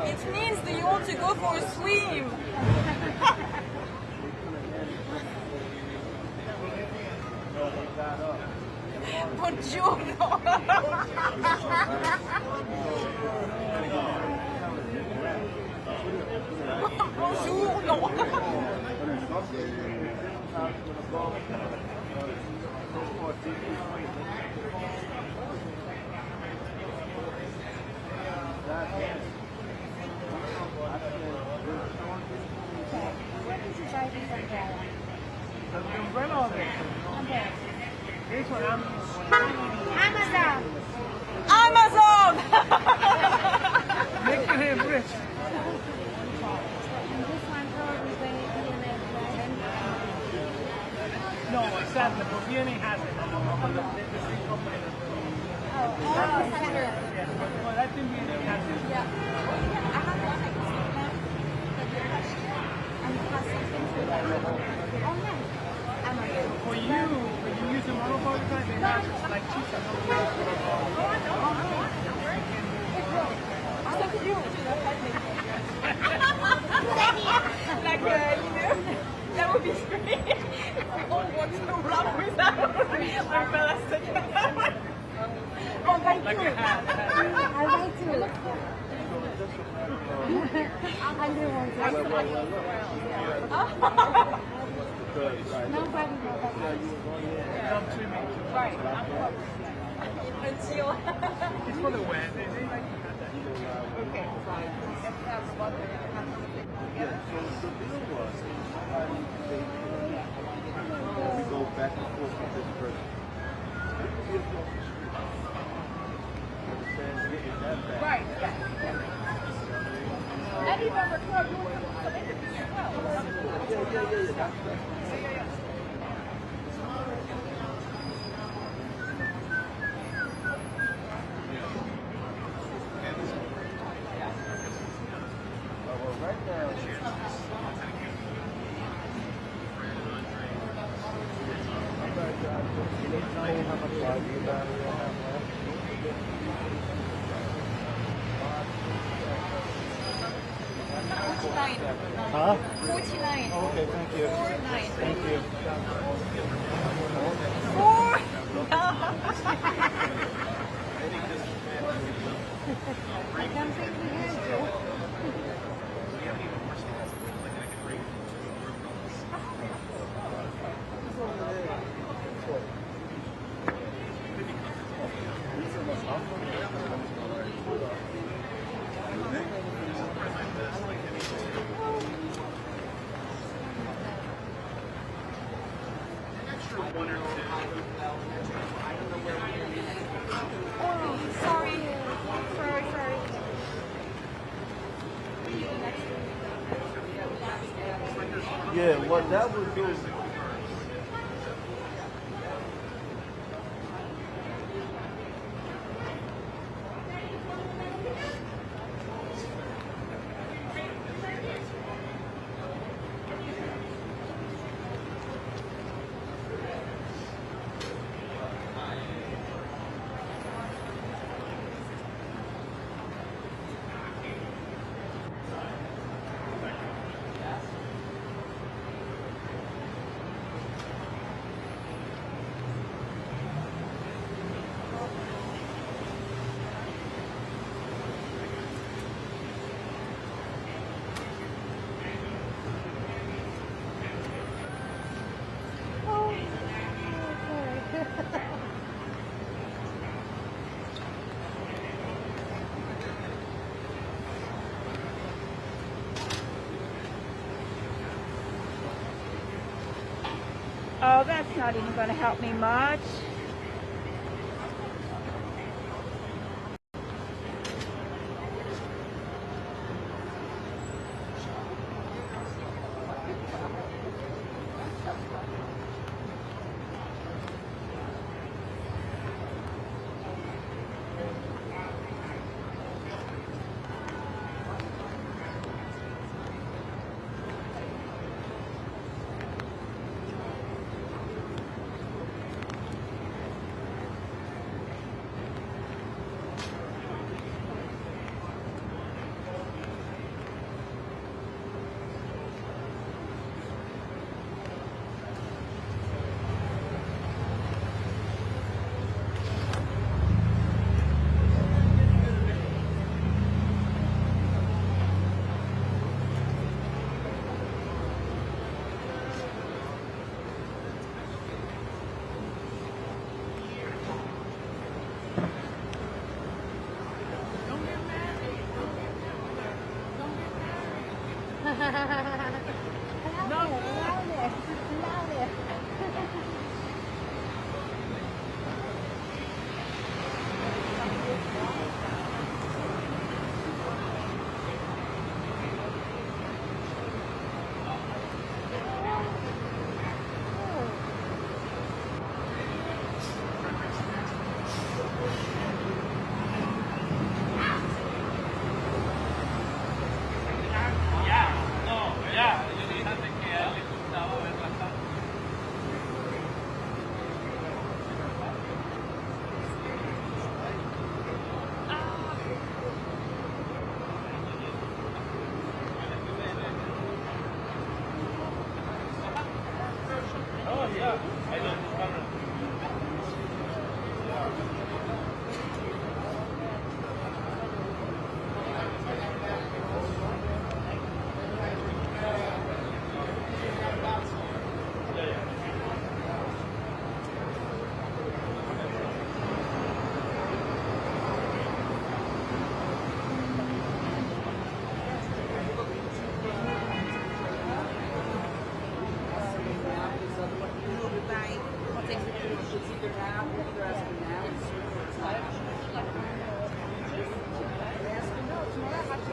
It means that you want to go for a swim. Buongiorno. Buongiorno. Amazon. Amazon. Making him rich. No, sadly, but DNA has it. The same company. Well, that didn't mean it has it. Yeah. I have one I can see that you touched and it has something to do. Oh yeah. Amazon. For you, when you use the monopoly card, they have like cheaper. Like, that would be great if we all want to run without umbrella stick. Oh, thank you. I like to. Under one Nobody Right. Until. It's for the web. They like to have that. Okay, fine. Yeah, so the deal was, we go back and forth with this person. It could be a close street. Understand? Getting that back. Right, yeah. And even record doing some interviews as well. Yeah. Right now, Huh? 49. Okay, thank you. 49. Thank you. 4. one or two. Yeah, what that would do. Oh, that's not even going to help me much.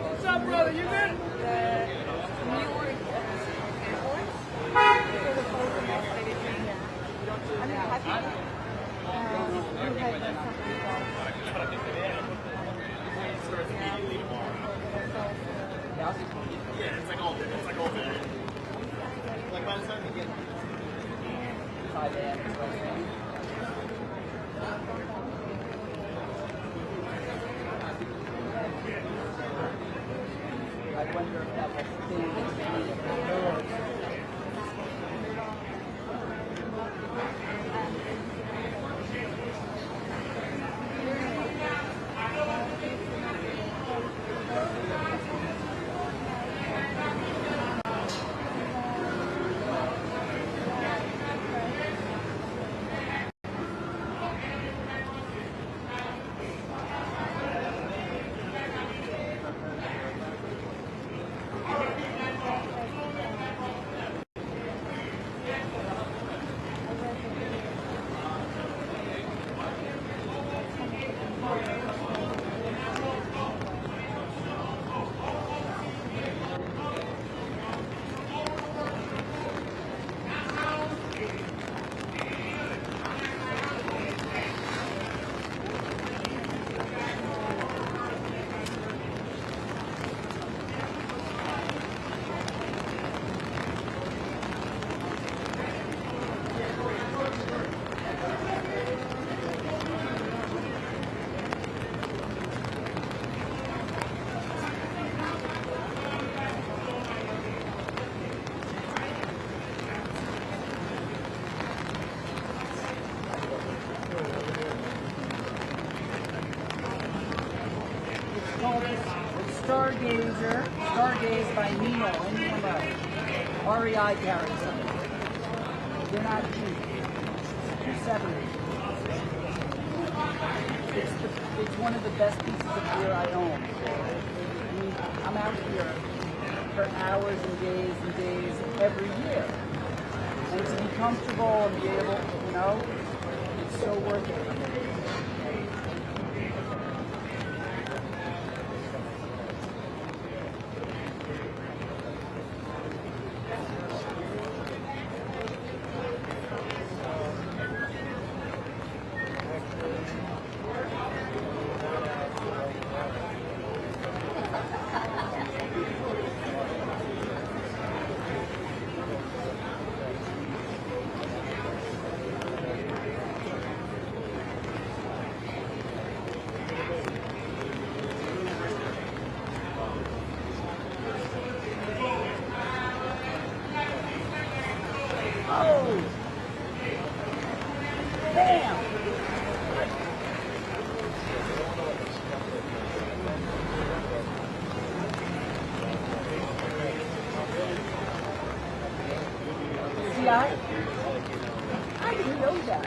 What's up, brother? You good? Yeah, it's like all day. It's like all day. Like by the time you get 5 a.m. I wonder if that was called Stargazer, Stargaze by Nemo, N-E-M-O. REI carries them. They're not cheap. $2.70. It's one of the best pieces of gear I own. I mean, I'm out here for hours and days every year. And to be comfortable and be able, you know, it's so worth it. I didn't know that.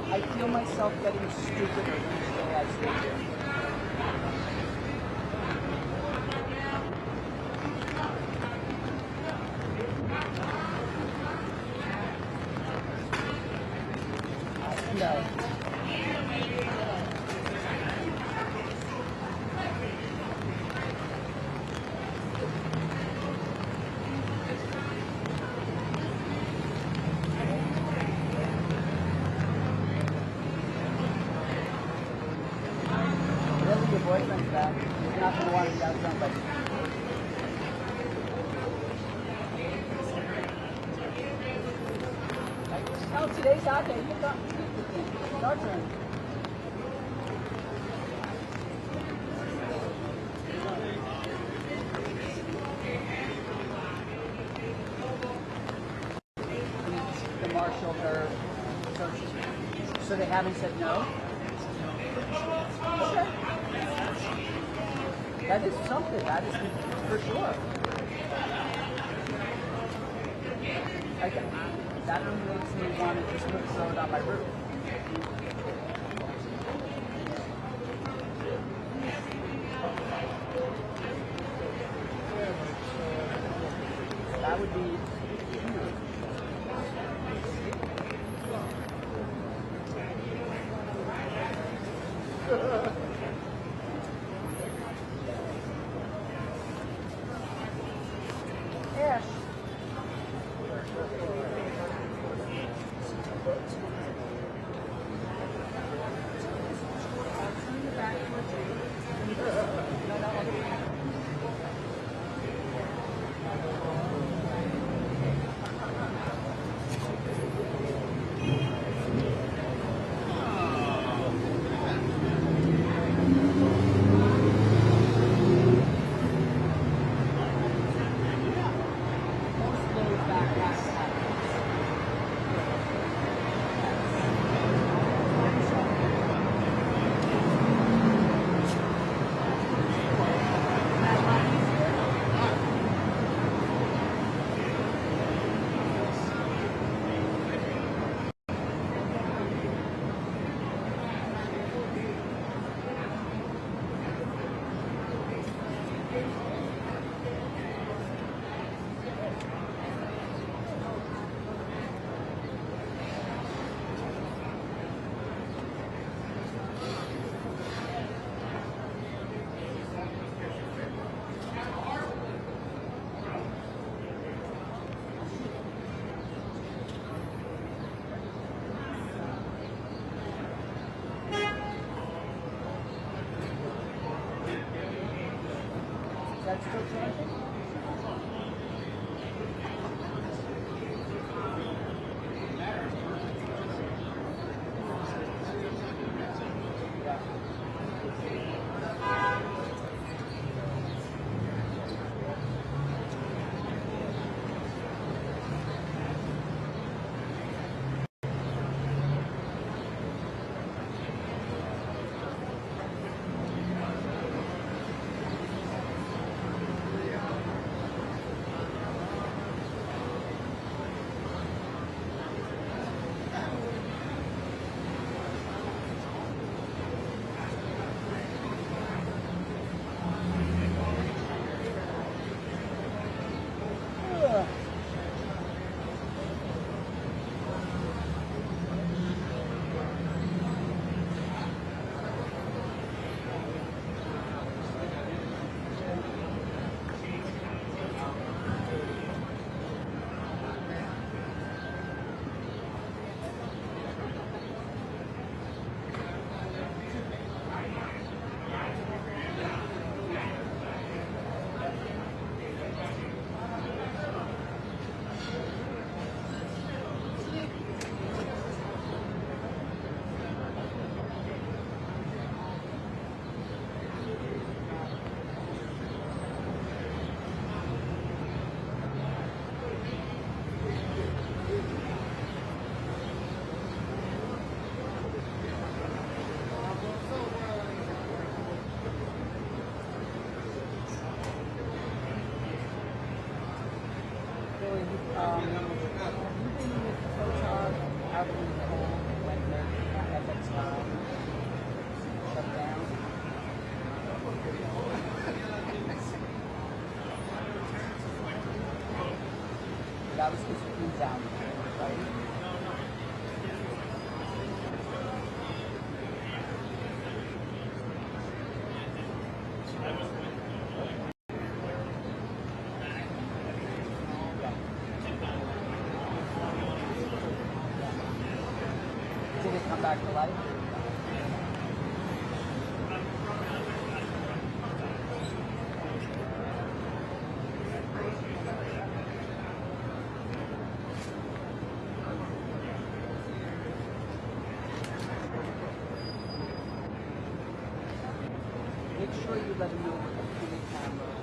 I feel myself getting stupider each day I stay here. No. Really, your boyfriend's back. He's not going to want to be out somebody. Oh, today's our day. You got your turn. The marshal, her, so they haven't said no? Okay. That is something, that is for sure. Okay. That makes me want to just put soda on my roof. That would be Ash. that still charging? That was because it flew down, right? Did it come back to life? Make sure you let him know through the camera.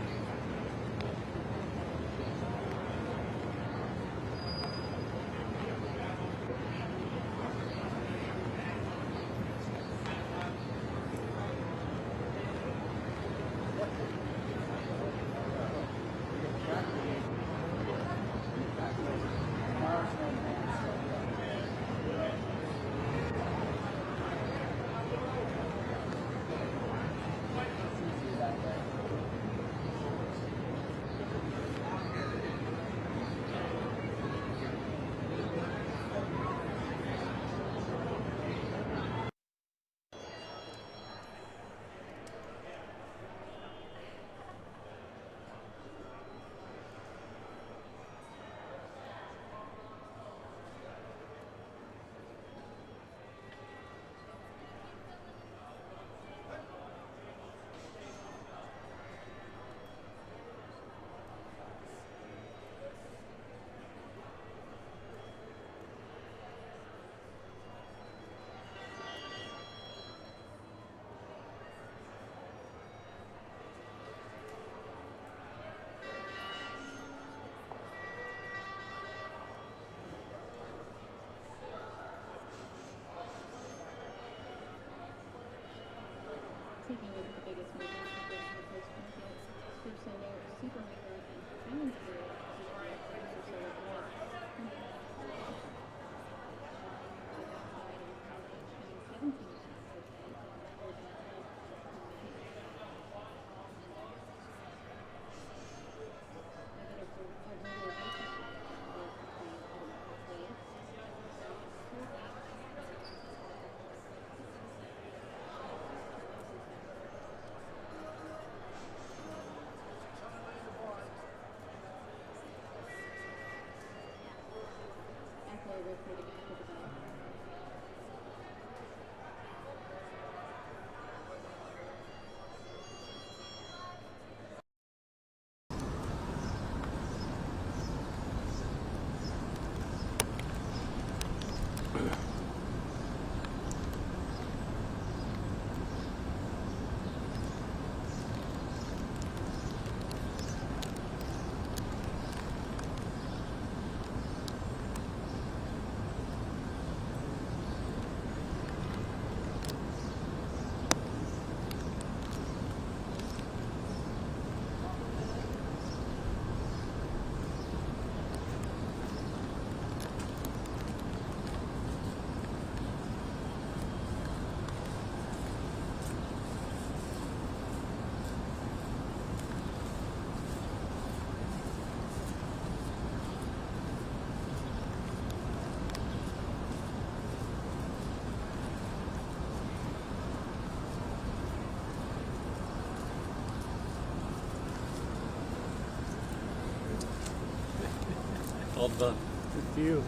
All done. Good to you.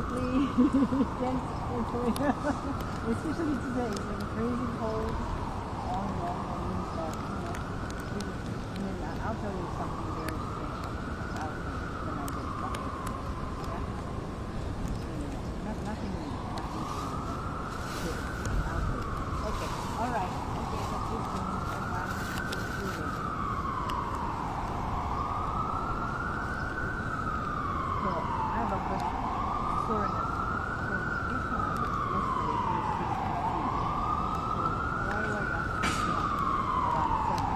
definitely against Korea, especially today. It's crazy cold, all long and stuff. I'll tell you something very strange about when I get something. Yeah? Nothing. Okay, all right. Okay, that's it for me. So, I have a question. Sorry. So, this one, yesterday, was pretty confused. So, why do I ask this one around 7?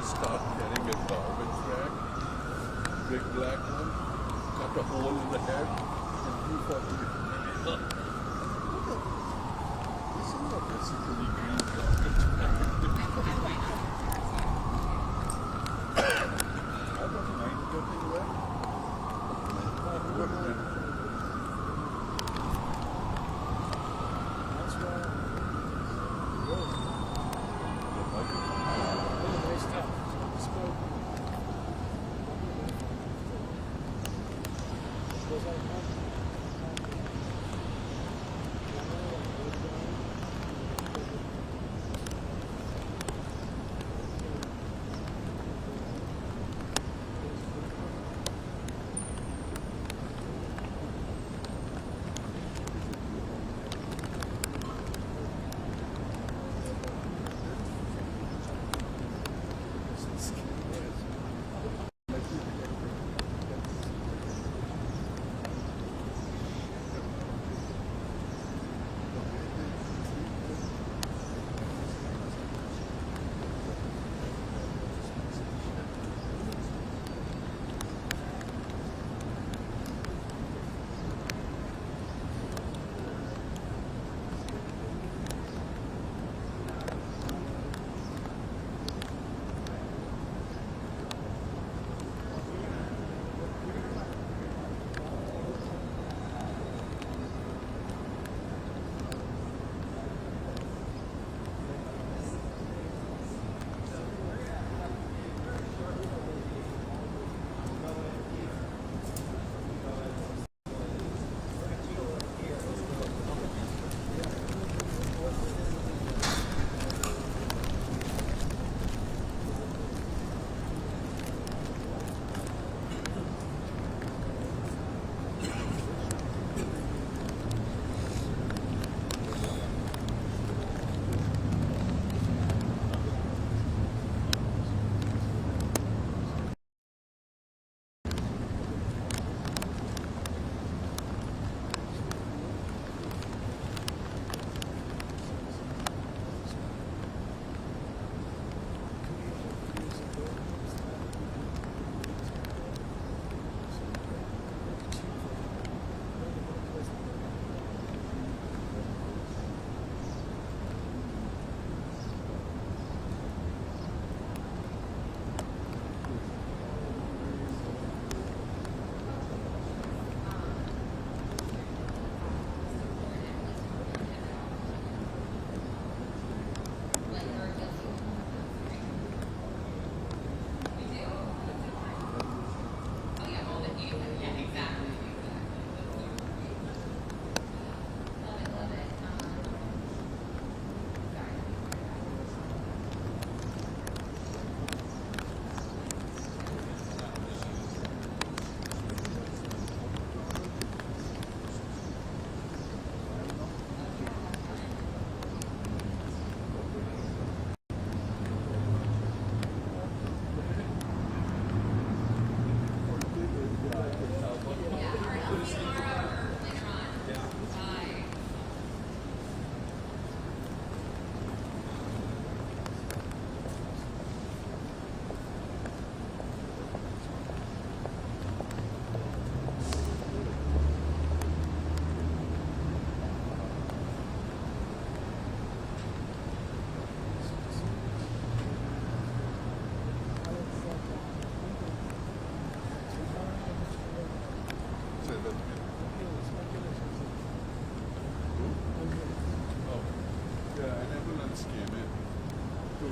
start carrying a garbage bag, big black one, cut a hole in the head, and leave for the This is not basically green garbage bag. I don't mind getting wet. That's why.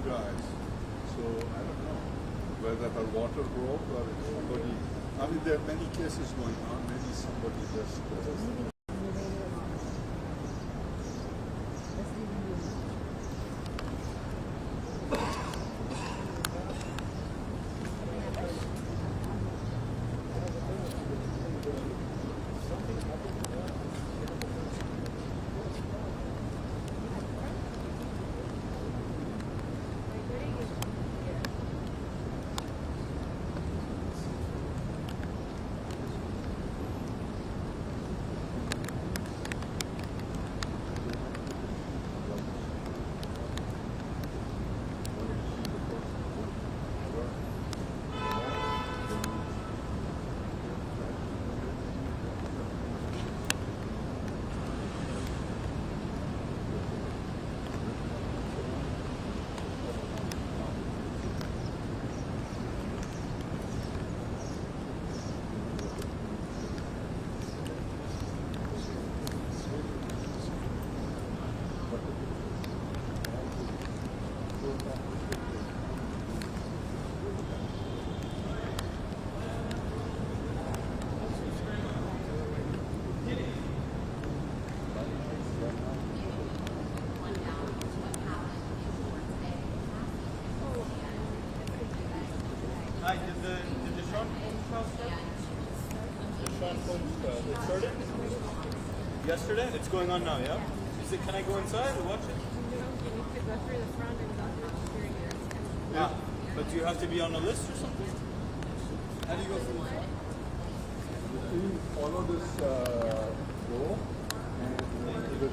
guys. So I don't know whether her water broke or if somebody. I mean, there are many cases going on. Maybe somebody just. Hi, did the Sean Combs trial start? The Sean Combs trial, it started? Yesterday? It's going on now, yeah? Is it, can I go inside and watch it? Yeah, but do you have to be on a list or something? How do you go from there? You follow this row and this.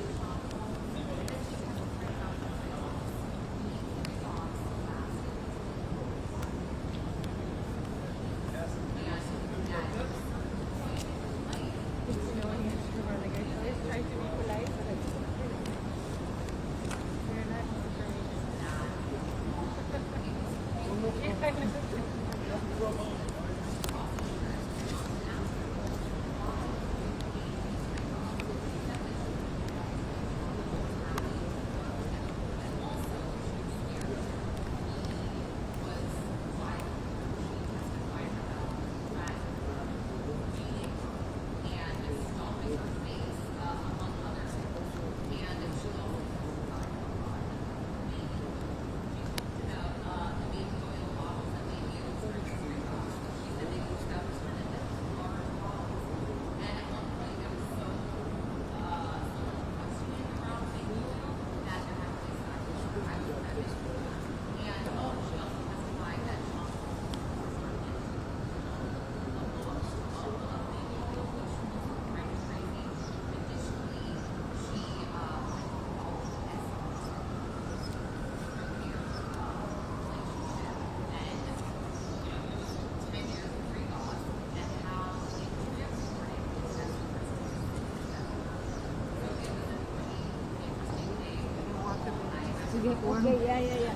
Okay, yeah.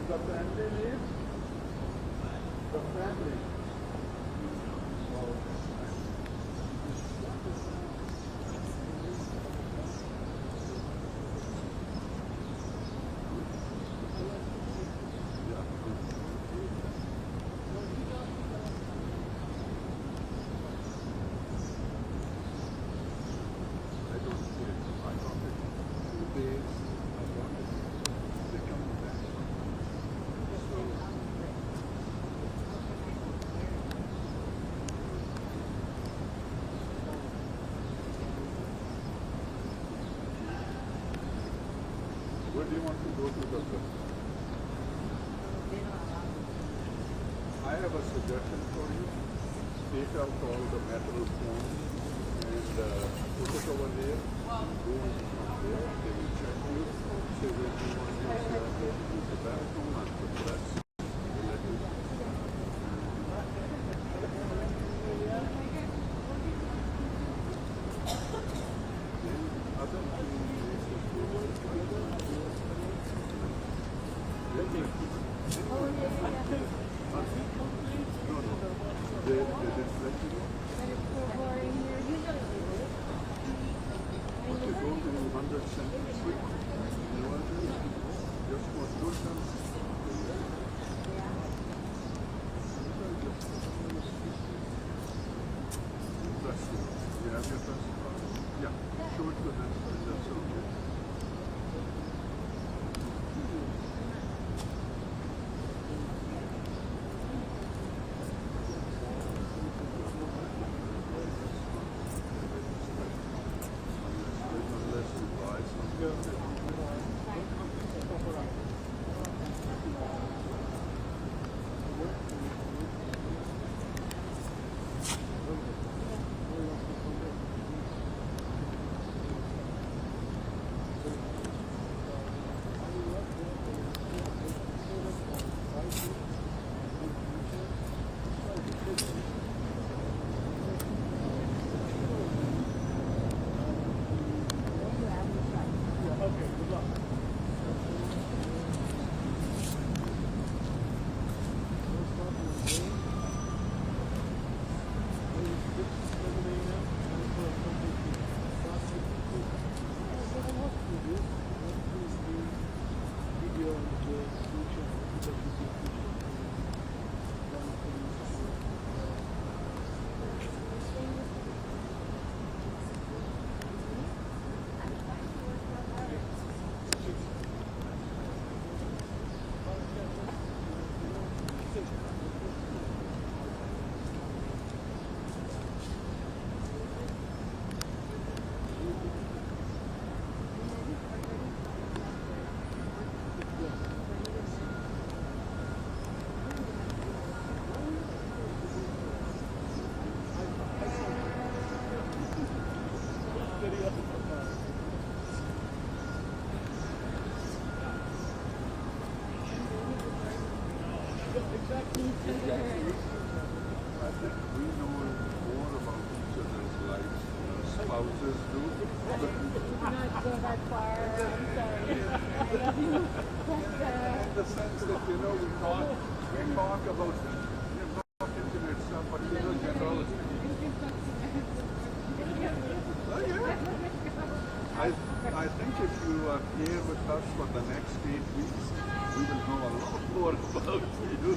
the family name? The family. Where do you want to go to, doctor? I have a suggestion for you. Take out all the metal phones and put it over there. Go from there. They will check you. Say where you want to use the bathroom and the press. They let you. Then other places go they didn't let you know. Okay, go to 100 Central Street. You want to just go to them. You have your press card? Yeah, show it to them. That's okay. I think we know more about each other's lives than spouses do. Not go that far. I'm sorry. I love you. In the sense that, we talk about not intimate stuff, but generally. Oh, yeah. I think if you are here with us for the next 8 weeks, we will know a lot more about you.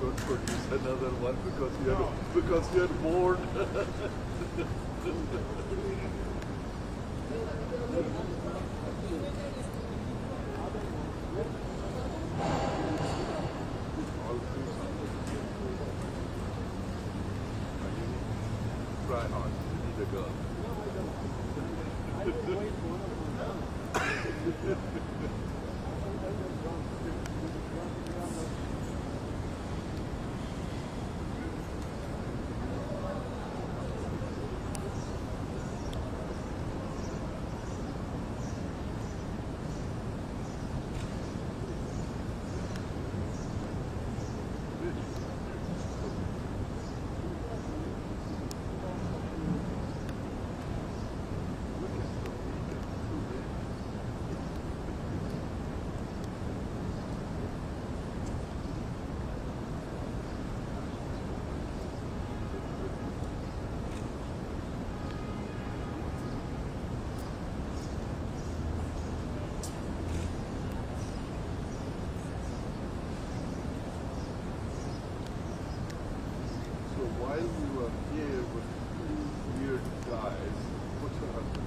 don't produce another one because you're bored. Try hard. You need a girl. So while we were here with two weird guys, what's your husband?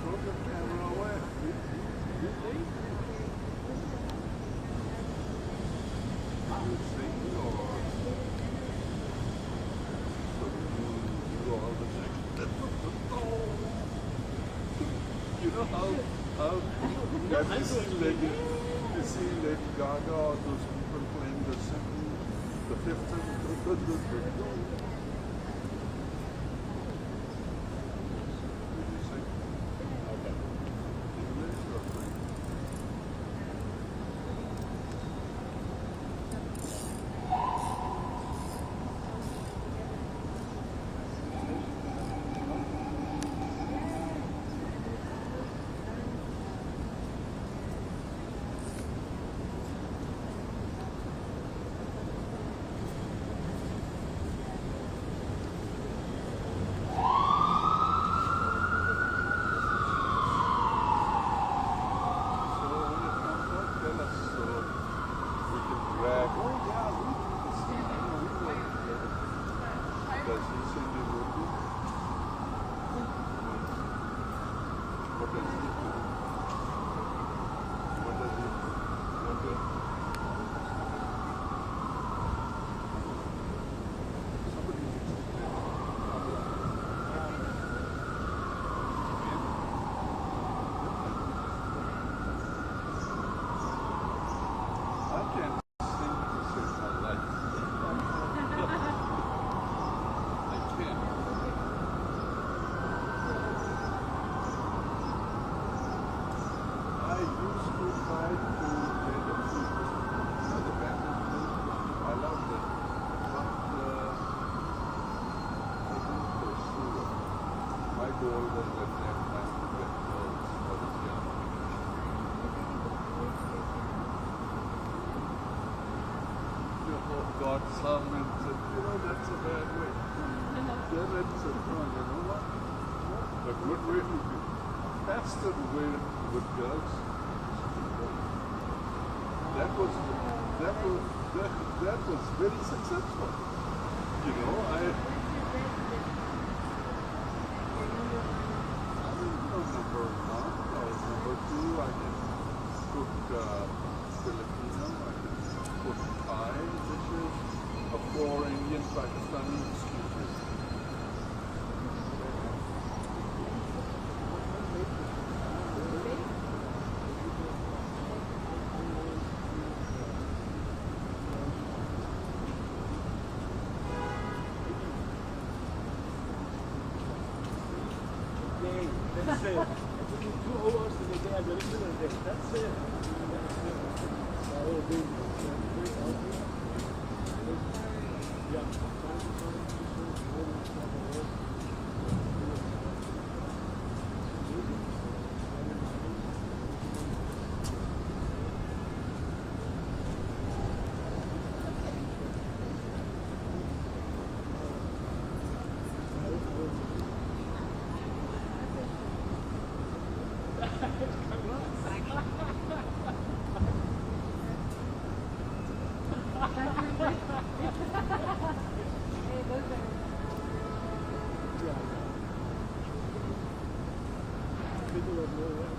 Throw the camera away. You sing or so you do all the things. You know how have you see Lady Gaga or those people playing the second, the fifth and Did you sing? Okay. English or French? God some and said, that's a bad way. Yeah, that's a wrong, you know what? A good way to be. That's the way with girls. That was very successful. You know, I number one or number two, I can cook Filipino, I can cook Thai dishes, or Indian, Pakistani dishes. That's it. 2 hours in a day, I'm very good at it. That's it. middle of nowhere.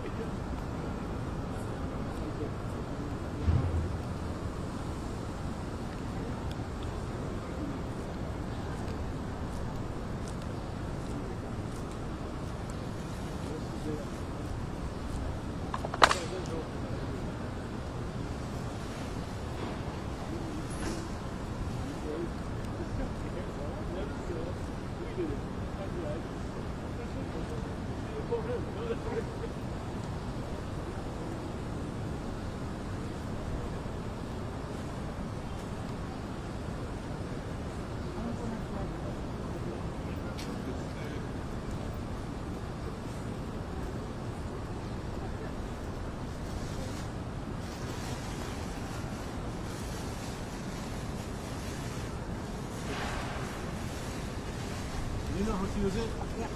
You know how to use it? Yeah.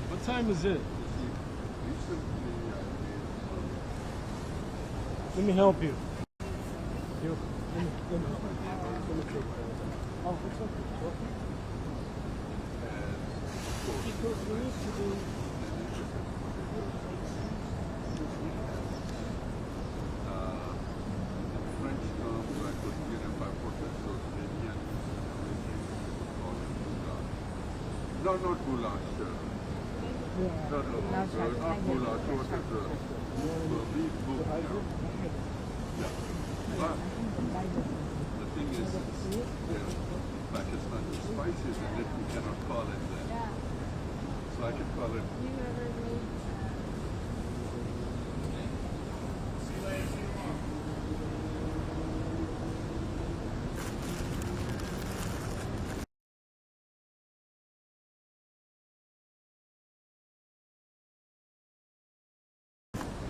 What time is it? Let me help you. Let me take Oh, it's okay. Because we need to do No, not goulash. No, not goulash. What is beef book? Yeah. But the thing is, Pakistan is spices and it we cannot call it that. So I can call it.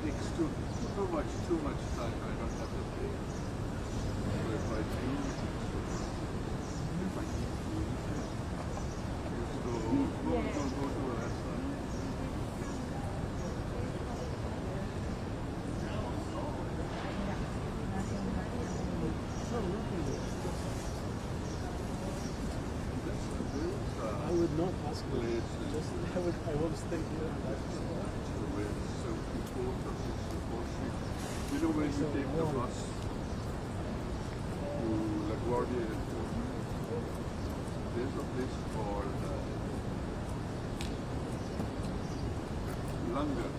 Takes too much time. I don't have the time. So if I do, go to a restaurant. I would not ask you. I will stay here. You know when you take the bus to LaGuardia Airport, there's a place called Langar.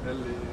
LA.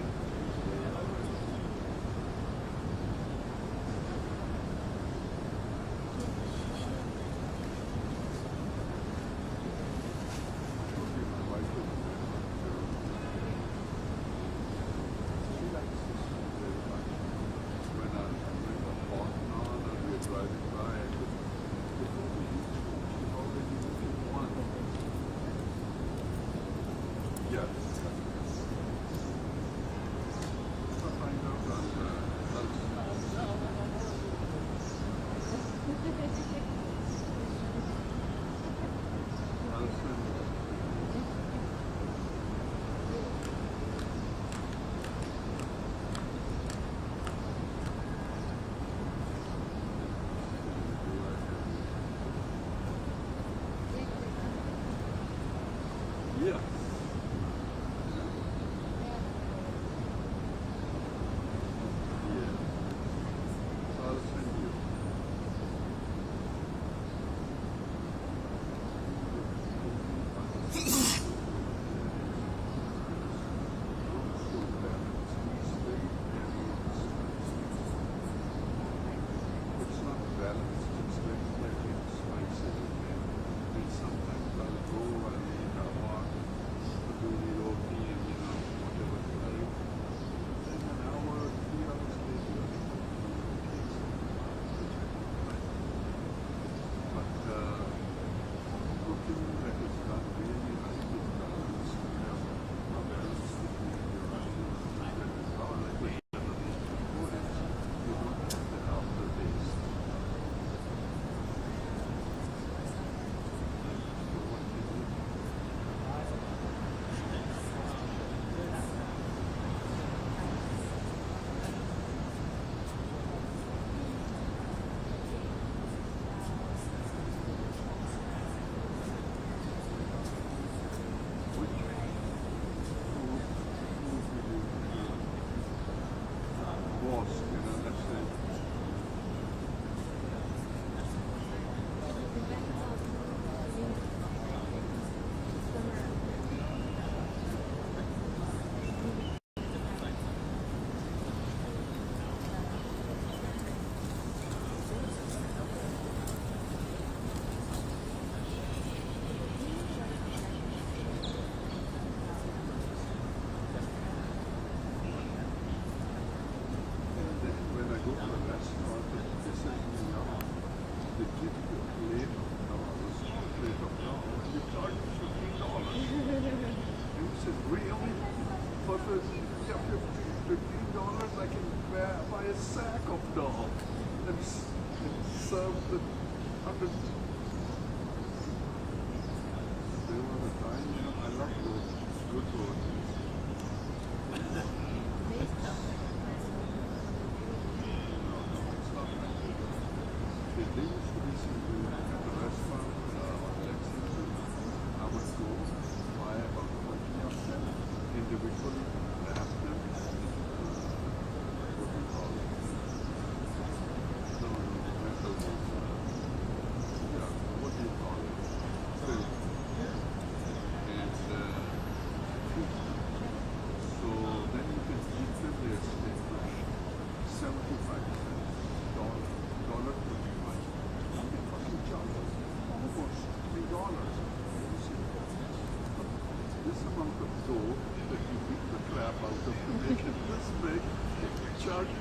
let's say. When I go to a restaurant, they say, they give you a plate of dollars, a plate of dollars, and you charge $15. And you said, really? For the $15, I can buy a sack of dollars and serve the 100. There was a time, I love those good rotis. They used to be seen at the restaurant on Lexington. I would go buy about 20 of them, individually wrap them. What do you call it? No, metal ones. Yeah, what do you call it? Film. And so then you can eat them, they're steak. 75 cents, $1.25. Almost $3. This amount of dough that you beat the crap out of to make it this big, charge.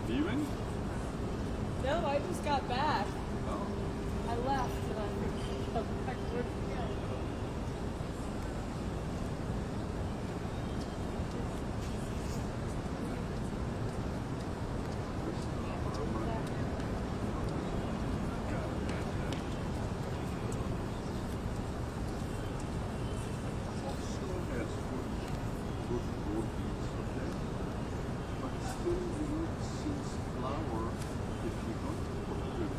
Even? No, I just got back. Oh. I left and I come back to work again. But still, since flour, if you don't cook it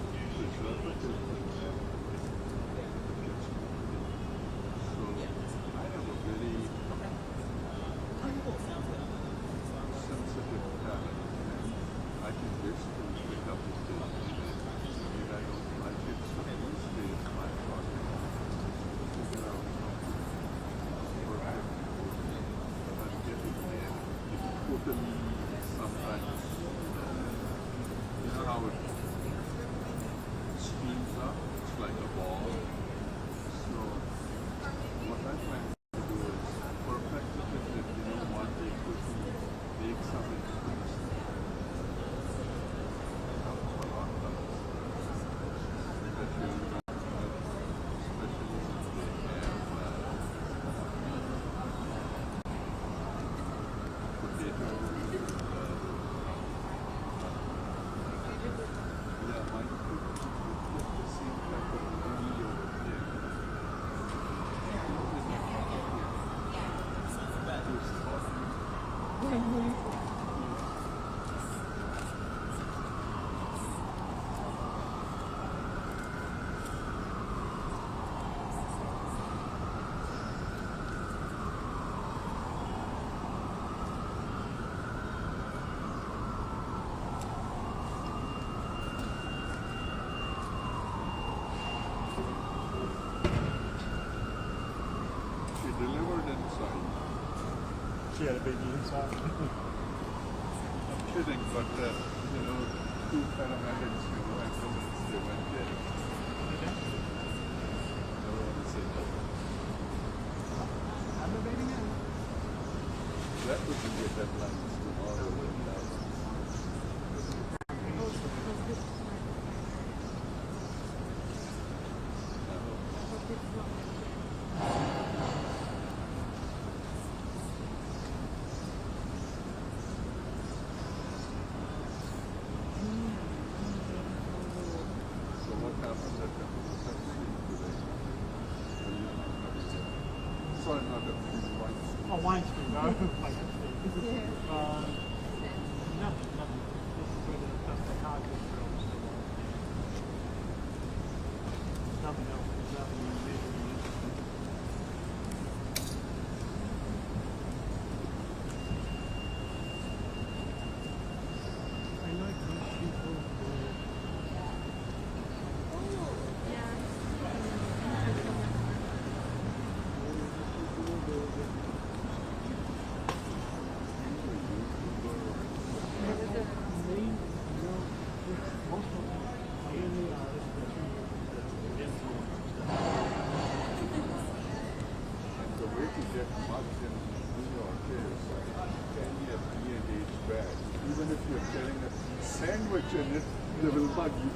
inside. She had a baby inside. I'm kidding, but you know, two paramedics, you know, ambulance, they went there. Never want to say no. I'm the baby now. That would be a deadline tomorrow. So what happened at the today? Sorry, not the Weinstein. Oh, Weinstein, no. Like, nothing. This is where the psychiatrist goes. Nothing else. There's nothing majorly interesting. I like these people The way to get much in New York is candy a B&H bag. Even if you're getting a sandwich in it, they will bug you.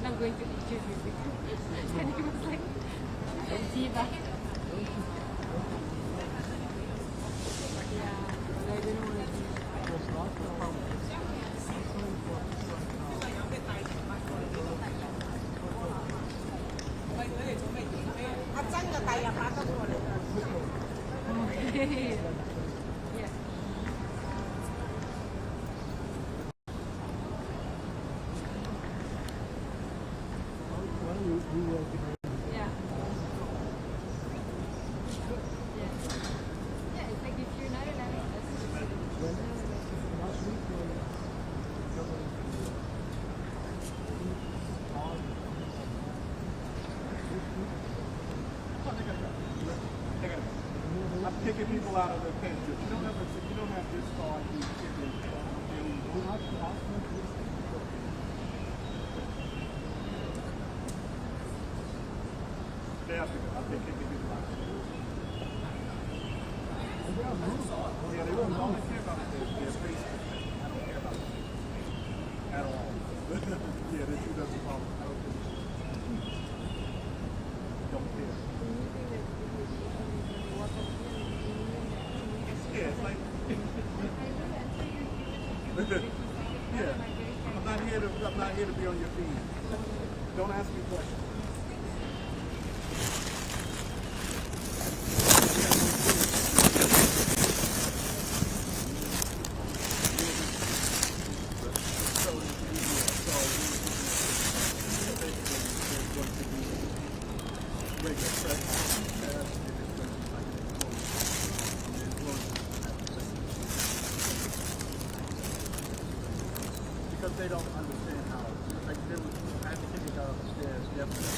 I'm going to interview you. And he was like, diva. Yeah, but I didn't want to. Okay. Yeah. Yeah. Yeah, it's like if you're not an I'm kicking people out of their pants. You don't have this car, you kicking. They have to go. I'm kicking people out. Yeah, they don't only care about their face. I don't care about it at all. Yeah, this dude doesn't follow. Don't care. Yeah, it's like yeah. I'm not here to be on your feed. Don't ask me questions. Because they don't understand how, like there was, I had to take a guy upstairs yesterday,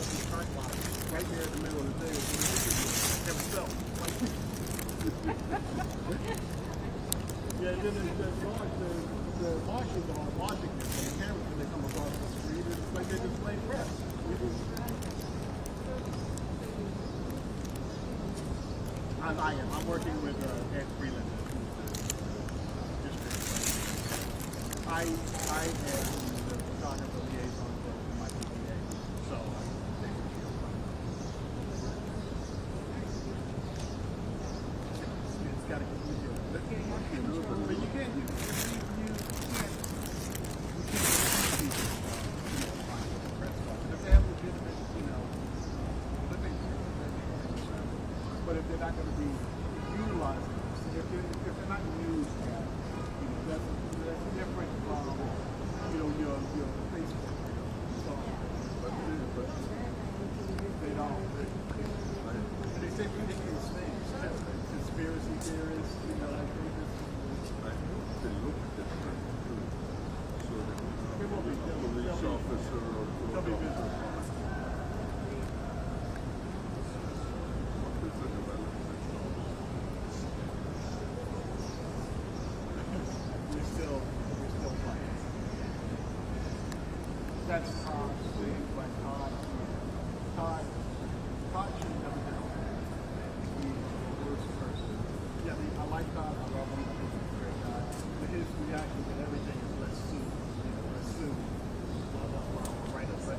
he truck lot right there in the middle of the day, himself. Yeah, then the marshals are watching this on the camera when they come across the street, it's like they're displaying press. I'm working with Ed Freeland. I am the photographer liaison for my PPA, so it's got to get easier. But you can't, you can't, if they have legitimate, but if they're not going to be utilized, if they're not used, that's different from, your Facebook. But they don't. And they say ridiculous things. Conspiracy theorists, like they look different too. So that police officer or court officer. What is the development? We're still fighting. That's Todd's thing, but Todd should never been the worst person. Yeah, I like Todd, I love him, I think he's a great guy. But his reaction to everything is let's sue. Let's sue. Blah, blah, blah. Write a threat.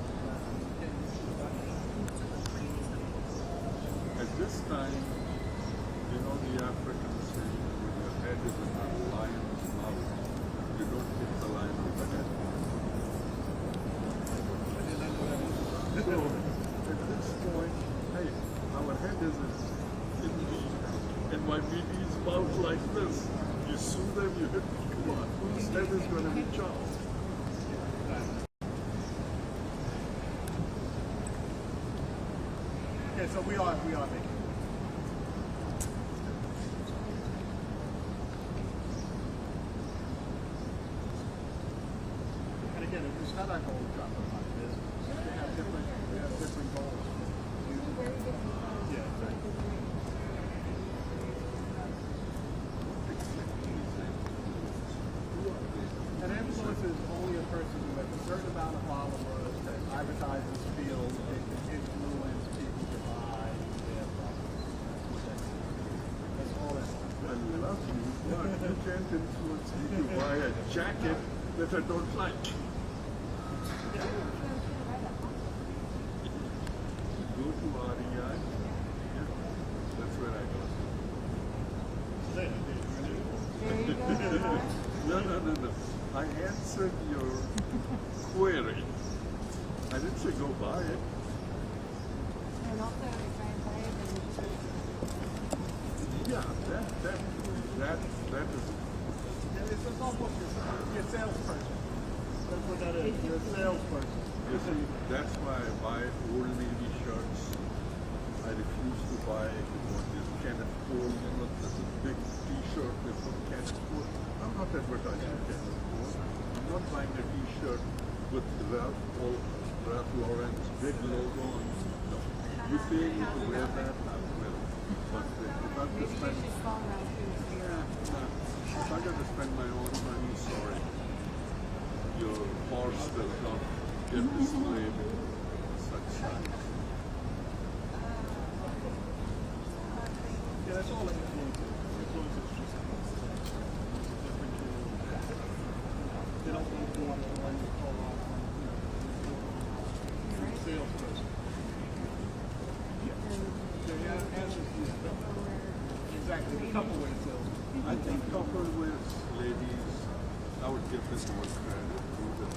At this time, the Africans say when your head is in a lion's mouth, you don't hit the lion with the head. So, at this point, hey, our head is in NYPD's mouth like this. You sue them, you hit them. Come on, whose head is going to be chopped? Yeah, so we are making. And again, it's not our goal to drop them on business. They have different goals. Yeah, exactly. An influencer is only a person who has a certain amount of followers that advertisers feel they can influence people to buy their products. That's all that is. I love you, but you can't influence me to buy a jacket that I don't like. Go to REI. Yeah, that's where I go. No. I answered your query. I didn't say go buy it. Yeah, that is. It's almost you're a salesperson. That's what that is. You're a salesperson. You see, that's why I buy old lady shirts. I refuse to buy what is Kenneth Cole. This is big T-shirt with some Kenneth Cole. I'm not advertising Kenneth Cole. I'm not buying a T-shirt with Ralph Lauren's big logo. No. You pay me to wear that, I will. But if I have to spend, if I got to spend my own money, sorry. Your horse will not get displayed such size. Yeah, that's all influences. Influences just different they don't want to learn to call on salesperson. Yeah, answers to exactly the couple way sales. I think couple with ladies, I would give this more credit to the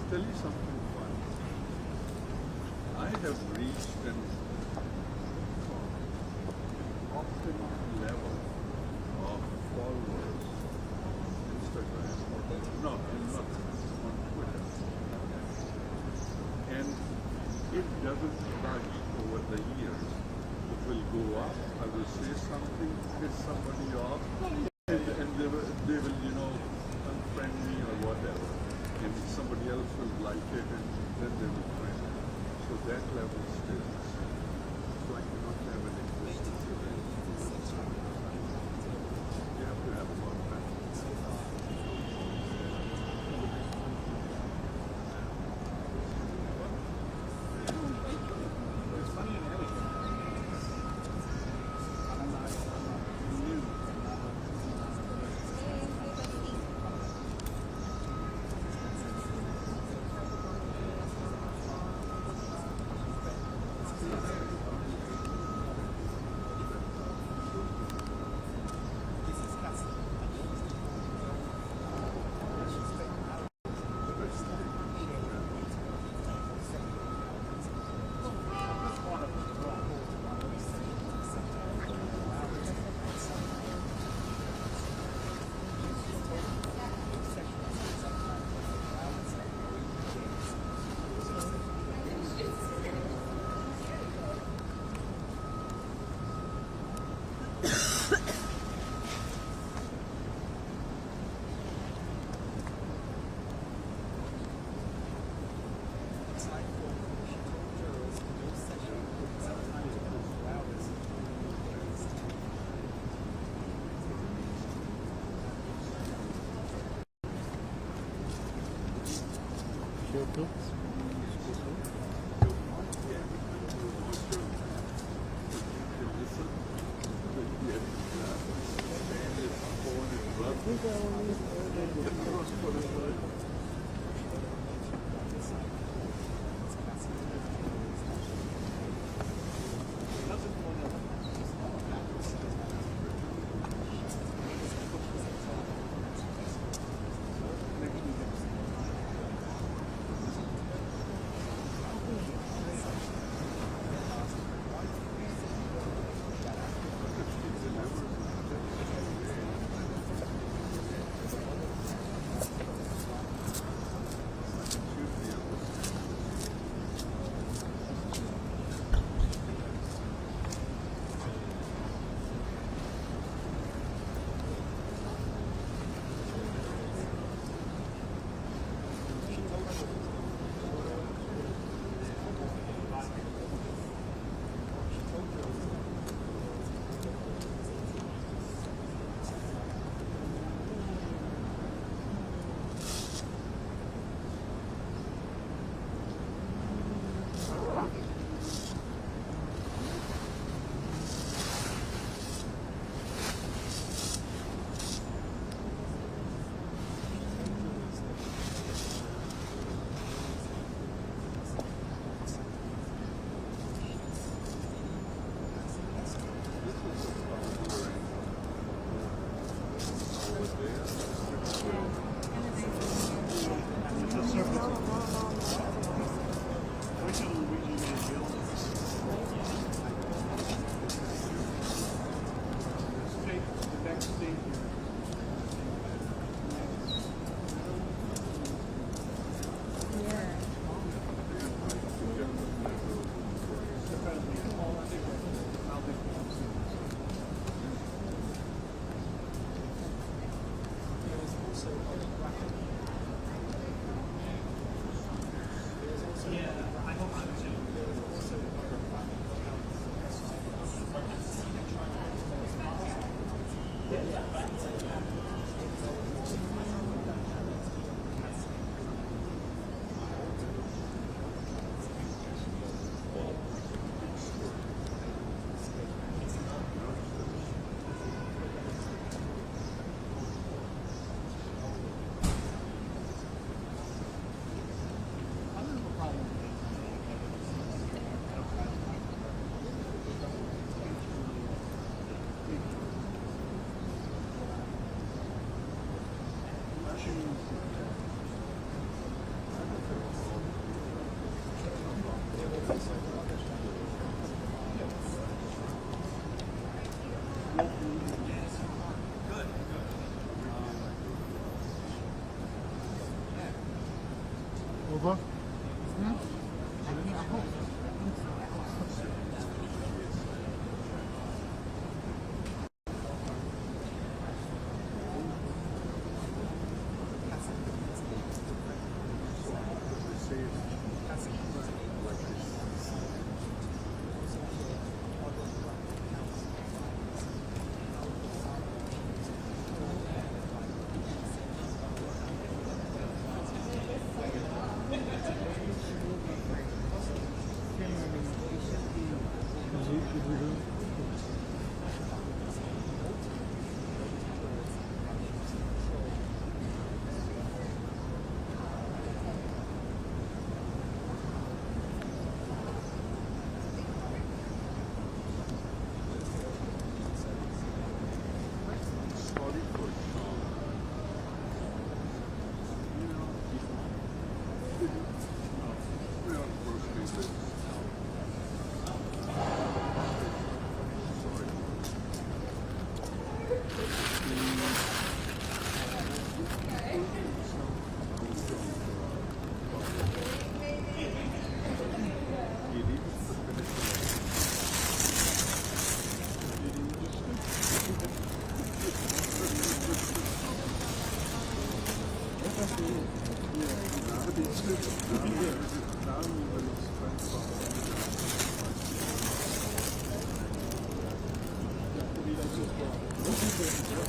tell you something fun. I have reached an optimal level of followers on Instagram. No, not on Twitter. And it doesn't budge over the years. It will go up, I will say something, piss somebody off, and they will, unfriend me or whatever. And somebody else will like it, and then they will friend it. So that level stays. So I cannot have an existence event.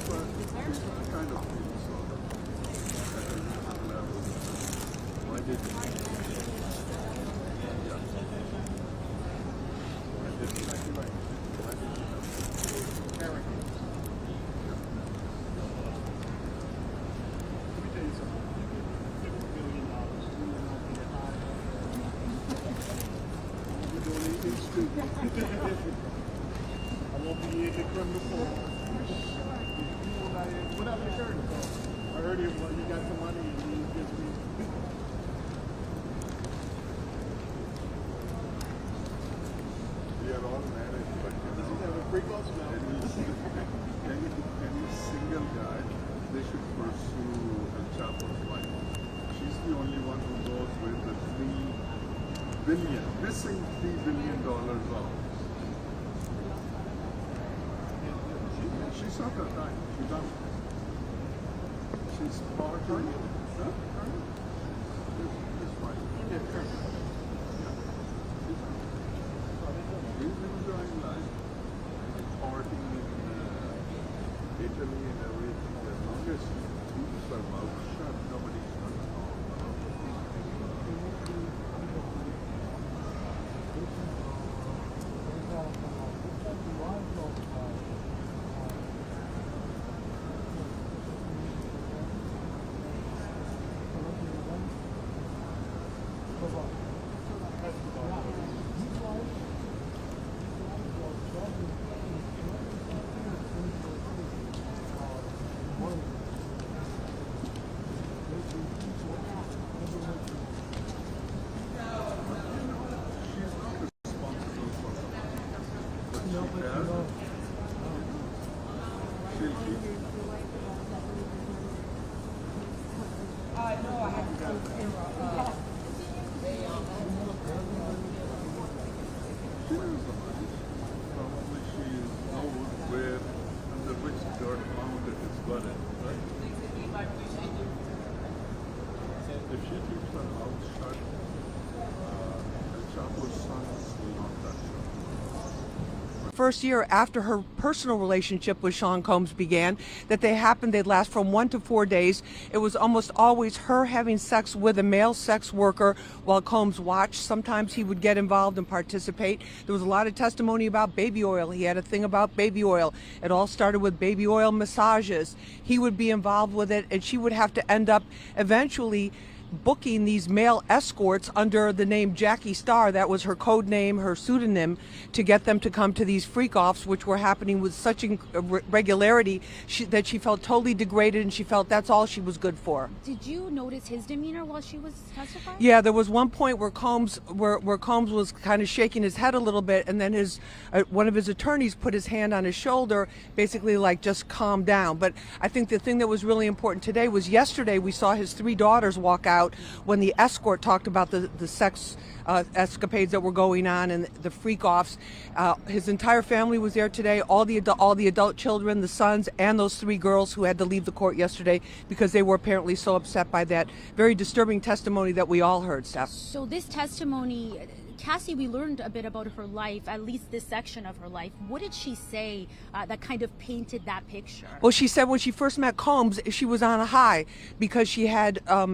kind of thing, so why did you? Yeah. Why did you? Arrogant. Let me tell you something. You get $1 billion, you will not be high. You're doing anything stupid. I won't be in the criminal court. What happened to Curtis? I heard him, well, you got some money and you just me. We are all married, but does he have a free class now? Any single guy, they should pursue El Chapo's wife. She's the only one who goes with the missing $3 billion off. She's not her time. She's done. She's partying. Huh? It's fine. Yeah, she's enjoying life. Partying in Italy and everything. As long as she keeps her mouth shut, nobody's going to talk about it. If she keeps her mouth shut, El Chapo's sons will not touch her. First year after her personal relationship with Sean Combs began, they'd last from 1 to 4 days. It was almost always her having sex with a male sex worker while Combs watched. Sometimes he would get involved and participate. There was a lot of testimony about baby oil. He had a thing about baby oil. It all started with baby oil massages. He would be involved with it, and she would have to end up eventually booking these male escorts under the name Jackie Starr. That was her code name, her pseudonym, to get them to come to these freak-offs, which were happening with such regularity that she felt totally degraded, and she felt that's all she was good for. Did you notice his demeanor while she was testifying? Yeah, there was one point where Combs was kind of shaking his head a little bit, and then one of his attorneys put his hand on his shoulder, basically like, just calm down. But I think the thing that was really important today was yesterday we saw his 3 daughters walk out when the escort talked about the sex escapades that were going on and the freak-offs. His entire family was there today, all the adult children, the sons, and those 3 girls who had to leave the court yesterday because they were apparently so upset by that very disturbing testimony that we all heard, Steph. So this testimony, Cassie, we learned a bit about her life, at least this section of her life. What did she say that kind of painted that picture? Well, she said when she first met Combs, she was on a high because she had, a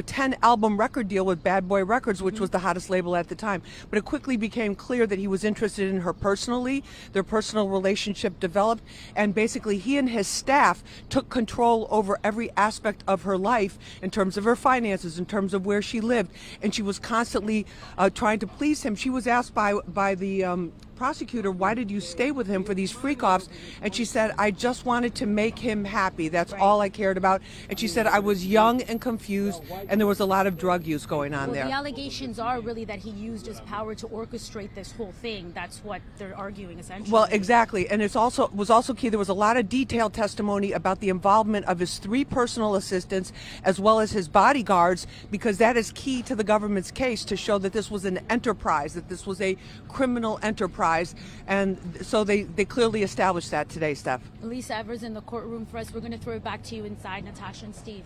10-album record deal with Bad Boy Records, which was the hottest label at the time. But it quickly became clear that he was interested in her personally. Their personal relationship developed, and basically he and his staff took control over every aspect of her life in terms of her finances, in terms of where she lived, and she was constantly trying to please him. She was asked by the prosecutor, why did you stay with him for these freak-offs? And she said, I just wanted to make him happy. That's all I cared about. And she said, I was young and confused, and there was a lot of drug use going on there. The allegations are really that he used his power to orchestrate this whole thing. That's what they're arguing, essentially. Well, exactly. And it was also key. There was a lot of detailed testimony about the involvement of his 3 personal assistants as well as his bodyguards, because that is key to the government's case to show that this was an enterprise, that this was a criminal enterprise. And so they clearly established that today, Steph. Lisa Evers in the courtroom for us. We're going to throw it back to you inside, Natasha and Steve.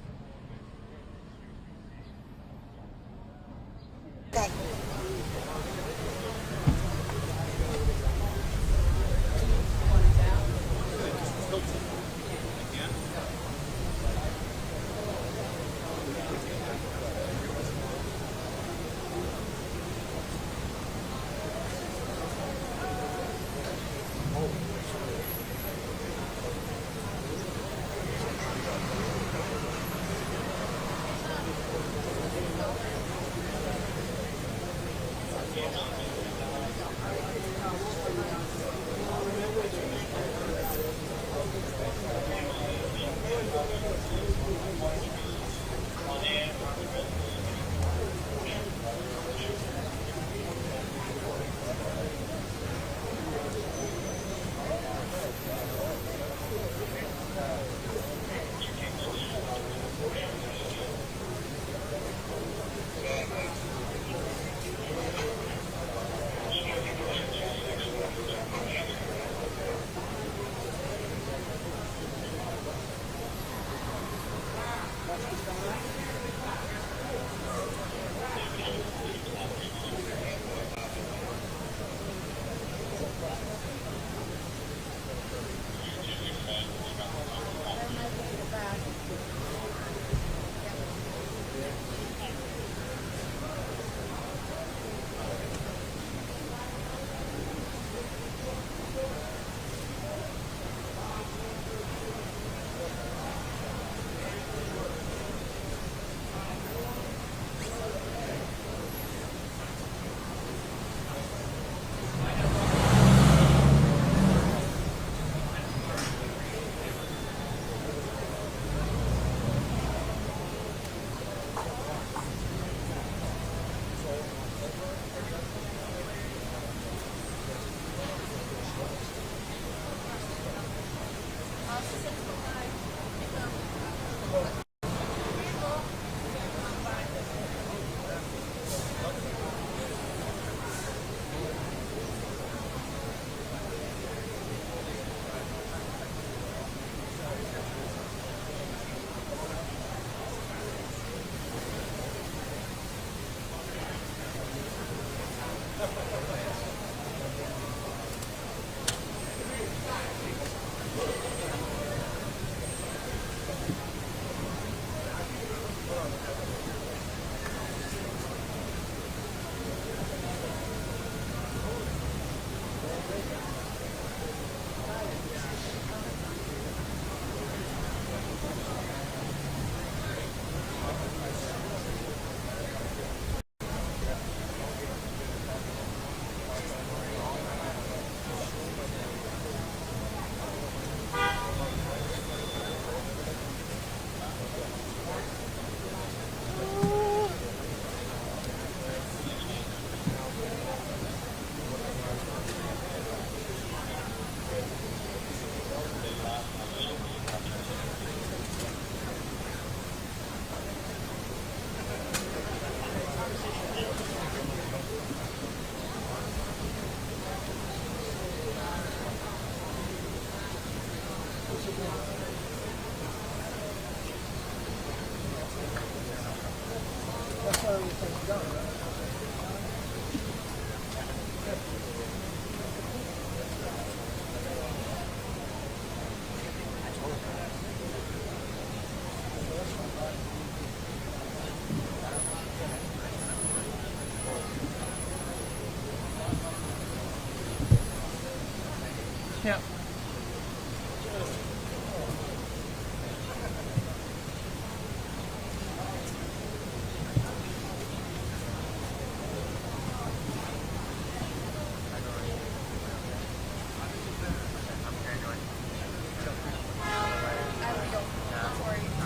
Yeah.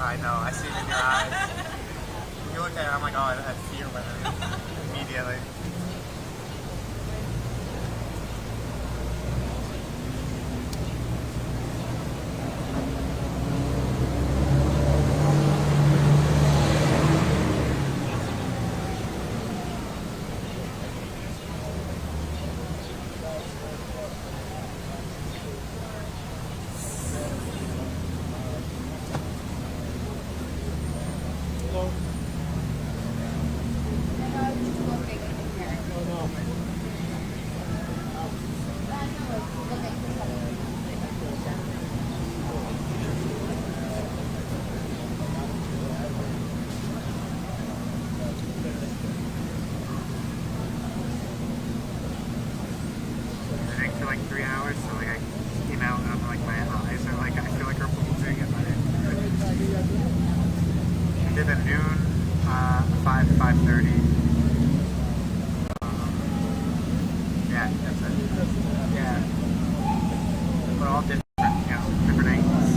I know, I see it in your eyes. You look at it, I'm like, oh, I fear weather immediately. For like 3 hours, so like I came out and I'm like, my eyes are like, I feel like are bulging and I did at noon, 5:30. Yeah, that's it. Yeah. But all different, you know, different angles.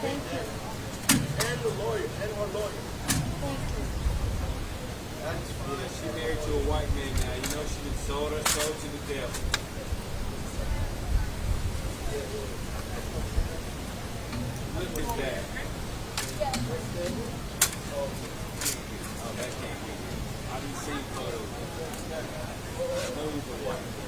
Thank you. And the lawyer, and her lawyer. Thank you. That's fine. She married to a white man now. You know she been sold her soul to the devil. Look at that. Oh, that can't be good. I didn't see photos. Those are white.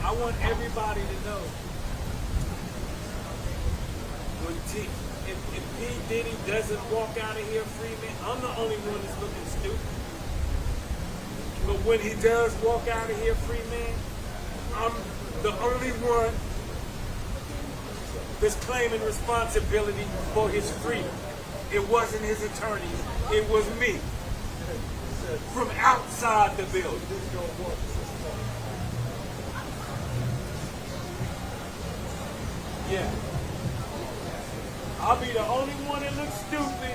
I want everybody to know when if P. Diddy doesn't walk out of here free, man, I'm the only one that's looking stupid. But when he does walk out of here free, man, I'm the only one that's claiming responsibility for his freedom. It wasn't his attorney, it was me. From outside the building. Yeah. I'll be the only one that looks stupid,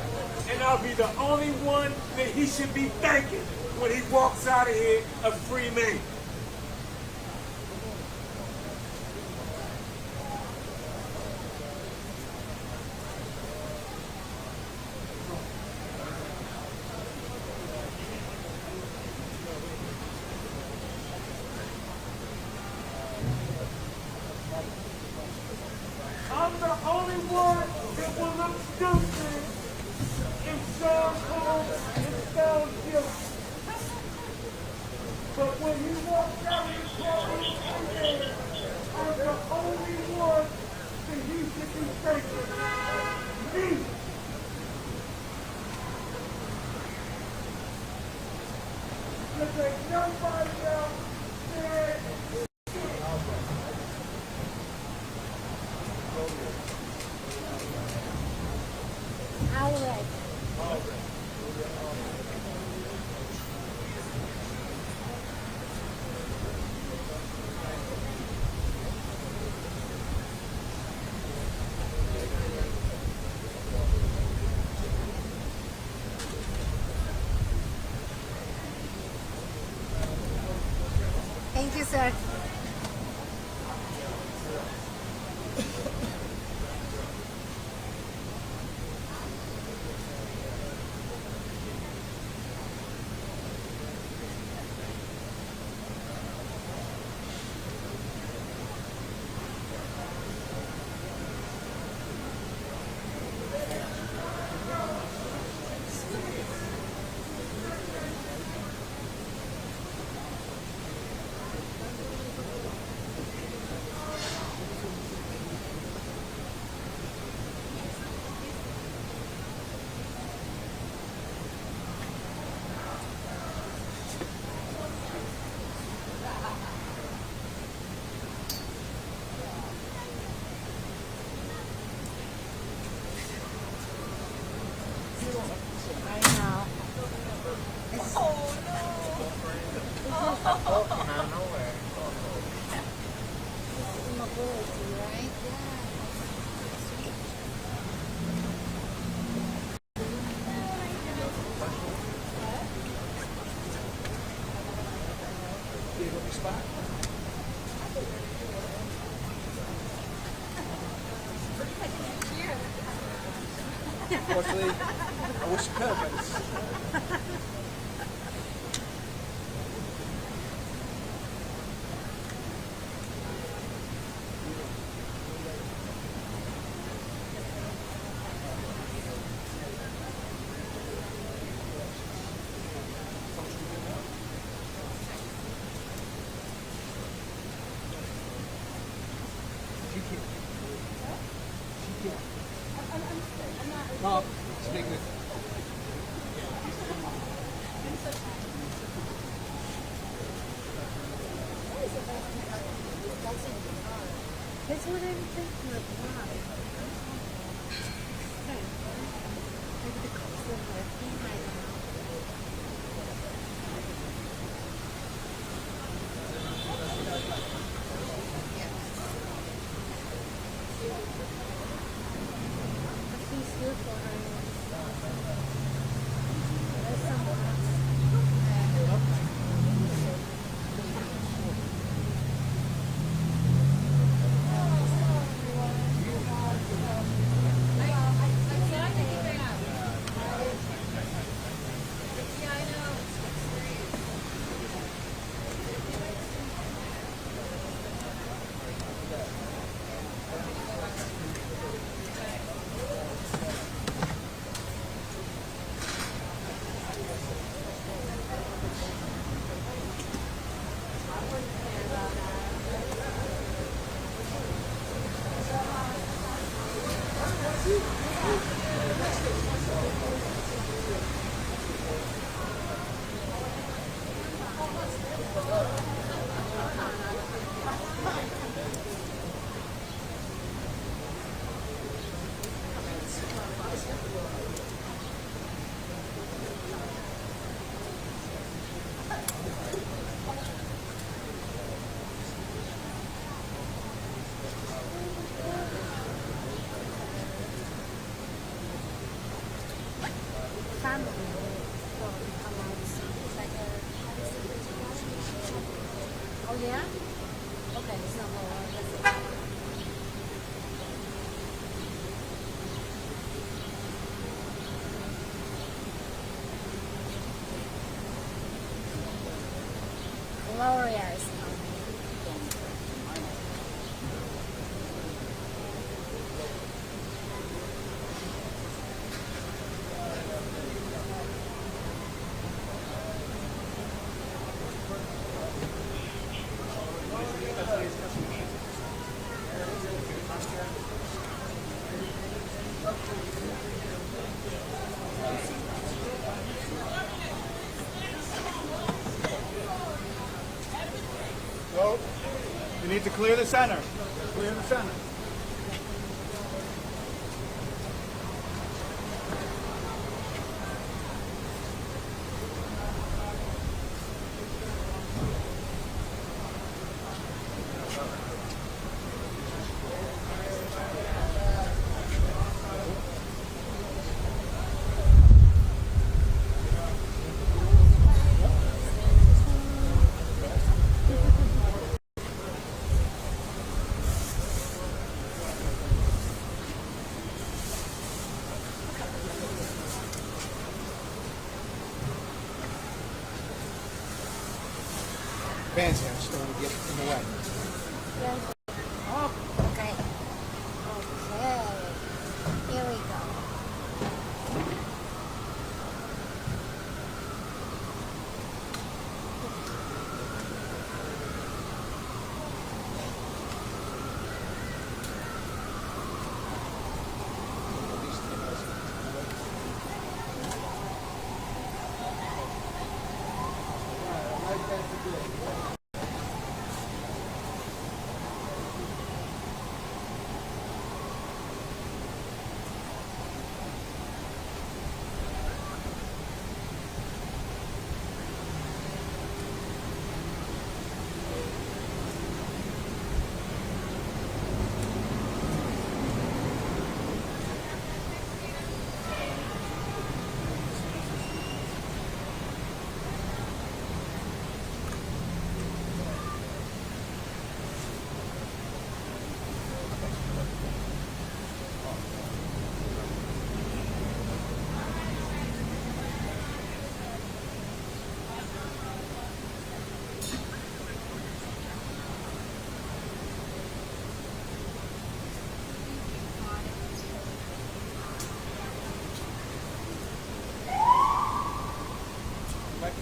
and I'll be the only one that he should be thanking when he walks out of here a free man. I'm the only one that will look stupid if Sean Combs is found guilty. But when he walks out of the courtroom today, I'm the only one that he should be thanking. Me. Because ain't nobody else said Thank you, sir. spot? Unfortunately, I wish you could, but it's... No, speak with. That's what I'm thinking of. Why? Maybe the cops are left behind. He's here for her. There's someone else. Oh yeah? Okay, so Gloria is So, you need to clear the center. Clear the center. Advance here, I just don't want to get in the way. Oh, okay. Okay. Here we go.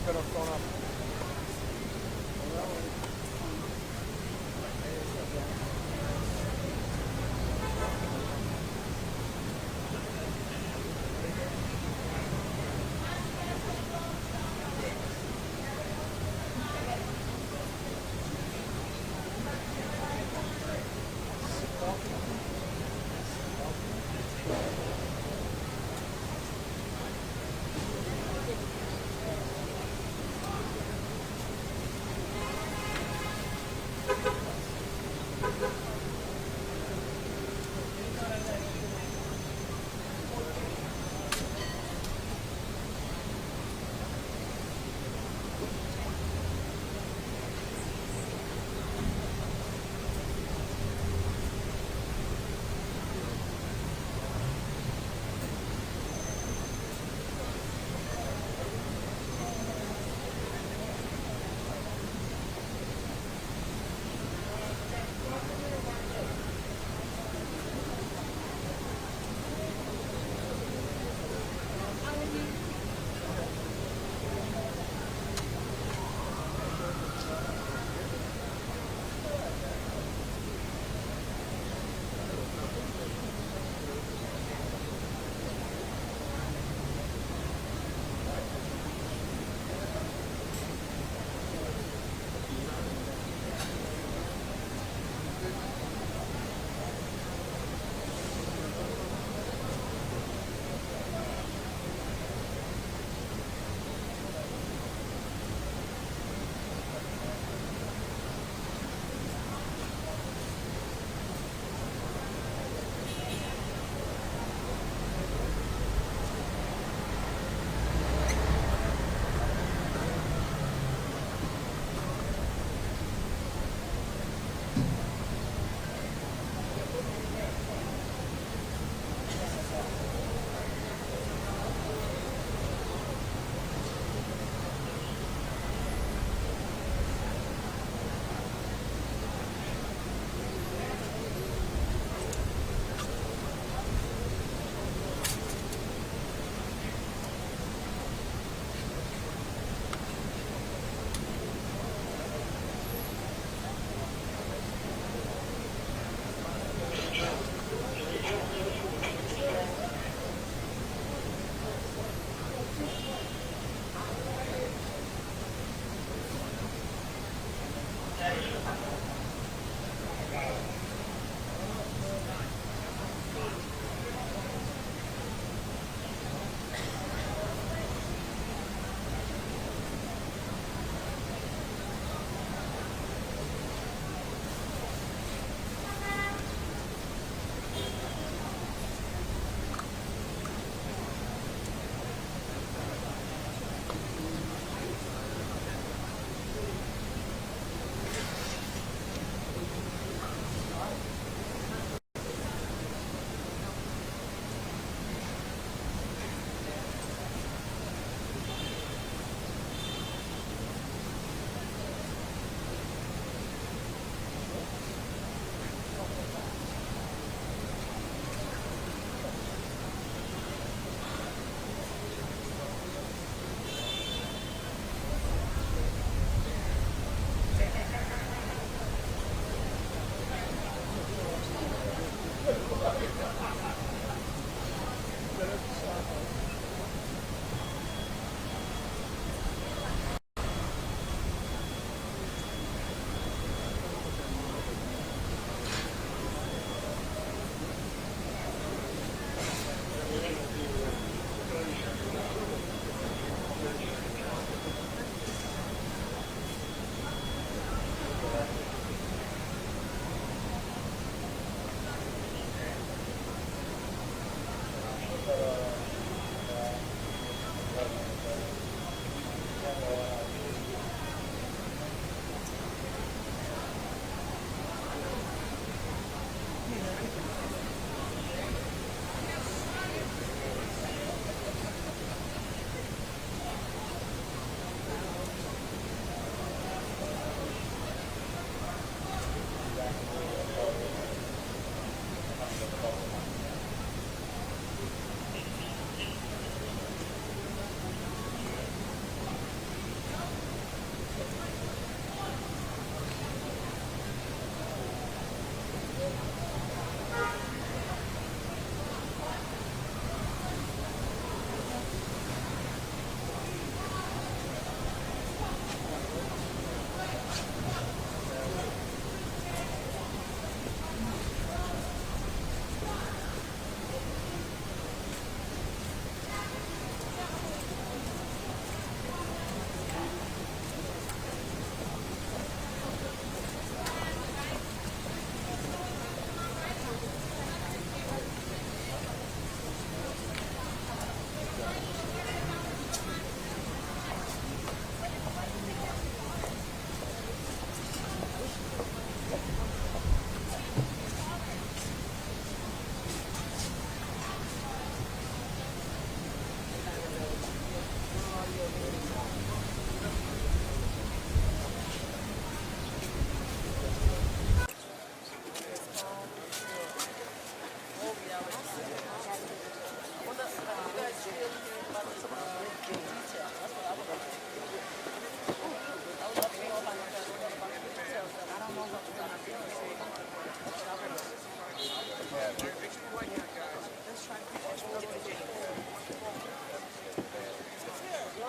pero zona.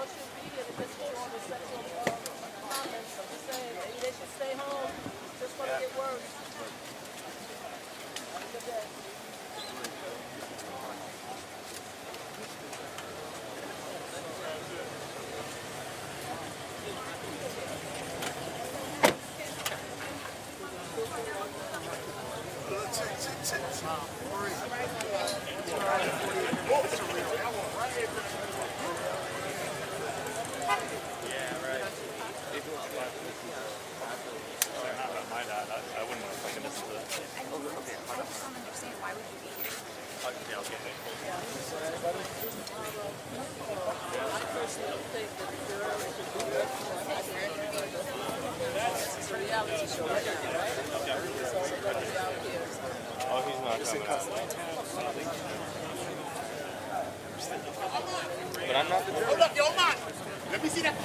social media to listen to all the sexual comments. I'm just saying, maybe they should stay home. It's just going to get worse. Have a good day. My dad, I wouldn't want to fucking listen to that. Okay, I just don't understand why would you be here? Yeah, I'll get it. I personally think that the girl should be it's a reality show right now, right? So celebrity out here. Oh, he's not coming. But I'm not the judge. Hold up, yo, man. Let me see that.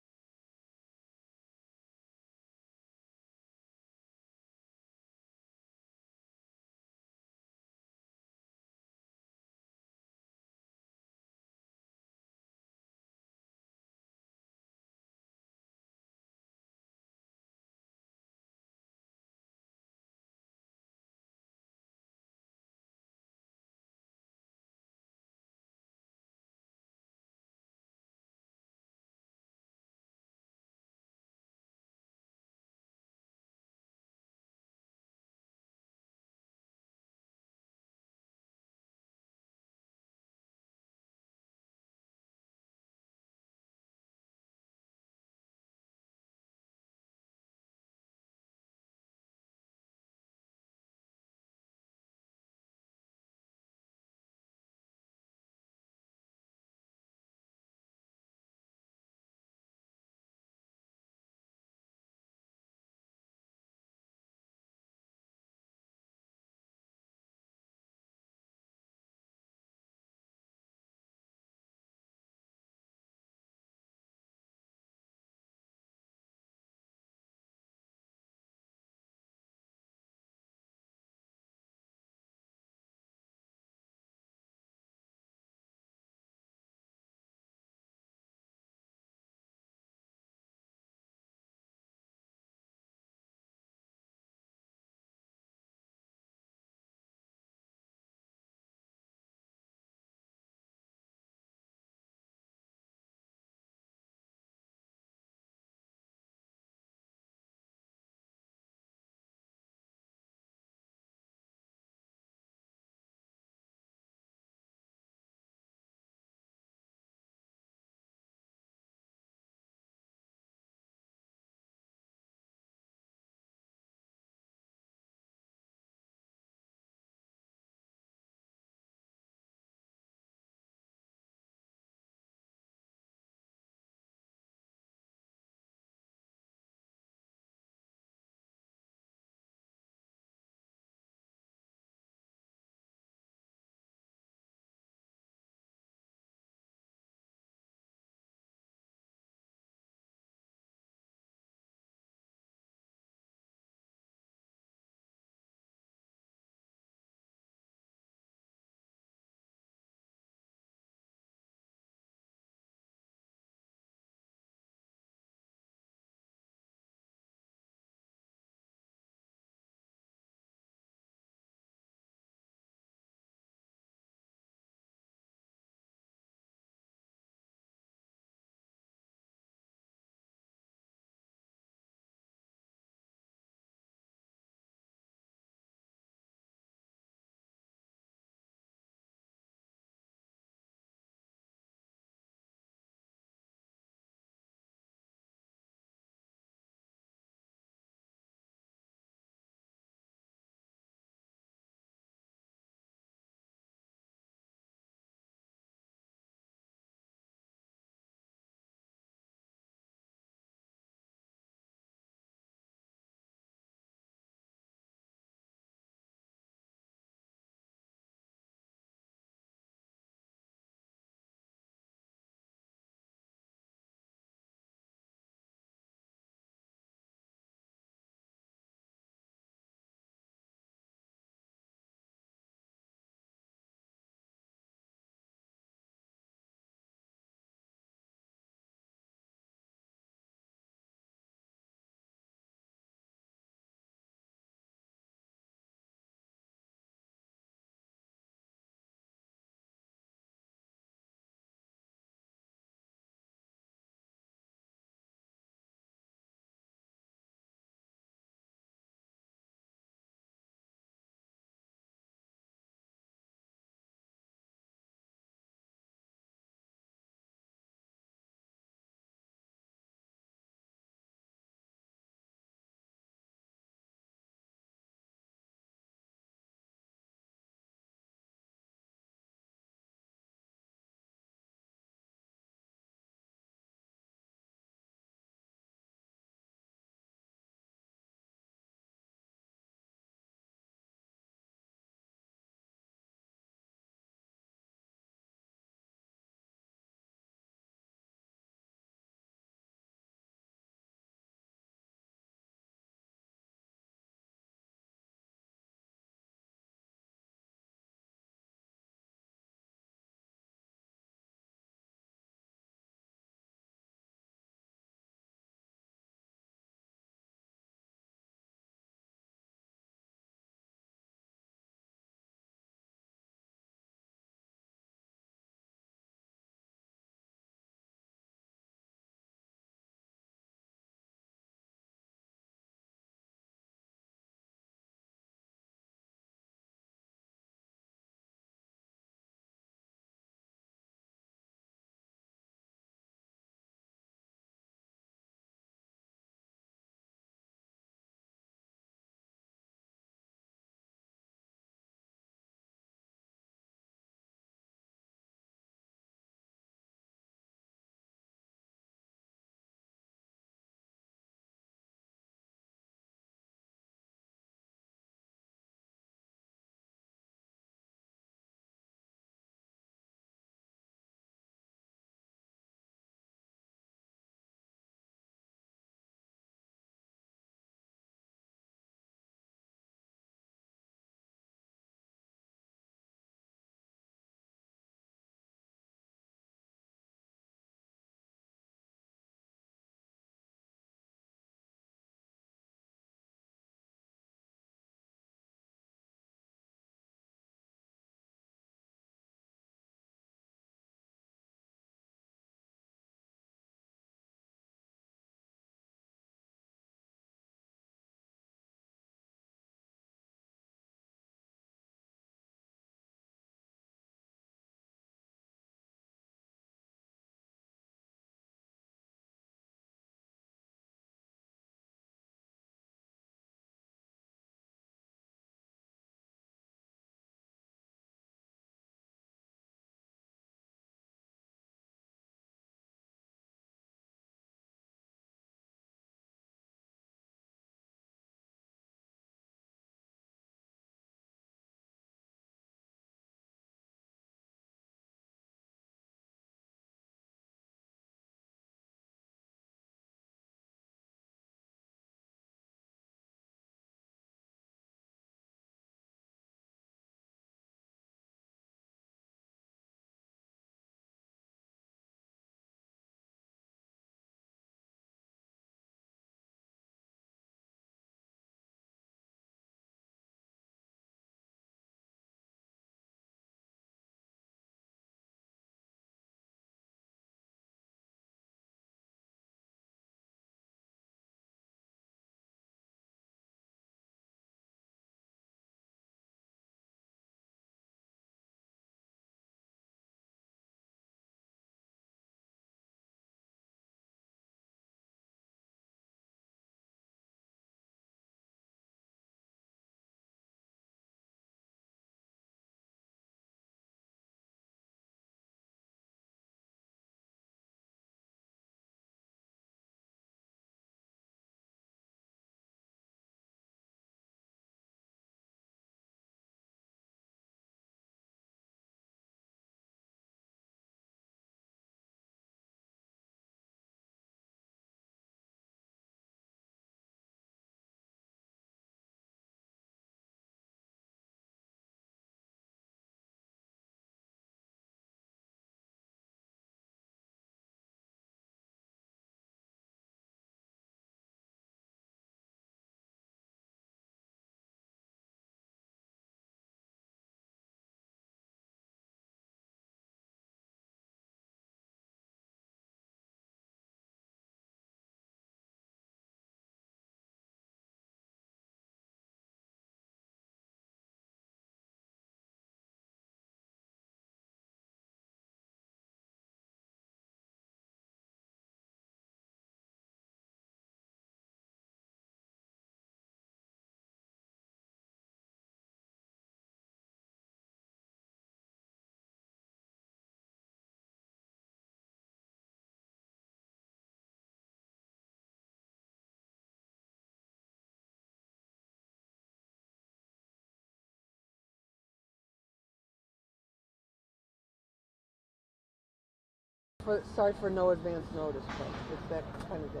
Sorry for no advance notice, but it's that kind of day.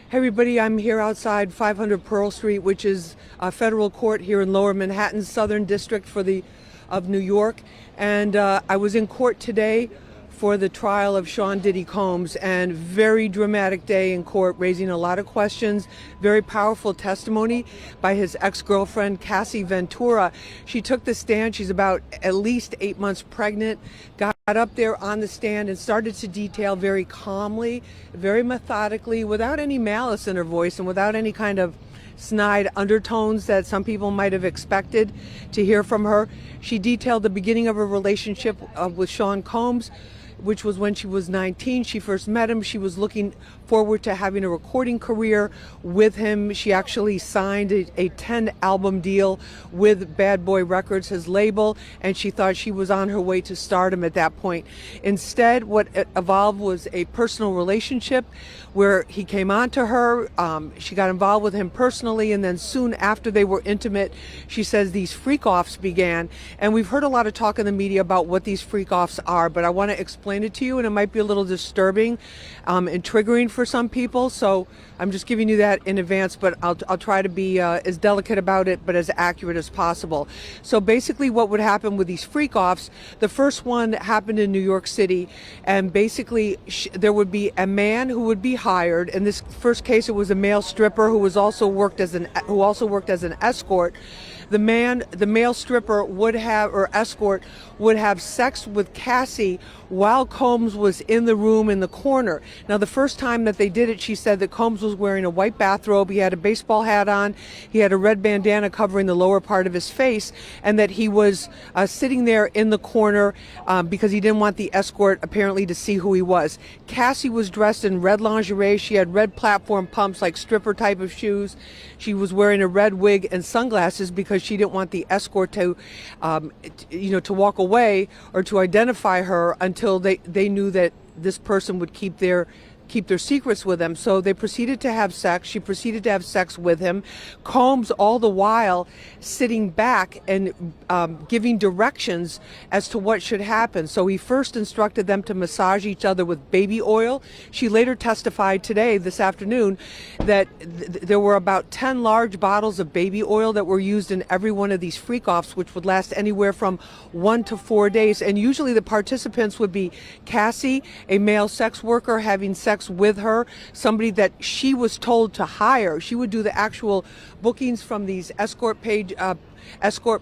Hey everybody, I'm here outside 500 Pearl Street, which is a federal court here in Lower Manhattan, Southern District of New York. And I was in court today for the trial of Sean Diddy Combs, and very dramatic day in court, raising a lot of questions, very powerful testimony by his ex-girlfriend, Cassie Ventura. She took the stand. She's about at least 8 months pregnant, got up there on the stand and started to detail very calmly, very methodically, without any malice in her voice and without any kind of snide undertones that some people might have expected to hear from her. She detailed the beginning of her relationship with Sean Combs, which was when she was 19. She first met him. She was looking forward to having a recording career with him. She actually signed a 10-album deal with Bad Boy Records, his label, and she thought she was on her way to stardom at that point. Instead, what evolved was a personal relationship where he came on to her. She got involved with him personally, and then soon after they were intimate, she says these freak-offs began. And we've heard a lot of talk in the media about what these freak-offs are, but I want to explain it to you, and it might be a little disturbing and triggering for some people, so I'm just giving you that in advance, but I'll try to be as delicate about it but as accurate as possible. So basically what would happen with these freak-offs, the first one happened in New York City, and basically there would be a man who would be hired. In this first case, it was a male stripper who also worked as an escort. The male stripper would have, or escort, would have sex with Cassie while Combs was in the room in the corner. Now, the first time that they did it, she said that Combs was wearing a white bathrobe, he had a baseball hat on, he had a red bandana covering the lower part of his face, and that he was sitting there in the corner because he didn't want the escort apparently to see who he was. Cassie was dressed in red lingerie. She had red platform pumps, like stripper type of shoes. She was wearing a red wig and sunglasses because she didn't want the escort to walk away or to identify her until they knew that this person would keep their secrets with them. So they proceeded to have sex. She proceeded to have sex with him. Combs, all the while, sitting back and giving directions as to what should happen. So he first instructed them to massage each other with baby oil. She later testified today, this afternoon, that there were about 10 large bottles of baby oil that were used in every one of these freak-offs, which would last anywhere from 1 to 4 days. And usually the participants would be Cassie, a male sex worker, having sex with her, somebody that she was told to hire. She would do the actual bookings from these escort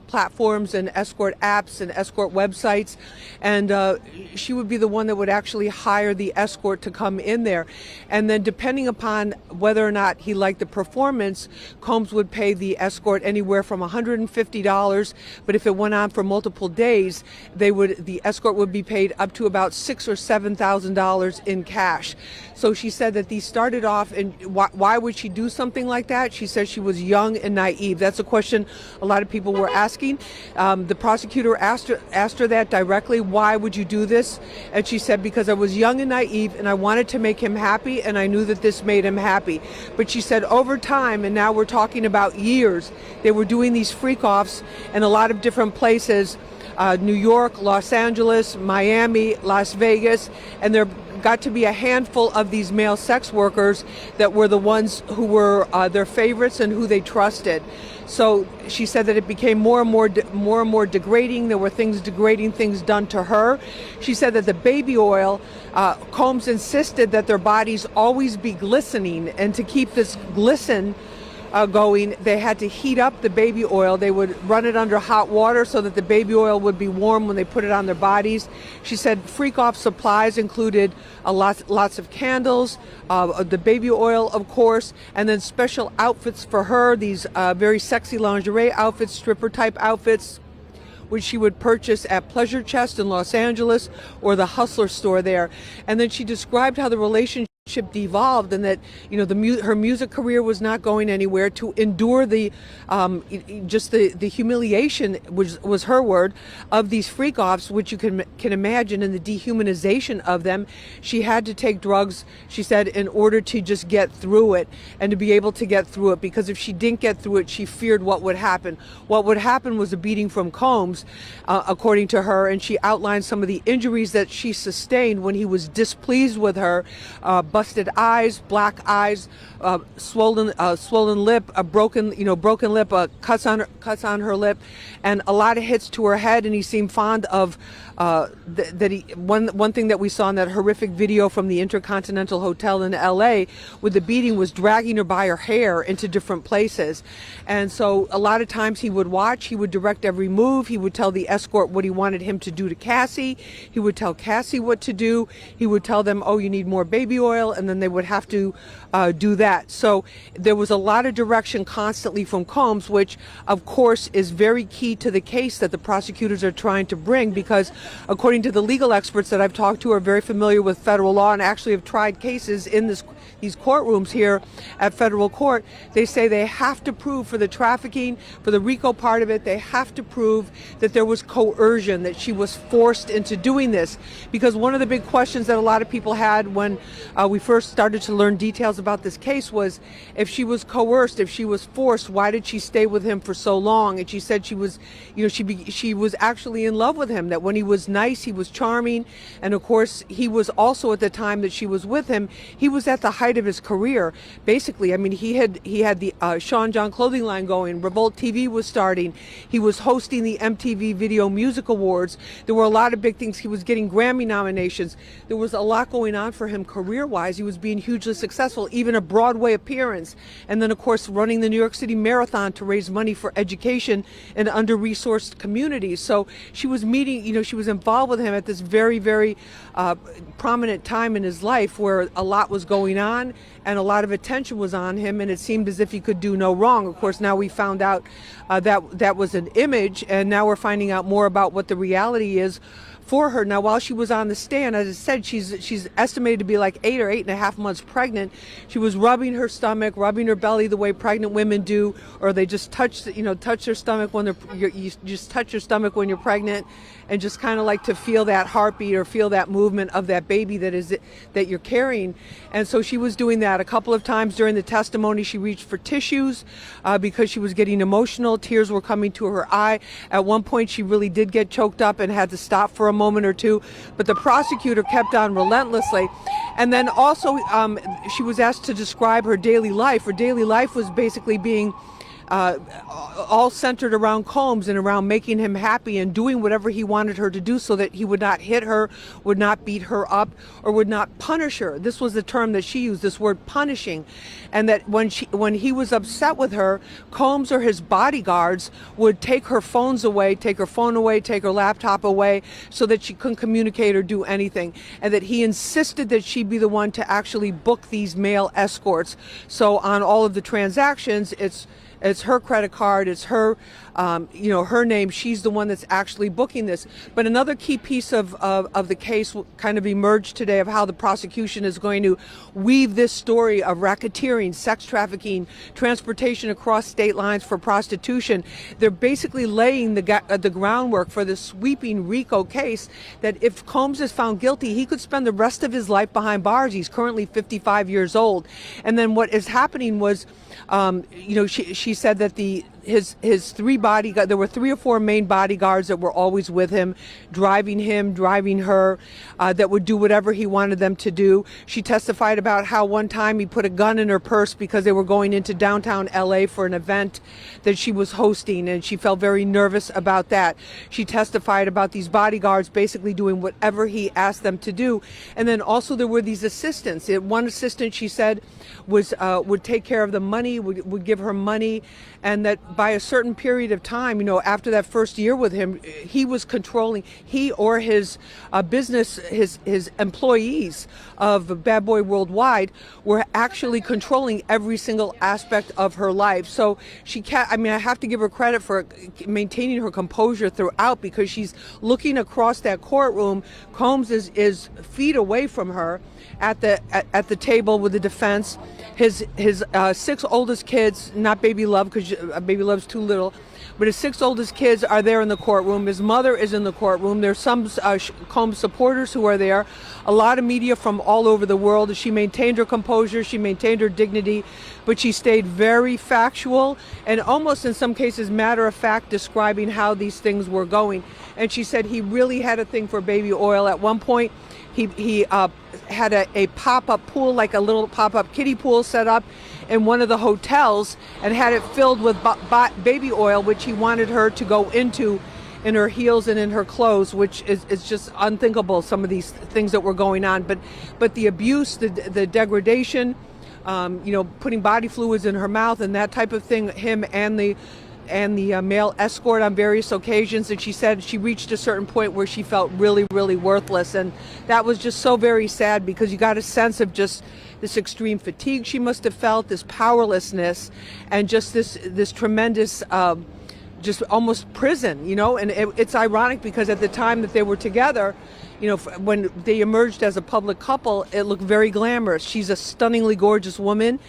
platforms and escort apps and escort websites, and she would be the one that would actually hire the escort to come in there. And then depending upon whether or not he liked the performance, Combs would pay the escort anywhere from $150, but if it went on for multiple days, the escort would be paid up to about $6,000 or $7,000 in cash. So she said that these started off, and why would she do something like that? She said she was young and naive. That's a question a lot of people were asking. The prosecutor asked her that directly. Why would you do this? And she said, because I was young and naive and I wanted to make him happy, and I knew that this made him happy. But she said over time, and now we're talking about years, they were doing these freak-offs in a lot of different places. New York, Los Angeles, Miami, Las Vegas, and there got to be a handful of these male sex workers that were the ones who were their favorites and who they trusted. So she said that it became more and more degrading. There were degrading things done to her. She said that the baby oil, Combs insisted that their bodies always be glistening, and to keep this glisten going, they had to heat up the baby oil. They would run it under hot water so that the baby oil would be warm when they put it on their bodies. She said freak-off supplies included lots of candles, the baby oil, of course, and then special outfits for her, these very sexy lingerie outfits, stripper-type outfits, which she would purchase at Pleasure Chest in Los Angeles or the Hustler store there. And then she described how the relationship devolved, and that her music career was not going anywhere, to endure the just the humiliation, which was her word, of these freak offs, which you can imagine, and the dehumanization of them. She had to take drugs, she said, in order to just get through it and to be able to get through it, because if she didn't get through it, she feared what would happen. What would happen was a beating from Combs, according to her, and she outlined some of the injuries that she sustained when he was displeased with her. Busted eyes, black eyes, swollen lip, a broken lip, cuts on her lip, and a lot of hits to her head. And he seemed fond of one thing that we saw in that horrific video from the Intercontinental Hotel in LA with the beating was dragging her by her hair into different places. And so a lot of times he would watch, he would direct every move, he would tell the escort what he wanted him to do to Cassie, he would tell Cassie what to do, he would tell them, oh, you need more baby oil, and then they would have to do that. So there was a lot of direction constantly from Combs, which of course is very key to the case that the prosecutors are trying to bring, because according to the legal experts that I've talked to, are very familiar with federal law and actually have tried cases in these courtrooms here at federal court. They say they have to prove, for the trafficking, for the RICO part of it, they have to prove that there was coercion, that she was forced into doing this. Because one of the big questions that a lot of people had when we first started to learn details about this case was, if she was coerced, if she was forced, why did she stay with him for so long? And she said she was, she was actually in love with him, that when he was nice, he was charming, and of course he was also, at the time that she was with him, he was at the height of his career. Basically, I mean, he had the Sean John clothing line going, Revolt TV was starting, he was hosting the MTV Video Music Awards, there were a lot of big things, he was getting Grammy nominations, there was a lot going on for him career-wise, he was being hugely successful, even a Broadway appearance, and then of course running the New York City Marathon to raise money for education in under-resourced communities. So she was meeting, she was involved with him at this very, very prominent time in his life where a lot was going on and a lot of attention was on him, and it seemed as if he could do no wrong. Of course, now we found out that was an image, and now we're finding out more about what the reality is for her. Now, while she was on the stand, as I said, she's estimated to be like 8 or 8.5 months pregnant. She was rubbing her stomach, rubbing her belly the way pregnant women do, or they just touch their stomach when you just touch your stomach when you're pregnant, and just kind of like to feel that heartbeat or feel that movement of that baby that you're carrying. And so she was doing that a couple of times during the testimony. She reached for tissues because she was getting emotional. Tears were coming to her eye. At one point, she really did get choked up and had to stop for a moment or two, but the prosecutor kept on relentlessly. And then also she was asked to describe her daily life. Her daily life was basically being all centered around Combs and around making him happy and doing whatever he wanted her to do so that he would not hit her, would not beat her up, or would not punish her. This was the term that she used, this word punishing. And that when he was upset with her, Combs or his bodyguards would take her phones away, take her phone away, take her laptop away, so that she couldn't communicate or do anything. And that he insisted that she be the one to actually book these male escorts. So on all of the transactions, it's her credit card, it's her, her name. She's the one that's actually booking this. But another key piece of the case kind of emerged today of how the prosecution is going to weave this story of racketeering, sex trafficking, transportation across state lines for prostitution. They're basically laying the groundwork for this sweeping RICO case that if Combs is found guilty, he could spend the rest of his life behind bars. He's currently 55 years old. And then what is happening was, she said that his three bodyguards, there were 3 or 4 main bodyguards that were always with him, driving her, that would do whatever he wanted them to do. She testified about how one time he put a gun in her purse because they were going into downtown LA for an event that she was hosting, and she felt very nervous about that. She testified about these bodyguards basically doing whatever he asked them to do. And then also there were these assistants. One assistant, she said, would take care of the money, would give her money, and that by a certain period of time, after that first year with him, he was controlling, he or his business, his employees of Bad Boy Worldwide were actually controlling every single aspect of her life. So I have to give her credit for maintaining her composure throughout, because she's looking across that courtroom. Combs is feet away from her at the table with the defense. His 6 oldest kids, not Baby Love, because Baby Love's too little, but his 6 oldest kids are there in the courtroom. His mother is in the courtroom. There's some Combs supporters who are there. A lot of media from all over the world. She maintained her composure. She maintained her dignity, but she stayed very factual and almost in some cases matter of fact, describing how these things were going. And she said he really had a thing for baby oil. At one point, he had a pop-up pool, like a little pop-up kiddie pool set up in one of the hotels, and had it filled with baby oil, which he wanted her to go into in her heels and in her clothes, which is just unthinkable, some of these things that were going on. But the abuse, the degradation, putting body fluids in her mouth and that type of thing, him and the male escort on various occasions. And she said she reached a certain point where she felt really, really worthless. And that was just so very sad, because you got a sense of just this extreme fatigue she must have felt, this powerlessness, and just this tremendous, just almost prison, and it's ironic because at the time that they were together, when they emerged as a public couple, it looked very glamorous. She's a stunningly gorgeous woman.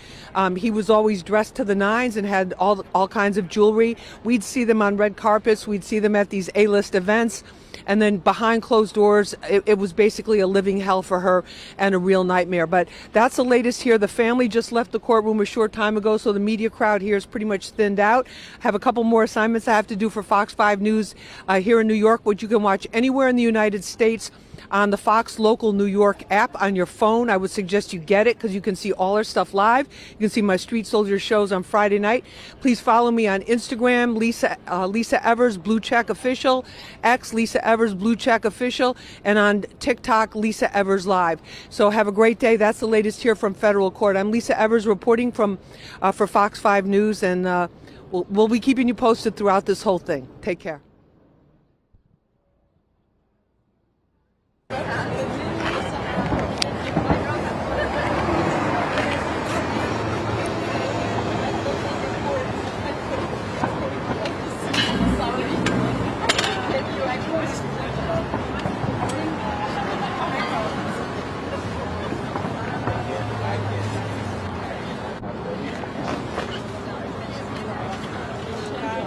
He was always dressed to the nines and had all kinds of jewelry. We'd see them on red carpets. We'd see them at these A-list events. And then behind closed doors, it was basically a living hell for her and a real nightmare. But that's the latest here. The family just left the courtroom a short time ago, so the media crowd here is pretty much thinned out. I have a couple more assignments I have to do for Fox 5 News here in New York, which you can watch anywhere in the United States on the Fox Local New York app on your phone. I would suggest you get it, because you can see all our stuff live. You can see my Street Soldier shows on Friday night. Please follow me on Instagram, Lisa Evers Blue Check Official, X Lisa Evers Blue Check Official, and on TikTok, Lisa Evers Live. So have a great day. That's the latest here from federal court. I'm Lisa Evers reporting for Fox 5 News, and we'll be keeping you posted throughout this whole thing. Take care.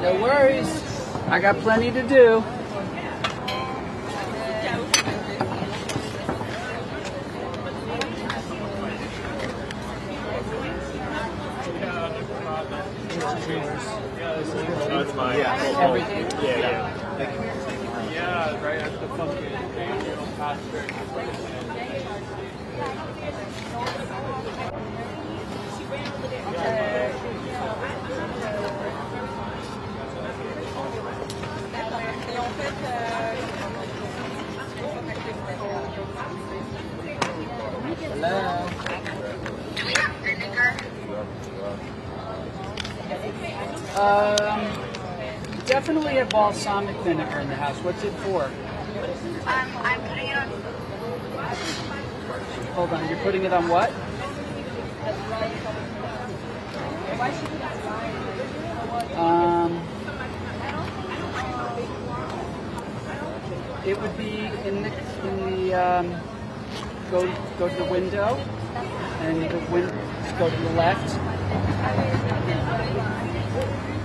No worries. I got plenty to do. That's mine. Yeah. Everything? Yeah. Yeah, right at the fucking pasture. Hello. Do we have vinegar? Definitely a balsamic vinegar in the house. What's it for? I'm putting it on. Hold on, you're putting it on what? It would be in the go to the window, and the go to the left.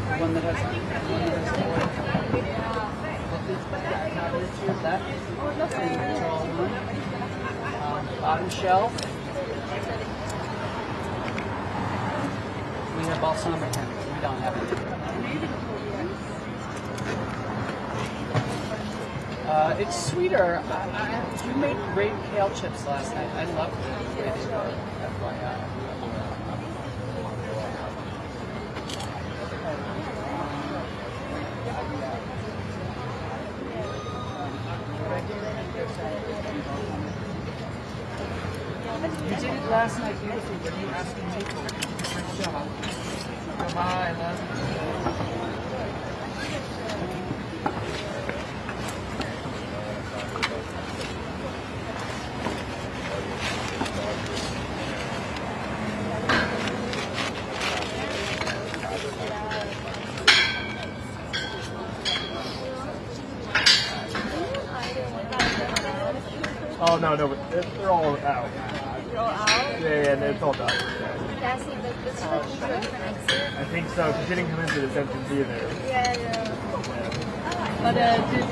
The one that has the oil. Left. Bottom shelf. We have balsamic vinegar. We don't have it. It's sweeter. You made great kale chips last night. I love them. You did it last night beautifully when you asked me to. Great job. Bye, love. No, but they're all out. They're all out? Yeah, it's all done. Cassie, does she look into a different exit? I think so, because she didn't come into this empty theater. Yeah. But did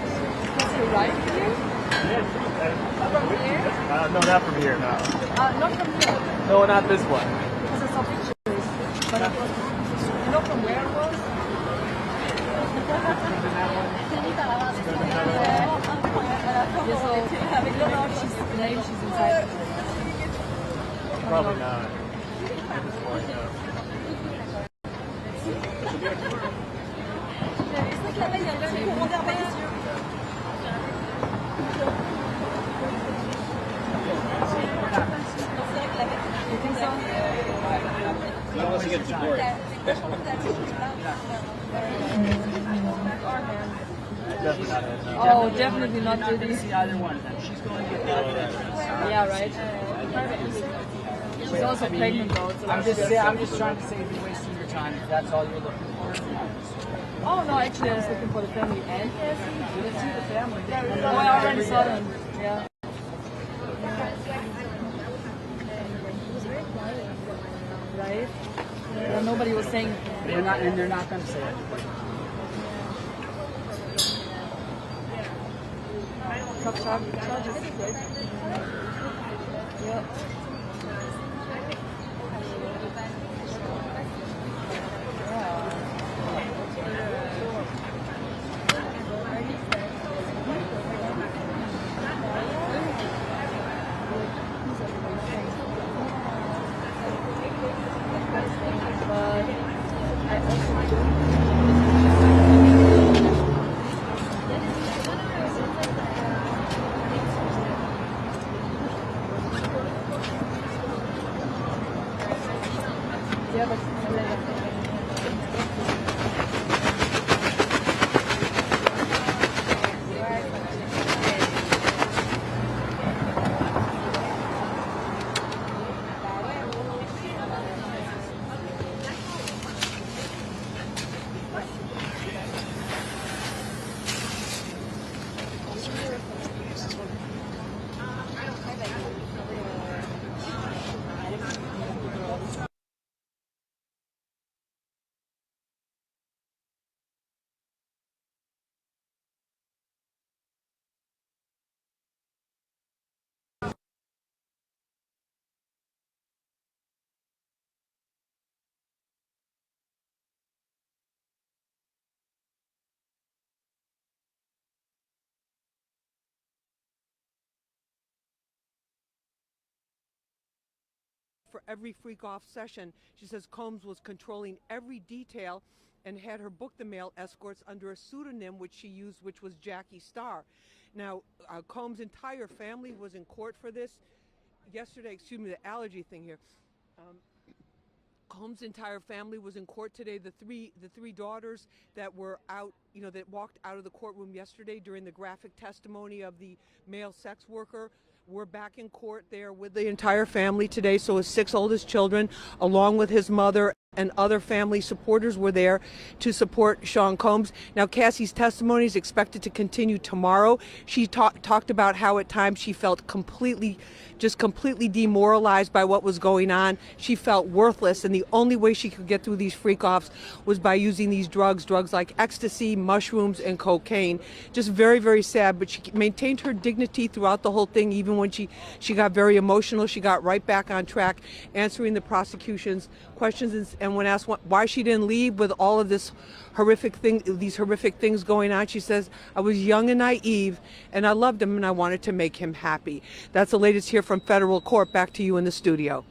Cassie arrive here? From here? No, not from here, no. Not from here. No, not this one. Because I saw pictures. But it was, you know from where it was? She's inside. Probably not. At this point, no. Unless he gets deported. Definitely not it. No. Oh, definitely not You're not going Diddy. to see either one of them. She's going to get that evidence. Yeah, right. She's also pregnant though. So I'm just trying to save you wasting your time if that's all you're looking for. Oh no, actually I was looking for the family and Cassie. You didn't see the family. Oh, I already saw them. Yeah. Right? Yeah, nobody was saying. They're not going to say it. Tough charges, right? Yeah. For every freak off session, she says Combs was controlling every detail and had her book the male escorts under a pseudonym which she used, which was Jackie Starr. Now, Combs' entire family was in court for this. Yesterday, excuse me, the allergy thing here. Combs' entire family was in court today. The three daughters that were out, that walked out of the courtroom yesterday during the graphic testimony of the male sex worker, we're back in court there with the entire family today. So his 6 oldest children, along with his mother and other family supporters, were there to support Sean Combs. Now, Cassie's testimony is expected to continue tomorrow. She talked about how at times she felt completely demoralized by what was going on. She felt worthless, and the only way she could get through these freak-offs was by using these drugs like ecstasy, mushrooms, and cocaine. Just very, very sad, but she maintained her dignity throughout the whole thing. Even when she got very emotional, she got right back on track, answering the prosecution's questions. And when asked why she didn't leave with all of these horrific things going on, she says, "I was young and naive, and I loved him, and I wanted to make him happy." That's the latest here from federal court. Back to you in the studio.